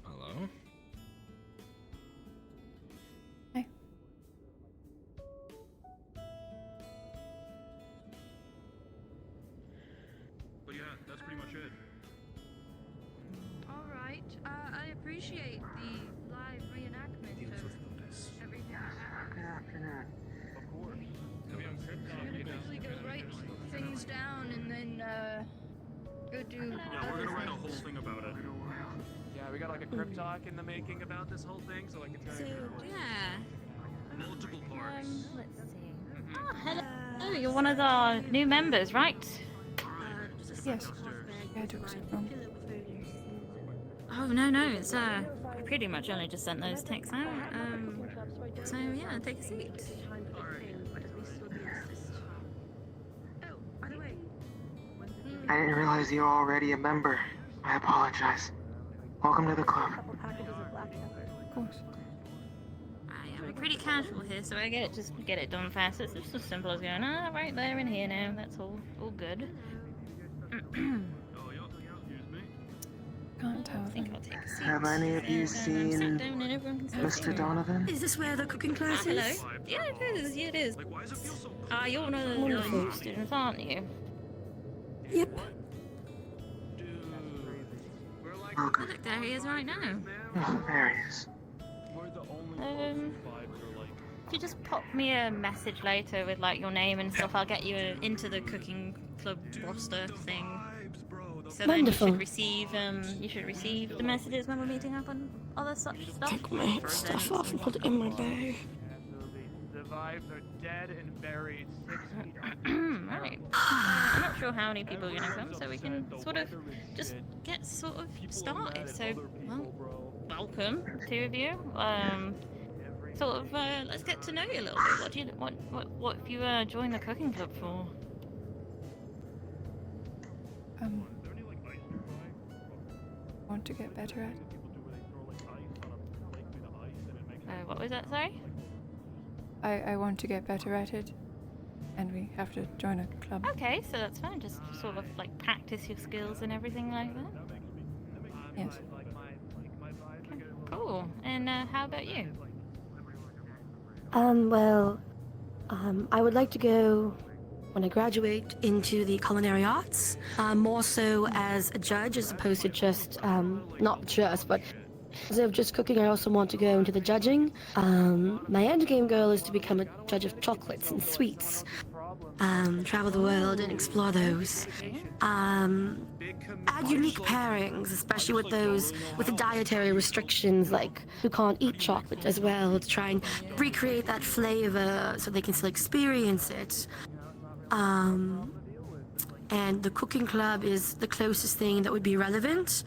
Hello? Hey. But yeah, that's pretty much it. Alright, I appreciate the live reenactment of everything that happened. Of course. I'm gonna quickly go write things down and then, go do... Yeah, we're gonna write a whole thing about it. Yeah, we got like a crypt talk in the making about this whole thing, so I can tell you. Yeah. Multiple parts. Let's see. Oh, hello. Oh, you're one of our new members, right? Yes. Yeah, I took some from. Oh, no, it's, pretty much only just sent those texts out. So yeah, take a seat. I didn't realize you were already a member. I apologize. Welcome to the club. Of course. I'm pretty casual here, so I just get it done fast. It's just as simple as going, right there and here now. That's all good. Can't tell. I think I'll take a seat. Have any of you seen Mr. Donovan? Is this where the cooking class Hello? is? Yeah, it is. Yeah, it is. Like, why does it feel so You're one of the new students, aren't you? Yep. Oh, Oh, good. look, there he is right now. Oh, there he is. If you just pop me a message later with like your name and stuff, I'll get you into the cooking club roster thing. So then Wonderful. you should receive the messages when we're meeting up on other such stuff. Take my for stuff events off and put it in my bag. survived are dead and buried 6 feet Right. I'm not sure how many people are going to come, so we can sort of just get sort of started. So, well, welcome, two of you. Sort of, let's get to know you a little bit. What have you joined the cooking club for? Want to get better at. What was that, sorry? I want to get better at it, and we have to join a club. Okay, so that's fine. Just sort of like practice your skills and everything like that. Yes. Okay, cool. And how about you? I would like to go, when I graduate, into the culinary arts, more so as a judge as opposed to just, not just, but instead of just cooking, I also want to go into the judging. My end game goal is to become a judge of chocolates and sweets, travel the world and explore those. Add unique pairings, especially with those with the dietary restrictions, like who can't eat chocolate as well, to try and recreate that flavor so they can still experience it. And the cooking club is the closest thing that would be relevant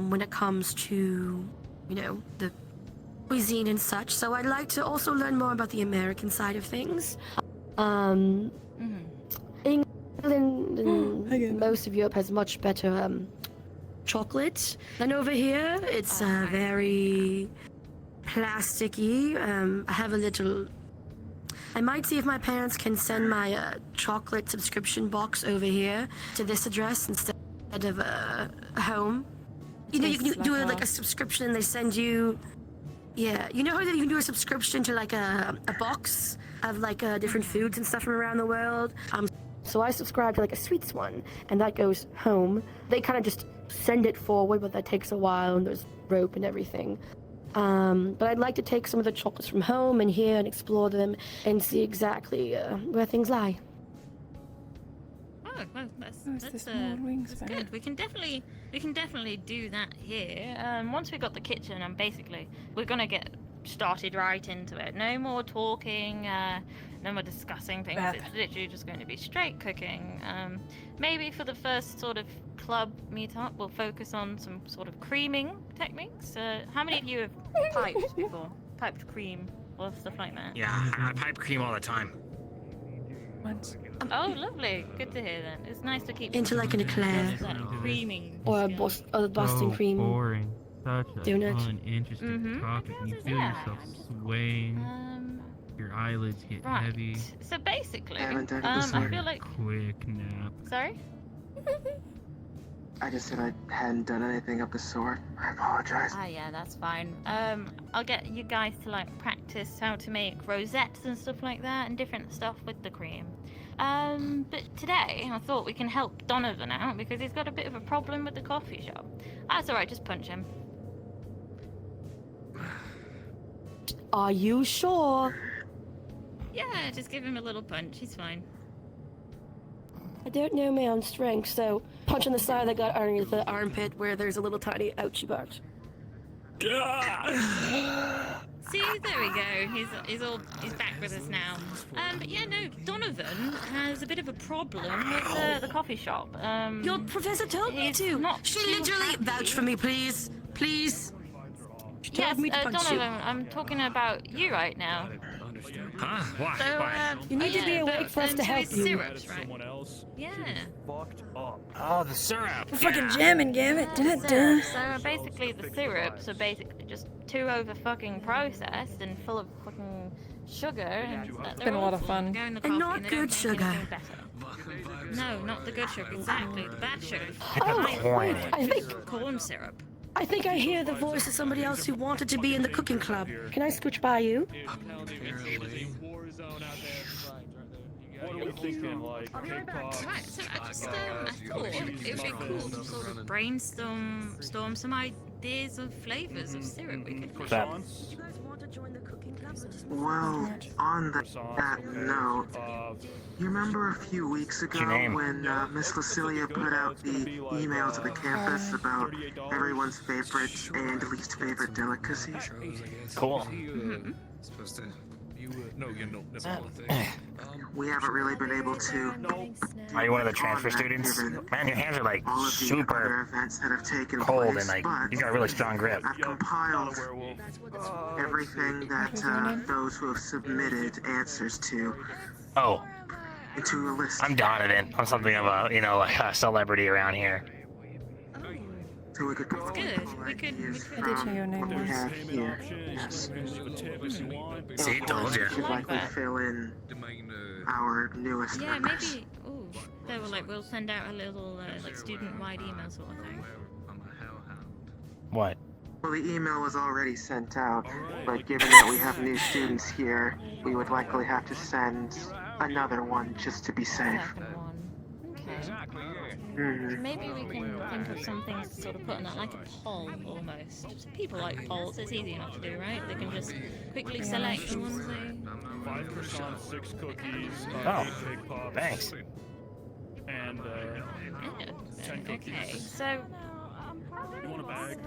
when it comes to, you know, the cuisine and such. So I'd like to also learn more about the American side of things. England and most of Europe has much better chocolate than over here. It's very plasticky. I have a little... I might see if my parents can send my chocolate subscription box over here to this address instead of home. You know, you can do like a subscription and they send you... Yeah, you know how you can do a subscription to like a box of like different foods and stuff from around the world? So I subscribe to like a sweets one, and that goes home. They kind of just send it forward, but that takes a while, and there's rope and everything. But I'd like to take some of the chocolates from home and here and explore them and see exactly where things lie. Oh, well, that's good. We can definitely do that here. Once we've got the kitchen, and basically we're gonna get started right into it. No more talking, no more discussing things. It's literally just going to be straight cooking. Maybe for the first sort of club meetup, we'll focus on some sort of creaming techniques. How many of you have piped before? Piped cream or stuff like that? Yeah, I pipe cream all the time. Once. Oh, lovely. Good to hear then. It's nice to keep into like an eclair that creaming or a Boston cream. Boring. Such a donut. uninteresting topic. You feel yourself swaying. Your eyelids get heavy. So basically, I feel like quick nap. Sorry? I just said I hadn't done anything of the sort. I apologize. Ah, yeah, that's fine. I'll get you guys to like practice how to make rosettes and stuff like that, and different stuff with the cream. But today I thought we can help Donovan out because he's got a bit of a problem with the coffee shop. That's alright, just punch him. Are you sure? Yeah, just give him a little punch. He's fine. I don't know my own strength, so punch on the side of the gut underneath the armpit where there's a little tiny ouchie part. See, there we go. He's back with us now. But yeah, no, Donovan has a bit of a problem with the coffee shop. Your professor told me to. She literally vouch for me, please. Please. She Yes, told me to punch Donovan, you. I'm talking about you right now. Huh? Why? So, Why? You need to be awake for us to help you. Syrups, right? Yeah. Fucked up. Oh, the syrup. We're fucking jamming, Gavin. Syrup. So basically, the syrups are basically just too over fucking processed and full of fucking sugar. And It's been a lot of fun. Go in the And coffee not and they good don't make sugar. anything better. No, not the good sugar. Exactly, the bad sugar. Oh, wait, I think Corn syrup. I think I hear the voice of somebody else who wanted to be in the cooking club. Can I scooch by you? What are we thinking? Like, Right, so I just I thought it would be cool to sort of brainstorm some ideas of flavors of syrup we could make. Well, on that note, you remember a few weeks ago when Miss Lucilia put out the email to the campus about everyone's favorite and least favorite delicacies? Cool. Supposed to You no, you're no. That's not a thing. We haven't really been able to. Are you one of the transfer students? Man, your hands are like All of the other super events that have taken cold place, and like but you got a really strong grip. I've compiled everything that those who have submitted answers to Oh, into a list. I'm Donovan. I'm something of a, you know, like a celebrity around here. So we could It's good. We could. I did hear your name what we once. have here. Yes. See, told We you. should likely fill in our newest Yeah, members. maybe. Ooh, they were like, we'll send out a little like student-wide email sort of thing. What? Well, the email was already sent out, but given that we have new students here, we would likely have to send another one just to be safe. Mhm. Maybe we can think of some things to sort of put on that, like a poll almost. So people like polls, it's easy enough to do, right? They can just quickly select the ones they... 5 croissants, 6 cookies, Oh, 8 cake pops, thanks. and 10 cookies. Okay, so You want a bag?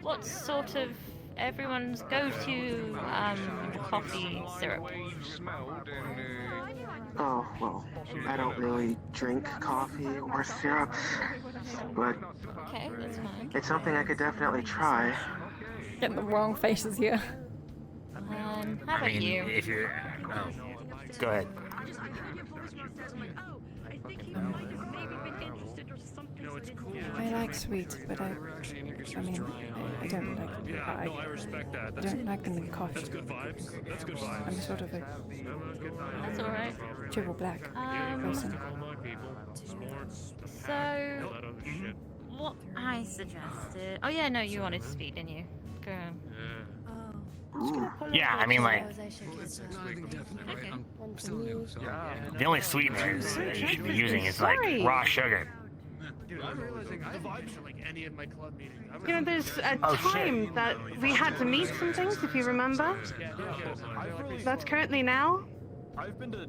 what sort of everyone's go-to coffee syrup? Oh, well, I don't really drink coffee or syrup, but Okay, that's fine. it's something I could definitely try. Getting the wrong faces here. How I about mean, you? if you're, oh, go ahead. I like sweets, but I mean, I don't like. I respect that. I don't like them in coffee. That's good vibes. That's good vibes. I'm sort of a That's alright. triple black person. So, what I suggested... Oh yeah, no, you wanted to speak, didn't you? Go on. Yeah, I mean, like, Okay. the only sweeteners you should be using is like raw sugar. Dude, I'm realizing the vibes are like any of my club meetings. You know, there's a Oh, shit. time that we had to meet some things, if you remember. That's currently now. I've been to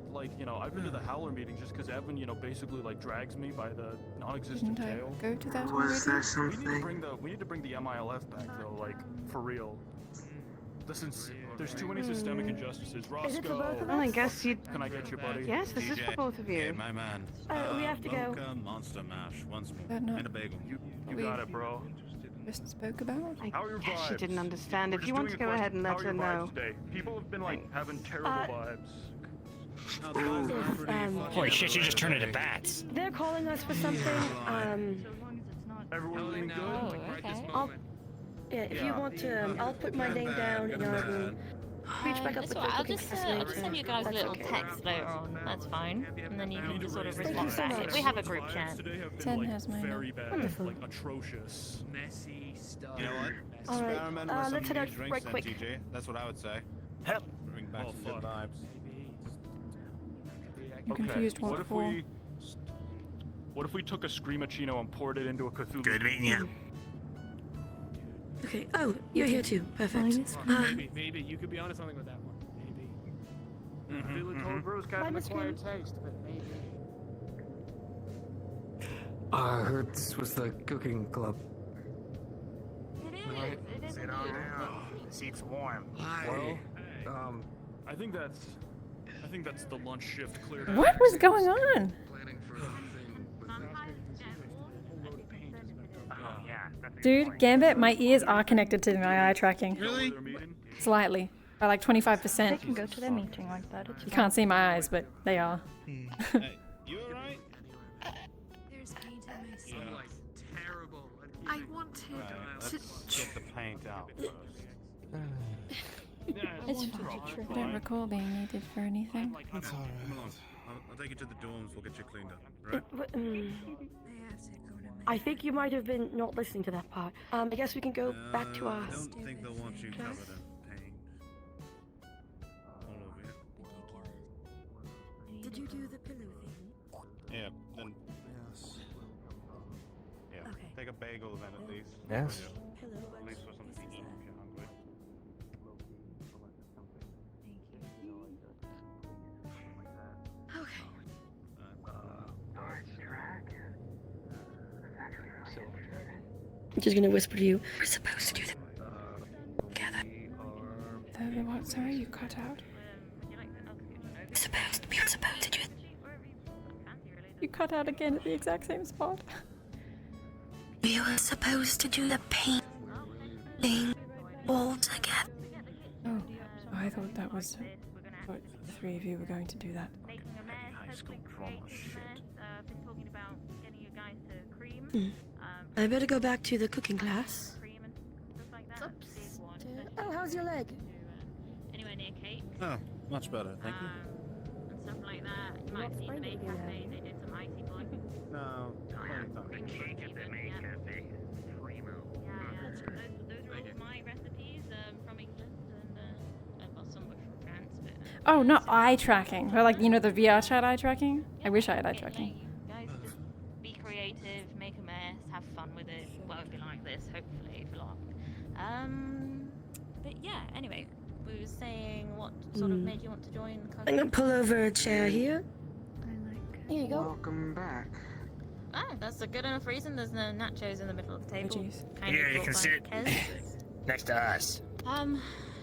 I've been to the Howler meetings just because Evan, basically like drags me by the non-existent Didn't I tail. go to that Was there already? something? We need to bring the MILF back though, like for real. Listen, there's too many systemic injustices. Is it for both Roscoe, of us? I guess you. can I get you, buddy? Yes, this is for both of you. my man. We have to go. Monster mash once more. That not And a bagel. You We- got it, bro. just spoke about? How are your She vibes? didn't understand. We're If just you want doing to a go question. ahead and How let are her your vibes know. today? People have been like having terrible vibes. Holy shit, you just turned into bats. They're calling us for something. Everyone's doing good. Oh, okay. Yeah, if you want to, I'll put my name down and I will reach back up That's with all right. the I'll cooking just class I'll later. just send you guys a That's little okay. text later on. That's fine. And then you can just sort of Thank you respond so back. much. We have a group chat. Today have been 10 like has mine very now. bad, Wonderful. like atrocious. Messy stuff. You know what? All right, Experiment with some let's head new out drinks right then, quick. TJ. That's what I would say. Yep. Bring back some good vibes. You confused what what if for? what if we took a Screamachino and poured it into a Cthulhu? Good meeting you. Okay. Oh, you're here too. Perfect. Maybe you could be onto something with that one. Maybe. I feel like homebrews got an acquired taste, but maybe. I heard this was the cooking club. It is. Sit on down. Seat's warm. Well, I think that's the lunch shift cleared. What was going on? Dude, Gambit, my ears are connected to my eye tracking. Really? Slightly. By like 25%. They can go to their meeting like that. It's You can't see my eyes, but they are. Hey, you alright? There's paint in my sleeve. Like terrible. I wanted Let's get the paint out first. It's fine. I don't recall being needed for anything. That's alright. Come on. I'll take you to the dorms. We'll get you cleaned up. Right? They have to go to I think you might have been not listening to that part. I guess we can go back to our. I don't think they'll want you covered in paint. All over you. Did you do the pillow thing? Yeah, then. Yes. Yeah. Okay. Take a bagel then at least. Yes. Pillow. At least for something to eat if you're hungry. Okay. I'm just gonna whisper to you. We're supposed to do that together. The what? Sorry, you cut out. You cut out again at the exact same spot. We were supposed to do the painting all together. Oh, I thought that was what the three of you were going to do that. High school drama shit. Been talking about getting you guys to cream. I better go back to the cooking class. Oh, how's your leg? Anywhere near cake. Oh, much better, thank you. And stuff like that. You might see the main cafe. They did some icy boy. No, Cake at the main cafe. Primo. Yeah. Those are all my recipes from England, and well, some were from France, but. Oh, not eye tracking, but like, you know, the VR chat eye tracking. I wish I had eye tracking. Guys, just be creative, make a mess, have fun with it. It won't be like this, hopefully, for long. But yeah. Anyway, we were saying what sort of made you want to join the I'm cooking. gonna pull over a chair here. Here you go. Welcome back. Oh, that's a good enough reason. There's no nachos in the middle of the table. Kind Yeah, of you brought can by sit Kez. next to us.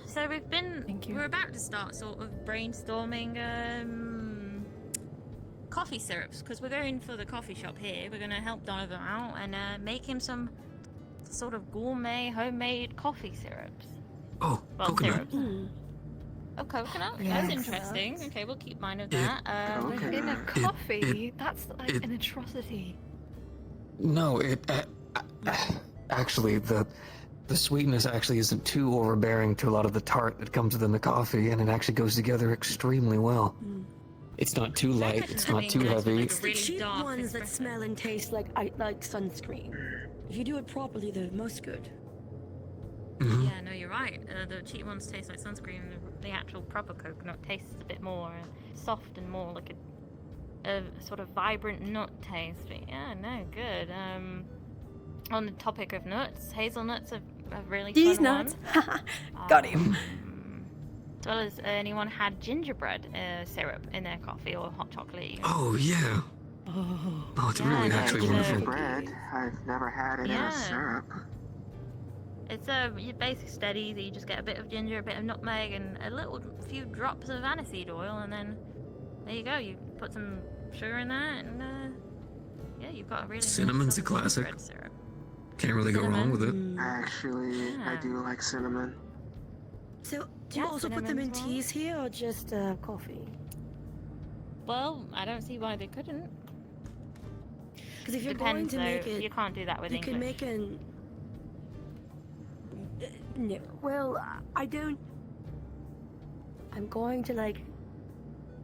So we've been. We're about to start sort of brainstorming coffee syrups because we're going for the coffee shop here. We're gonna help Donovan out and make him some sort of gourmet homemade coffee syrups. Oh, Well, coconut. syrups. Oh, coconut? Yeah. That's interesting. Okay, we'll keep mind of that. In a coffee? That's like an atrocity. No, actually the sweetness actually isn't too overbearing to a lot of the tart that comes within the coffee, and it actually goes together extremely well. It's not too light. It's not too heavy. It's the cheap ones that smell and taste like sunscreen. If you do it properly, they're most good. Yeah, no, you're right. The cheap ones taste like sunscreen, and the actual proper coconut tastes a bit more soft and more like a sort of vibrant nut taste. But yeah, no, good. On the topic of nuts, hazelnuts are really These fun nuts. one. Got him. As well as anyone had gingerbread syrup in their coffee or hot chocolate. Oh yeah. Oh, it's really actually wonderful. Bread. I've never had it in a syrup. It's your basic steady. You just get a bit of ginger, a bit of nutmeg, and a few drops of aniseed oil, and then there you go. You put some sugar in that, and yeah, you've got a really Cinnamon's nice a classic. gingerbread syrup. Can't really go wrong with it. Actually, I do like cinnamon. So, do you also put them in teas here or just coffee? Well, I don't see why they couldn't. Because if you're Depends, going to make though. it, You can't do that with you English. can make an. No. Well, I don't. I'm going to like.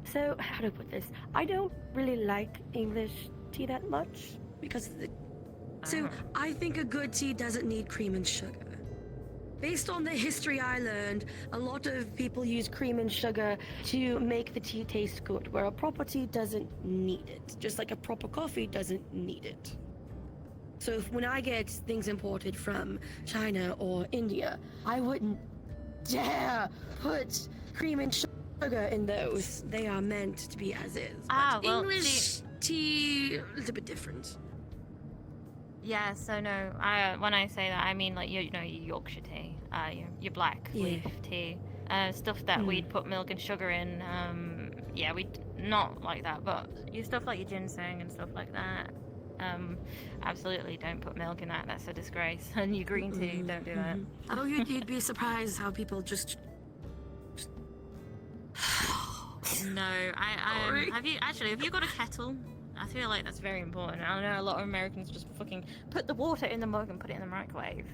So, how to put this? I don't really like English tea that much because of the. So, I think a good tea doesn't need cream and sugar. Based on the history I learned, a lot of people use cream and sugar to make the tea taste good, where a proper tea doesn't need it. Just like a proper coffee doesn't need it. So when I get things imported from China or India, I wouldn't dare put cream and sugar in those. They are meant to be as is. But well, English tea is a bit different. Yeah, so no, when I say that, I mean like your Yorkshire tea, your black leaf tea, stuff that we'd put milk and sugar in. Yeah, we not like that, but your stuff like your ginseng and stuff like that. Absolutely don't put milk in that. That's a disgrace. And your green tea, don't do that. Oh, you'd be surprised how people just. No, I have you got a kettle? I feel like that's very important. I know a lot of Americans just fucking put the water in the mug and put it in the microwave.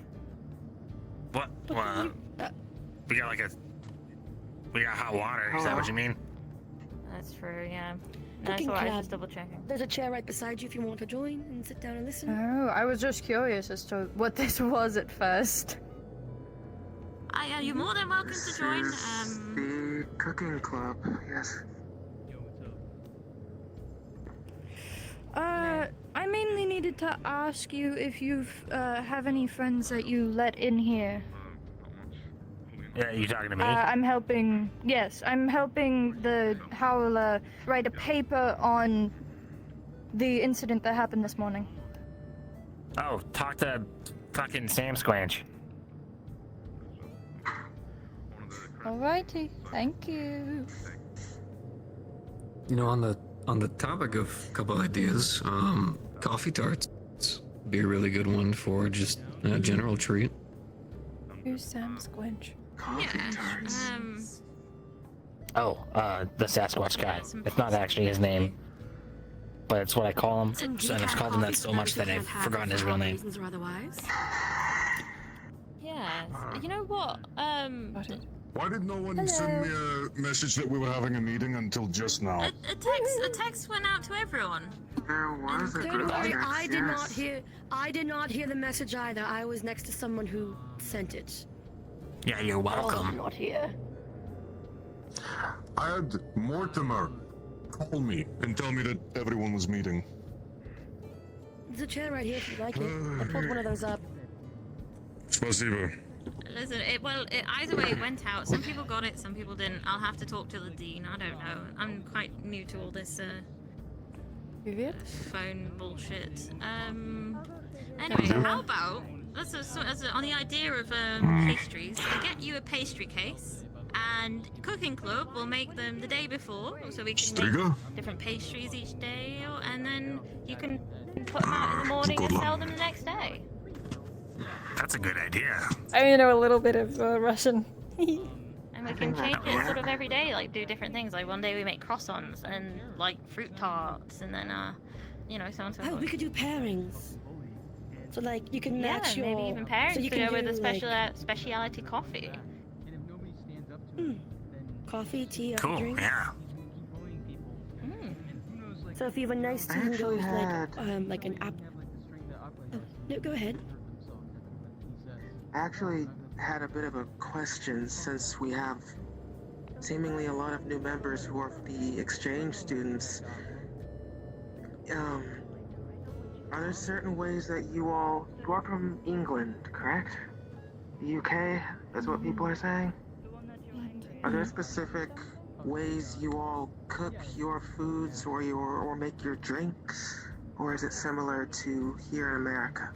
What? We got hot water. Is that what you mean? That's true, yeah. No, that's Cooking all right. I was club. just double checking. There's a chair right beside you if you want to join and sit down and listen. Oh, I was just curious as to what this was at first. You're more than welcome to join. The cooking club, yes. I mainly needed to ask you if you have any friends that you let in here. Yeah, you talking to me? I'm helping the Howler write a paper on the incident that happened this morning. Oh, talk to fucking Sam Squanch. Alrighty, thank you. You know, on On the topic of a couple ideas, coffee tarts would be a really good one for just a general treat. Who's Sam Squinch? Oh, the Sasquatch guy. It's not actually his name, but it's what I call him. So I've called him that so much that I've forgotten his real name. Yeah. You know what? Why did no one send me a message that we were having a meeting until just now? A text went out to everyone. There was a Don't worry, text, I did not yes. hear. I did not hear the message either. I was next to someone who sent it. Yeah, you're welcome. Not here. I had Mortimer call me and tell me that everyone was meeting. There's a chair right here if you like it. I pulled one of those up. Spasibo. Listen, either way it went out. Some people got it, some people didn't. I'll have to talk to the dean. I don't know. I'm quite new to all this phone bullshit. Anyway, how about on the idea of pastries, I'll get you a pastry case, and cooking club will make them the day before, so we can make different pastries each day, and then you can put them out in the morning and sell them the next day. That's a good idea. I only know a little bit of Russian. And we can change it sort of every day, like do different things. Like one day we make croissants and like fruit tarts, and then you know, so on and so forth. Oh, we could do pairings. So like you can match your. Maybe even pairings so you to can go with do, a specialty coffee. Coffee, tea, Cool. drink. Yeah. So if you have a nice tea and go with like an apple. Oh, no, go ahead. I actually had a bit of a question since we have seemingly a lot of new members who are the exchange students. Are there certain ways that you are from England, correct? The UK, that's what people are saying? Are there specific ways you all cook your foods or make your drinks? Or is it similar to here in America?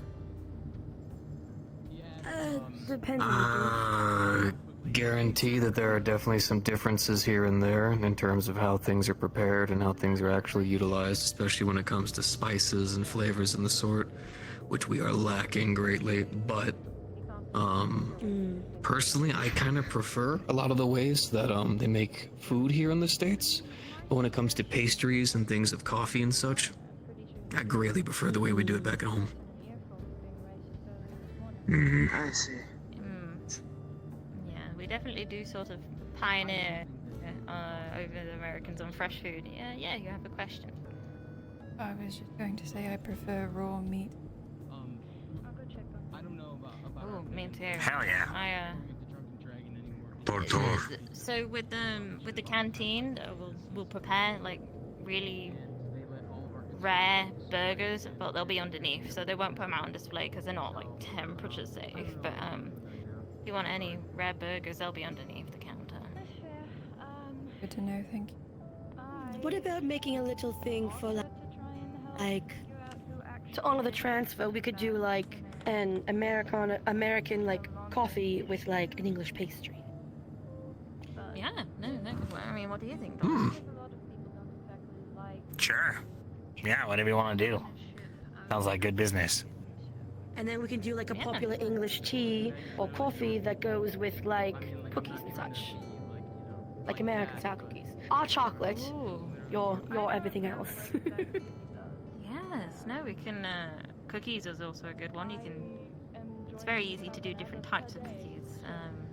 Depends on Guarantee that there are definitely some differences here and there in terms of how things are prepared and how things are actually utilized, especially when it comes to spices and flavors and the sort, which we are lacking greatly. But personally, I kind of prefer a lot of the ways that they make food here in the States. But when it comes to pastries and things of coffee and such, I greatly prefer the way we do it back at home. I see. Yeah, we definitely do sort of pioneer over the Americans on fresh food. Yeah, you have a question. I was just going to say I prefer raw meat. Oh, me too. Hell yeah. So with the canteen, we'll prepare like really rare burgers, but they'll be underneath, so they won't put them out on display because they're not like temperature safe. But if you want any rare burgers, they'll be underneath the counter. Good to know, thank you. What about making a little thing for like to honor the transfer? We could do like an American like coffee with like an English pastry. Yeah, no. I mean, what do you think? Sure. Yeah, whatever you want to do. Sounds like good business. And then we can do like a popular English tea or coffee that goes with like cookies and such. Like American style cookies. Our chocolate. Your everything else. Yes, no, we can cookies is also a good one. It's very easy to do different types of cookies.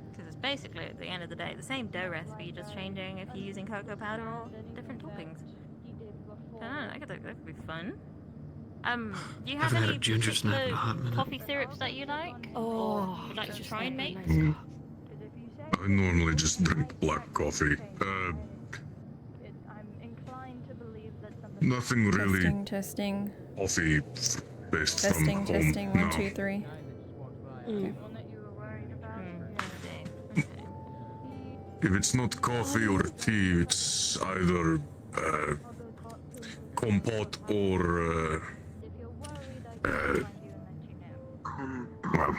Because it's basically at the end of the day the same dough recipe, just changing if you're using cocoa powder or different toppings. I don't know, that could be fun. Do you have Haven't had any a ginger snap in a hot minute. coffee syrups that you like? Or would like to try and make? I normally just drink black coffee. Nothing really. Testing. Coffee based from home. Testing. 1, 2, 3. Okay. If it's not coffee or tea, it's either compote or well,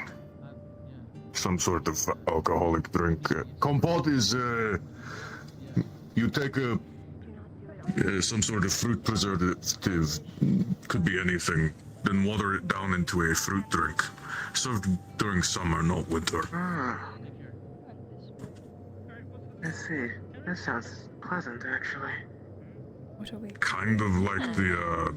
some sort of alcoholic drink. Compote is you take a some sort of fruit preservative, could be anything. Then water it down into a fruit drink. Served during summer, not winter. Let's see. That sounds pleasant, actually. What are we? Kind of like the,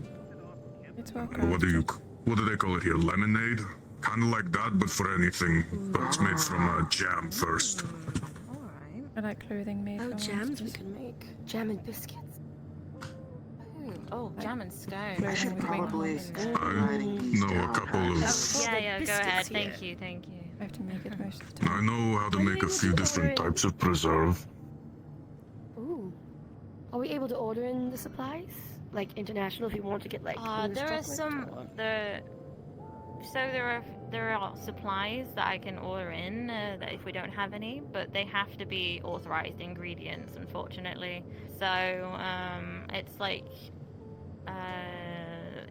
It's well what do they call it here? Lemonade? Kind of like that, but for anything. But it's made from jam first. I like clothing made from jams we monsters. can make. Jam and biscuits. Oh, jam and scone. I should probably start writing these know a down. couple of. Yeah, go ahead. Thank you. I have to make it most of the time. I know how to make a few different types of preserve. Ooh. Are we able to order in the supplies? Like international if we want to get like There are some there are supplies that I can order in that if we don't have any, but they have to be authorized ingredients, unfortunately. So it's like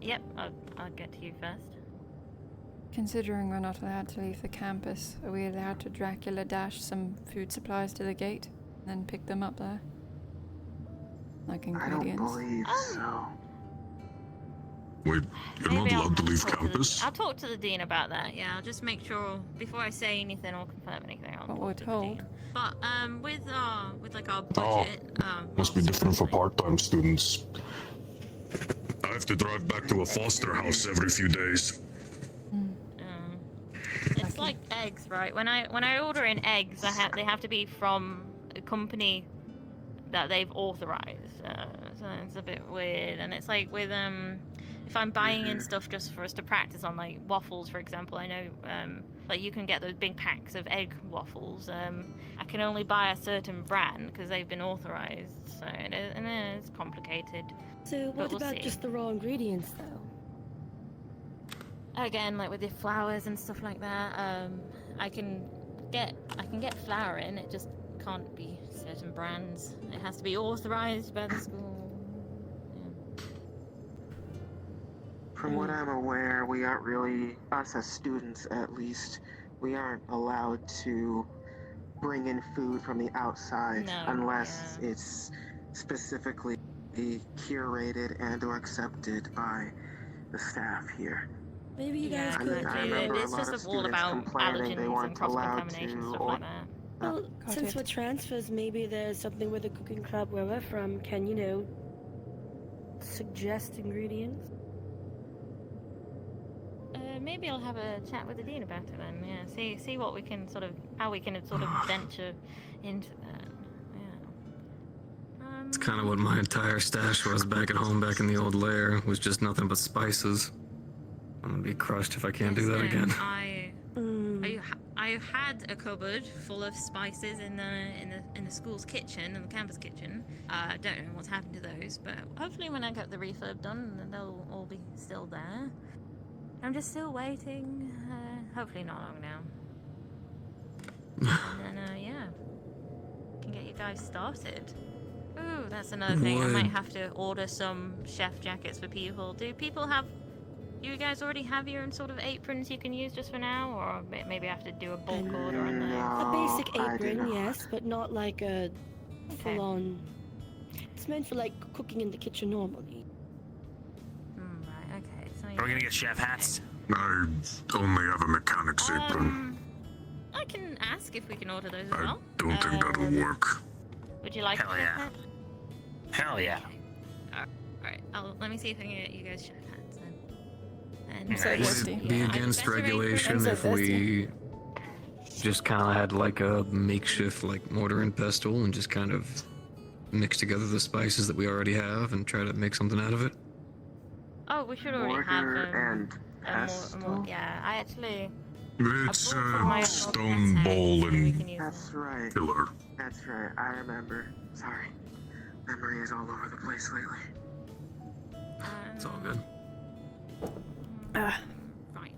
yep, I'll get to you first. Considering we're not allowed to leave the campus, are we allowed to Dracula dash some food supplies to the gate and then pick them up there? Like I ingredients? don't believe so. Wait, you're not allowed to leave campus? I'll talk to the dean about that. Yeah, I'll just make sure before I say anything or confirm anything. I'll What we're told. But with like our budget, Must be different for part-time students. I have to drive back to a foster house every few days. it's like eggs, right? When I order in eggs, they have to be from a company that they've authorized. So it's a bit weird, and it's like with if I'm buying in stuff just for us to practice on, like waffles, for example, I know like you can get those big packs of egg waffles. I can only buy a certain brand because they've been authorized, so it's complicated. So what we'll about see. just the raw ingredients though? Again, like with the flowers and stuff like that, I can get flour in. It just can't be certain brands. It has to be authorized by the school. From what I'm aware, we aren't really, us as students at least, we aren't allowed to bring in food from the outside unless it's specifically curated and or accepted by the staff here. Maybe you guys could. I remember It's a lot just of all students about complaining they allergens weren't and allowed cross-contamination, to. stuff Or, like that. Well, Got since it. we're transfers, maybe there's something with the cooking club where we're from can, suggest ingredients. Maybe I'll have a chat with the dean about it then. Yeah, see what we can how we can venture into that. Yeah. It's kind of what my entire stash was back at home, back in the old lair. Was just nothing but spices. I'm gonna be crushed if I can't do that again. I had a cupboard full of spices in the school's kitchen, in the campus kitchen. I don't know what's happened to those, but hopefully when I get the refurb done, they'll all be still there. I'm just still waiting. Hopefully not long now. And then yeah, can get you guys started. Ooh, that's another thing. I might have to order some chef jackets for people. Do you guys already have your own sort of aprons you can use just for now, or maybe I have to do a bulk order on that? A basic apron, yes, but not like a full-on. It's meant for like cooking in the kitchen normally. Right. Okay. So Are we gonna get chef hats? I only have a mechanic's apron. I can ask if we can order those as I well. don't think that'll work. Would you like? Hell yeah. Hell yeah. Alright. Let me see if I can get you guys chef hats then. And I'm so thirsty. Be against regulation if we just kind of had like a makeshift like mortar and pestle and just kind of mix together the spices that we already have and try to make something out of it. Oh, we should already Mortar have yeah, I actually. It's a stone bowl and That's right. pillar. That's right. I remember. Sorry. Memory is all over the place lately. It's all good. Right.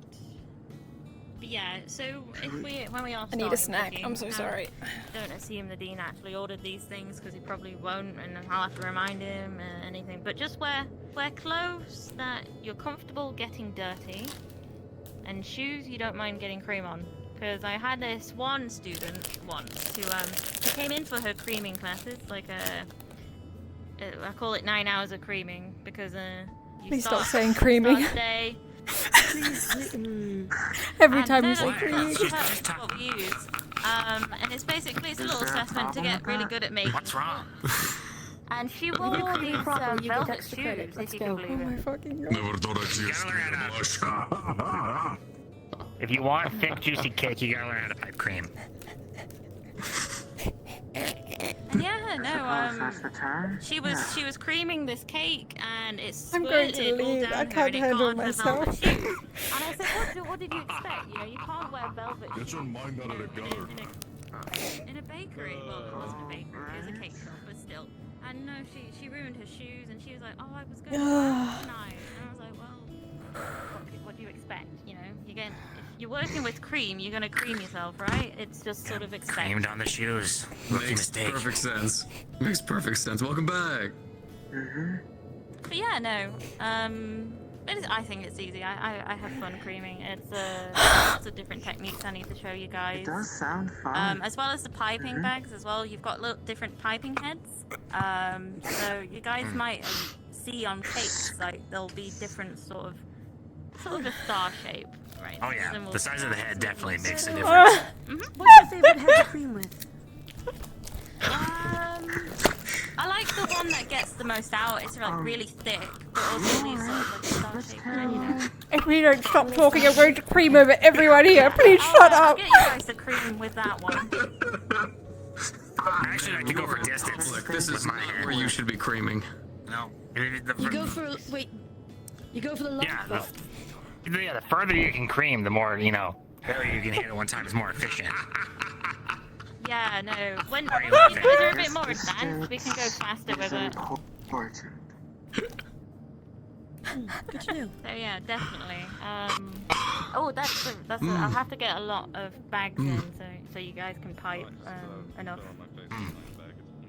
But yeah, so when we are I need a starting snack. cooking, I'm so sorry. Don't assume the dean actually ordered these things because he probably won't, and I'll have to remind him anything. But just wear clothes that you're comfortable getting dirty, and shoes you don't mind getting cream on. Because I had this one student once who came in for her creaming classes, like I call it 9 hours of creaming because you Please start, stop saying creaming. start the day. Every And time no, you say that's creaming. what we use. And it's basically a little assessment to get really good at making. What's wrong? And she wore these velvet shoes, if you can believe it. Oh my fucking god. Never thought I'd see a street of blush. If you want a thick, juicy cake, you gotta learn how to pipe cream. Yeah, no, she was creaming this cake and it I'm going squirted to all leave. down I her can't and it handle got onto her myself. velvet shoes. And I said, what did you expect? You know, you can't wear velvet Get shoes your mind out of the gutter. in a bakery. Well, it wasn't a bakery, it was a cake shop, but still. And no, she ruined her shoes and she was like, oh, I was going to work tonight. And I was like, well, what do you expect? You know, if you're working with cream, you're gonna cream yourself, right? It's just sort of expect. Creamed on the shoes. Rookie Makes mistake. perfect sense. Makes perfect sense. Welcome back. But yeah, no. I think it's easy. I have fun creaming. It's lots of different techniques I need to show you guys. It does sound fun. As well as the piping bags as well. You've got little different piping heads. So you guys might see on cakes like there'll be different sort of a star shape, right? Oh yeah, Then we'll- the size of the head definitely makes a difference. What's your favorite head to cream with? I like the one that gets the most out. It's like really thick, but also leaves sort of like a star shape. And, you know. If we don't stop talking, I'm going to cream over everyone here. Please shut I'll up. get you guys to cream with that one. I actually like to go for distance. Look, this is my not head. where you should be creaming. No. You go for the long spot. The further you can cream, the more, area you can hit at one time is more efficient. Yeah, no. When you guys are a bit more advanced, we can go faster with it. Good to know. So yeah, definitely. I'll have to get a lot of bags in so you guys can pipe enough.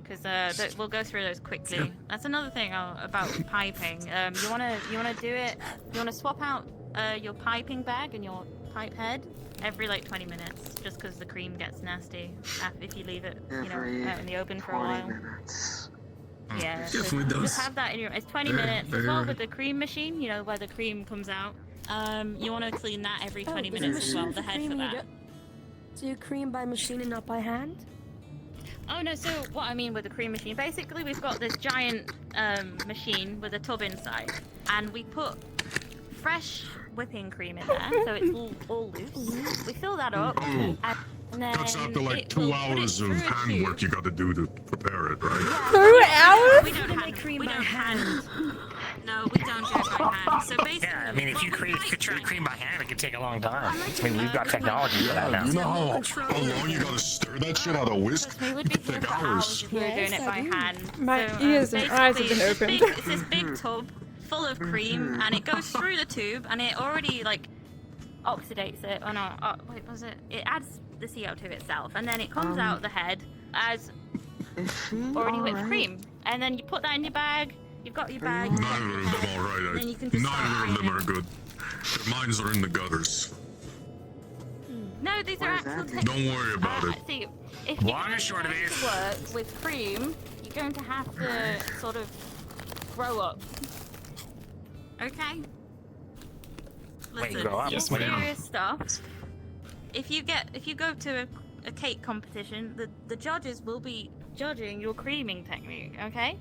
Because we'll go through those quickly. That's another thing about piping. You wanna do it. You wanna swap out your piping bag and your pipe head every like 20 minutes, just because the cream gets nasty if you leave it, out in the open for a while. Yeah, so Definitely does. just have that in your. It's 20 minutes as well with the cream machine. You know where the cream comes out. You want to clean that every 20 minutes as well. The head for that. Do you cream by machine and not by hand? Oh no, so what I mean with the cream machine, basically we've got this giant machine with a tub inside, and we put fresh whipping cream in there, so it's all loose. We fill that up, and then That's after like 2 hours of handwork you gotta do to prepare it, right? 2 hours? We don't hand. No, we don't do it by hand. So basically, Yeah, I mean, if you try to cream by hand, it could take a long time. I mean, we've got technology for that now. You know how long you gotta stir that shit out of whisk? we would be here for hours if we were doing it by hand. My So, ears and eyes have been basically, opened. It's this big tub full of cream, and it goes through the tube, and it already like oxidates it. Oh no, wait, was it? It adds the CO2 itself, and then it comes out the head as already whipped cream, and then you put that in your bag. You've got your bag. Neither of them alright. Then you can just Neither of them are good. Their minds are in the gutters. No, these are actual techniques. Don't worry about it. See, if you're going to work with cream, you're going to have to sort of grow up. Okay? Listen, grow up? it's serious stuff. If you go to a cake competition, the judges will be judging your creaming technique, okay?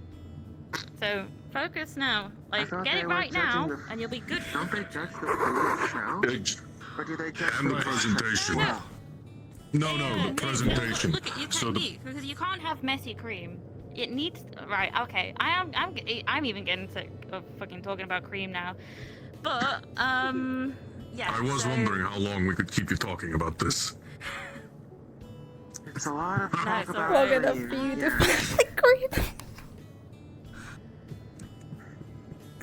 So focus now. Like, get it right now, and you'll be good. Don't they judge the food show? Or do they judge And the presentation. No, the presentation. Look at your technique, because you can't have messy cream. It needs right. Okay, I'm even getting sick of fucking talking about cream now. But yeah. I was wondering how long we could keep you talking about this. It's a lot of talk about Long enough for you to cream.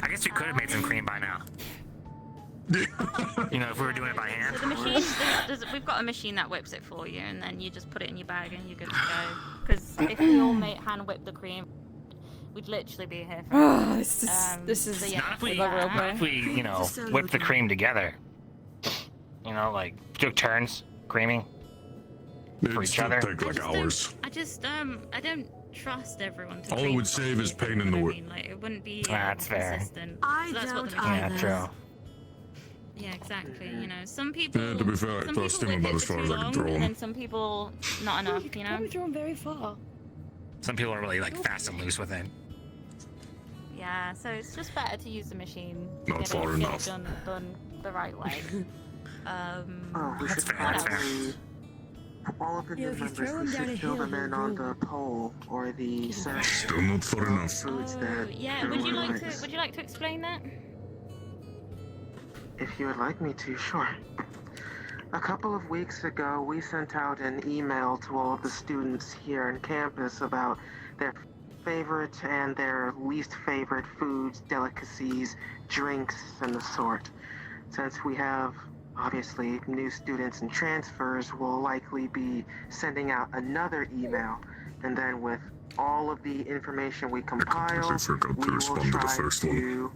I guess we could have made some cream by now. If we were doing it by hand. So the machine, we've got a machine that whips it for you, and then you just put it in your bag and you're good to go. Because if we all hand whip the cream, we'd literally be here for hours. This is so yeah. Not if we, whip the cream together. Like took turns creaming for each other. Take like hours. I don't trust everyone to All it clean would save is properly, pain in the you know what way. I mean? Like, it wouldn't be That's fair. consistent. I So that's what don't the machine either. Yeah, true. Yeah, exactly. You know, some people. Yeah, to be fair, I some trust people him whip about it as for far too as I can long, throw and him. then some people not enough. You know. Probably throw him very far. Some people are really like fast and loose with it. Yeah, so it's just better to use the machine. Not get far it enough. done the right way. Oh, we That's should fair, that's fair. probably all of the Yeah, new if you members throw we him down should a fill hill, them in he'll on roll. the pole or the search Still not far enough. foods Oh, that yeah. Would you Karoline like to? likes. Would you like to explain that? If you would like me to, sure. A couple of weeks ago, we sent out an email to all of the students here on campus about their favorite and their least favorite foods, delicacies, drinks, and the sort. Since we have, obviously, new students and transfers, we'll likely be sending out another email. And then with all of the information we compile, I forgot we to will respond to the try first one. to...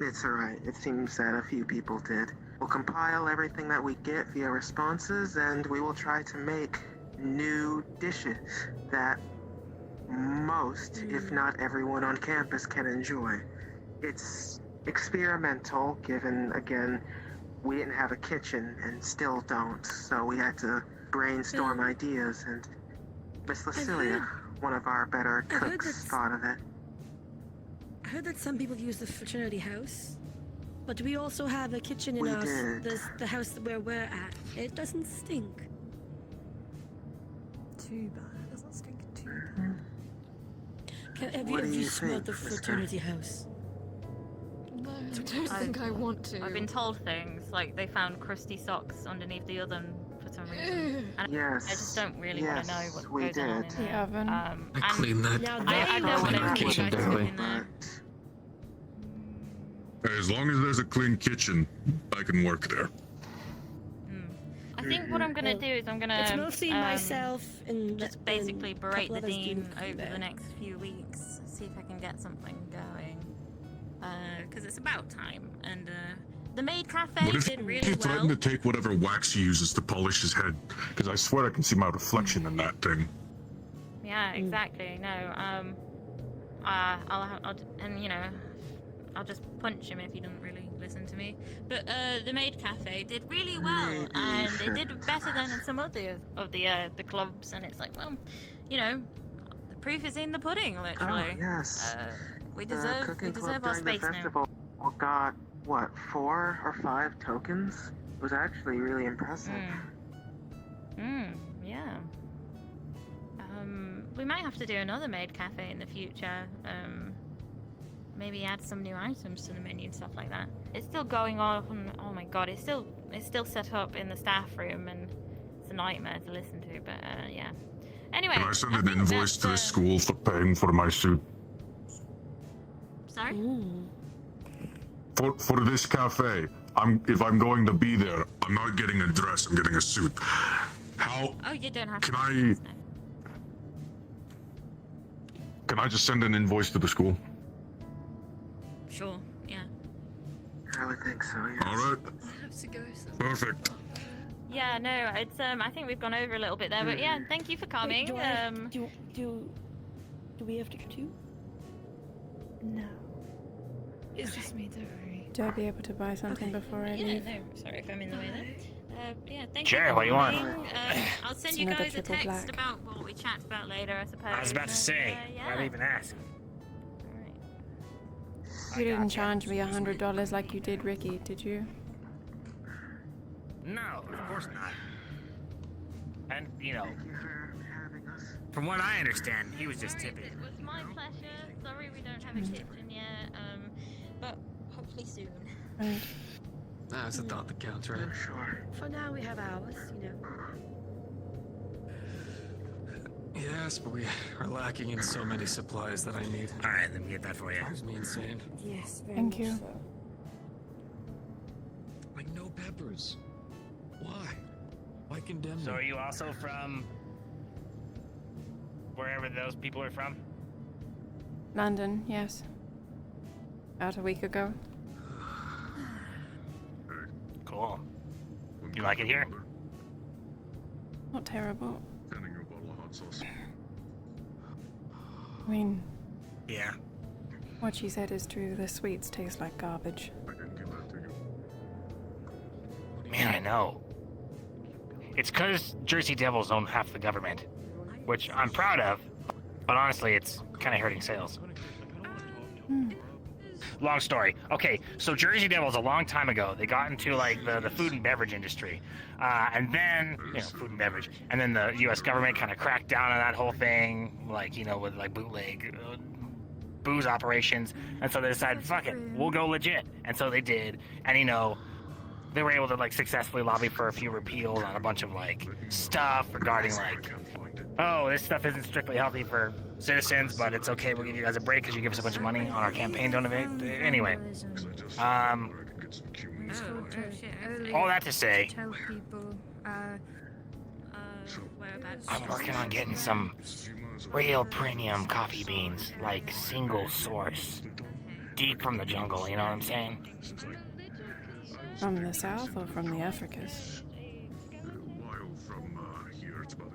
It's alright. It seems that a few people did. We'll compile everything that we get via responses, and we will try to make new dishes that most, if not everyone on campus can enjoy. It's experimental, given, again, we didn't have a kitchen and still don't, so we had to brainstorm ideas, and Miss Lacilia, one of our better I've heard cooks, that's- thought of it. I heard that some people use the fraternity house, but we also have a kitchen in We our did. the house where we're at. It doesn't stink. Too bad. It doesn't stink too Have What do you you smelled the think, mister? fraternity house? No, I don't think I want to. I've been told things like they found crusty socks underneath the oven for some reason. And Yes. I just don't really want to know Yes, what we goes on did. in The there. oven. I and cleaned that. Now I they don't want know to what know kitchen what goes daily. in there. As long as there's a clean kitchen, I can work there. I think what I'm gonna do is I'm gonna. It's mostly myself and just basically and berate couple the other dean students over there. the next few weeks. See if I can get something going. Because it's about time. And the maid cafe What if did he really well. threatened to take whatever wax he uses to polish his head? Because I swear I can see my reflection in that thing. Yeah, exactly. No, and you know, I'll just punch him if he doesn't really listen to me. But the maid cafe did really well, and they did better than some other of the clubs. And it's like, well, you know, the proof is in the pudding, literally. Oh, yes. We The deserve cooking club our during the space now. festival got, what, 4 or 5 tokens? It was actually really impressive. Yeah. We might have to do another maid cafe in the future. Maybe add some new items to the menu and stuff like that. It's still going on. Oh my god, it's still set up in the staff room, and it's a nightmare to listen to. But yeah. Anyway, Can I send an think invoice to the that's, school for paying for my suit? Sorry. For this cafe, if I'm going to be there, I'm not getting a dress, I'm getting a suit. How Oh, you don't have can to. I can I just send an invoice to the school? Sure. Yeah. I would think so, yes. Alright. Have to go. Perfect. Yeah. No, it's I think we've gone over a little bit there, but yeah. Thank you for coming. Do we have to go too? No. It's just me, don't worry. Do I be able to buy something before I Yeah, leave? no, sorry if I'm in the way there. Yeah, thank Sure, you for what do you want? coming. I'll send It's you another guys a triple text black. about what we chat about later, I suppose. I was about to say. yeah. Why even ask? You didn't charge me $100 like you did Ricky, did you? No, of course not. And you know, from what I understand, he was just tipping. It was my pleasure. Sorry we don't have a kitchen yet, but hopefully soon. Nah, it's a thought that counts, right? Sure. For now, we have ours, you know. Yes, but we are lacking in so many supplies that I need. All right, let me get that for you. Drives me insane. Yes, very Thank much you. so. Like no peppers. Why? Why condemn So me? are you also from wherever those people are from? London, yes. About a week ago. Cool. You like it here? Not terrible. Sending you a bottle of hot sauce. I mean, Yeah. what she said is true. The sweets taste like garbage. Man, I know. It's because Jersey Devils own half the government, which I'm proud of, but honestly, it's kind of hurting sales. Long story. Okay, so Jersey Devils a long time ago, they got into like the food and beverage industry, and then food and beverage, and then the U.S. government kind of cracked down on that whole thing, like with like bootleg booze operations, and so they decided, fuck it, we'll go legit, and so they did, and they were able to like successfully lobby for a few repeals on a bunch of like stuff regarding like, oh, this stuff isn't strictly healthy for citizens, but it's okay, we'll give you guys a break because you give us a bunch of money on our campaign donate. Anyway, all that to say, Tell people, I'm working on getting some real premium coffee beans, like single source, deep from the jungle, you know what I'm saying? From the south or from the Africas?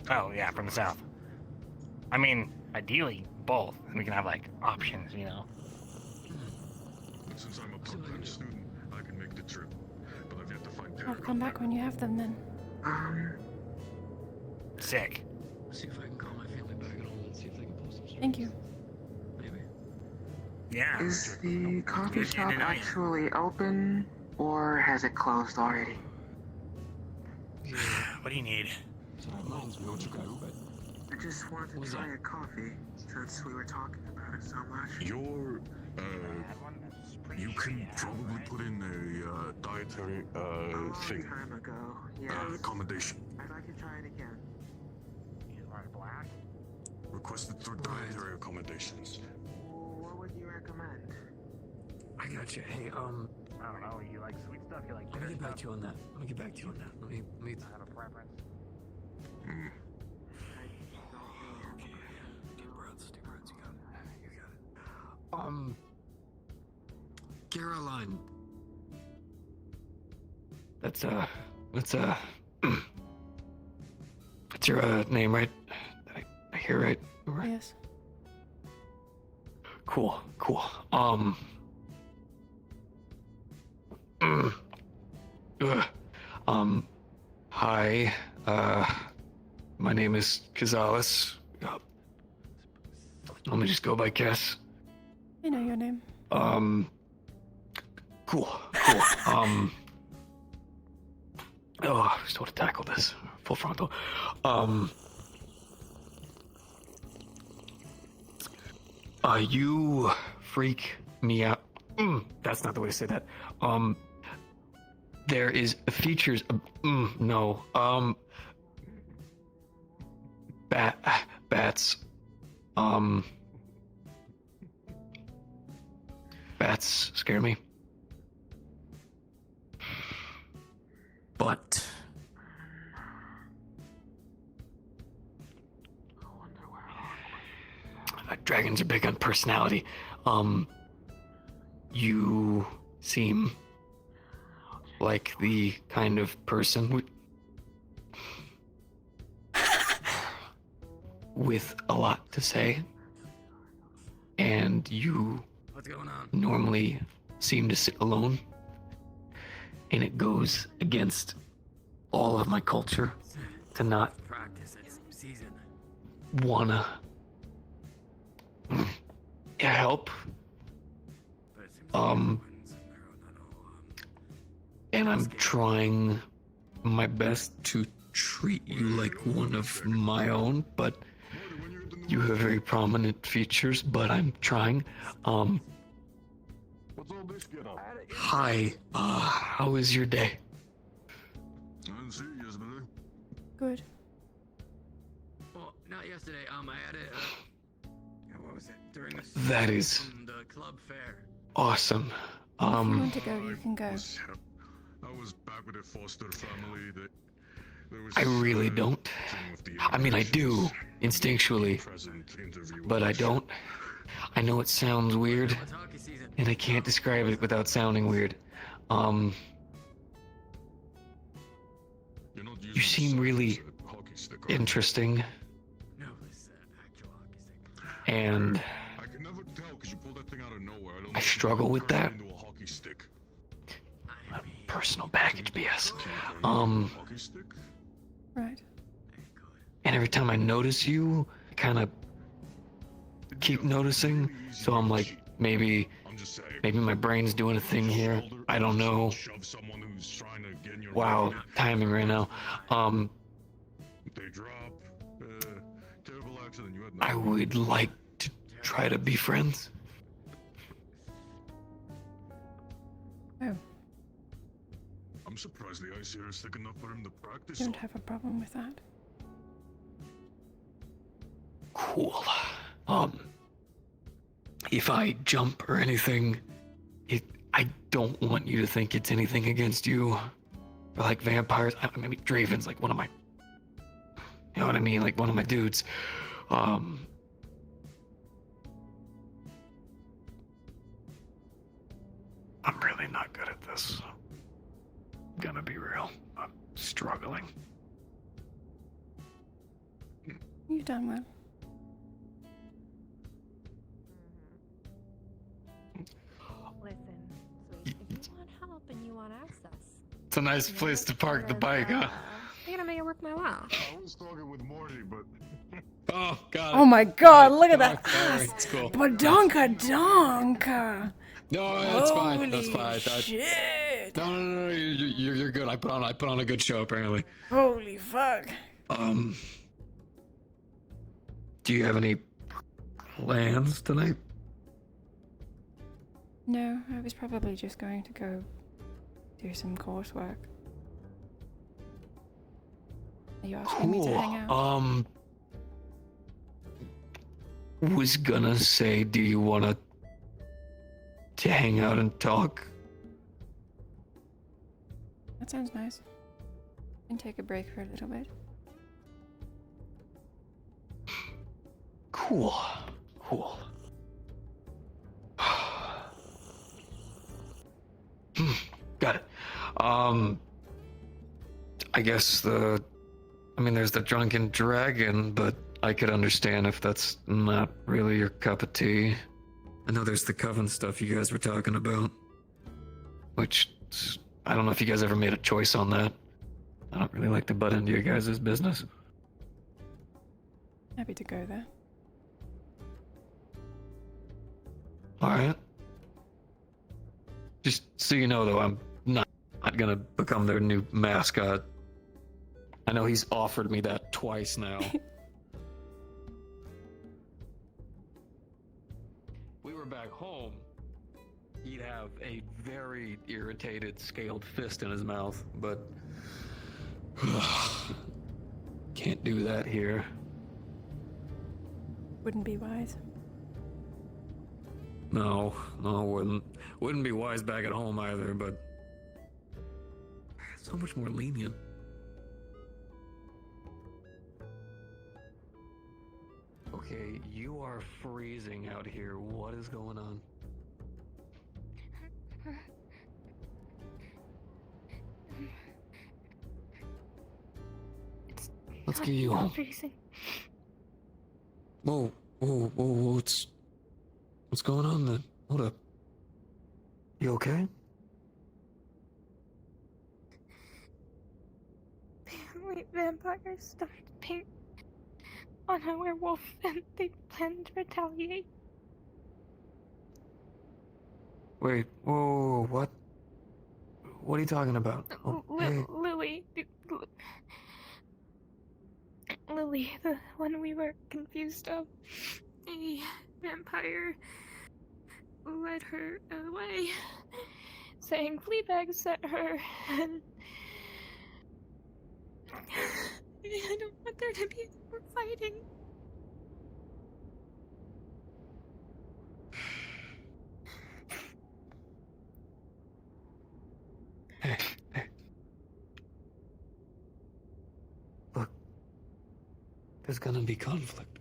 Oh, yeah, from the south. I mean, ideally, both. We can have, like, options, Since I'm a part-time student, I can make the trip. But I've yet to find I'll come back when you have them then. Sick. See if I can call my family back at home and see if they can post some. Thank you. Maybe. Yeah. Is the coffee shop actually open, or has it closed already? What do you need? I just wanted to try a coffee, since we were talking about it so much. You can probably put in a dietary thing. Time ago, yes. Accommodation. I'd like to try it again. Black? Requested through dietary accommodations. What would you recommend? I got you. Hey, I don't know, you like sweet stuff, you like let me get back to you on that. Let me get back to you on that. Let me have a preference. Deep breaths, you got it. Karoline. That's your name, right? I hear right? Yes. Cool. Hi, my name is Cazalis. Let me just go by Cass. I know your name. Cool. Oh, still to tackle this. Full frontal. You freak me out. That's not the way to say that. There is features. No. Bats. Bats scare me. But dragons are big on personality. You seem like the kind of person with a lot to say, and you What's going on? normally seem to sit alone, and it goes against all of my culture to not Practice it. Season. wanna help. And I'm trying my best to treat you like one of my own, but you have very prominent features, but I'm trying. Hi, how was your day? Good. Well, not yesterday. I had it. What was it? During the That is the club fair. awesome. If you want to go, you can go. I was back with a foster family that there was I really don't. I mean, I do, instinctually, but I don't. I know it sounds weird, and I can't describe it without sounding weird. You seem really interesting, And I can never tell because you pulled that thing out of nowhere. I don't know I if you struggle with that. turned into a hockey stick. Personal baggage BS. Hockey stick? Right. And every time I notice you, I kind of keep noticing. So I'm like, maybe my brain's doing a thing here. I don't know. Wow, timing right now. They drop. Terrible accident. You had I would like to try to be friends. Oh, I'm surprised the ice here is thick enough for him to practice. don't have a problem with that. Cool. If I jump or anything, I don't want you to think it's anything against you. Or like vampires. Maybe Draven's like one of my, you know what I mean? Like one of my dudes. I'm really not good at this. I'm gonna be real. I'm struggling. You've done well. Listen, sweet, if you want help and you want access, It's a nice place to park the bike, huh? I'm gonna make it worth my while. I was talking with Morty, but. Oh, God. Oh my god, look at that Sorry, ass! it's cool. Badonka donka! No, that's fine. That's Holy fine. shit! No. You're good. I put on a good show apparently. Holy fuck! Do you have any plans tonight? No, I was probably just going to go do some coursework. Are you asking me to hang out? Was gonna say, do you wanna to hang out and talk? That sounds nice. And take a break for a little bit. Cool. Got it. I guess there's the drunken dragon, but I could understand if that's not really your cup of tea. I know there's the coven stuff you guys were talking about, which I don't know if you guys ever made a choice on that. I don't really like to butt into your guys' business. Happy to go there. Alright. Just so you know, though, I'm not gonna become their new mascot. I know he's offered me that twice now. We were back home. He'd have a very irritated, scaled fist in his mouth, but can't do that here. Wouldn't be wise. No, wouldn't be wise back at home either, but so much more lenient. Okay, you are freezing out here. What is going on? Let's get you home. Freezing. Whoa, what's going on then? Hold up. You okay? Apparently, vampires started paint on a werewolf, and they plan to retaliate. Wait, whoa, what? What are you talking about? Oh, hey. Lily, the one we were confused of. A vampire led her away, saying Fleabag sent her, and I don't want there to be more fighting. Hey. Look, there's gonna be conflict.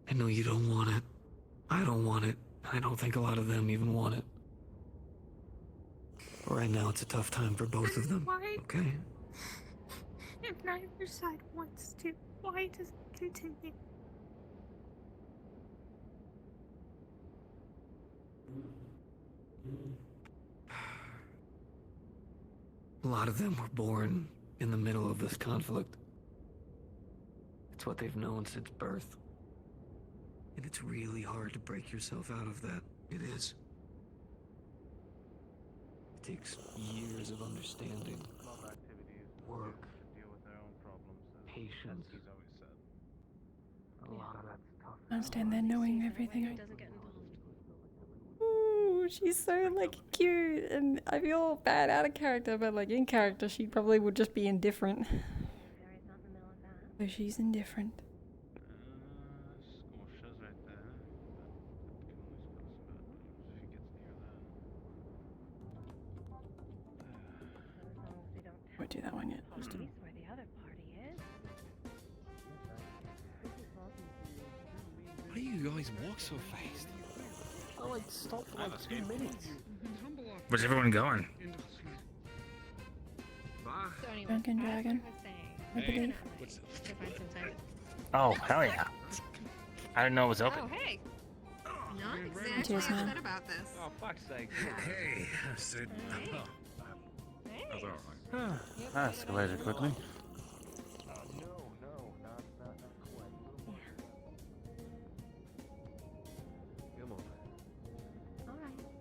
I know you don't want it. I don't want it. I don't think a lot of them even want it. But right now, it's a tough time for both of them. Why? Okay? If neither side wants to, why does it continue? A lot of them were born in the middle of this conflict. It's what they've known since birth. And it's really hard to break yourself out of that. It is. It takes years of understanding, work, patience. A lot of that stuff. Can't stand there knowing everything. Ooh, she's so like cute, and I feel bad out of character, but like in character, she probably would just be indifferent. So she's indifferent. Won't do that one yet. Just do. Where the other party is. Why do you guys walk so fast? I like stopped for like 2 minutes. Where's everyone going? Drunken Dragon, I believe. Oh, hell yeah. I didn't know it was open. Oh, hey. It is now. About this. Oh, fuck's sake. Hey, Sid. Hey. That escalated quickly.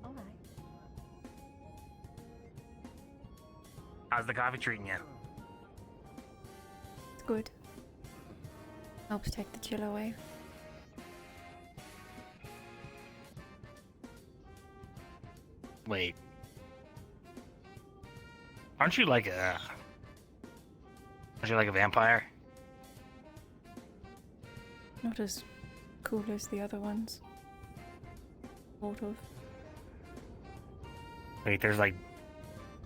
All right. How's the coffee treating you? It's good. Helps take the chill away. Wait. Aren't you like a vampire? Not as cool as the other ones. Sort of. Wait, there's like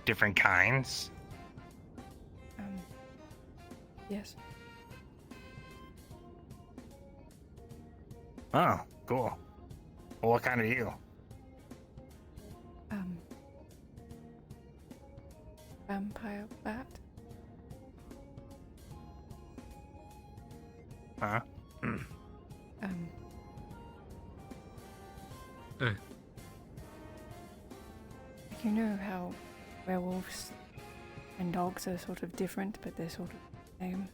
different kinds? Yes. Oh, cool. Well, what kind are you? Vampire bat. Huh? You know how werewolves and dogs are sort of different, but they're sort of the same.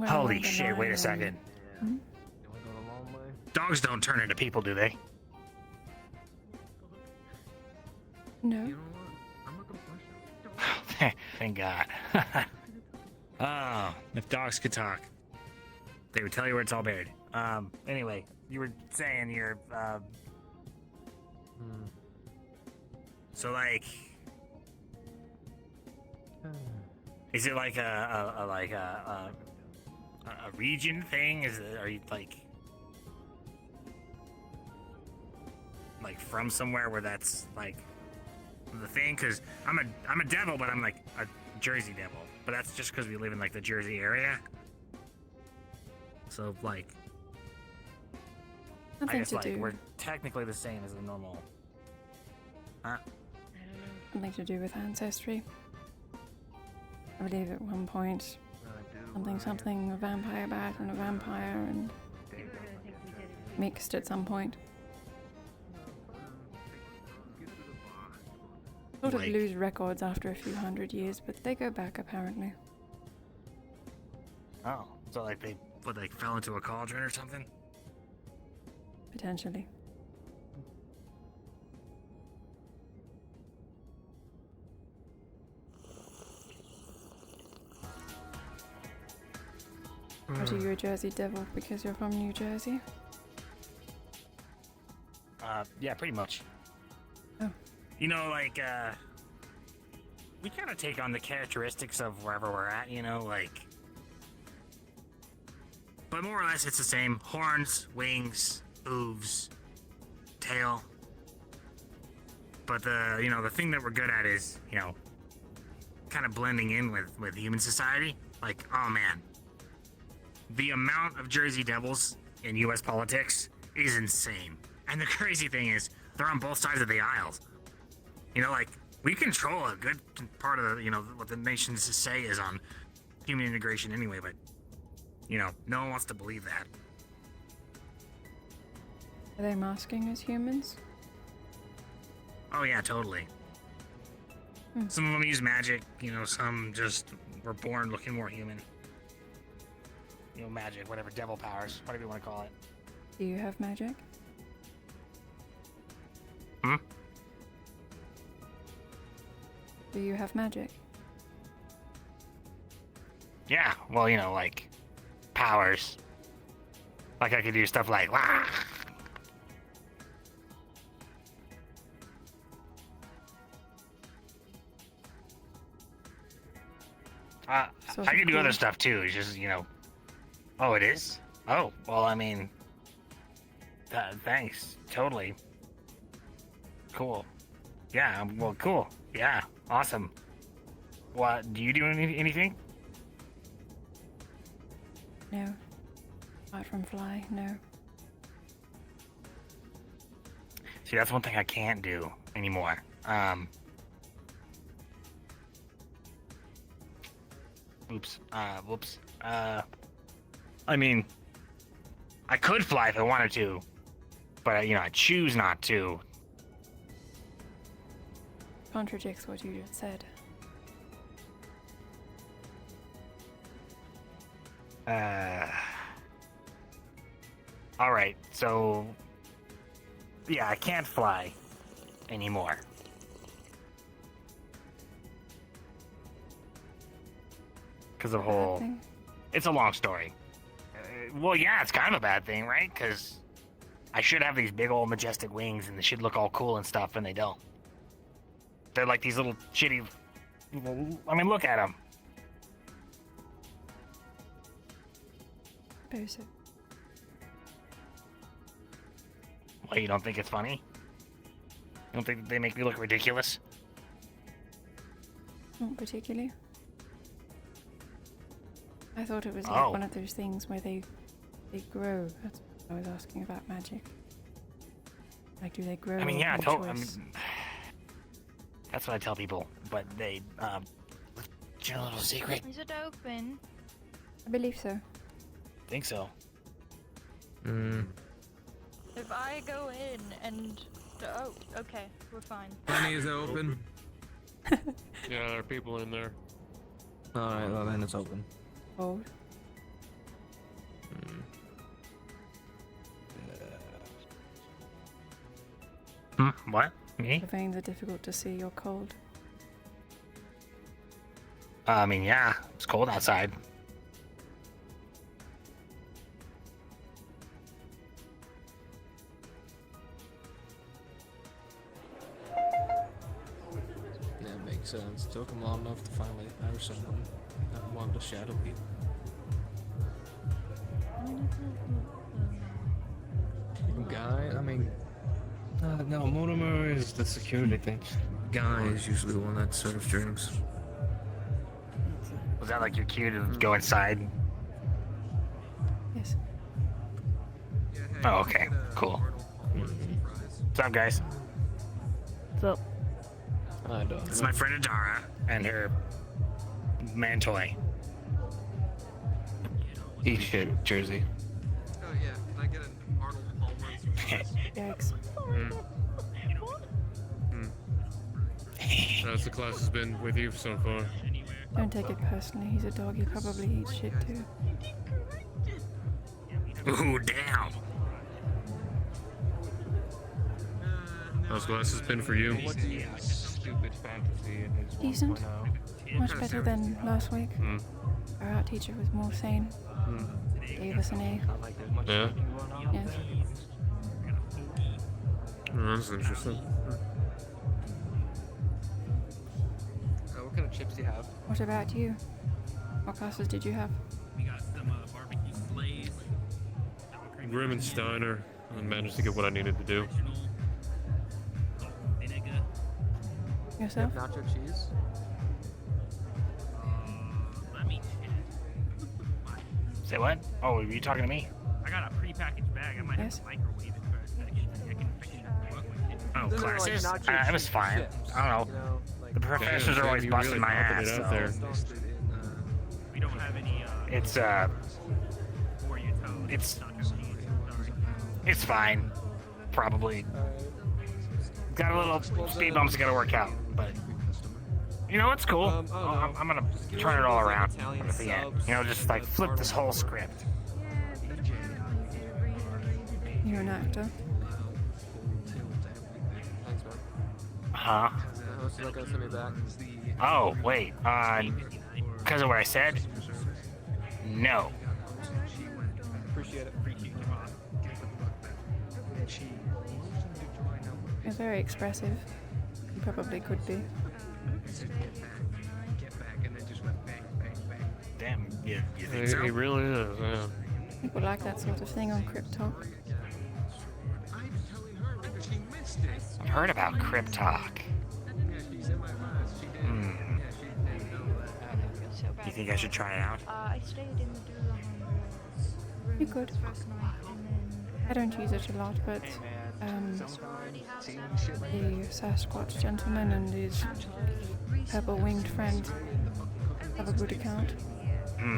Holy shit, wait a second. Hmm? Dogs don't turn into people, do they? No. Thank God. Oh, if dogs could talk, they would tell you where it's all buried. Anyway, you were saying you're, so like, is it like a region thing? Are you like from somewhere where that's like the thing? Because I'm a devil, but I'm like a Jersey devil. But that's just because we live in like the Jersey area. So like, Nothing I guess to like do. we're technically the same as a normal. Huh? Something to do with ancestry. I believe at one point something a vampire bat and a vampire and mixed at some point. Sort of Like- lose records after a few hundred years, but they go back apparently. Oh, so like they fell into a cauldron or something? Potentially. Or are you a Jersey devil because you're from New Jersey? Yeah, pretty much. Oh. You know, like, we kind of take on the characteristics of wherever we're at, you know, like. But more or less, it's the same. Horns, wings, hooves, tail. But the thing that we're good at is, kind of blending in with human society. Like, oh man. The amount of Jersey Devils in U.S. politics is insane. And the crazy thing is, they're on both sides of the aisles. Like, we control a good part of, what the nations say is on human integration anyway, but you know, no one wants to believe that. Are they masking as humans? Oh yeah, totally. Some of them use magic, you know, some just were born looking more human. You know, magic, whatever, devil powers, whatever you want to call it. Do you have magic? Hmm? Do you have magic? Yeah, well, you know, like, powers. Like I could do stuff like, wah! I can do other stuff too. It's just, you know. Oh, it is? Oh, well, I mean, thanks. Totally. Cool. Yeah, well, cool. Yeah, awesome. What, do you do anything? No. Apart from fly, no. See, that's one thing I can't do anymore. Oops. Whoops. I mean, I could fly if I wanted to, but, you know, I choose not to. Contradicts what you just said. Alright, so... yeah, I can't fly anymore. Because of whole... It's a long story. Well, yeah, it's kind of a bad thing, right? Because I should have these big old majestic wings and they should look all cool and stuff, and they don't. They're like these little shitty... I mean, look at them. Basic. What, you don't think it's funny? You don't think they make me look ridiculous? Not particularly. I thought it was like one of those things where they grow. That's what I was asking about magic. Like, do they grow? I mean, yeah, on I mean, choice? that's what I tell people, but they, your little secret. Is it open? I believe so. Think so. If I go in and... oh, okay, we're fine. Lenny, is it open? Yeah, there are people in there. Alright, well then it's open. Hold. What? Me? The veins are difficult to see. You're cold. I mean, yeah, it's cold outside. That makes sense. It took him long enough to finally hire someone that wanted to shadow people. Guy, I mean... no, Mortimer is the security thing. Guy is usually the one that serves drinks. Was that like your cue to go inside? Yes. Oh, okay, cool. What's up, guys? What's up? I don't. It's my friend Adara and her man toy. Eat shit, Jersey. Oh yeah, can I get an Arnold Palmer? Yikes. How's the class has been with you so far? Don't take it personally. He's a dog. He probably eats shit too. Ooh, damn. How's classes been for you? Stupid fantasy Decent. Much better than last week. Our art teacher was more sane. Gave us an A. Yeah? Yes. Oh, that's interesting. What kind of chips do you have? What about you? What classes did you have? We got some barbecue slays. Grim and Steiner. I managed to get what I needed to do. Yourself? Nacho cheese? Let me Say what? Oh, were you talking to me? I got a prepackaged bag. I might have to microwave it first. I can work with it. Oh, Those are like classes? nacho It was cheese fine. chips, I don't know. you know, like- The professors are always you busting really my popping ass. it out So. there. We don't have any. It's It's fine. Probably. Got a little speed bumps I gotta work out, but you know, it's cool. I'm gonna turn it all around at the end. You know, just like flip this whole script. You're an actor. Huh? Oh, wait. Because of what I said? No. Appreciate it. You're very expressive. You probably could be. Damn, you think so? He really is, yeah. People like that sort of thing on Crypt Talk. I've heard about Crypt Talk. You think I should try it out? I stayed in the room You could. first night, and then I don't use it a lot, but the Sasquatch gentleman and his purple-winged friend have a good account.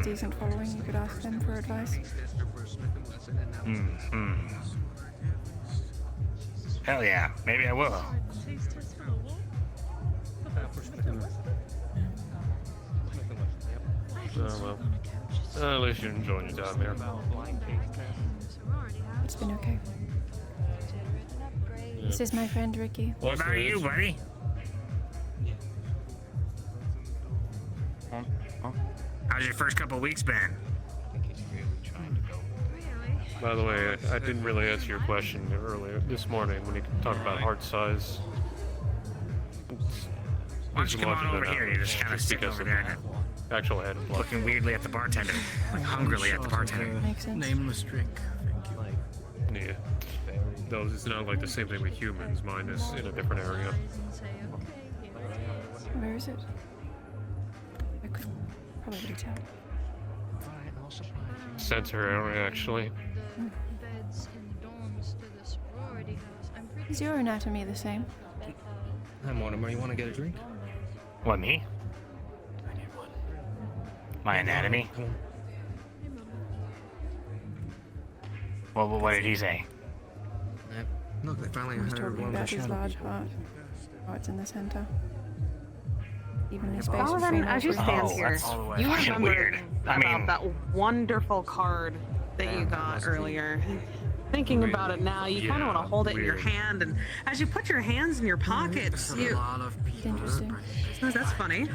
Decent following. You could ask them for advice. Hell yeah, maybe I will. Well, at least you're enjoying your time here. It's been okay. This is my friend Ricky. What about you, buddy? How's your first couple weeks been? By the way, I didn't really answer your question earlier this morning when you talked about heart size. Why don't you come on over here? You just kind of sit over there and actual head blood. looking weirdly at the bartender, like hungrily at the bartender. Makes sense. Nameless drink. Yeah. Though it's not like the same thing with humans. Mine is in a different area. Where is it? I could probably tell. Center area, actually. Is your anatomy the same? Hi, Mortimer. You want to get a drink? What, me? My anatomy? Well, what did he say? Look, they finally He was heard talking one of the about his shadow large people. heart. Oh, it's in the center. Evenly spaced Well, then, between as you all stand three. here, you fucking remember weird. I mean, about that wonderful card that you got earlier. Thinking about it now, you kind of want to hold it in your hand, and as you put your hands in your pockets, you. Interesting. Oh, that's funny.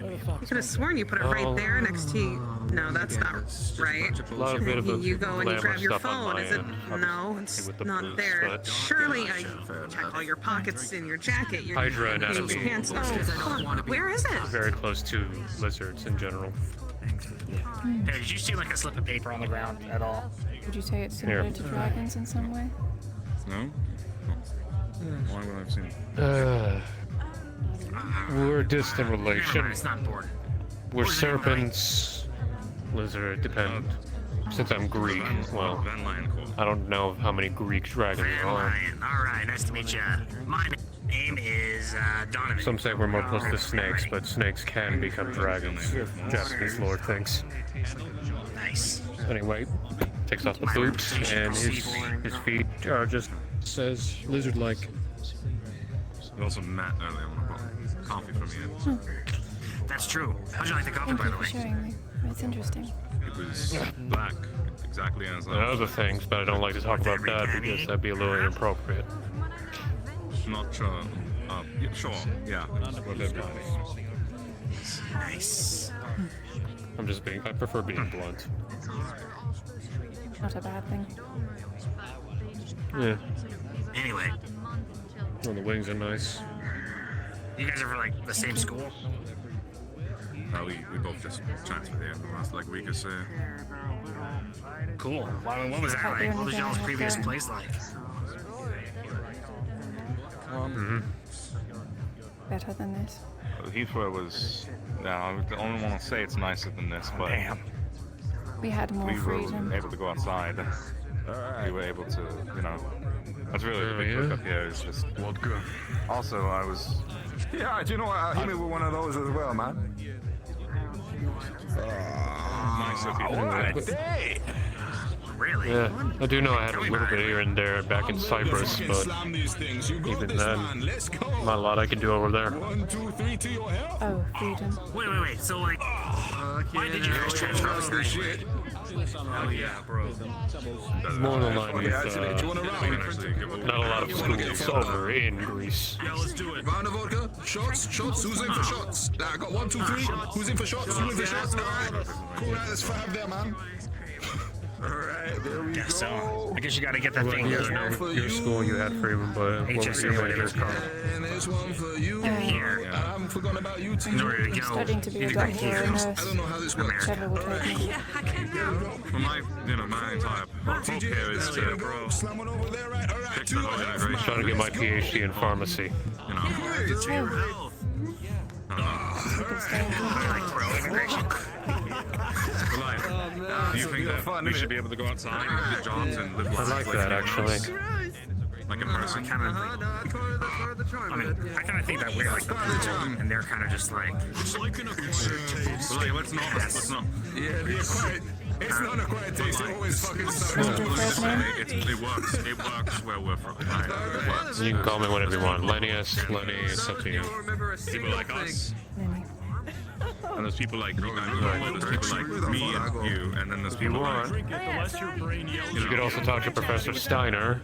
You could have sworn you put it right there next to you. No, that's not right. A lot of bit of You go and you grab your stuff on phone. my Is it? end. No, it's With the not boots, there. but- Surely I check all your pockets in your jacket. Your Hydra your anatomy. pants. Oh, fuck. Where is it? Very close to lizards in general. hey, did you see like a slip of paper on the ground at all? Would you say it's similar to dragons in some way? No? Why would I have seen it? We're a distant relation. It's not important. We're serpents, lizard, depend. Since I'm Greek, well, I don't know how many Greek dragons there are. All right, nice to meet you. My name is Donovan. Some say we're more close to snakes, but snakes can become dragons if Japanese lore thinks. Nice. Anyway, takes off the boots, and his feet are just says lizard-like. There was also Matt earlier when I bought coffee from you. That's true. How'd you like the coffee, Thank by you the for way? showing me. It's interesting. It was black, exactly as And other things, but I don't like to talk about that because that'd be a little inappropriate. Not sure. Yeah, sure. Yeah. Nice. I'm just being. I prefer being blunt. Not a bad thing. Yeah. Anyway, Well, the wings are nice. you guys are from like the same school? We both just transferred here in the last like week or so. Cool. Well, I mean, what was that like? What was y'all's previous place like? Better than this. Heathrow was. I only want to say it's nicer than this, but We had more we freedom. were able to go outside. We were able to, that's really the big hookup here. Is just vodka. Also, I was. Yeah, do you know what? I hit me with one of those as well, man. Nice of you. What a day! Really? Yeah, I do know I had a little bit here and there back in Cyprus, but Slam these things. You got even this, then, man. Let's go. not a lot I can do over there. 1, 2, 3 to your help. Oh, freedom. Wait. So like, why did you guys transfer us there anyway? Oh yeah, bro. More than line with, We can actually give a not a lot of schools over in Greece. Yeah, let's do it. Round of vodka. Shots. Who's in for shots? I got 1, 2, 3. Who's in for shots? Who's in for shots? All right. Cool. Right, let's 5 there, man. All right, there we go. So I guess you gotta get that thing Your here. school you had freedom, but what was your major? And there's one for you. Here. I haven't forgotten about you, T. In order to I'm go, studying to be you a need to go doctor or a here. nurse. I don't know how this works. Whichever will take me. Well, my entire hope here is to Slam one over there, right? All right. fix the whole integration. Trying to get my PhD in pharmacy. You know. Do you think that we should be able to go outside and get jobs and live I lives like that actually. like in person? I kind of think that we're like the people, and they're kind of just like. It's like an acquired taste. Well, let's not. Yeah, the acquired. It's not an acquired taste. It always fucking sucks. It works where we're from. Right? It works. You can call me whatever you want. Lenny, it's up to you. People like us. And there's people like you, there's people like me and you, and then there's people like You could also talk to Professor Steiner,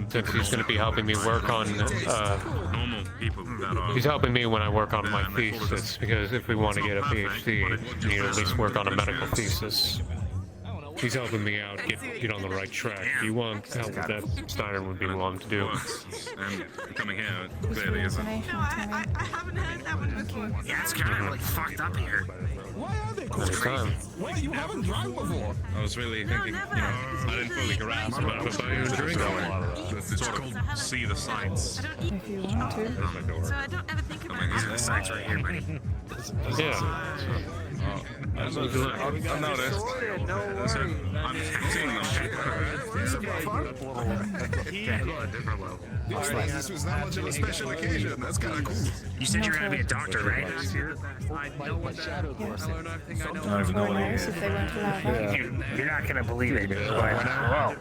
since he's going to be helping me work on. normal people that are. He's helping me when I work on my thesis, because if we want to get a PhD, you need to at least work on a medical thesis. He's helping me out, get on the right track. If you want help with that, Steiner would be willing to do. And coming here clearly isn't. I haven't heard that one before. Yeah, it's kind of like fucked up here. Why are they called Anytime. Why you haven't drank before? I was really thinking, I didn't fully grasp what I was buy you a drink. sort of see the sights. If you want to. On the door. So I don't ever think about These are the sites right here, buddy. Yeah. I've noticed. So, I'm seeing them. This was not much of a special occasion. That's kind of cool. You said you were gonna be a doctor, right? I don't even Or a nurse if they won't allow that. You're not gonna believe it, but whoa.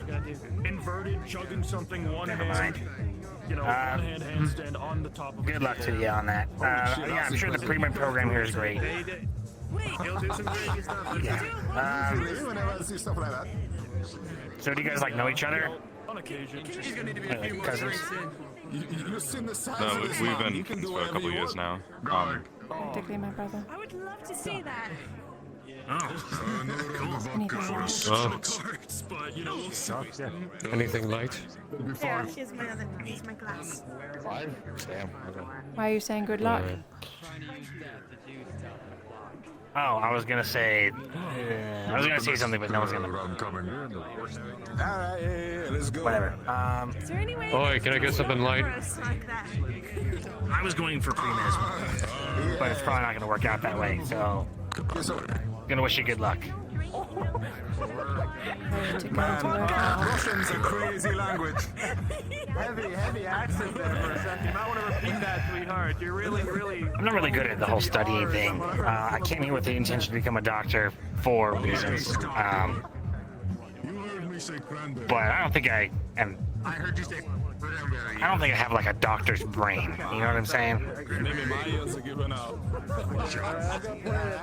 Inverted, chugging something, one Never hand. mind. You know, one hand handstand on the top of Good luck to you on that. Yeah, I'm sure the pre-med program here is great. He'll do some crazy stuff. Yeah. Whenever I see stuff like that. So do you guys like know each other? on occasion. He's gonna need to be a few more Cousins. strikes in. You've seen the size No, of this we've man. been You can do for a whatever couple you years want. now. Particularly my brother. I would love to see that. Anything light? Yeah, here's my other, here's my glass. Damn. Why are you saying good luck? Oh, I was gonna say something, but no one's gonna. Alright, yeah, let's go. Whatever. Is there any way? Oi, can I get something light? Like that? I was going for pre-med as well, but it's probably not gonna work out that way. So, gonna wish you good luck. Russian's a crazy language. Heavy accent there for a second. You might want to repeat that, sweetheart. You're really. I'm not really good at the whole studying thing. I came here with the intention to become a doctor for reasons. But I don't think I am. I heard you say cranberry. I don't think I have like a doctor's brain. You know what I'm saying? Maybe my ears are giving out.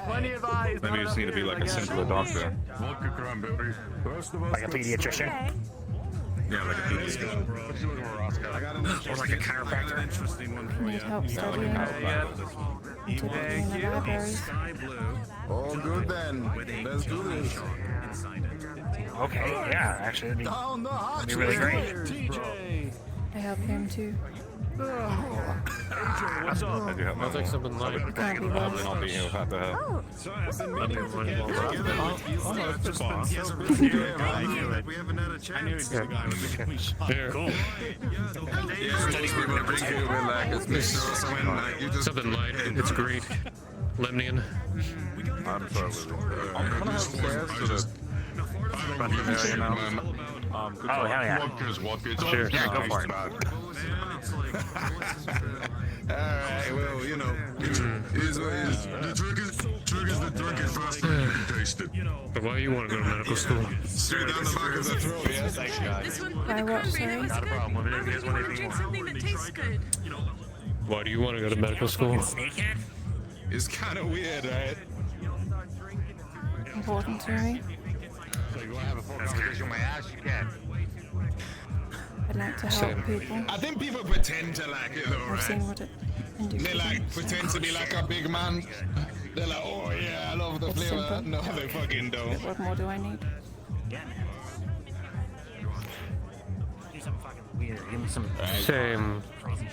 Plenty of eyes. Maybe you just need to be like a simpler doctor. Vodka cranberry. Like a pediatrician? Yeah, like a pediatrician. Or like a chiropractor? Need help studying. Typically in the libraries. All good then. Let's do this. Okay, yeah, actually, it'd be really great. I help him too. What's up? I do have my I'll take something light. Can't be worse. I'll be here without the help. We haven't had a chance. Here. Something light. It's great. Lemnian. I'm gonna have stairs to the area now. Oh, hell yeah. Sure. Yeah, go for it. Alright, well, you know, it is what it is. The trick is the drink it faster than you can taste it. But why do you want to go to medical school? Straight down the back of the throat, yeah. This one with Why the what, cranberry, that was Not a good. problem. Let me know if you guys want Drink anything more. something that tastes good. Why do you want to go to medical school? It's kind of weird, right? Important to me. So you want to have a full conversation with my ass? You can. I'd like to Same. help people. I think people pretend to like it though, I've right? seen what it can do. They for like them, so- pretend to be like a big man. They're like, oh yeah, I love the It's flavor. simple. No, they fucking don't. What more do I need? Do something fucking weird. Give me some. Same.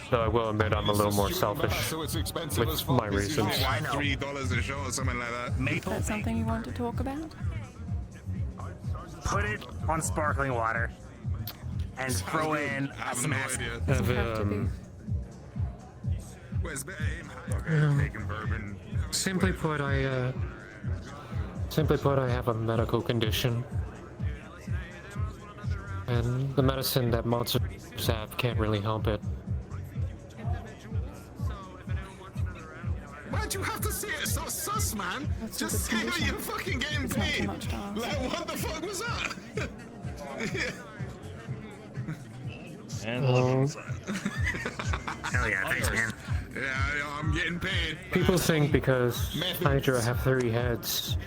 Though I will admit I'm a little more selfish So it's expensive as with fuck. my It's reasons. usually like $3 a show or something like that. Is that something you want to talk about? Put it on sparkling water and throw in some acid. Have, Where's better aim? Okay, taking bourbon. simply put, I have a medical condition. And the medicine that monsters have can't really help it. Why'd you have to say it so sus, man? Just say that you're fucking getting It's not too paid. much to ask. Like, what the fuck was that? And hell yeah, thanks, man. Yeah, I'm getting paid. People think because Hydra have 3 heads,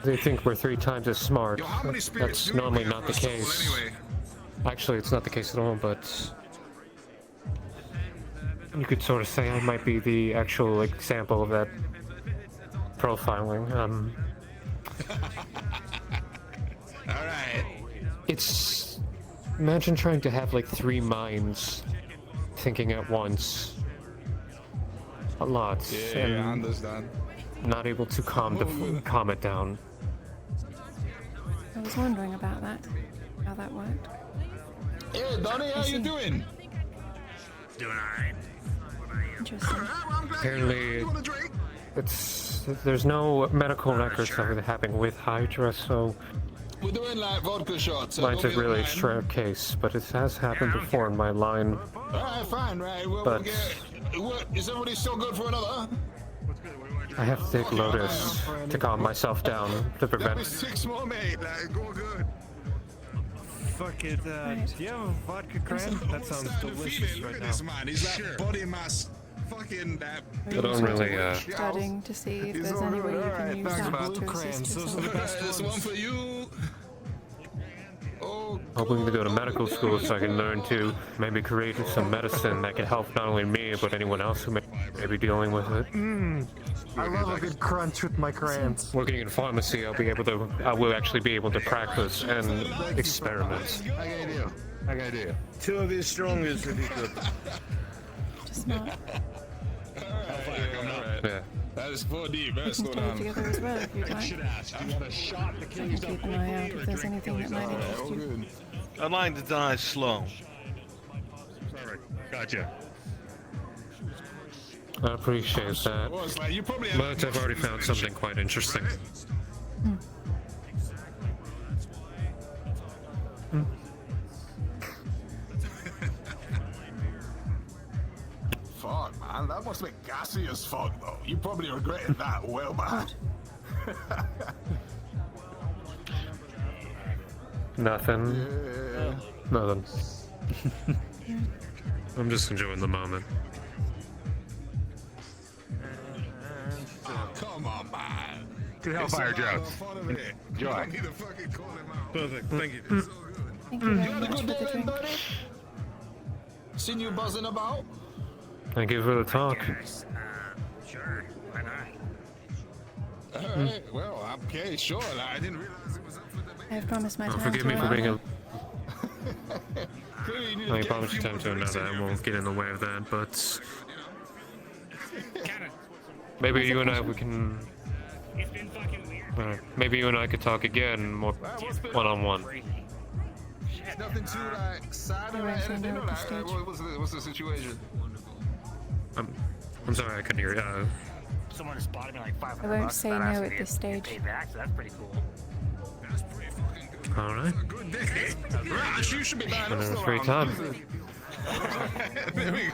they think we're 3 times as smart. Yo, how many spirits That's do we normally have not per the soul case. anyway? Actually, it's not the case at all, but you could sort of say I might be the actual example of that profiling. Alright. It's... Imagine trying to have like 3 minds thinking at once. A lot. Yeah, and I understand. not able to calm it down. I was wondering about that. How that worked. Hey, Donnie, how you doing? Doing alright. Interesting. Apparently, there's no medical records of it happening with Hydra, so We're doing like vodka shots. mine's a don't be really lying. extreme case, but it has happened before in my line. Alright, fine, right. Well, But- is everybody still good for another? I have to take Lotus to calm myself down to That'll be prevent. 6 more, mate. Like, go good. Fuck it, do you have a vodka cran? That sounds delicious Look right at now. this man. He's like body mass. Fucking that. I don't really, Starting to see if there's any way you can use that to assist yourself. This one for you. Oh, hoping to go to medical school so I can learn to maybe create some medicine that can help not only me, but anyone else who may be dealing with it. I love a good crunch with my crayons. Working in pharmacy, I will actually be able to practice and experiment. I got an idea. 2 of his strongest if you could. Just not. Yeah. That is 4 deep. We Let's can go stay down. together as well if you'd like. ask, do you want a shot to I can keep an eye out if there's anything that might interest you. I'd like to die slow. Sorry. Gotcha. I appreciate that. Well, it's like you probably have But I've already found something quite interesting. Fuck, man. That must be gassy as fuck, though. You probably regretted that well bad. Nothing. Yeah. Nothing. I'm just enjoying the moment. Oh, come on, man. Good Hellfire jokes. Enjoy. Perfect, thank you. Thank you very You had a much good for the day, drink. buddy? Seen you buzzing about? Thank you for the talk. Sure, why not? Alright, well, okay, sure. Like, I didn't realize it was up for debate. I have promised my Oh, time forgive to me for being a... Clearly, you need I to promise get you a time few to more drinks another. in I your won't get in the way of that, but Kinda. maybe you and I, we can... It's been fucking weird. Maybe you and I could talk again, more one-on-one. It's nothing too, like, sad or Alright, so anything. now Like, at the stage. what's the situation? I'm sorry, I couldn't hear you. Someone spotted me like 500 I won't bucks say without no asking at me this to stage. pay back, so that's pretty cool. That's pretty fucking good. Alright. Good day. Right, you should be buying And us then still free around. time. There we go.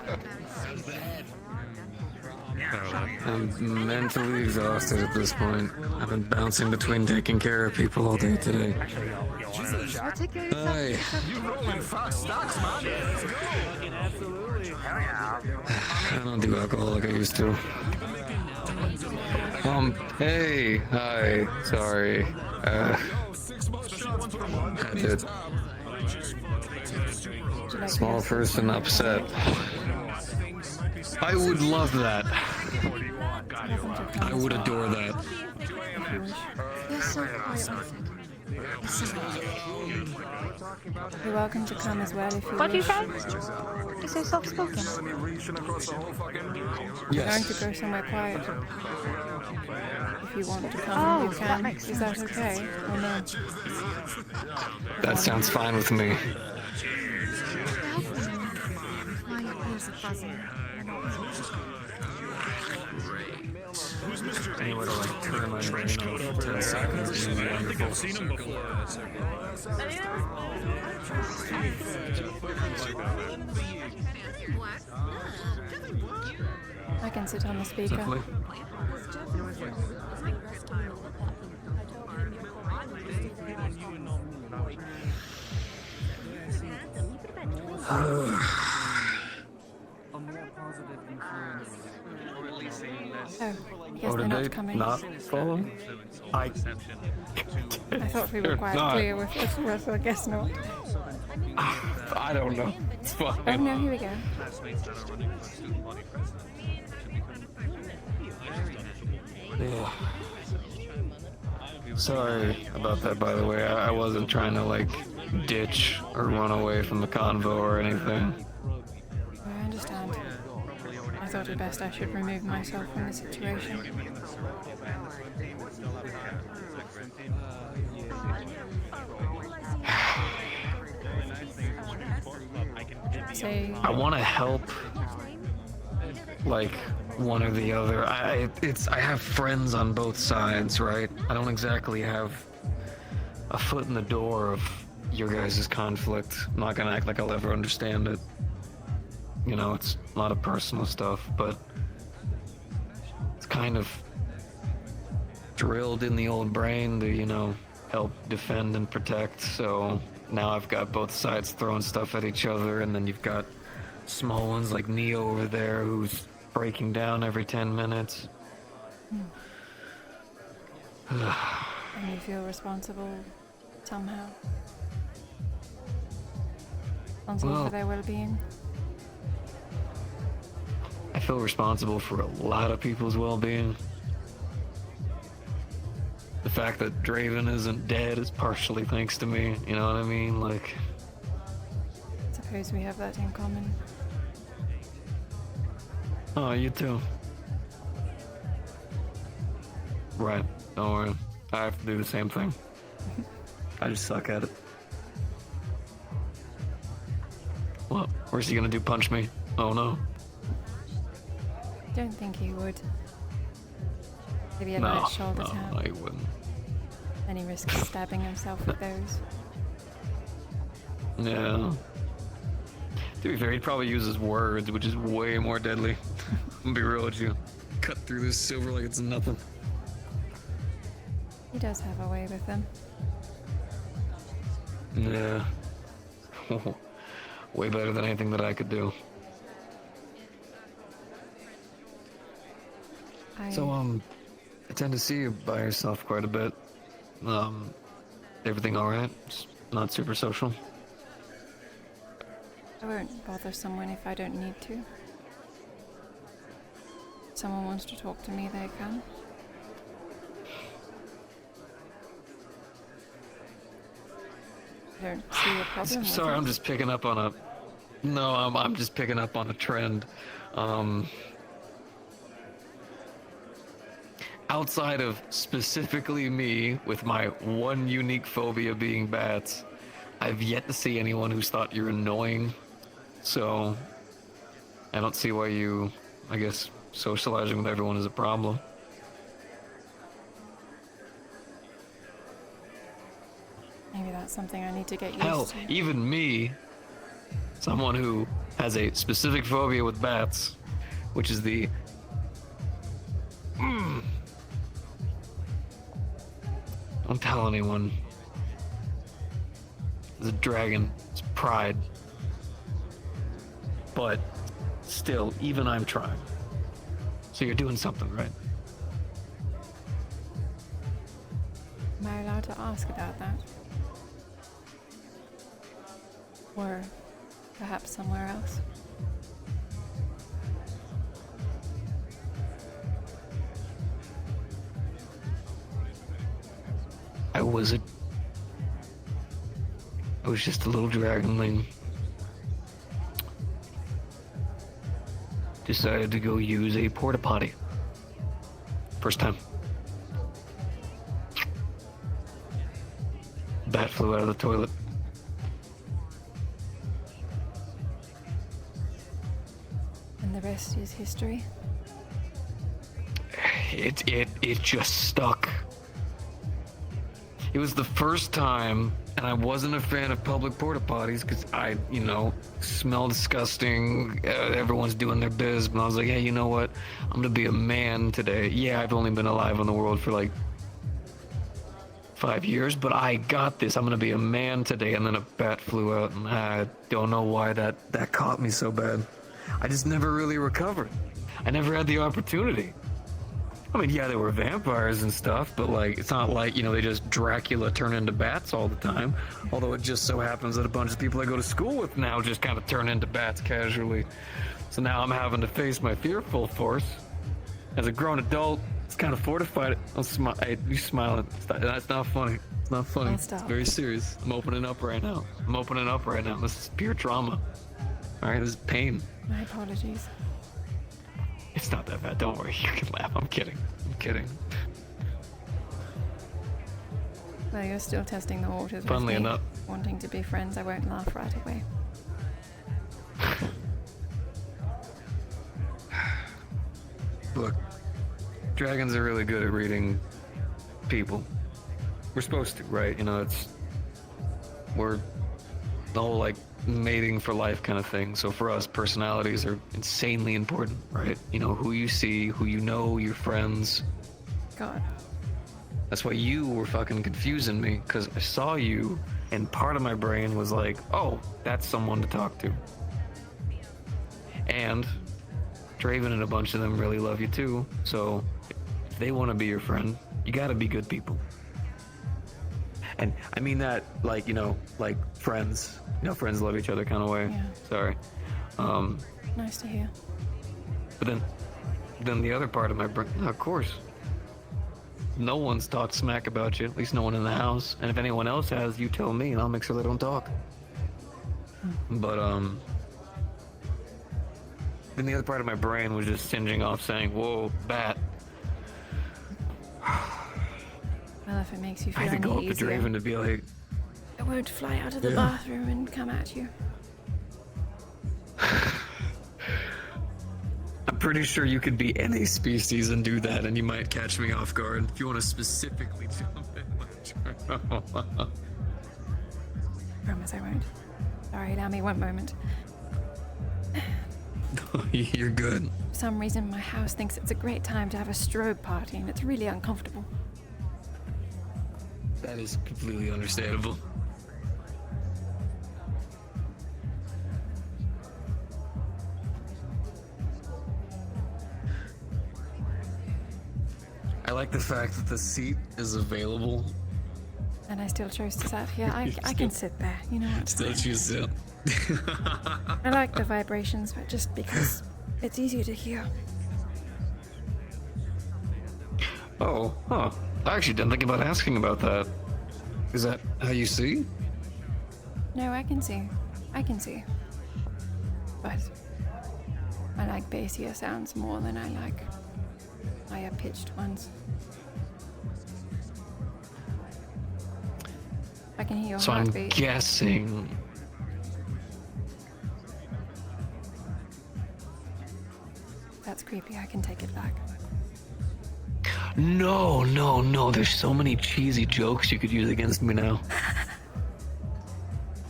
Yeah, I'm mentally exhausted at this point. I've been bouncing between taking care of people all day today. Hi. You rolling fast stocks, man. Let's go. Absolutely. Hell yeah. I don't do alcohol like I used to. Hey, hi, sorry. I did. Small person upset. I would love that. I would adore that. You're so You're welcome to come as well if you What do you wish. say? You're so soft-spoken. I'm going to go somewhere quiet. If you want to come, Oh, you that can. makes Is that okay? Or no? That sounds fine with me. My ears are buzzing. Anyway, to like turn my brain off for 10 seconds would be wonderful. I've seen him before. I can sit on the speaker. Definitely. Yes, they're not coming. Not follow? I thought we were quite clear with this, so I guess not. I don't know. It's fine. Oh no, here we go. Yeah. Sorry about that, by the way. I wasn't trying to, like, ditch or run away from the convo or anything. I understand. I thought it best I should remove myself from the situation. Say, I want to help, like, one or the other. I have friends on both sides, right? I don't exactly have a foot in the door of your guys' conflict. I'm not gonna act like I'll ever understand it. You know, it's a lot of personal stuff, but it's kind of drilled in the old brain to, you know, help defend and protect. So now I've got both sides throwing stuff at each other, and then you've got small ones like Neo over there who's breaking down every 10 minutes. and you feel responsible somehow? Responsible Well, for their well-being? I feel responsible for a lot of people's well-being. The fact that Draven isn't dead is partially thanks to me, you know what I mean? Like, Suppose we have that in common. oh, you too. Right, don't worry. I have to do the same thing. I just suck at it. What? Where's he gonna do? Punch me? Oh no. Don't think he would. Maybe a No, light shoulder tap. no, he wouldn't. Then he risks stabbing himself with those. Yeah. To be fair, he'd probably use his words, which is way more deadly. I'm gonna be real with you. Cut through this silver like it's nothing. He does have a way with them. Yeah. Way better than anything that I could do. So, I tend to see you by yourself quite a bit. Everything alright? Just not super social? I won't bother someone if I don't need to. If someone wants to talk to me, they can. I don't see a problem with Sorry, it. I'm just picking up on a... No, I'm just picking up on a trend. Outside of specifically me, with my one unique phobia being bats, I've yet to see anyone who's thought you're annoying. So, I don't see why you, I guess, socializing with everyone is a problem. Maybe that's something I need to get used Hell, to. even me, someone who has a specific phobia with bats, which is the Don't tell anyone. The dragon, it's pride. But still, even I'm trying. So you're doing something, right? Am I allowed to ask about that? Or perhaps somewhere else? I was just a little dragonling. Decided to go use a porta potty. First time. Bat flew out of the toilet. And the rest is history? It just stuck. It was the first time, and I wasn't a fan of public porta potties because I, smell disgusting. Everyone's doing their biz, but I was like, hey, you know what? I'm gonna be a man today. Yeah, I've only been alive in the world for like 5 years, but I got this. I'm gonna be a man today. And then a bat flew out, and I don't know why that caught me so bad. I just never really recovered. I never had the opportunity. I mean, yeah, there were vampires and stuff, but like, it's not like, they just Dracula turn into bats all the time. Although it just so happens that a bunch of people I go to school with now just kind of turn into bats casually. So now I'm having to face my fear full force. As a grown adult, it's kind of fortified. Hey, you smiling. That's not funny. It's not funny. It's very serious. I'm opening up right now. This is pure trauma. All right, this is pain. My apologies. It's not that bad. Don't worry. You can laugh. I'm kidding. Well, you're still testing the waters. Funnily with me. enough. Wanting to be friends, I won't laugh right away. Look, dragons are really good at reading people. We're supposed to, right? We're the whole mating for life kind of thing. So for us, personalities are insanely important, right? Who you see, who you know, your friends. God. That's why you were fucking confusing me, because I saw you and part of my brain was like, oh, that's someone to talk to. And Draven and a bunch of them really love you too, so if they want to be your friend, you gotta be good people. And I mean that, friends. Friends love each other kind of way. Yeah. Sorry. Nice to hear. But then the other part of my brain, of course. No one's talked smack about you, at least no one in the house. And if anyone else has, you tell me and I'll make sure they don't talk. But, then the other part of my brain was just singeing off saying, whoa, bat. Well, if it makes you I feel had to any go up to easier, Draven to be like, I won't fly out of the Yeah. bathroom and come at you. I'm pretty sure you could be any species and do that, and you might catch me off guard. If you want to specifically jump in. Promise I won't. Sorry, allow me one moment. You're good. For some reason, my house thinks it's a great time to have a strobe party, and it's really uncomfortable. That is completely understandable. I like the fact that the seat is available. And I still chose to sit here. I can sit there, you know what? Still choose to. I like the vibrations, but just because it's easier to hear. Oh, huh. I actually didn't think about asking about that. Is that how you see? No, I can see. But I like bassier sounds more than I like higher pitched ones. I can hear your So I'm heartbeat. guessing. That's creepy. I can take it back. No. There's so many cheesy jokes you could use against me now.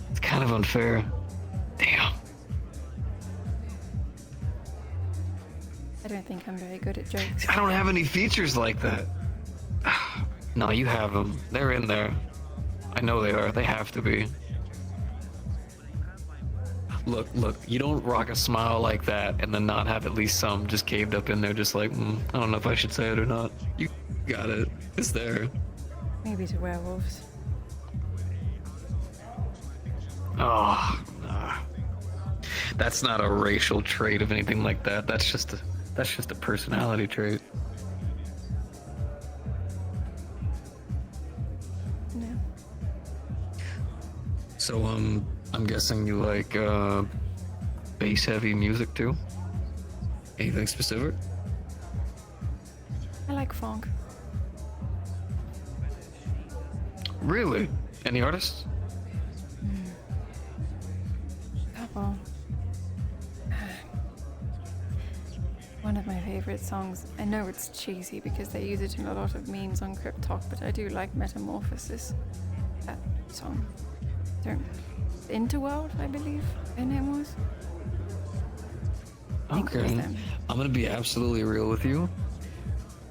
It's kind of unfair. Damn. I don't think I'm very good at jokes. I don't have any features like that. No, you have them. They're in there. I know they are. They have to be. Look, you don't rock a smile like that and then not have at least some just caved up in there just like, I don't know if I should say it or not. You got it. It's there. Maybe to werewolves. Oh, nah. That's not a racial trait of anything like that. That's just a personality trait. No. So, I'm guessing you like, bass-heavy music too? Anything specific? I like funk. Really? Any artists? Couple. One of my favorite songs. I know it's cheesy because they use it in a lot of memes on Crypt Talk, but I do like Metamorphosis. That song. Interworld, I believe their name was. Okay. I'm gonna be absolutely real with you.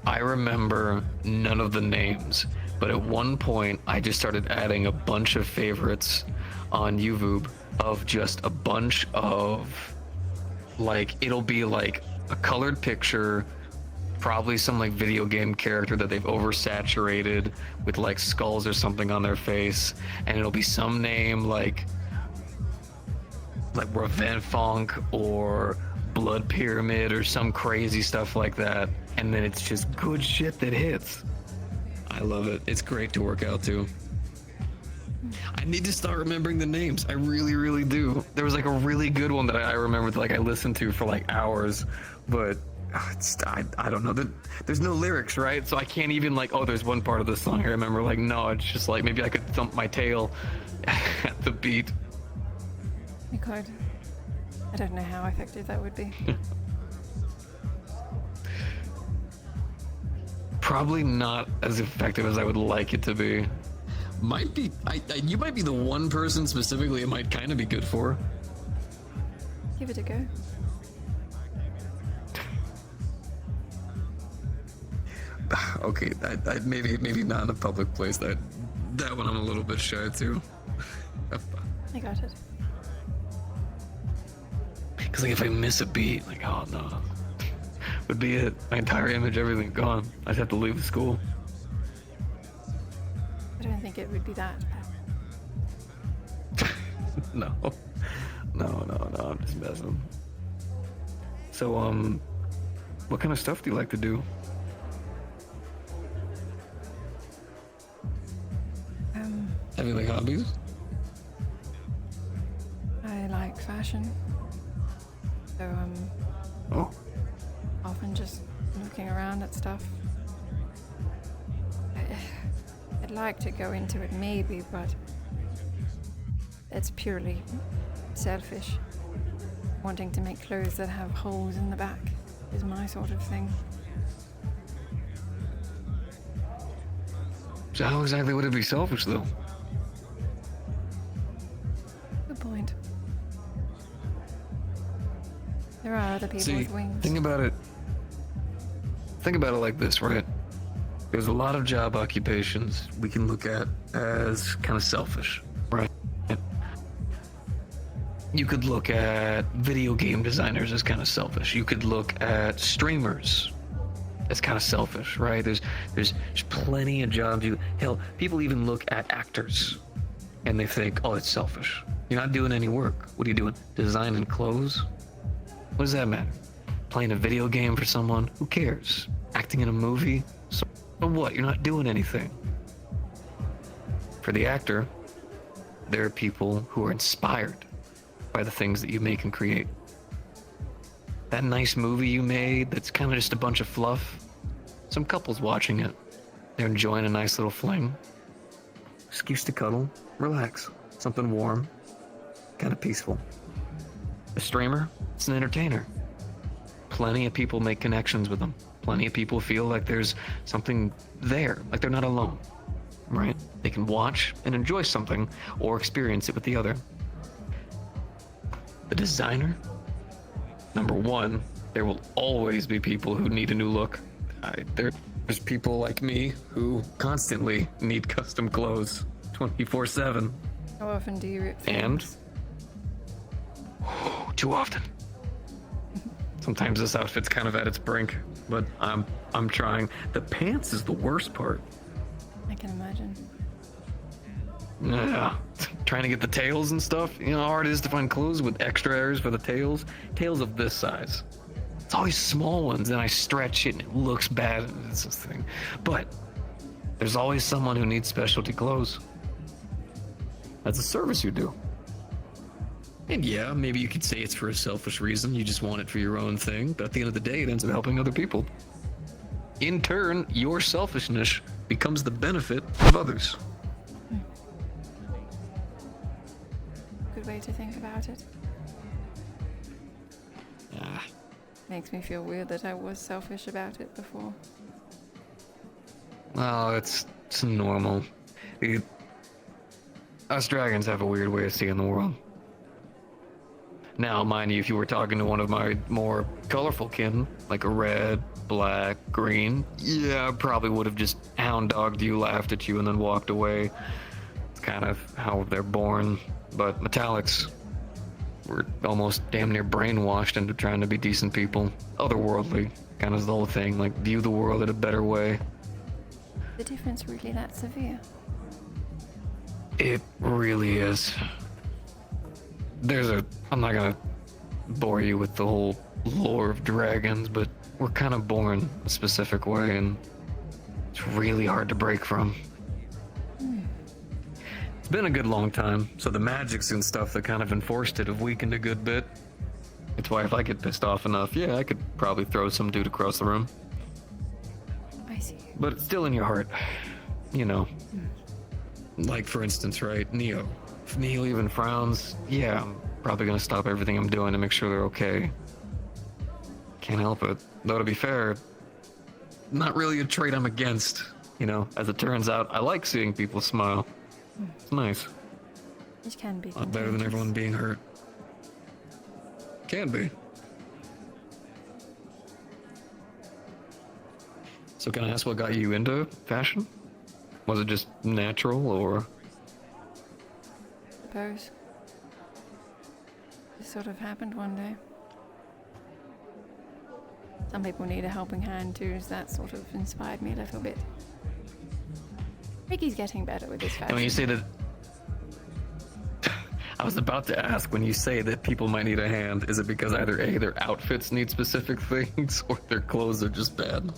I remember none of the names, but at one point I just started adding a bunch of favorites on YouTube of just a bunch of, like, it'll be like a colored picture, probably some like video game character that they've oversaturated with like skulls or something on their face, and it'll be some name like Ravenfunk or Blood Pyramid or some crazy stuff like that, and then it's just good shit that hits. I love it. It's great to work out to. I need to start remembering the names. I really, really do. There was like a really good one that I remembered, like I listened to for like hours, but I don't know. There's no lyrics, right? So I can't even like, oh, there's one part of the song I remember. Like, no, it's just like maybe I could thump my tail at the beat. You could. I don't know how effective that would be. Probably not as effective as I would like it to be. Might be. You might be the one person specifically it might kind of be good for. Give it a go. Okay, maybe not in a public place. That one I'm a little bit shy too. I got it. Because like if I miss a beat, like, oh no, would be it. My entire image, everything gone. I'd have to leave the school. I don't think it would be that bad. No, I'm just messing. So, what kind of stuff do you like to do? Have you like hobbies? I like fashion. So, often just looking around at stuff. I'd like to go into it maybe, but it's purely selfish. Wanting to make clothes that have holes in the back is my sort of thing. So how exactly would it be selfish though? Good point. There are other people See, with wings. think about it like this, right? There's a lot of job occupations we can look at as kind of selfish, right? You could look at video game designers as kind of selfish. You could look at streamers as kind of selfish, right? There's plenty of jobs. Hell, people even look at actors and they think, oh, it's selfish. You're not doing any work. What are you doing? Designing clothes? What does that matter? Playing a video game for someone? Who cares? Acting in a movie? So what? You're not doing anything. For the actor, there are people who are inspired by the things that you make and create. That nice movie you made that's kind of just a bunch of fluff. Some couples watching it. They're enjoying a nice little fling. Excuse to cuddle, relax. Something warm, kind of peaceful. A streamer, it's an entertainer. Plenty of people make connections with them. Plenty of people feel like there's something there, like they're not alone, right? They can watch and enjoy something or experience it with the other. The designer, Number one, there will always be people who need a new look. There's people like me who constantly need custom clothes 24/7. How often do you rip And things? too often. Sometimes this outfit's kind of at its brink, but I'm trying. The pants is the worst part. I can imagine. Yeah, trying to get the tails and stuff. You know how hard it is to find clothes with extra areas for the tails? Tails of this size. It's always small ones, and I stretch it and it looks bad. It's this thing. But there's always someone who needs specialty clothes. That's a service you do. And yeah, maybe you could say it's for a selfish reason. You just want it for your own thing. But at the end of the day, it ends up helping other people. In turn, your selfishness becomes the benefit of others. Good way to think about it. Ah. Makes me feel weird that I was selfish about it before. Oh, it's normal. Us dragons have a weird way of seeing the world. Now, mind you, if you were talking to one of my more colorful kin, like a red, black, green, yeah, I probably would have just hound-dogged you, laughed at you, and then walked away. It's kind of how they're born. But metallics, we're almost damn near brainwashed into trying to be decent people. Otherworldly, kind of the whole thing, like view the world in a better way. The difference really that severe? It really is. I'm not gonna bore you with the whole lore of dragons, but we're kind of born a specific way, and it's really hard to break from. It's been a good long time, so the magics and stuff that kind of enforced it have weakened a good bit. It's why if I get pissed off enough, yeah, I could probably throw some dude across the room. I see. But it's still in your heart. You know. Like, for instance, right, Neo. If Neo even frowns, yeah, I'm probably gonna stop everything I'm doing to make sure they're okay. Can't help it. Though, to be fair, not really a trait I'm against. You know, as it turns out, I like seeing people smile. It's nice. It can be. A lot better than everyone being hurt. Can be. So can I ask what got you into fashion? Was it just natural, or? Suppose. It sort of happened one day. Some people need a helping hand too, so that sort of inspired me a little bit. Ricky's getting better with his fashion. And when you say that, I was about to ask, when you say that people might need a hand, is it because either A, their outfits need specific things, or their clothes are just bad?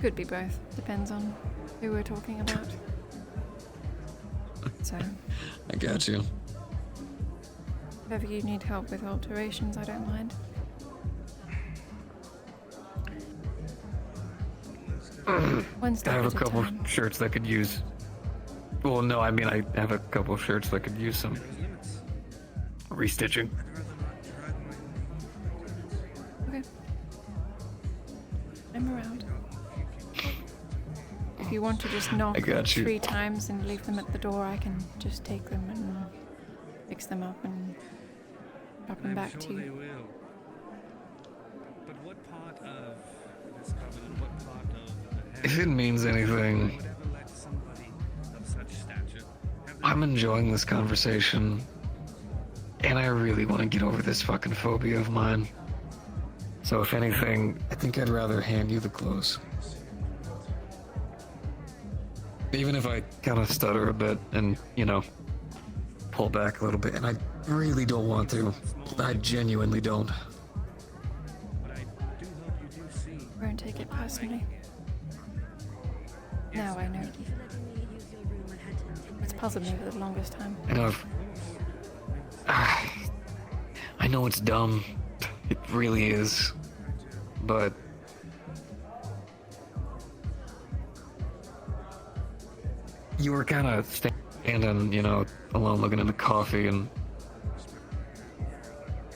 Could be both. Depends on who we're talking about. So. I got you. If ever you need help with alterations, I don't mind. One step I have at a couple time. shirts that could use. Well, no, I mean, I have a couple shirts that could use some restitching. Okay. I'm around. If you want to just knock I got you. 3 times and leave them at the door, I can just take them and fix them up and drop them back to you. But what part of this covenant, what part of If it means anything, I'm enjoying this conversation, and I really want to get over this fucking phobia of mine. So if anything, I think I'd rather hand you the clothes. Even if I kind of stutter a bit and, you know, pull back a little bit, and I really don't want to. I genuinely don't. Won't take it personally. Now I know. It's puzzled me for the longest time. I know. I know it's dumb. It really is. But you were kind of standing, you know, alone looking at the coffee, and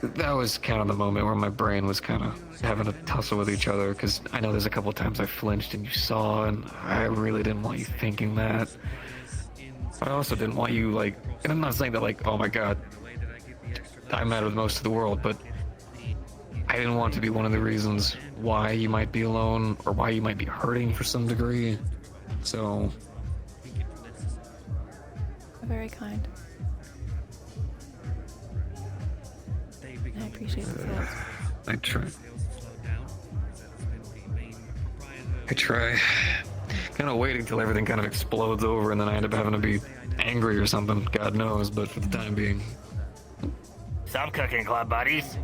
that was kind of the moment where my brain was kind of having a tussle with each other, because I know there's a couple times I flinched and you saw, and I really didn't want you thinking that. But I also didn't want you, like, and I'm not saying that, like, oh my god, I matter the most to the world, but I didn't want to be one of the reasons why you might be alone or why you might be hurting for some degree. So. Very kind. I appreciate the thoughts. I try. I try. Kind of waiting till everything kind of explodes over and then I end up having to be angry or something. God knows, but for the time being. Some cooking club buddies.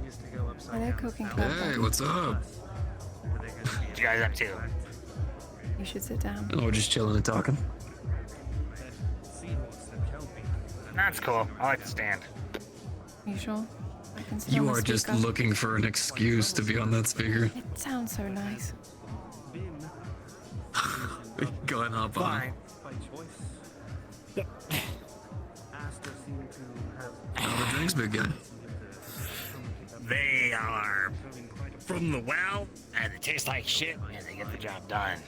Hello, cooking club. Hey, what's up? What you guys up to? You should sit down. Oh, just chilling and talking. That's cool. I like to stand. You sure? I can sit You on the are just speaker. looking for an excuse to be on that speaker. It sounds so nice. Go ahead and hop on. How the drinks, big guy? They are from the well, and they taste like shit, and they get the job done.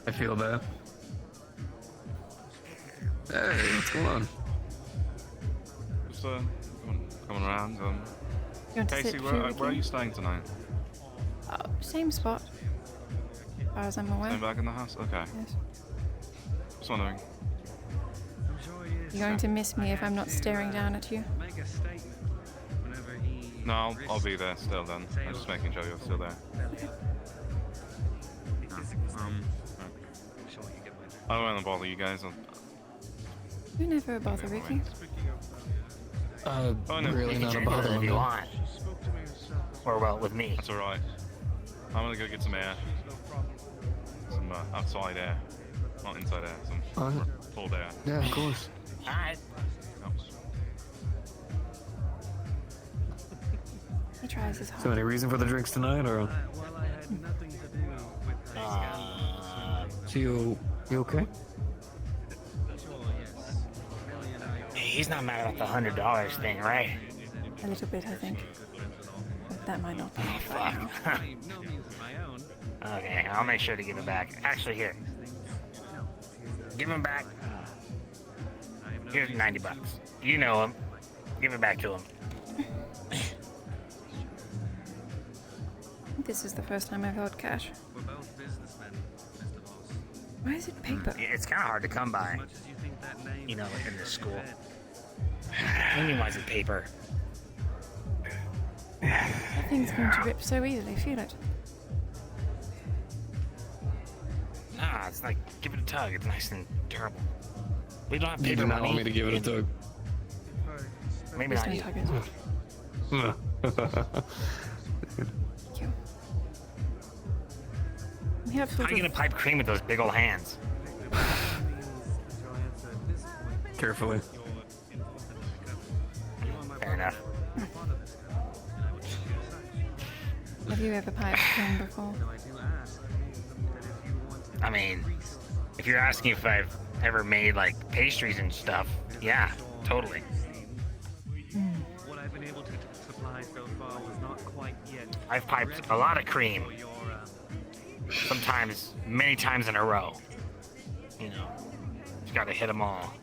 I feel that. Hey, what's going on? Just coming around. You want to Casey, sit where through are you staying tonight? Same spot. As far as I'm aware. Staying back in the house? Okay. Yes. Just wondering. You're going to miss me if I'm not staring down at you. No, I'll be there still then. I'm just making sure you're still there. I don't want to bother you guys. You're never a bother, Ricky. Oh, no. Really not a bother. If you want. Or, well, with me. That's alright. I'm gonna go get some air. Some outside air. Not inside air, some cold air. Yeah, of course. Alright. He tries his hard. So any reason for the drinks tonight, or? So you okay? He's not mad about the $100 thing, right? A little bit, I think. But that might not be. Fuck. Okay, I'll make sure to give it back. Actually, here. Give him back. Here's $90. You know him. Give it back to him. This is the first time I've held cash. We're both businessmen, Mr. Boss. Why is it paper? It's kind of hard to come by. You know, in this school. What do you mean, paper? That thing's going to rip so easily, feel it. Nah, it's like, give it a tug. It's nice and durable. We don't have You paper do not money. want me to give it a tug. Maybe Please not don't you. tug it. Thank you. We have How sort are you of... gonna pipe cream with those big old hands? Carefully. Fair enough. Have you ever piped cream before? I mean, if you're asking if I've ever made like pastries and stuff, yeah, totally. What I've been able to supply so far was not quite yet. I've piped a lot of cream. Sometimes, many times in a row. You know, you gotta hit them all.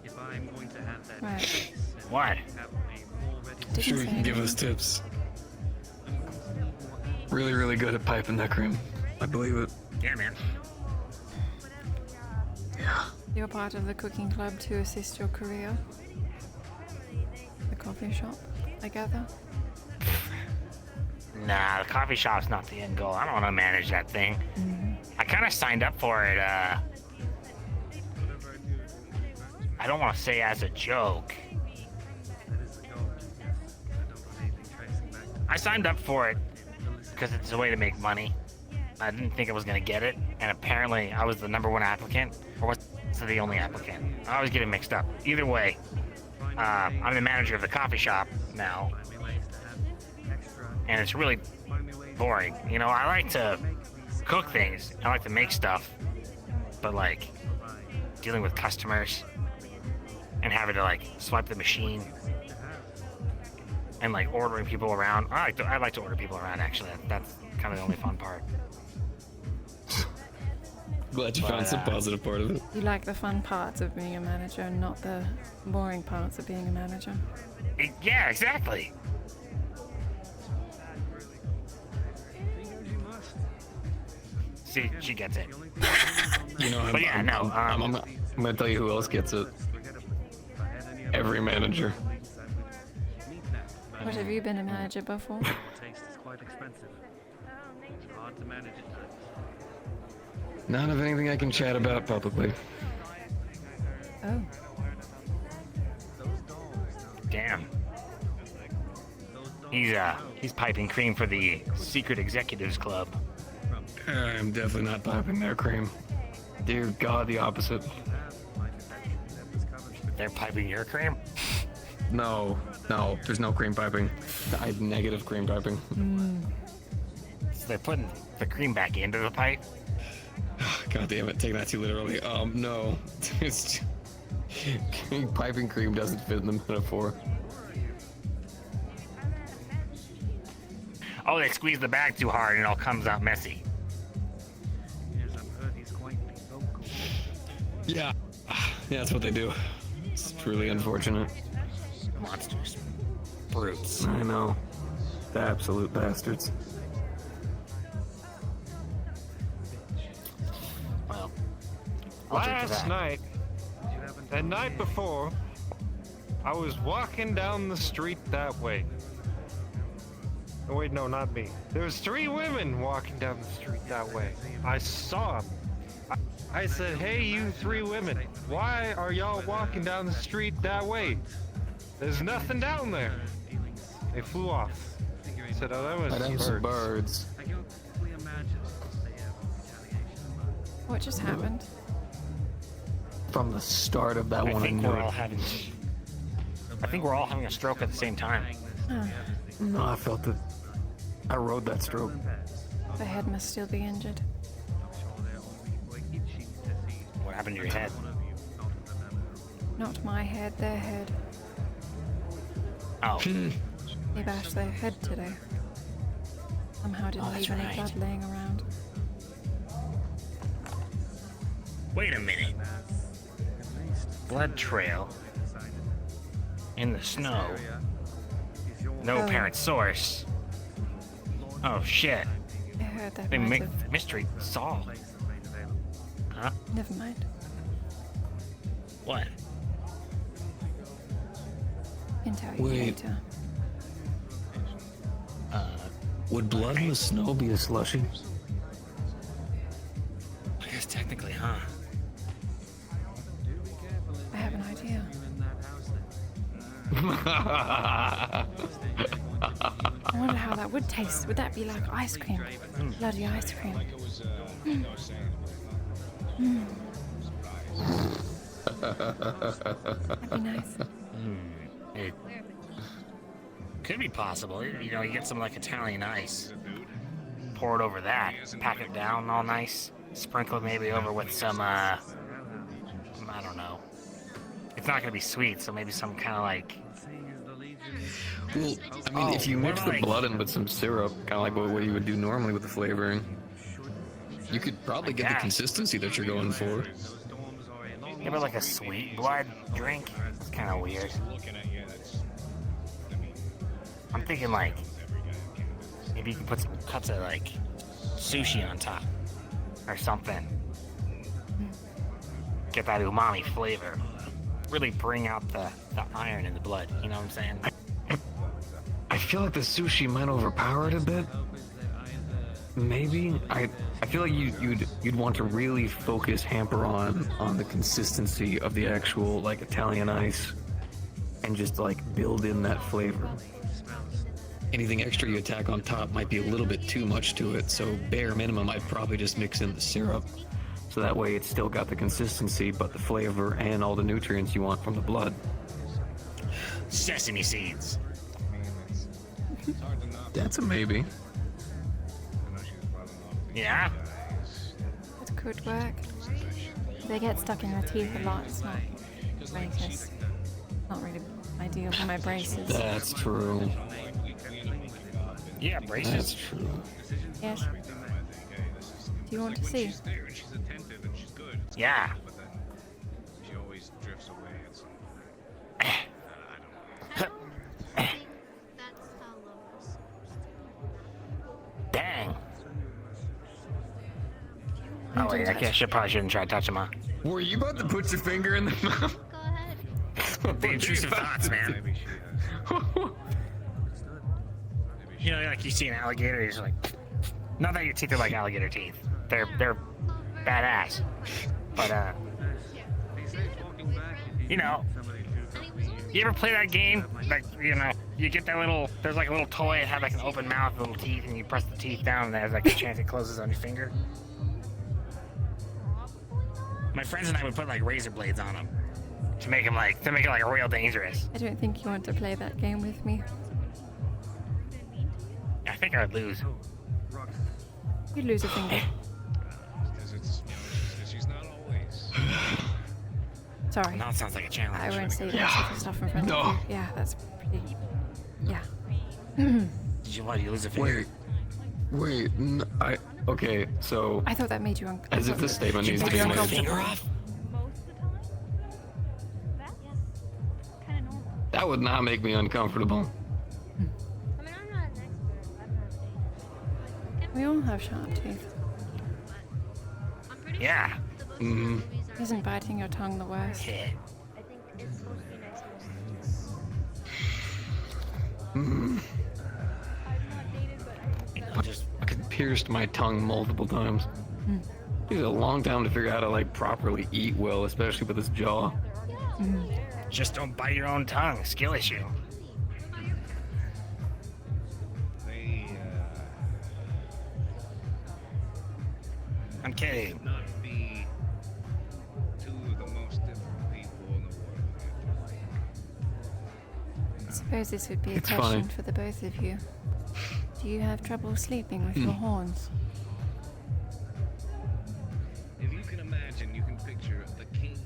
If I'm going to have that Right. space and What? have a more ready I'm sure you can give us tips. Really, really good at piping that cream. I believe it. Yeah, man. You're part of the cooking club to assist your career. The coffee shop, I gather. Nah, the coffee shop's not the end goal. I don't want to manage that thing. I kind of signed up for it, I don't want to say as a joke. I signed up for it because it's a way to make money. I didn't think I was going to get it, and apparently I was the #1 applicant, or was the only applicant. I always get it mixed up. Either way, I'm the manager of the coffee shop now, and it's really boring. You know, I like to cook things, I like to make stuff, but like dealing with customers and having to like swipe the machine and like ordering people around. I like to order people around, actually. That's kind of the only fun part. Glad you found some positive part of it. You like the fun parts of being a manager, not the boring parts of being a manager. Yeah, exactly. See, she gets it. You know, But yeah, no. I'm gonna tell you who else gets it. Every manager. What, have you been a manager before? Taste is quite expensive. Hard to manage at times. None of anything I can chat about publicly. Oh. Damn. He's piping cream for the Secret Executives Club. I'm definitely not piping their cream. Dear God, the opposite. They're piping your cream? No, there's no cream piping. I have negative cream piping. So they're putting the cream back into the pipe? God damn it, taking that too literally. No. It's piping cream doesn't fit in the metaphor. Oh, they squeeze the bag too hard and it all comes out messy. Yes, I've heard he's quite vocal. Yeah, that's what they do. It's truly unfortunate. Monsters. Brutes. I know. The absolute bastards. Well, I'll drink to Last that. night, the night before, I was walking down the street that way. Oh, wait, no, not me. There was 3 women walking down the street that way. I saw them. I said, hey, you 3 women, why are y'all walking down the street that way? There's nothing down there. They flew off. I said, oh, that was birds. What just happened? From the start of that I one, think knew we're it. all having a stroke at the same time. No, I felt it. I rode that stroke. The head must still be injured. What happened to your head? Not my head, their head. Oh. They bashed their head today. Somehow didn't that's leave any right. blood laying around. Wait a minute. Blood trail. In the snow. No Oh. apparent source. Oh shit. I heard that They might make have... the mystery solved. Huh? Never mind. What? Can tell you Wait. later. Would blood in the snow be a slushy? I guess technically, huh? I have an idea. I wonder how that would taste. Would that be like ice cream? Bloody ice cream. That'd be nice. It could be possible. You know, you get some like Italian ice, pour it over that, pack it down all nice, sprinkle it maybe over with some, I don't know. It's not gonna be sweet, so maybe some kind of like. Well, I mean, if you mix the like- blood in with some syrup, kind of like what you would do normally with the flavoring, you could probably get the guess. consistency that you're going for. Yeah, but like a sweet blood drink, it's kind of weird. I'm thinking like maybe you can put some cuts of like sushi on top or something. Get that umami flavor. Really bring out the iron in the blood. You know what I'm saying? I feel like the sushi might overpower it a bit. Maybe I feel like you'd want to really focus hamper on the consistency of the actual like Italian ice, and just like build in that flavor. Anything extra you attack on top might be a little bit too much to it, so bare minimum I'd probably just mix in the syrup, so that way it's still got the consistency but the flavor and all the nutrients you want from the blood. Sesame seeds. That's a maybe. Yeah? It could work. They get stuck in your teeth a lot. It's not greatest. Not really ideal for my braces. That's true. Yeah, braces. That's true. Yes. Do you want to see? Yeah. wait, probably shouldn't try to touch him, huh? Were you about to put your finger in the mouth? The intrusive thoughts, man. You know, like you see an alligator, you're just like, not that your teeth are like alligator teeth. They're badass. But you know, you ever play that game? Like, you know, you get that little, there's like a little toy, it has like an open mouth, little teeth, and you press the teeth down, and there's like a chance it closes on your finger. My friends and I would put like razor blades on them to make it like real dangerous. I don't think you want to play that game with me. I think I'd lose. You'd lose a finger. She's not always. Sorry. Now it sounds like a challenge. I won't say that sort of stuff in front of you. Yeah, that's pretty. Yeah. Did you lose a finger? Wait, okay, so... I thought that made you uncomfortable. As if this statement needs to be made. That would not make me uncomfortable. We all have sharp teeth. Yeah. Mm-hmm. Isn't biting your tongue the worst? Yeah. Mm. I could pierced my tongue multiple times. Mm. It took a long time to figure out how to like properly eat well, especially with this jaw. Mm. Just don't bite your own tongue. Skill issue. I'm kidding. Not be two of the most different people in the world. I suppose this would be a It's question fine. for the both of you. Do you have trouble sleeping with your horns? If you can imagine, you can picture the king.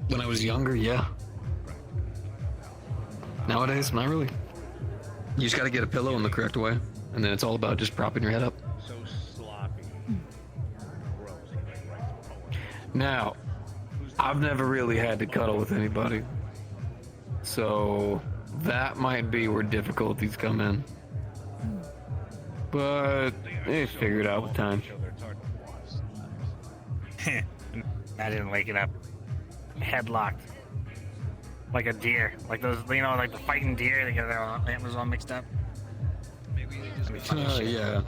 When I was younger, yeah. Nowadays, not really. You just gotta get a pillow in the correct way, and then it's all about just propping your head up. So sloppy. Now, I've never really had to cuddle with anybody. So, that might be where difficulties come in. But, they figure it out with time. Imagine waking up headlocked. Like a deer. Like those, you know, like the fighting deer, they get their antlers all mixed up. Yeah.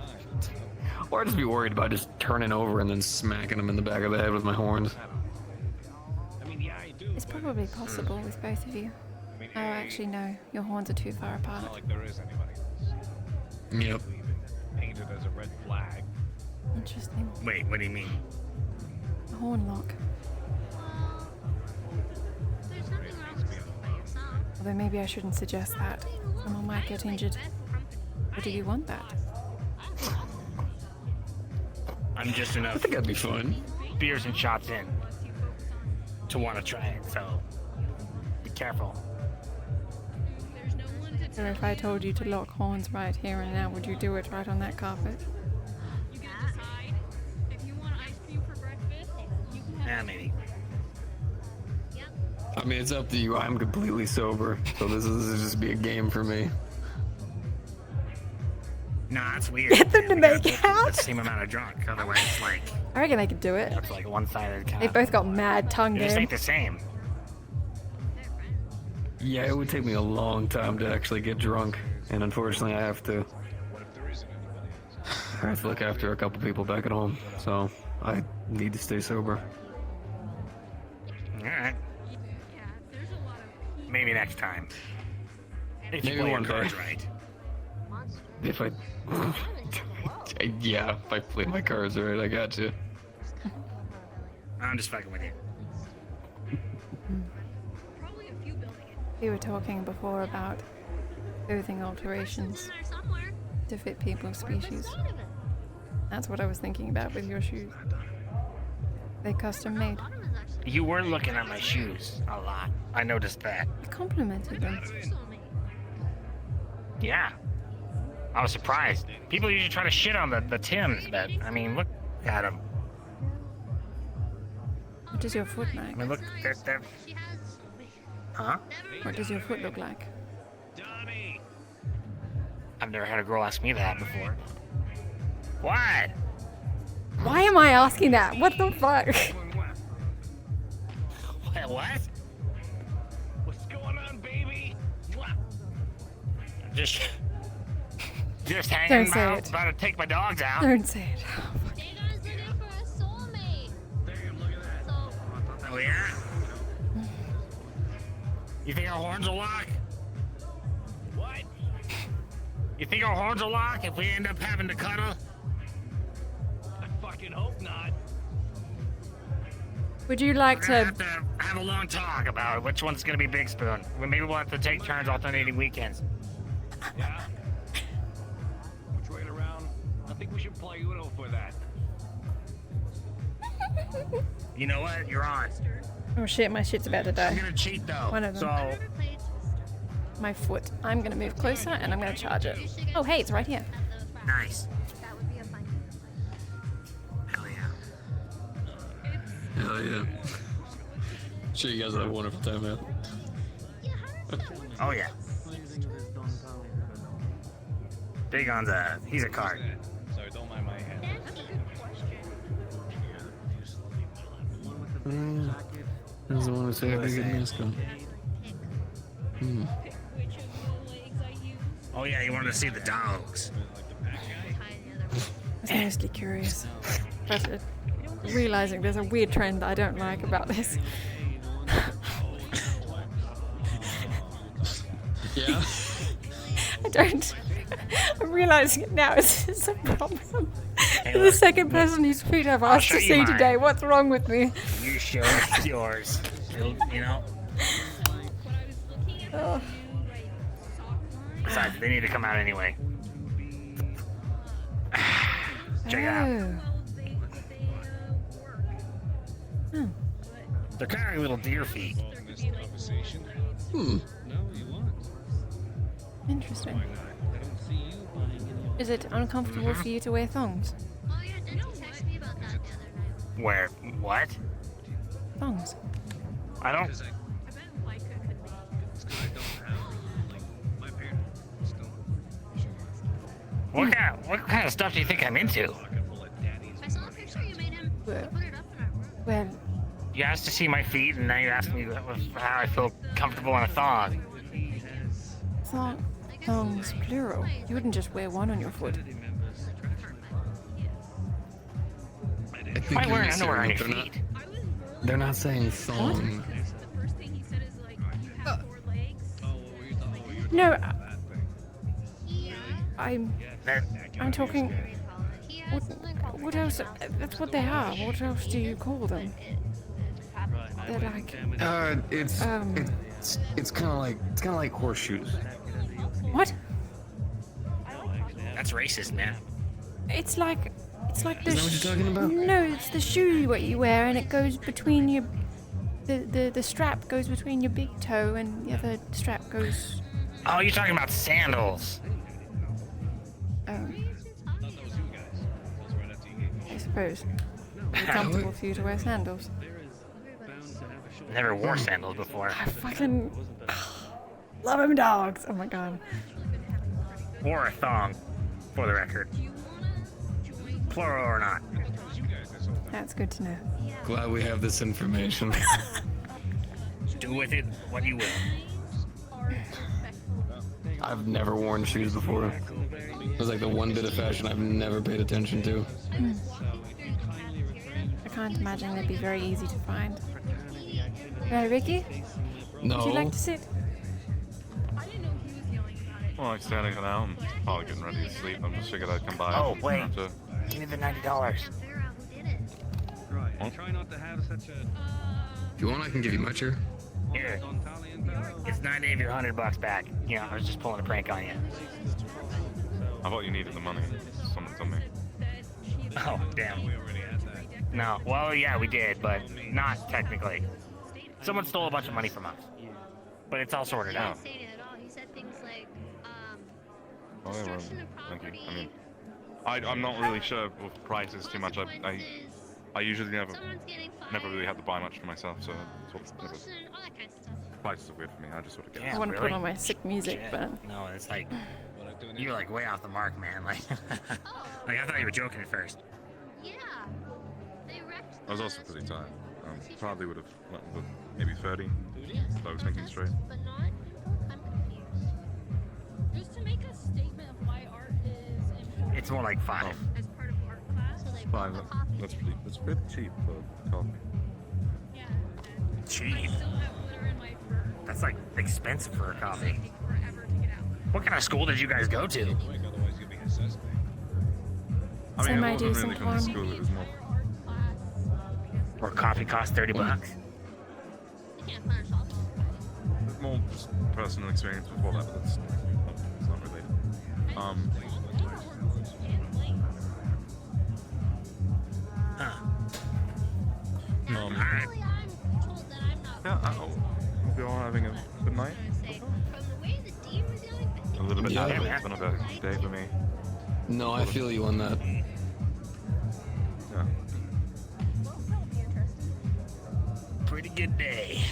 Or I'd just be worried about just turning over and then smacking them in the back of the head with my horns. It's probably possible with both of you. Oh, actually, no. Your horns are too far apart. Not like there is anybody else. Yep. Painted as a red flag. Interesting. Wait, what do you mean? A horn lock. Although maybe I shouldn't suggest that. Someone might get injured. Or do you want that? I'm just enough. I think that'd be fun. Beers and shots in to want to try it, so be careful. So if I told you to lock horns right here and now, would you do it right on that carpet? Yeah, maybe. I mean, it's up to you. I'm completely sober, so this is just be a game for me. Nah, that's weird. Get them to We gotta make both be out. the same amount of drunk, otherwise it's like, I reckon they could do it. it's like one-sided kind They of. both got mad tongue It just game. ain't the same. Yeah, it would take me a long time to actually get drunk, and unfortunately, I have to look after a couple people back at home, so I need to stay sober. Alright. Maybe next time. If you Maybe play your one day. cards right. If I, yeah, if I play my cards right, I got you. I'm just fucking with you. We were talking before about clothing alterations to fit people's species. That's what I was thinking about with your shoes. They custom made. You were looking at my shoes a lot. I noticed that. I complimented them. Yeah. I was surprised. People usually try to shit on the Tims, but I mean, look at them. What does your foot like? I mean, look, they're... Huh? What does your foot look like? I've never had a girl ask me that before. What? Why am I asking that? What the fuck? What? What's going on, baby? Just hanging Don't say out, it. about to take my dogs out. Don't say it. Oh yeah? You think our horns will lock? What? You think our horns will lock if we end up having to cuddle? I fucking hope not. Would you like We're gonna to... have to have a long talk about which one's gonna be Big Spoon. Maybe we'll have to take turns alternating weekends. Yeah. Which way around? I think we should play Uno for that. You know what? You're on. Oh shit, my shit's about to die. I'm gonna cheat though. One of them. So My foot. I'm gonna move closer and I'm gonna charge it. Oh hey, it's right here. nice. Hell yeah. Sure you guys have a wonderful time, man. Oh yeah. Big on the. He's a card. Sorry, don't mind my hand. Who's the one who said I get mask on? Oh yeah, you wanted to see the dogs. I was mostly curious. But realizing there's a weird trend that I don't like about this. Yeah? I don't. I'm realizing it now. It's a problem. You're the second person whose feet I've asked show to you see mine. today. What's wrong with me? You show us yours. You know. Oh. Besides, they need to come out anyway. Check it out. Oh. They're kind of like little deer feet. Interesting. Is it uncomfortable for you to wear thongs? Where? What? Thongs. I don't. What kind of stuff do you think I'm into? I saw a picture you made him. Well, Put it up in our room. well, You asked to see my feet, and now you asked me how I feel comfortable in a thong. thongs plural. You wouldn't just wear one on your foot. I think Why you're wearing underwear on your they're not- feet? They're not saying thong. No, I'm talking. What else? That's what they are. What else do you call them? They're like. It's kind of like horseshoes. What? That's racist, man. It's like the. Is that what you're talking about? No, it's the shoe what you wear, and it goes between your. The strap goes between your big toe, and the other strap goes. Oh, you're talking about sandals. I suppose. It's comfortable for you to wear sandals. Never wore sandals before. I fucking love them dogs. Oh my god. Or a thong, for the record. Plural or not. That's good to know. Glad we have this information. Do with it what you will. I've never worn shoes before. It was like the one bit of fashion I've never paid attention to. I can't imagine they'd be very easy to find. Ricky? No. Would you like to sit? Well, I'm standing for now. I'm probably getting ready to sleep. I'm just figured I'd come by. Oh, and wait. have to- Give me the $90. What? Try not to have such a. If you want, I can give you my chair. Here. It's 90 of your $100 back. You know, I was just pulling a prank on you. I thought you needed the money. Someone told me. Oh, damn. No. Well, yeah, we did, but not technically. Someone stole a bunch of money from us. But it's all sorted out. He didn't say it at all. He said things like, Oh, yeah, well, destruction of thank you. property. I mean, I'm not really sure with prices too much. I usually never really have to buy much for myself, so it's sort of never, all that kind of stuff. prices are weird for me. I just sort of get. I want to put on my sick music, Shit. but No, it's like you're like way off the mark, man. Like, like I thought you were joking at first. Yeah, I was also pretty tired. Probably would have went with maybe 30 if I was thinking straight. Just to make a statement of why art is important. It's more like 5. As part of art class. So like 5. That's pretty cheap for coffee. Yeah. Cheap. That's like expensive for a coffee. What kind of school did you guys go to? I mean, it wasn't really Semi-decent from the one. school, it was more. Where coffee costs $30. More just personal experience with all that, but it's not related. Yeah, I hope you're all having a good night. A little bit Yeah. tired, it's been a bad day for me. No, I feel you on that. Yeah. Pretty good day.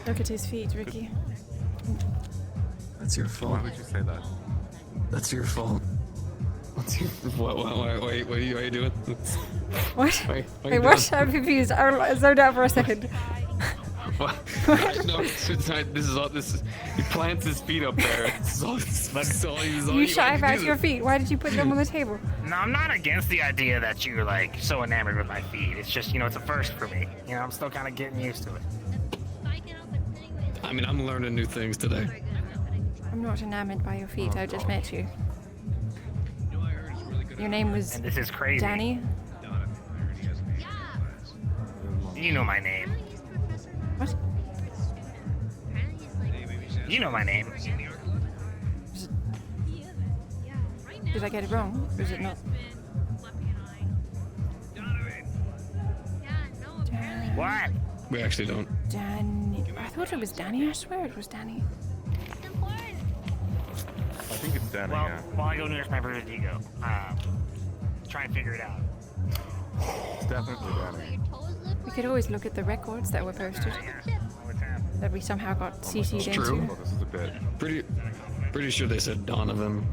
Look at his feet, Ricky. That's your fault. Why would you say that? That's your fault. What's your what are you doing? What? Wait, Wait, what? I'm confused. I zoned out for a second. What? No, this is he plants his feet up there. This is all You shy about your feet. Why did you put them on the table? No, I'm not against the idea that you're like so enamored with my feet. It's just, it's a first for me. I'm still kind of getting used to it. I mean, I'm learning new things today. I'm not enamored by your feet. I just met you. Your name was And this is crazy. Danny? You know my name. What? You know my name. Did I get it wrong? Or is it not? What? We actually don't. Danny. I thought it was Danny. I swear it was Danny. I think it's Danny, Well, yeah. while I go nurse my bruised ego, try and figure it out. It's definitely Danny. We could always look at the records that were posted. That we somehow got CC'd It's into. true. Well, this is a bit. Pretty sure they said Donovan.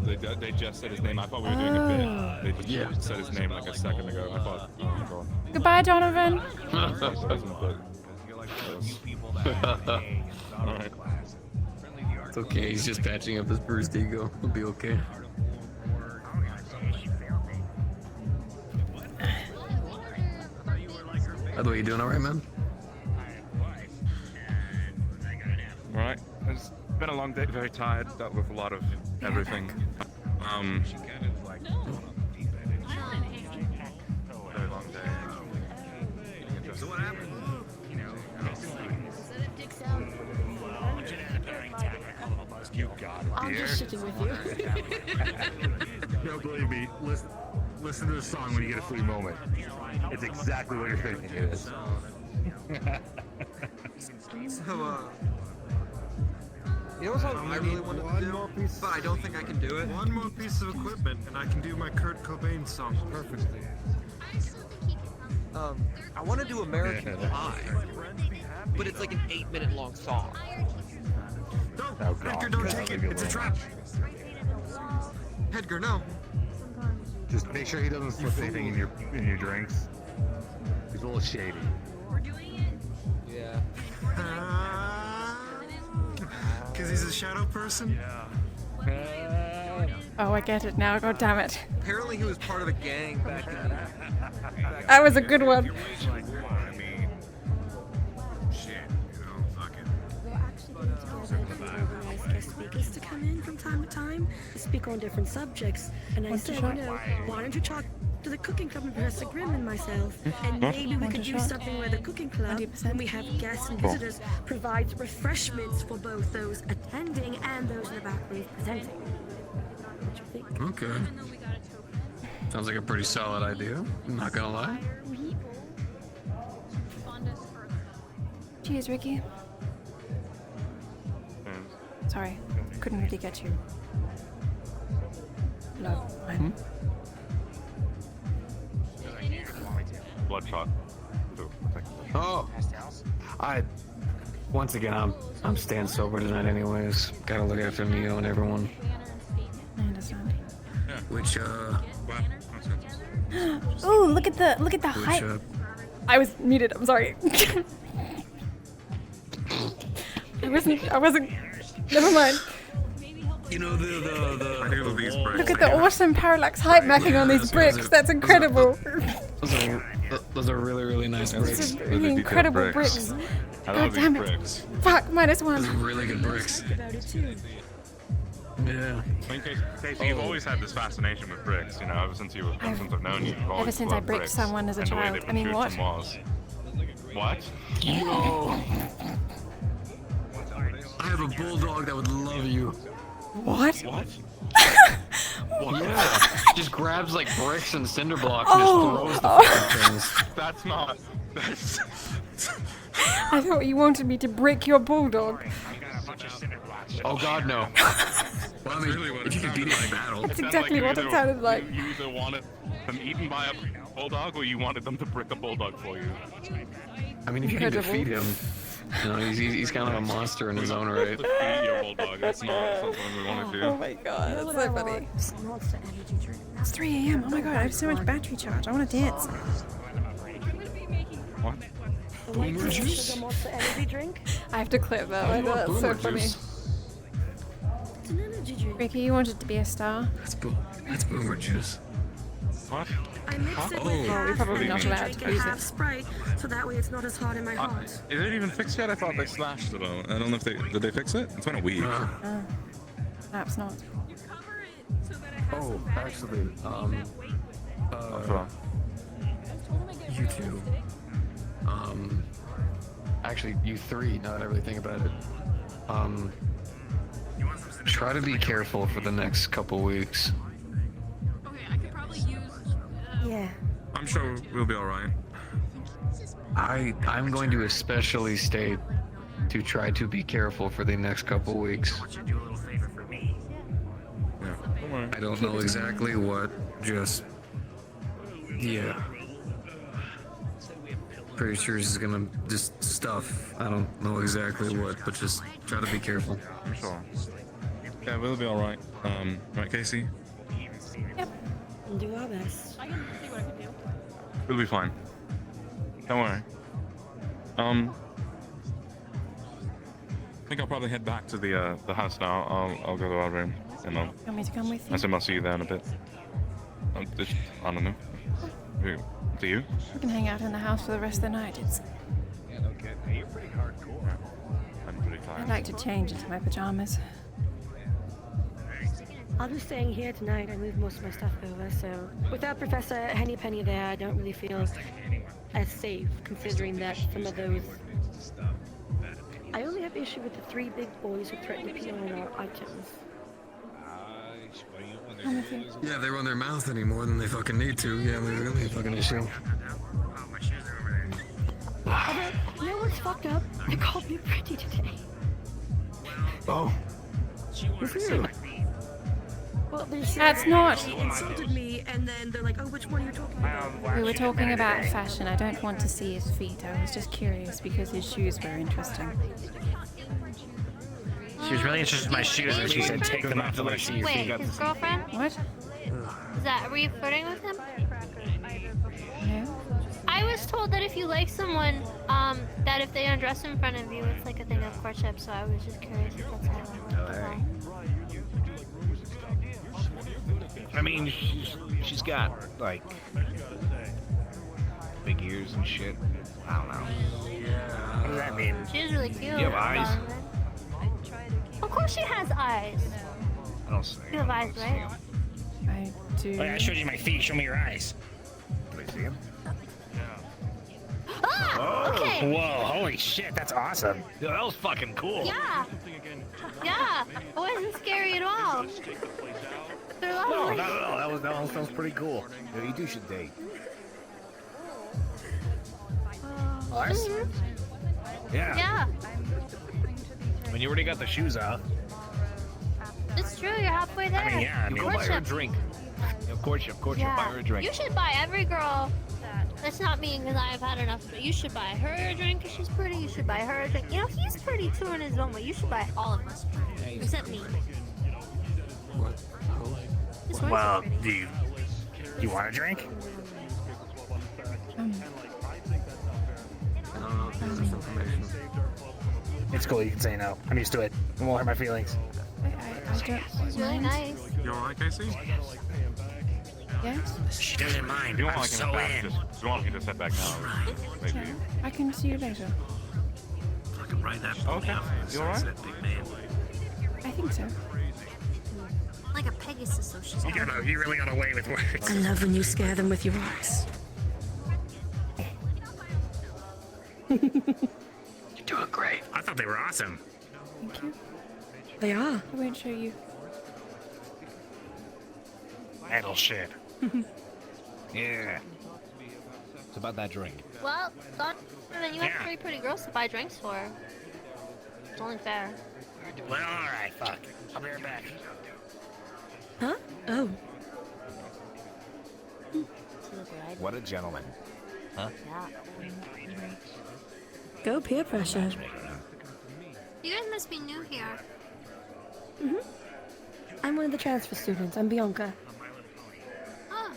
They just said his name. I thought we were doing a bit. They just said his name like a second ago. I thought, oh my god. Goodbye, Donovan. Alright. It's okay. He's just patching up his bruised ego. He'll be okay. By the way, you doing all right, man? Alright. It's been a long day, very tired, dealt with a lot of everything. Very long day. So what happened? You got it. I'm just sitting with you. No, believe me. Listen to the song when you get a free moment. It's exactly what you're thinking it is. So, you know something I really want to do, but I don't think I can do it? One more piece of equipment, and I can do my Kurt Cobain song perfectly. I want to do American Pie, but it's like an 8-minute long song. Oh, God. Edgar, don't take it. It's a trap. Edgar, no. Just make sure he doesn't slip anything in your drinks. He's a little shady. Yeah. Because he's a shadow person? Yeah. Oh, I get it now. God damn it. Apparently he was part of a gang back in the... That was a good one. I mean, shit, fuck it. We're actually getting together to organize guest speakers to come in from time to time to speak on different subjects. And I said, why don't you talk to the cooking club and Professor Grimm and myself? And maybe we could do something where the cooking club, when we have guests and visitors, provides refreshments for both those attending and those in the back room presenting. What you think? Okay. Sounds like a pretty solid idea. I'm not gonna lie. Cheers, Ricky. Sorry, couldn't really get you. Love. Bloodshot. Oh, once again, I'm staying sober tonight, anyways. Gotta look after Neo and everyone. I understand. Which Ooh, look at the height. Good job. I was muted. I'm sorry. I wasn't. Never mind. You know the Look at the awesome parallax height mapping on these bricks. That's incredible. Those are really nice bricks. Those are really incredible bricks. I God love these damn it. bricks. Fuck, minus one. Those are really good bricks. Yeah. I mean, Casey, you've always had this fascination with bricks, you know, ever since I've known you. You've always Ever since I loved bricked bricks someone as a and the way child. they I mean, protrude what? from walls. What? Yo. I have a bulldog that would love you. What? What? Yeah. Just grabs like bricks and cinder blocks Oh. and just throws the fucking things. That's not. That's. I thought you wanted me to brick your bulldog. Oh God, no. Well, I mean, if you can beat it in battle. That's exactly what it sounded like. You either wanted them eaten by a bulldog or you wanted them to brick a bulldog for you. I mean, if you can defeat him, you know, he's kind of a monster in his own right. Defeat your bulldog. That's not something we want to do. Oh my god, that's so funny. It's 3 a.m. Oh my god, I have so much battery charge. I want to dance. What? Boomer juice? Energy drink? I have to clip that. I know that's so funny. It's an energy drink. Ricky, you wanted to be a star. That's boomer juice. What? I mix it with Oh, half we're probably not energy allowed drink to and use half it. Sprite, so that way it's not as hot in my heart. Is it even fixed yet? I thought they slashed it all. I don't know if did they fix it? It's been a week. Perhaps not. Oh, actually, you two. Actually, you three, now that I really think about it. Try to be careful for the next couple weeks. Yeah. I'm sure we'll be alright. I'm going to especially state to try to be careful for the next couple weeks. I don't know exactly what, just... Yeah. Pretty sure she's gonna just stuff. I don't know exactly what, but just try to be careful. I'm sure. Yeah, we'll be alright. Right, Casey? Yep. We'll do our best. We'll be fine. Don't worry. I think I'll probably head back to the house now. I'll go to our room and I'll. Want me to come with you? I assume I'll see you there in a bit. I don't know. Do you? We can hang out in the house for the rest of the night. You're pretty hardcore. I'm pretty tired. I'd like to change into my pajamas. I'll be staying here tonight. I moved most of my stuff over, so without Professor Hennypenny there, I don't really feel as safe, considering that some of those... I only have issue with the 3 big boys who threaten to pee on our items. Yeah, they run their mouth any more than they fucking need to. Yeah, they're really a fucking issue. Although, you know what's fucked up? They called me pretty today. Oh. Well, That's not. She insulted me, and then they're like, "Oh, which one are you talking about?" We were talking about fashion. I don't want to see his feet. I was just curious because his shoes were interesting. She was really interested in my shoes, and she said, "Take them off to let her see your Wait, feet." his girlfriend? What? Is that, were you flirting with him? No. I was told that if you like someone, that if they undress in front of you, it's like a thing of courtship, so I was just curious if that's how it worked. I mean, she's got, like, big ears and shit. I don't know. What does that mean? She's really cute. You have eyes? Of course she has eyes. I don't see. You have eyes, right? I do. Oh, yeah, I showed you my feet. Show me your eyes. Can I see him? Ah, okay. Whoa, holy shit, that's awesome. Yo, that was fucking cool. Yeah. Yeah. It wasn't scary at all. They're No, lovely. not at all. That one sounds pretty cool. Yo, you two should date. Us? Yeah. Yeah. When you already got the shoes off. It's true, you're halfway there. I mean, yeah. You go buy her a Courtship. drink. Of course, you'll buy her a drink. You should buy every girl. That's not me because I've had enough. But you should buy her a drink because she's pretty. You should buy her a drink. You know, he's pretty too in his own way. You should buy all of us. Except me. This one's Well, pretty. do you You want a drink? It's cool, you can say no. I'm used to it. It won't hurt my feelings. I don't It's really nice. You alright, Casey? Yes? She doesn't mind. You want I'm like so in. you want me to step back now? Maybe. I can see you later. Fucking right after. Okay. You alright? I think so. Like a Pegasus, so she's You really got away with words. I love when you scare them with your eyes. You're doing great. I thought they were awesome. Thank you. They are. I won't show you. Idle shit. Yeah. It's about that drink. Well, Donovan, you have 3 pretty girls to buy drinks for. It's only fair. Well, alright, fuck. I'll be right back. Huh? Oh. What a gentleman. Huh? Go peer pressure. You guys must be new here. I'm one of the transfer students. I'm Bianca. Oh,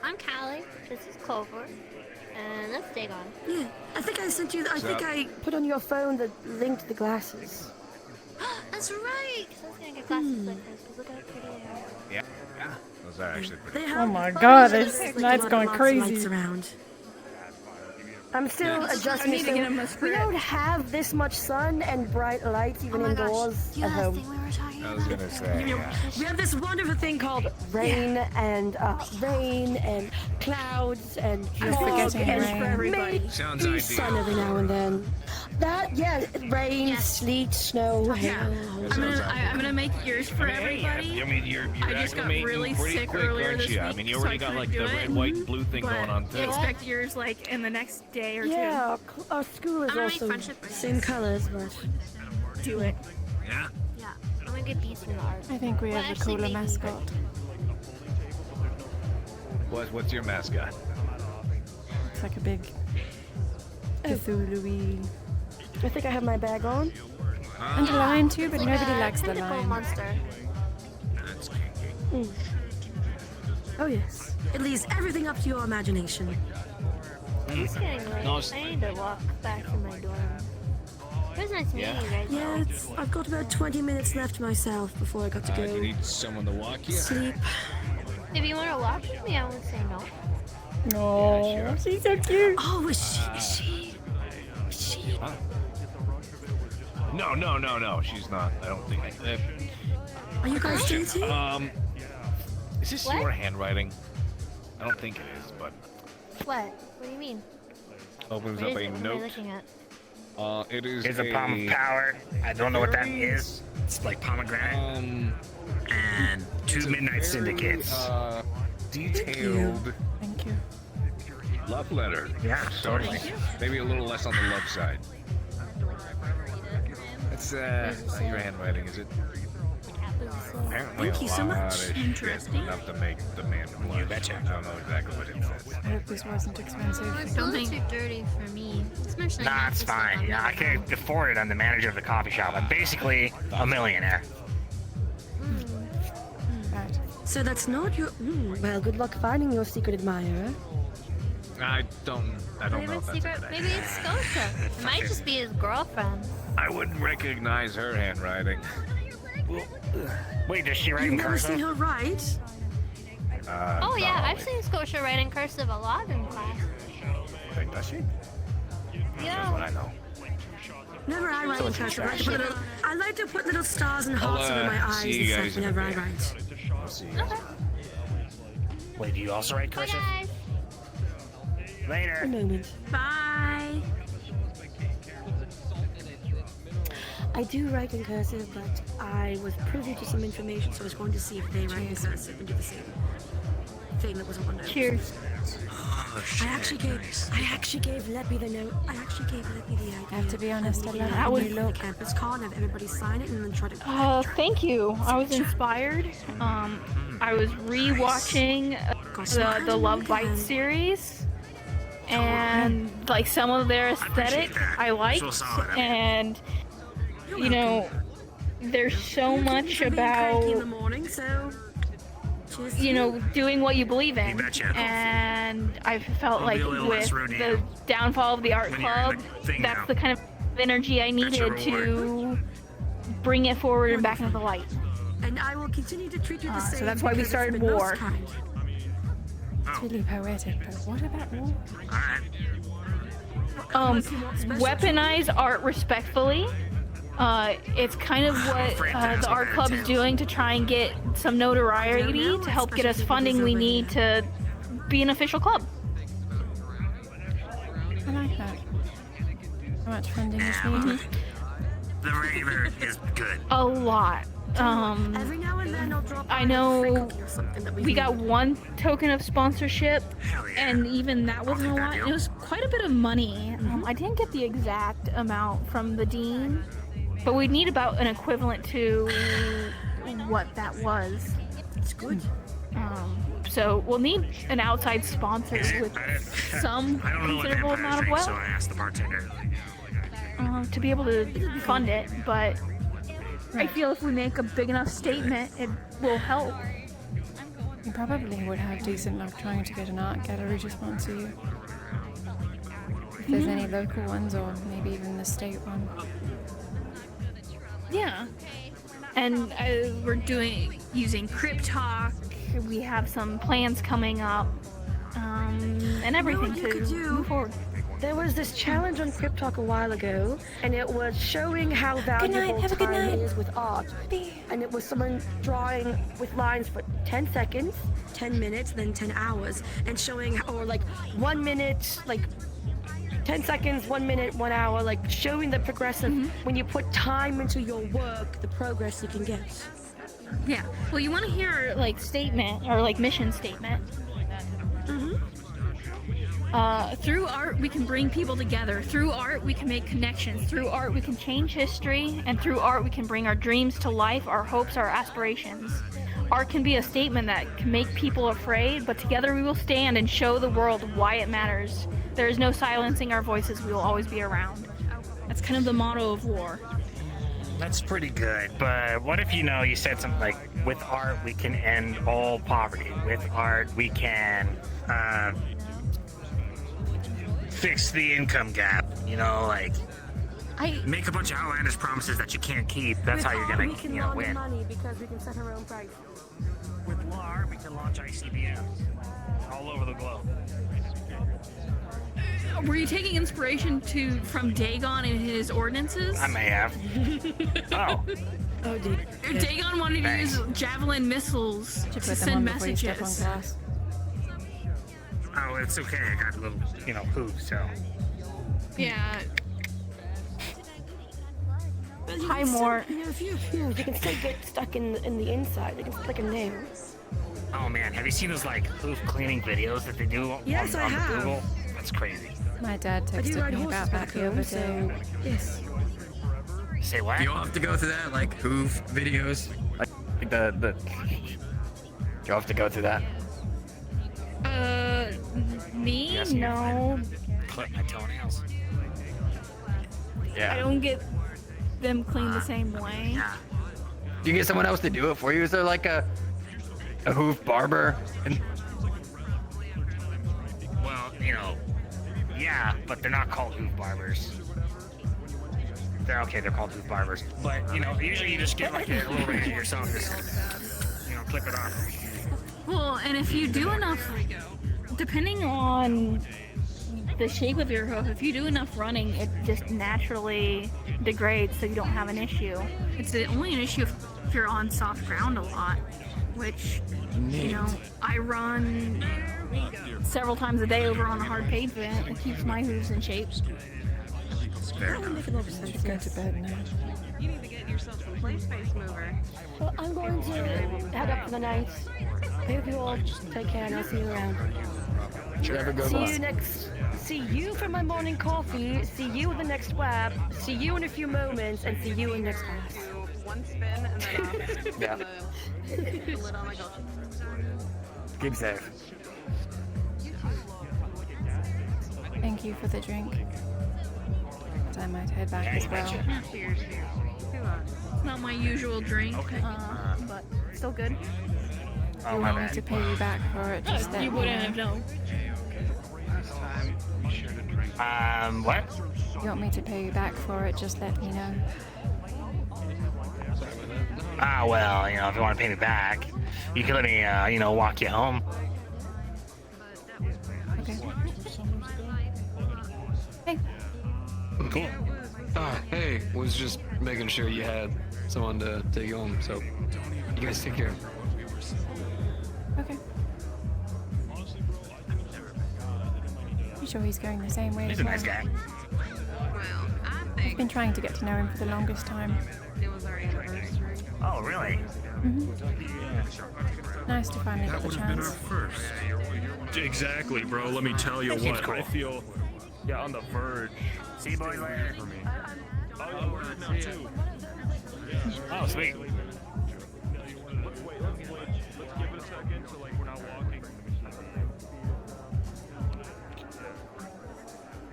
I'm Callie. This is Clover. And that's Dagon. Yeah, I think I sent you. I think I put on your phone the link to the glasses. That's right! 'Cause I was gonna get glasses like this, because look how pretty they are. Yeah. Yeah. Those are actually pretty. Oh my god, this night's going crazy. Around. I'm still adjusting. I need to get him a We don't have this much sun and bright lights even indoors at home. I was gonna say. Yeah. We have this wonderful thing called rain and clouds and You're fog forgetting and rain. maybe Sounds sun ideal. every now and then. Rain, sleet, snow, hail. I'm gonna make yours for everybody. I mean, you're I just got acclimating really pretty sick quick, earlier aren't this you? week, I mean, you so already I got couldn't like do the it. red, white, and blue thing But going on too. expect yours like in the next day or Yeah, our school is I'm gonna make also friendship bracelets. same colors, but two. Do it. Yeah. Yeah, I'm gonna get these from the art. I think we Well, have a actually, cooler maybe, mascot. What's your mascot? It's like a big Cthulhu-y. I think I have my bag on. And a lion too, but Like nobody a likes the tentacle lion. monster. That's kinky. Oh yes. It leaves everything up to your imagination. It's getting late. No, I need to walk back to my dorm. It was nice meeting you guys. Yeah, I've got about 20 minutes left myself before I got to Do you go need someone to walk you? sleep. If you want to walk with me, I would say no. No, Yeah, sure. she's so cute. Oh, is she? Huh? No. She's not. I don't think. Are you guys dating? Is this What? your handwriting? I don't think it is, but What? What do you mean? opens What up is a it? What am I note. looking at? It is Here's a palm of power. I don't know what that is. It's like pomegranate. And 2 midnight syndicates. Detailed Thank you. love letter. Yeah, totally. Maybe a little less on the love side. It's not your handwriting, is it? Apparently Thank you so a lot much. of shit Interesting. enough to make the man blush. You betcha. I don't know exactly what it says. I hope this wasn't expensive. It's a little too dirty for me. Especially Nah, not it's this one. fine. Yeah, I can't afford it. I'm the manager of the coffee shop. I'm basically a millionaire. Right. So that's not your. Well, good luck finding your secret admirer. I don't Maybe know if it's that's a secret. good Maybe idea. it's Scotia. It might just be his girlfriend. I wouldn't recognize her handwriting. Wait, does she write You've in never seen cursive? her write? Oh yeah, no, I've seen Scotia write in cursive a lot in class. Like, does she? That's what I know. Never I write in cursive. I like to put little stars and I'll, hearts over my eyes see and you stuff guys in a whenever I bit. write. I'll see you guys. Wait, do you also write Bye cursive? guys. A Later. moment. Bye. I do write in cursive, but I was privy to some information, so I was going to see if they write in cursive and do the same thing that wasn't one note. Cheers. I actually gave Leppy the note. I actually gave Leppy the idea. I have to be honest, I love that the was new the look. campus card and have everybody sign it and then try to. Thank you. I was inspired. I was rewatching the Love Bite series, and like some of their aesthetic I liked, and you know, there's so much Being cranky in the about morning, so you know, doing what you believe in. You betcha. And I felt It'll like be a little with less rodeo the downfall of the art when you're in club, the thing that's now. the kind of energy I That's your needed to bring it forward and back into the light. And I will continue to treat you the same. So that's why we because it's started been most war. kind. It's really poetic, but what about war? Weaponize art respectfully. It's kind of what the art club's doing to try and get some notoriety to help get us funding we need to be an official club. I like that. How much funding is needed? The regular is good. A lot. Every now and then I'll drop I know something that we got one token of sponsorship, and even that wasn't a lot. It was quite a bit of money. I didn't get the exact amount from the dean, but we need about an equivalent to what that was. It's good. So we'll need an outside sponsor with some I don't know what considerable vampires amount of drink, wealth so I asked the bartender. to be able to fund it, but I feel if we make a big enough statement, it will help. You probably would have decent luck trying to get an art gallery to sponsor you. If there's any local ones, or maybe even the state one. Yeah. And we're using Crypt Talk. We have some plans coming up, and everything to move forward. There was this challenge on Crypt Talk a while ago, and it was showing how valuable time is with art. And it was someone drawing with lines for 10 seconds, 10 minutes, then 10 hours, and showing, or like 1 minute, like 10 seconds, 1 minute, 1 hour, like showing the progressive, when you put time into your work, the progress you can get. Yeah. Well, you want to hear like statement or like mission statement. Through art, we can bring people together. Through art, we can make connections. Through art, we can change history. And through art, we can bring our dreams to life, our hopes, our aspirations. Art can be a statement that can make people afraid, but together we will stand and show the world why it matters. There is no silencing our voices. We will always be around. That's kind of the motto of war. That's pretty good, but what if, you said something like, with art we can end all poverty. With art we can fix the income gap, make a bunch of outlandish promises that you can't keep. That's how you're gonna, win. Money because we can set our own price. With law art we can launch ICBMs all over the globe. Were you taking inspiration from Dagon and his ordinances? I may have. Oh. Oh, dude. Dagon wanted to use javelin missiles to send messages. Oh, it's okay. I got a little, poop, so. Yeah. Hi, more. If you fuse, you can still get stuck in the inside. They can stick like a nail. Oh man, have you seen those hoof cleaning videos that they do on Google? That's crazy. My dad texted me about that the other day. Yes. Say what? Do you all have to go through that, like hoof videos? Like the. Do you all have to go through that? Me? Yes, no. Clip my toenails. Yeah. I don't get them cleaned the same way. Do you get someone else to do it for you? Is there like a hoof barber? Well, yeah, but they're not called hoof barbers. They're called hoof barbers. But, usually you just get like a little razor yourself, just, clip it off. Well, and if you do enough, depending on the shape of your hoof, if you do enough running, it just naturally degrades so you don't have an issue. It's only an issue if you're on soft ground a lot, which, I run several times a day over on a hard pavement. It keeps my hooves in shape. That would make a lot of sense. Go to bed now. You need to get yourself some play space mover. Well, I'm going to head up for the night. I hope you all take care and I'll see you around. See you for my morning coffee. See you in the next web. See you in a few moments, and see you in next class. One spin and then off. Yeah. The lid on my golf. Keep safe. Thank you for the drink. I might head back as well. Cheers. It's not my usual drink, but still good. Do you want me to pay you back for it? Just let You me wouldn't know. have known. Last time, be sure to drink. What? You want me to pay you back for it? Just let me know. Ah, well, you know, if you want to pay me back, you can let me, you know, walk you home. Okay. Hey. Cool. Hey, was just making sure you had someone to take you home, so you guys take care. Okay. You sure he's going the same way He's as a nice well? guy. Well, I I've think been trying to get to know him for the longest time. it was our anniversary. Oh, really? Nice to finally That get the would have been our chance. first. Exactly, bro. Let me tell you Seems what. cool. I feel, yeah, on the verge. See you boys later. Oh, we're heading out too. Oh, sweet. Wait, let's give it a second so like we're not walking.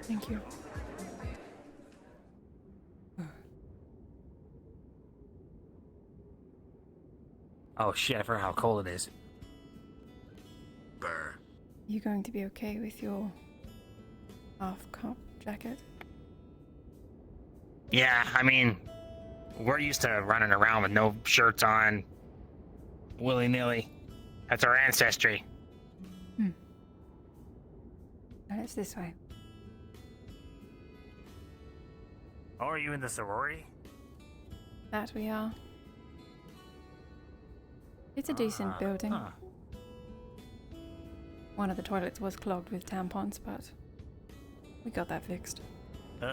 Thank you. Oh shit, I forgot how cold it is. Brr. You going to be okay with your half-cup jacket? Yeah, I mean, we're used to running around with no shirts on, willy-nilly. That's our ancestry. No, it's this way. Oh, are you in the sorority? That we are. It's a decent building. Huh. One of the toilets was clogged with tampons, but we got that fixed. So,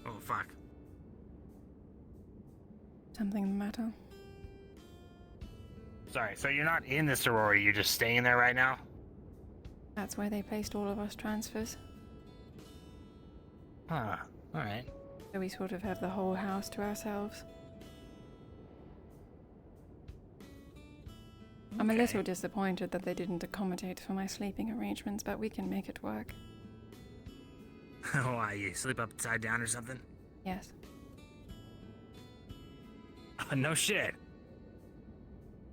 oh, fuck. Something the matter? Sorry, so you're not in the sorority, you're just staying there right now? That's where they placed all of us transfers. Huh, alright. So we sort of have the whole house to ourselves. I'm a little disappointed that they didn't accommodate for my sleeping arrangements, but we can make it work. Why, you sleep upside down or something? Yes. No shit.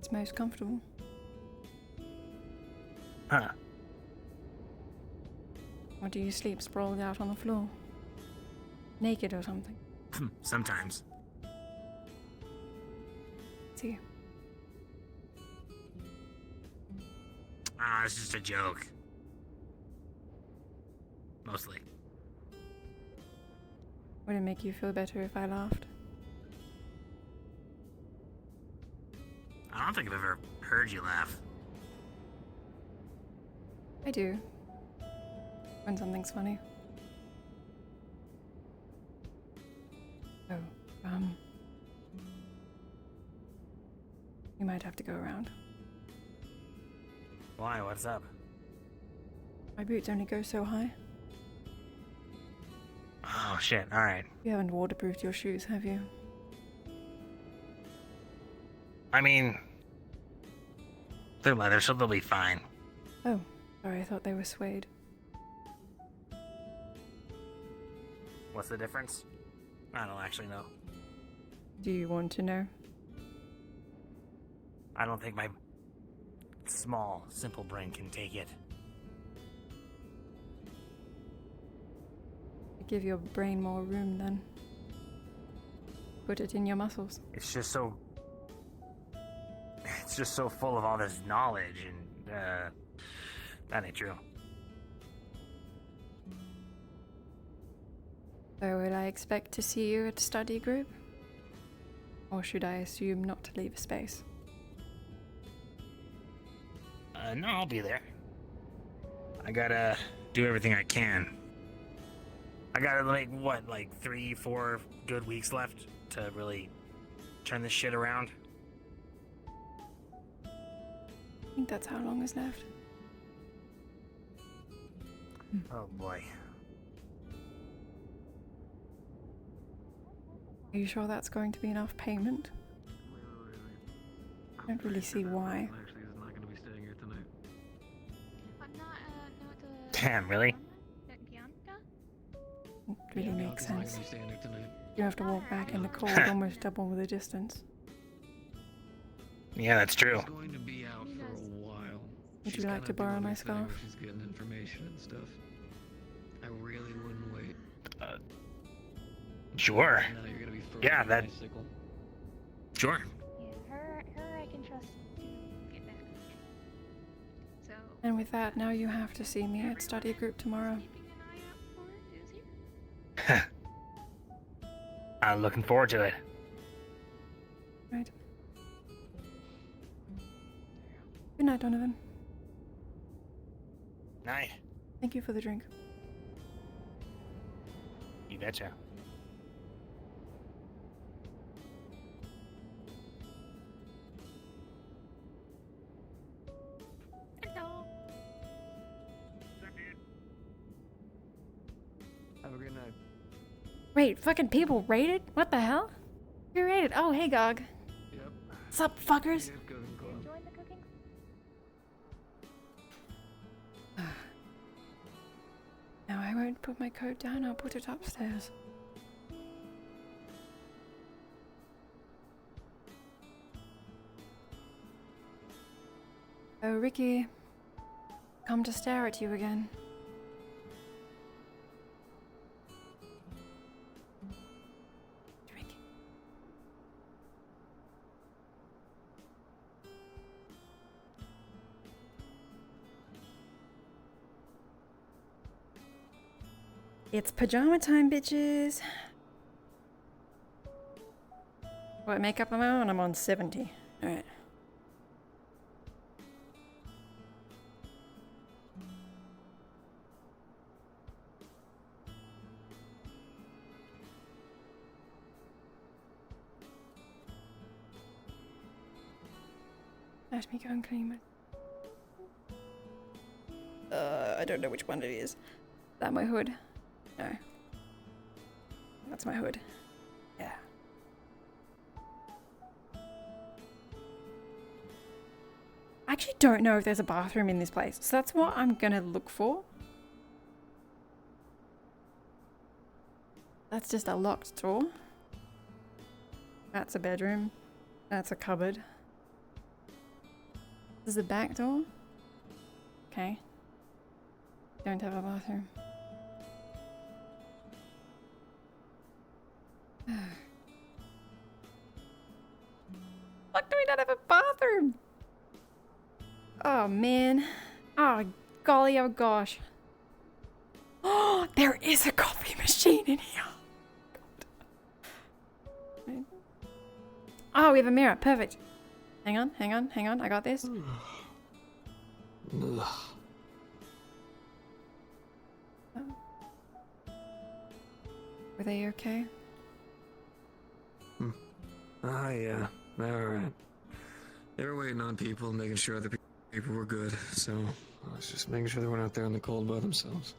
It's most comfortable. Huh. Or do you sleep sprawled out on the floor? Naked or something? Sometimes. See. Ah, it's just a joke. Mostly. Would it make you feel better if I laughed? I don't think I've ever heard you laugh. I do. When something's funny. Oh, you might have to go around. Why? What's up? My boots only go so high. Oh shit, alright. You haven't waterproofed your shoes, have you? I mean, they're leather, so they'll be fine. Oh, sorry, I thought they were suede. What's the difference? I don't actually know. Do you want to know? I don't think my small, simple brain can take it. Give your brain more room then. Put it in your muscles. It's just so full of all this knowledge and, that ain't true. So will I expect to see you at study group? Or should I assume not to leave a space? No, I'll be there. I gotta do everything I can. I gotta make, what, like 3-4 good weeks left to really turn this shit around? I think that's how long is left. Oh boy. Are you sure that's going to be enough payment? I don't really see why. Actually, he's not going to be staying here tonight. Damn, really? really makes sense. Staying there tonight. You have to walk back in the cold, almost double the distance. Yeah, that's true. She's going to be out for a while. Would She's you like gotta to do borrow other my things scarf? where she's getting information and stuff. I really wouldn't wait. Sure. Now you're gonna be Yeah, further that. bicycle. Sure. Yeah, her I can trust to get back. So. And with that, now you have to see me at study group tomorrow. I'm looking forward to it. Right. Good night, Donovan. Night. Thank you for the drink. You betcha. Hello. Have a great night. Wait, fucking people raided? What the hell? Who raided? Oh, hey, Gog. Yep. What's up, fuckers? Enjoying the cooking? Now I won't put my coat down, I'll put it upstairs. Oh, Ricky. Come to stare at you again. It's pajama time, bitches. What makeup am I on? I'm on 70. Alright. Let me go and clean my... I don't know which one it is. Is that my hood? No. That's my hood. Yeah. I actually don't know if there's a bathroom in this place, so that's what I'm gonna look for. That's just a locked door. That's a bedroom. That's a cupboard. This is the back door. Okay. Don't have a bathroom. Fuck, do we not have a bathroom? Oh man. Oh golly, oh gosh. Oh, there is a coffee machine in here. God. Oh, we have a mirror. Perfect. Hang on, hang on, hang on. I got this. Ugh. Were they okay? Ah, yeah. Alright. They were waiting on people, making sure other people were good, so I was just making sure they weren't out there in the cold by themselves.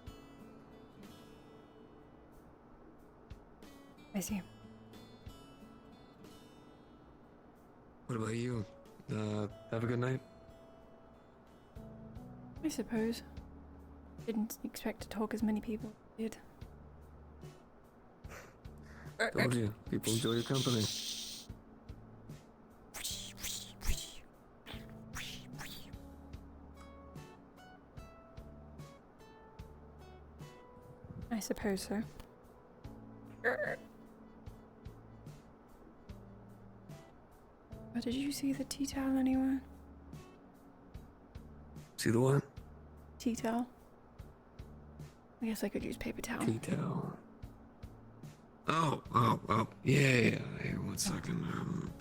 I see. What about you? Have a good night? I suppose. Didn't expect to talk as many people did. Told you, people enjoy your company. I suppose so. But did you see the tea towel anywhere? See the what? Tea towel? I guess I could use paper towel. Tea towel. Oh. Yeah. Here, 1 second.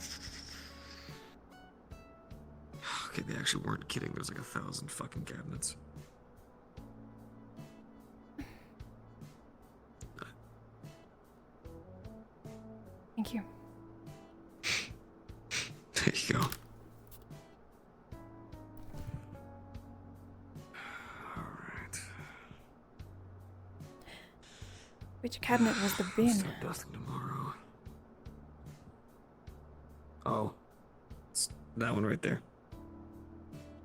Okay, they actually weren't kidding. There's like 1,000 fucking cabinets. Thank you. There you go. Alright. Which cabinet was the I'll bin? start dusting tomorrow. Oh. It's that one right there.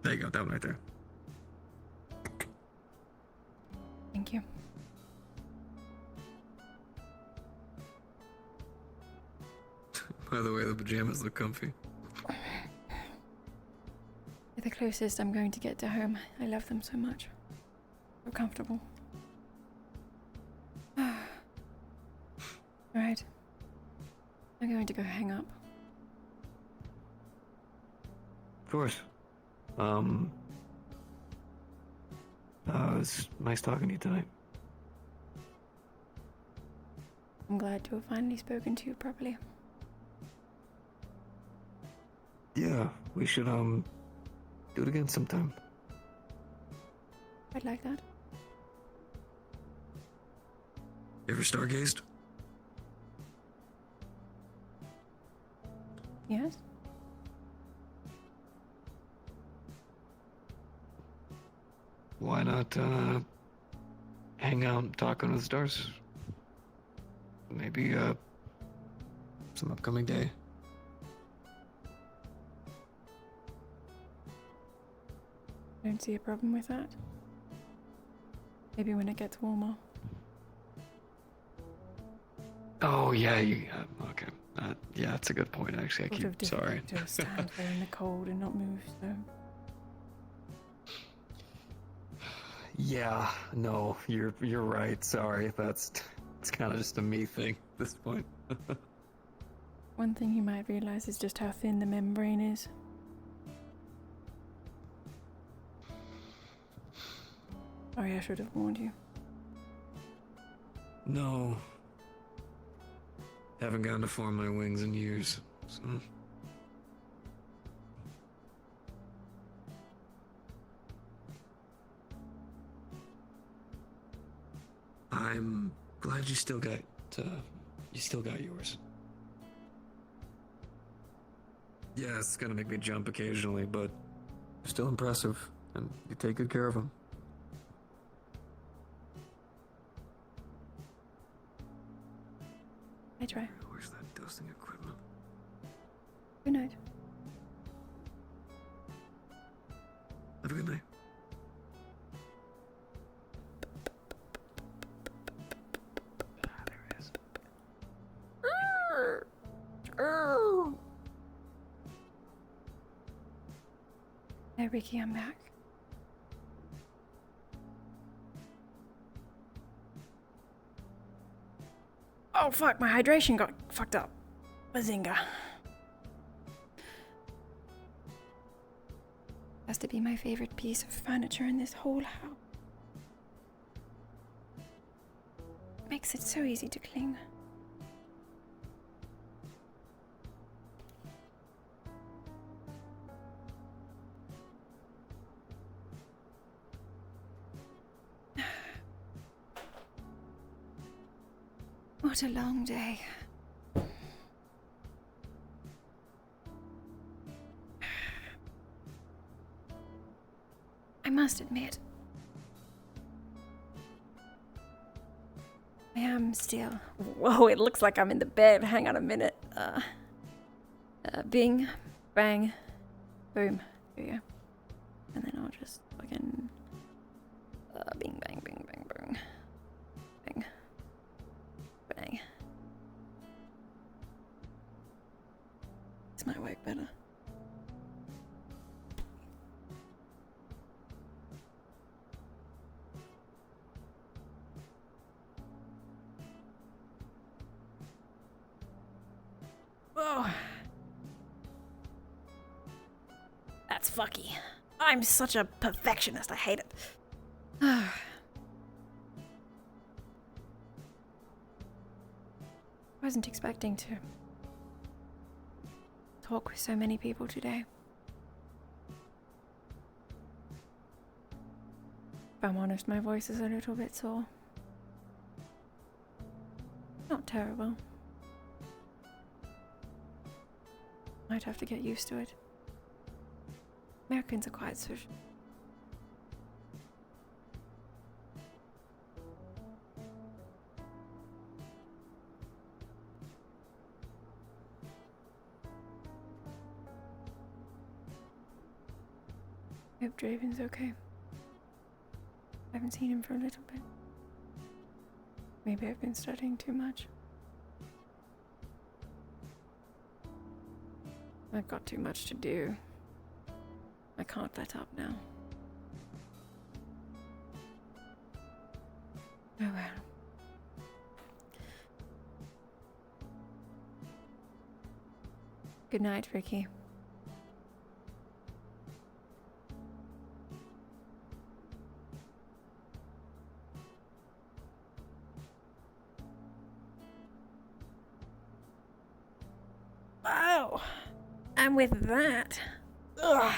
There you go, that one right there. Thank you. By the way, the pajamas look comfy. They're the closest I'm going to get to home. I love them so much. So comfortable. Alright. I'm going to go hang up. Of course. It was nice talking to you tonight. I'm glad to have finally spoken to you properly. Yeah, we should, do it again sometime. I'd like that. You ever stargazed? Yes? Why not, hang out and talk under the stars? Maybe, some upcoming day. Don't see a problem with that. Maybe when it gets warmer. Oh, yeah, okay. Yeah, that's a good point, actually. I Sort keep, of sorry. difficult to stand there in the cold and not move, so... Yeah, no, you're right, sorry. It's kind of just a me thing at this point. One thing you might realize is just how thin the membrane is. Sorry, I should have warned you. No. Haven't gotten to form my wings in years, so... I'm glad you still got yours. Yeah, it's gonna make me jump occasionally, but still impressive, and you take good care of them. I try. Where's that dusting equipment? Good night. Have a good night. Hey, Ricky, I'm back. Oh fuck, my hydration got fucked up. Bazinga. Has to be my favorite piece of furniture in this whole house. Makes it so easy to clean. What a long day. I must admit, I am still... Whoa, it looks like I'm in the bed. Hang on a minute. Bing, bang, boom. There you go. And then I'll just fucking... bing, bang, bing, bang, boom. Bang. Bang. This might work better. Whoa. That's fucky. I'm such a perfectionist. I hate it. Wasn't expecting to talk with so many people today. If I'm honest, my voice is a little bit sore. Not terrible. Might have to get used to it. Americans are quite social. Hope Draven's okay. I haven't seen him for a little bit. Maybe I've been studying too much. I've got too much to do. I can't let up now. Oh well. Good night, Ricky. Wow. And with that, ugh,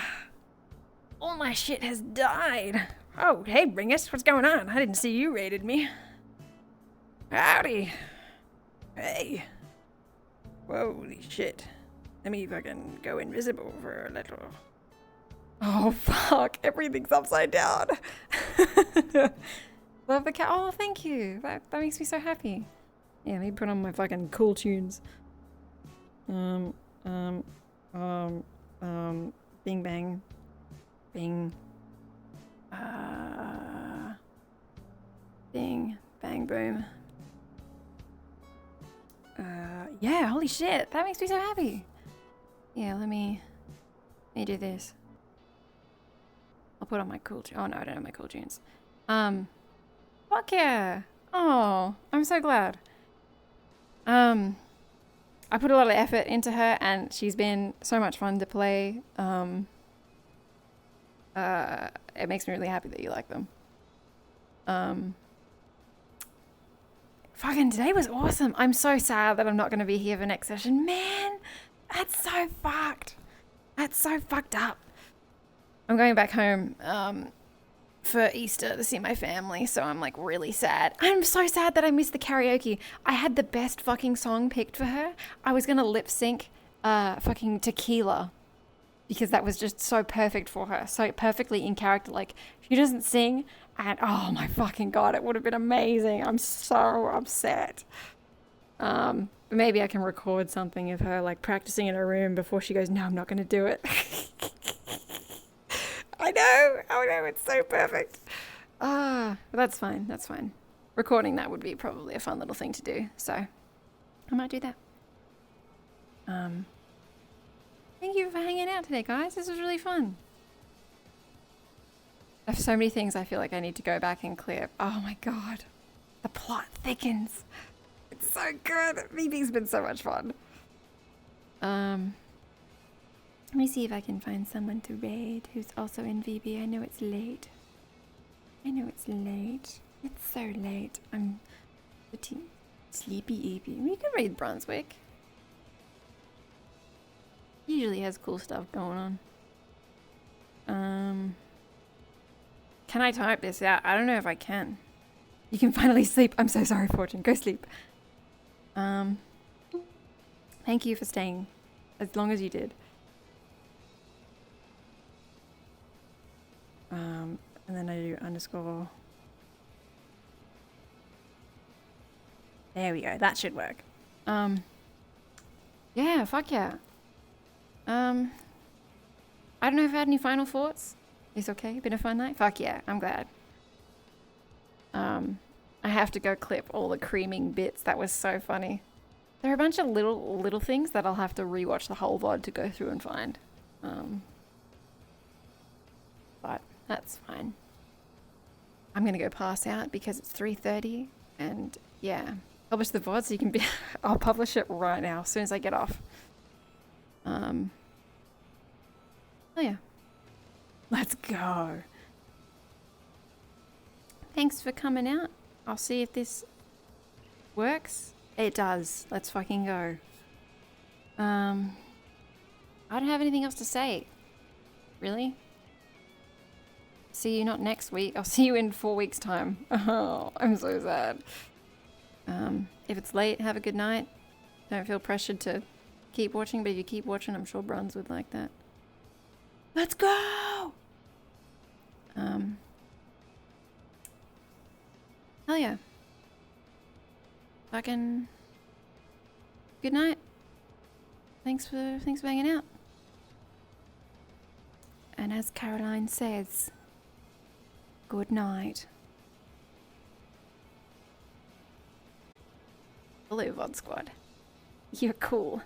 all my shit has died. Oh, hey, Ringus, what's going on? I didn't see you raided me. Howdy. Hey. Holy shit. Let me fucking go invisible for a little. Oh, fuck. Everything's upside down. Love the cat. Oh, thank you. That makes me so happy. Yeah, let me put on my fucking cool tunes. Bing bang. Bing. Bing. Bang boom. Yeah, holy shit. That makes me so happy. Yeah, let me do this. I'll put on my cool tunes. Oh no, I don't have my cool tunes. Fuck yeah. Oh, I'm so glad. I put a lot of effort into her and she's been so much fun to play. It makes me really happy that you like them. Fucking today was awesome. I'm so sad that I'm not going to be here for next session. Man, that's so fucked. That's so fucked up. I'm going back home for Easter to see my family, so I'm like really sad. I'm so sad that I missed the karaoke. I had the best fucking song picked for her. I was going to lip sync fucking Tequila because that was just so perfect for her. So perfectly in character. Like, she doesn't sing and oh my fucking God, it would have been amazing. I'm so upset. But maybe I can record something of her like practicing in her room before she goes, no, I'm not going to do it. I know. Oh no, it's so perfect. But that's fine. That's fine. Recording that would be probably a fun little thing to do. So I might do that. Thank you for hanging out today, guys. This was really fun. I have so many things I feel like I need to go back and clear. Oh my God. The plot thickens. It's so good. VB's been so much fun. Let me see if I can find someone to raid who's also in VB. I know it's late. I know it's late. It's so late. I'm pretty sleepy. We could raid Brunswick. He usually has cool stuff going on. Can I type this out? I don't know if I can. You can finally sleep. I'm so sorry, Fortune. Go sleep. Thank you for staying as long as you did. And then I do underscore. There we go. That should work. Yeah, fuck yeah. I don't know if I had any final thoughts. It's okay. Been a fun night. Fuck yeah. I'm glad. I have to go clip all the creaming bits. That was so funny. There are a bunch of little things that I'll have to rewatch the whole VOD to go through and find. But that's fine. I'm gonna go pass out because it's 3:30 and yeah. Publish the VOD so you can be I'll publish it right now as soon as I get off. Oh yeah. Let's go. Thanks for coming out. I'll see if this works. It does. Let's fucking go. I don't have anything else to say. Really? See you not next week. I'll see you in 4 weeks' time. Oh, I'm so sad. If it's late, have a good night. Don't feel pressured to keep watching, but if you keep watching, I'm sure Bruns would like that. Let's go! Hell yeah. Fucking good night. Thanks for hanging out. And as Karoline says, good night. Hello, VOD Squad. You're cool.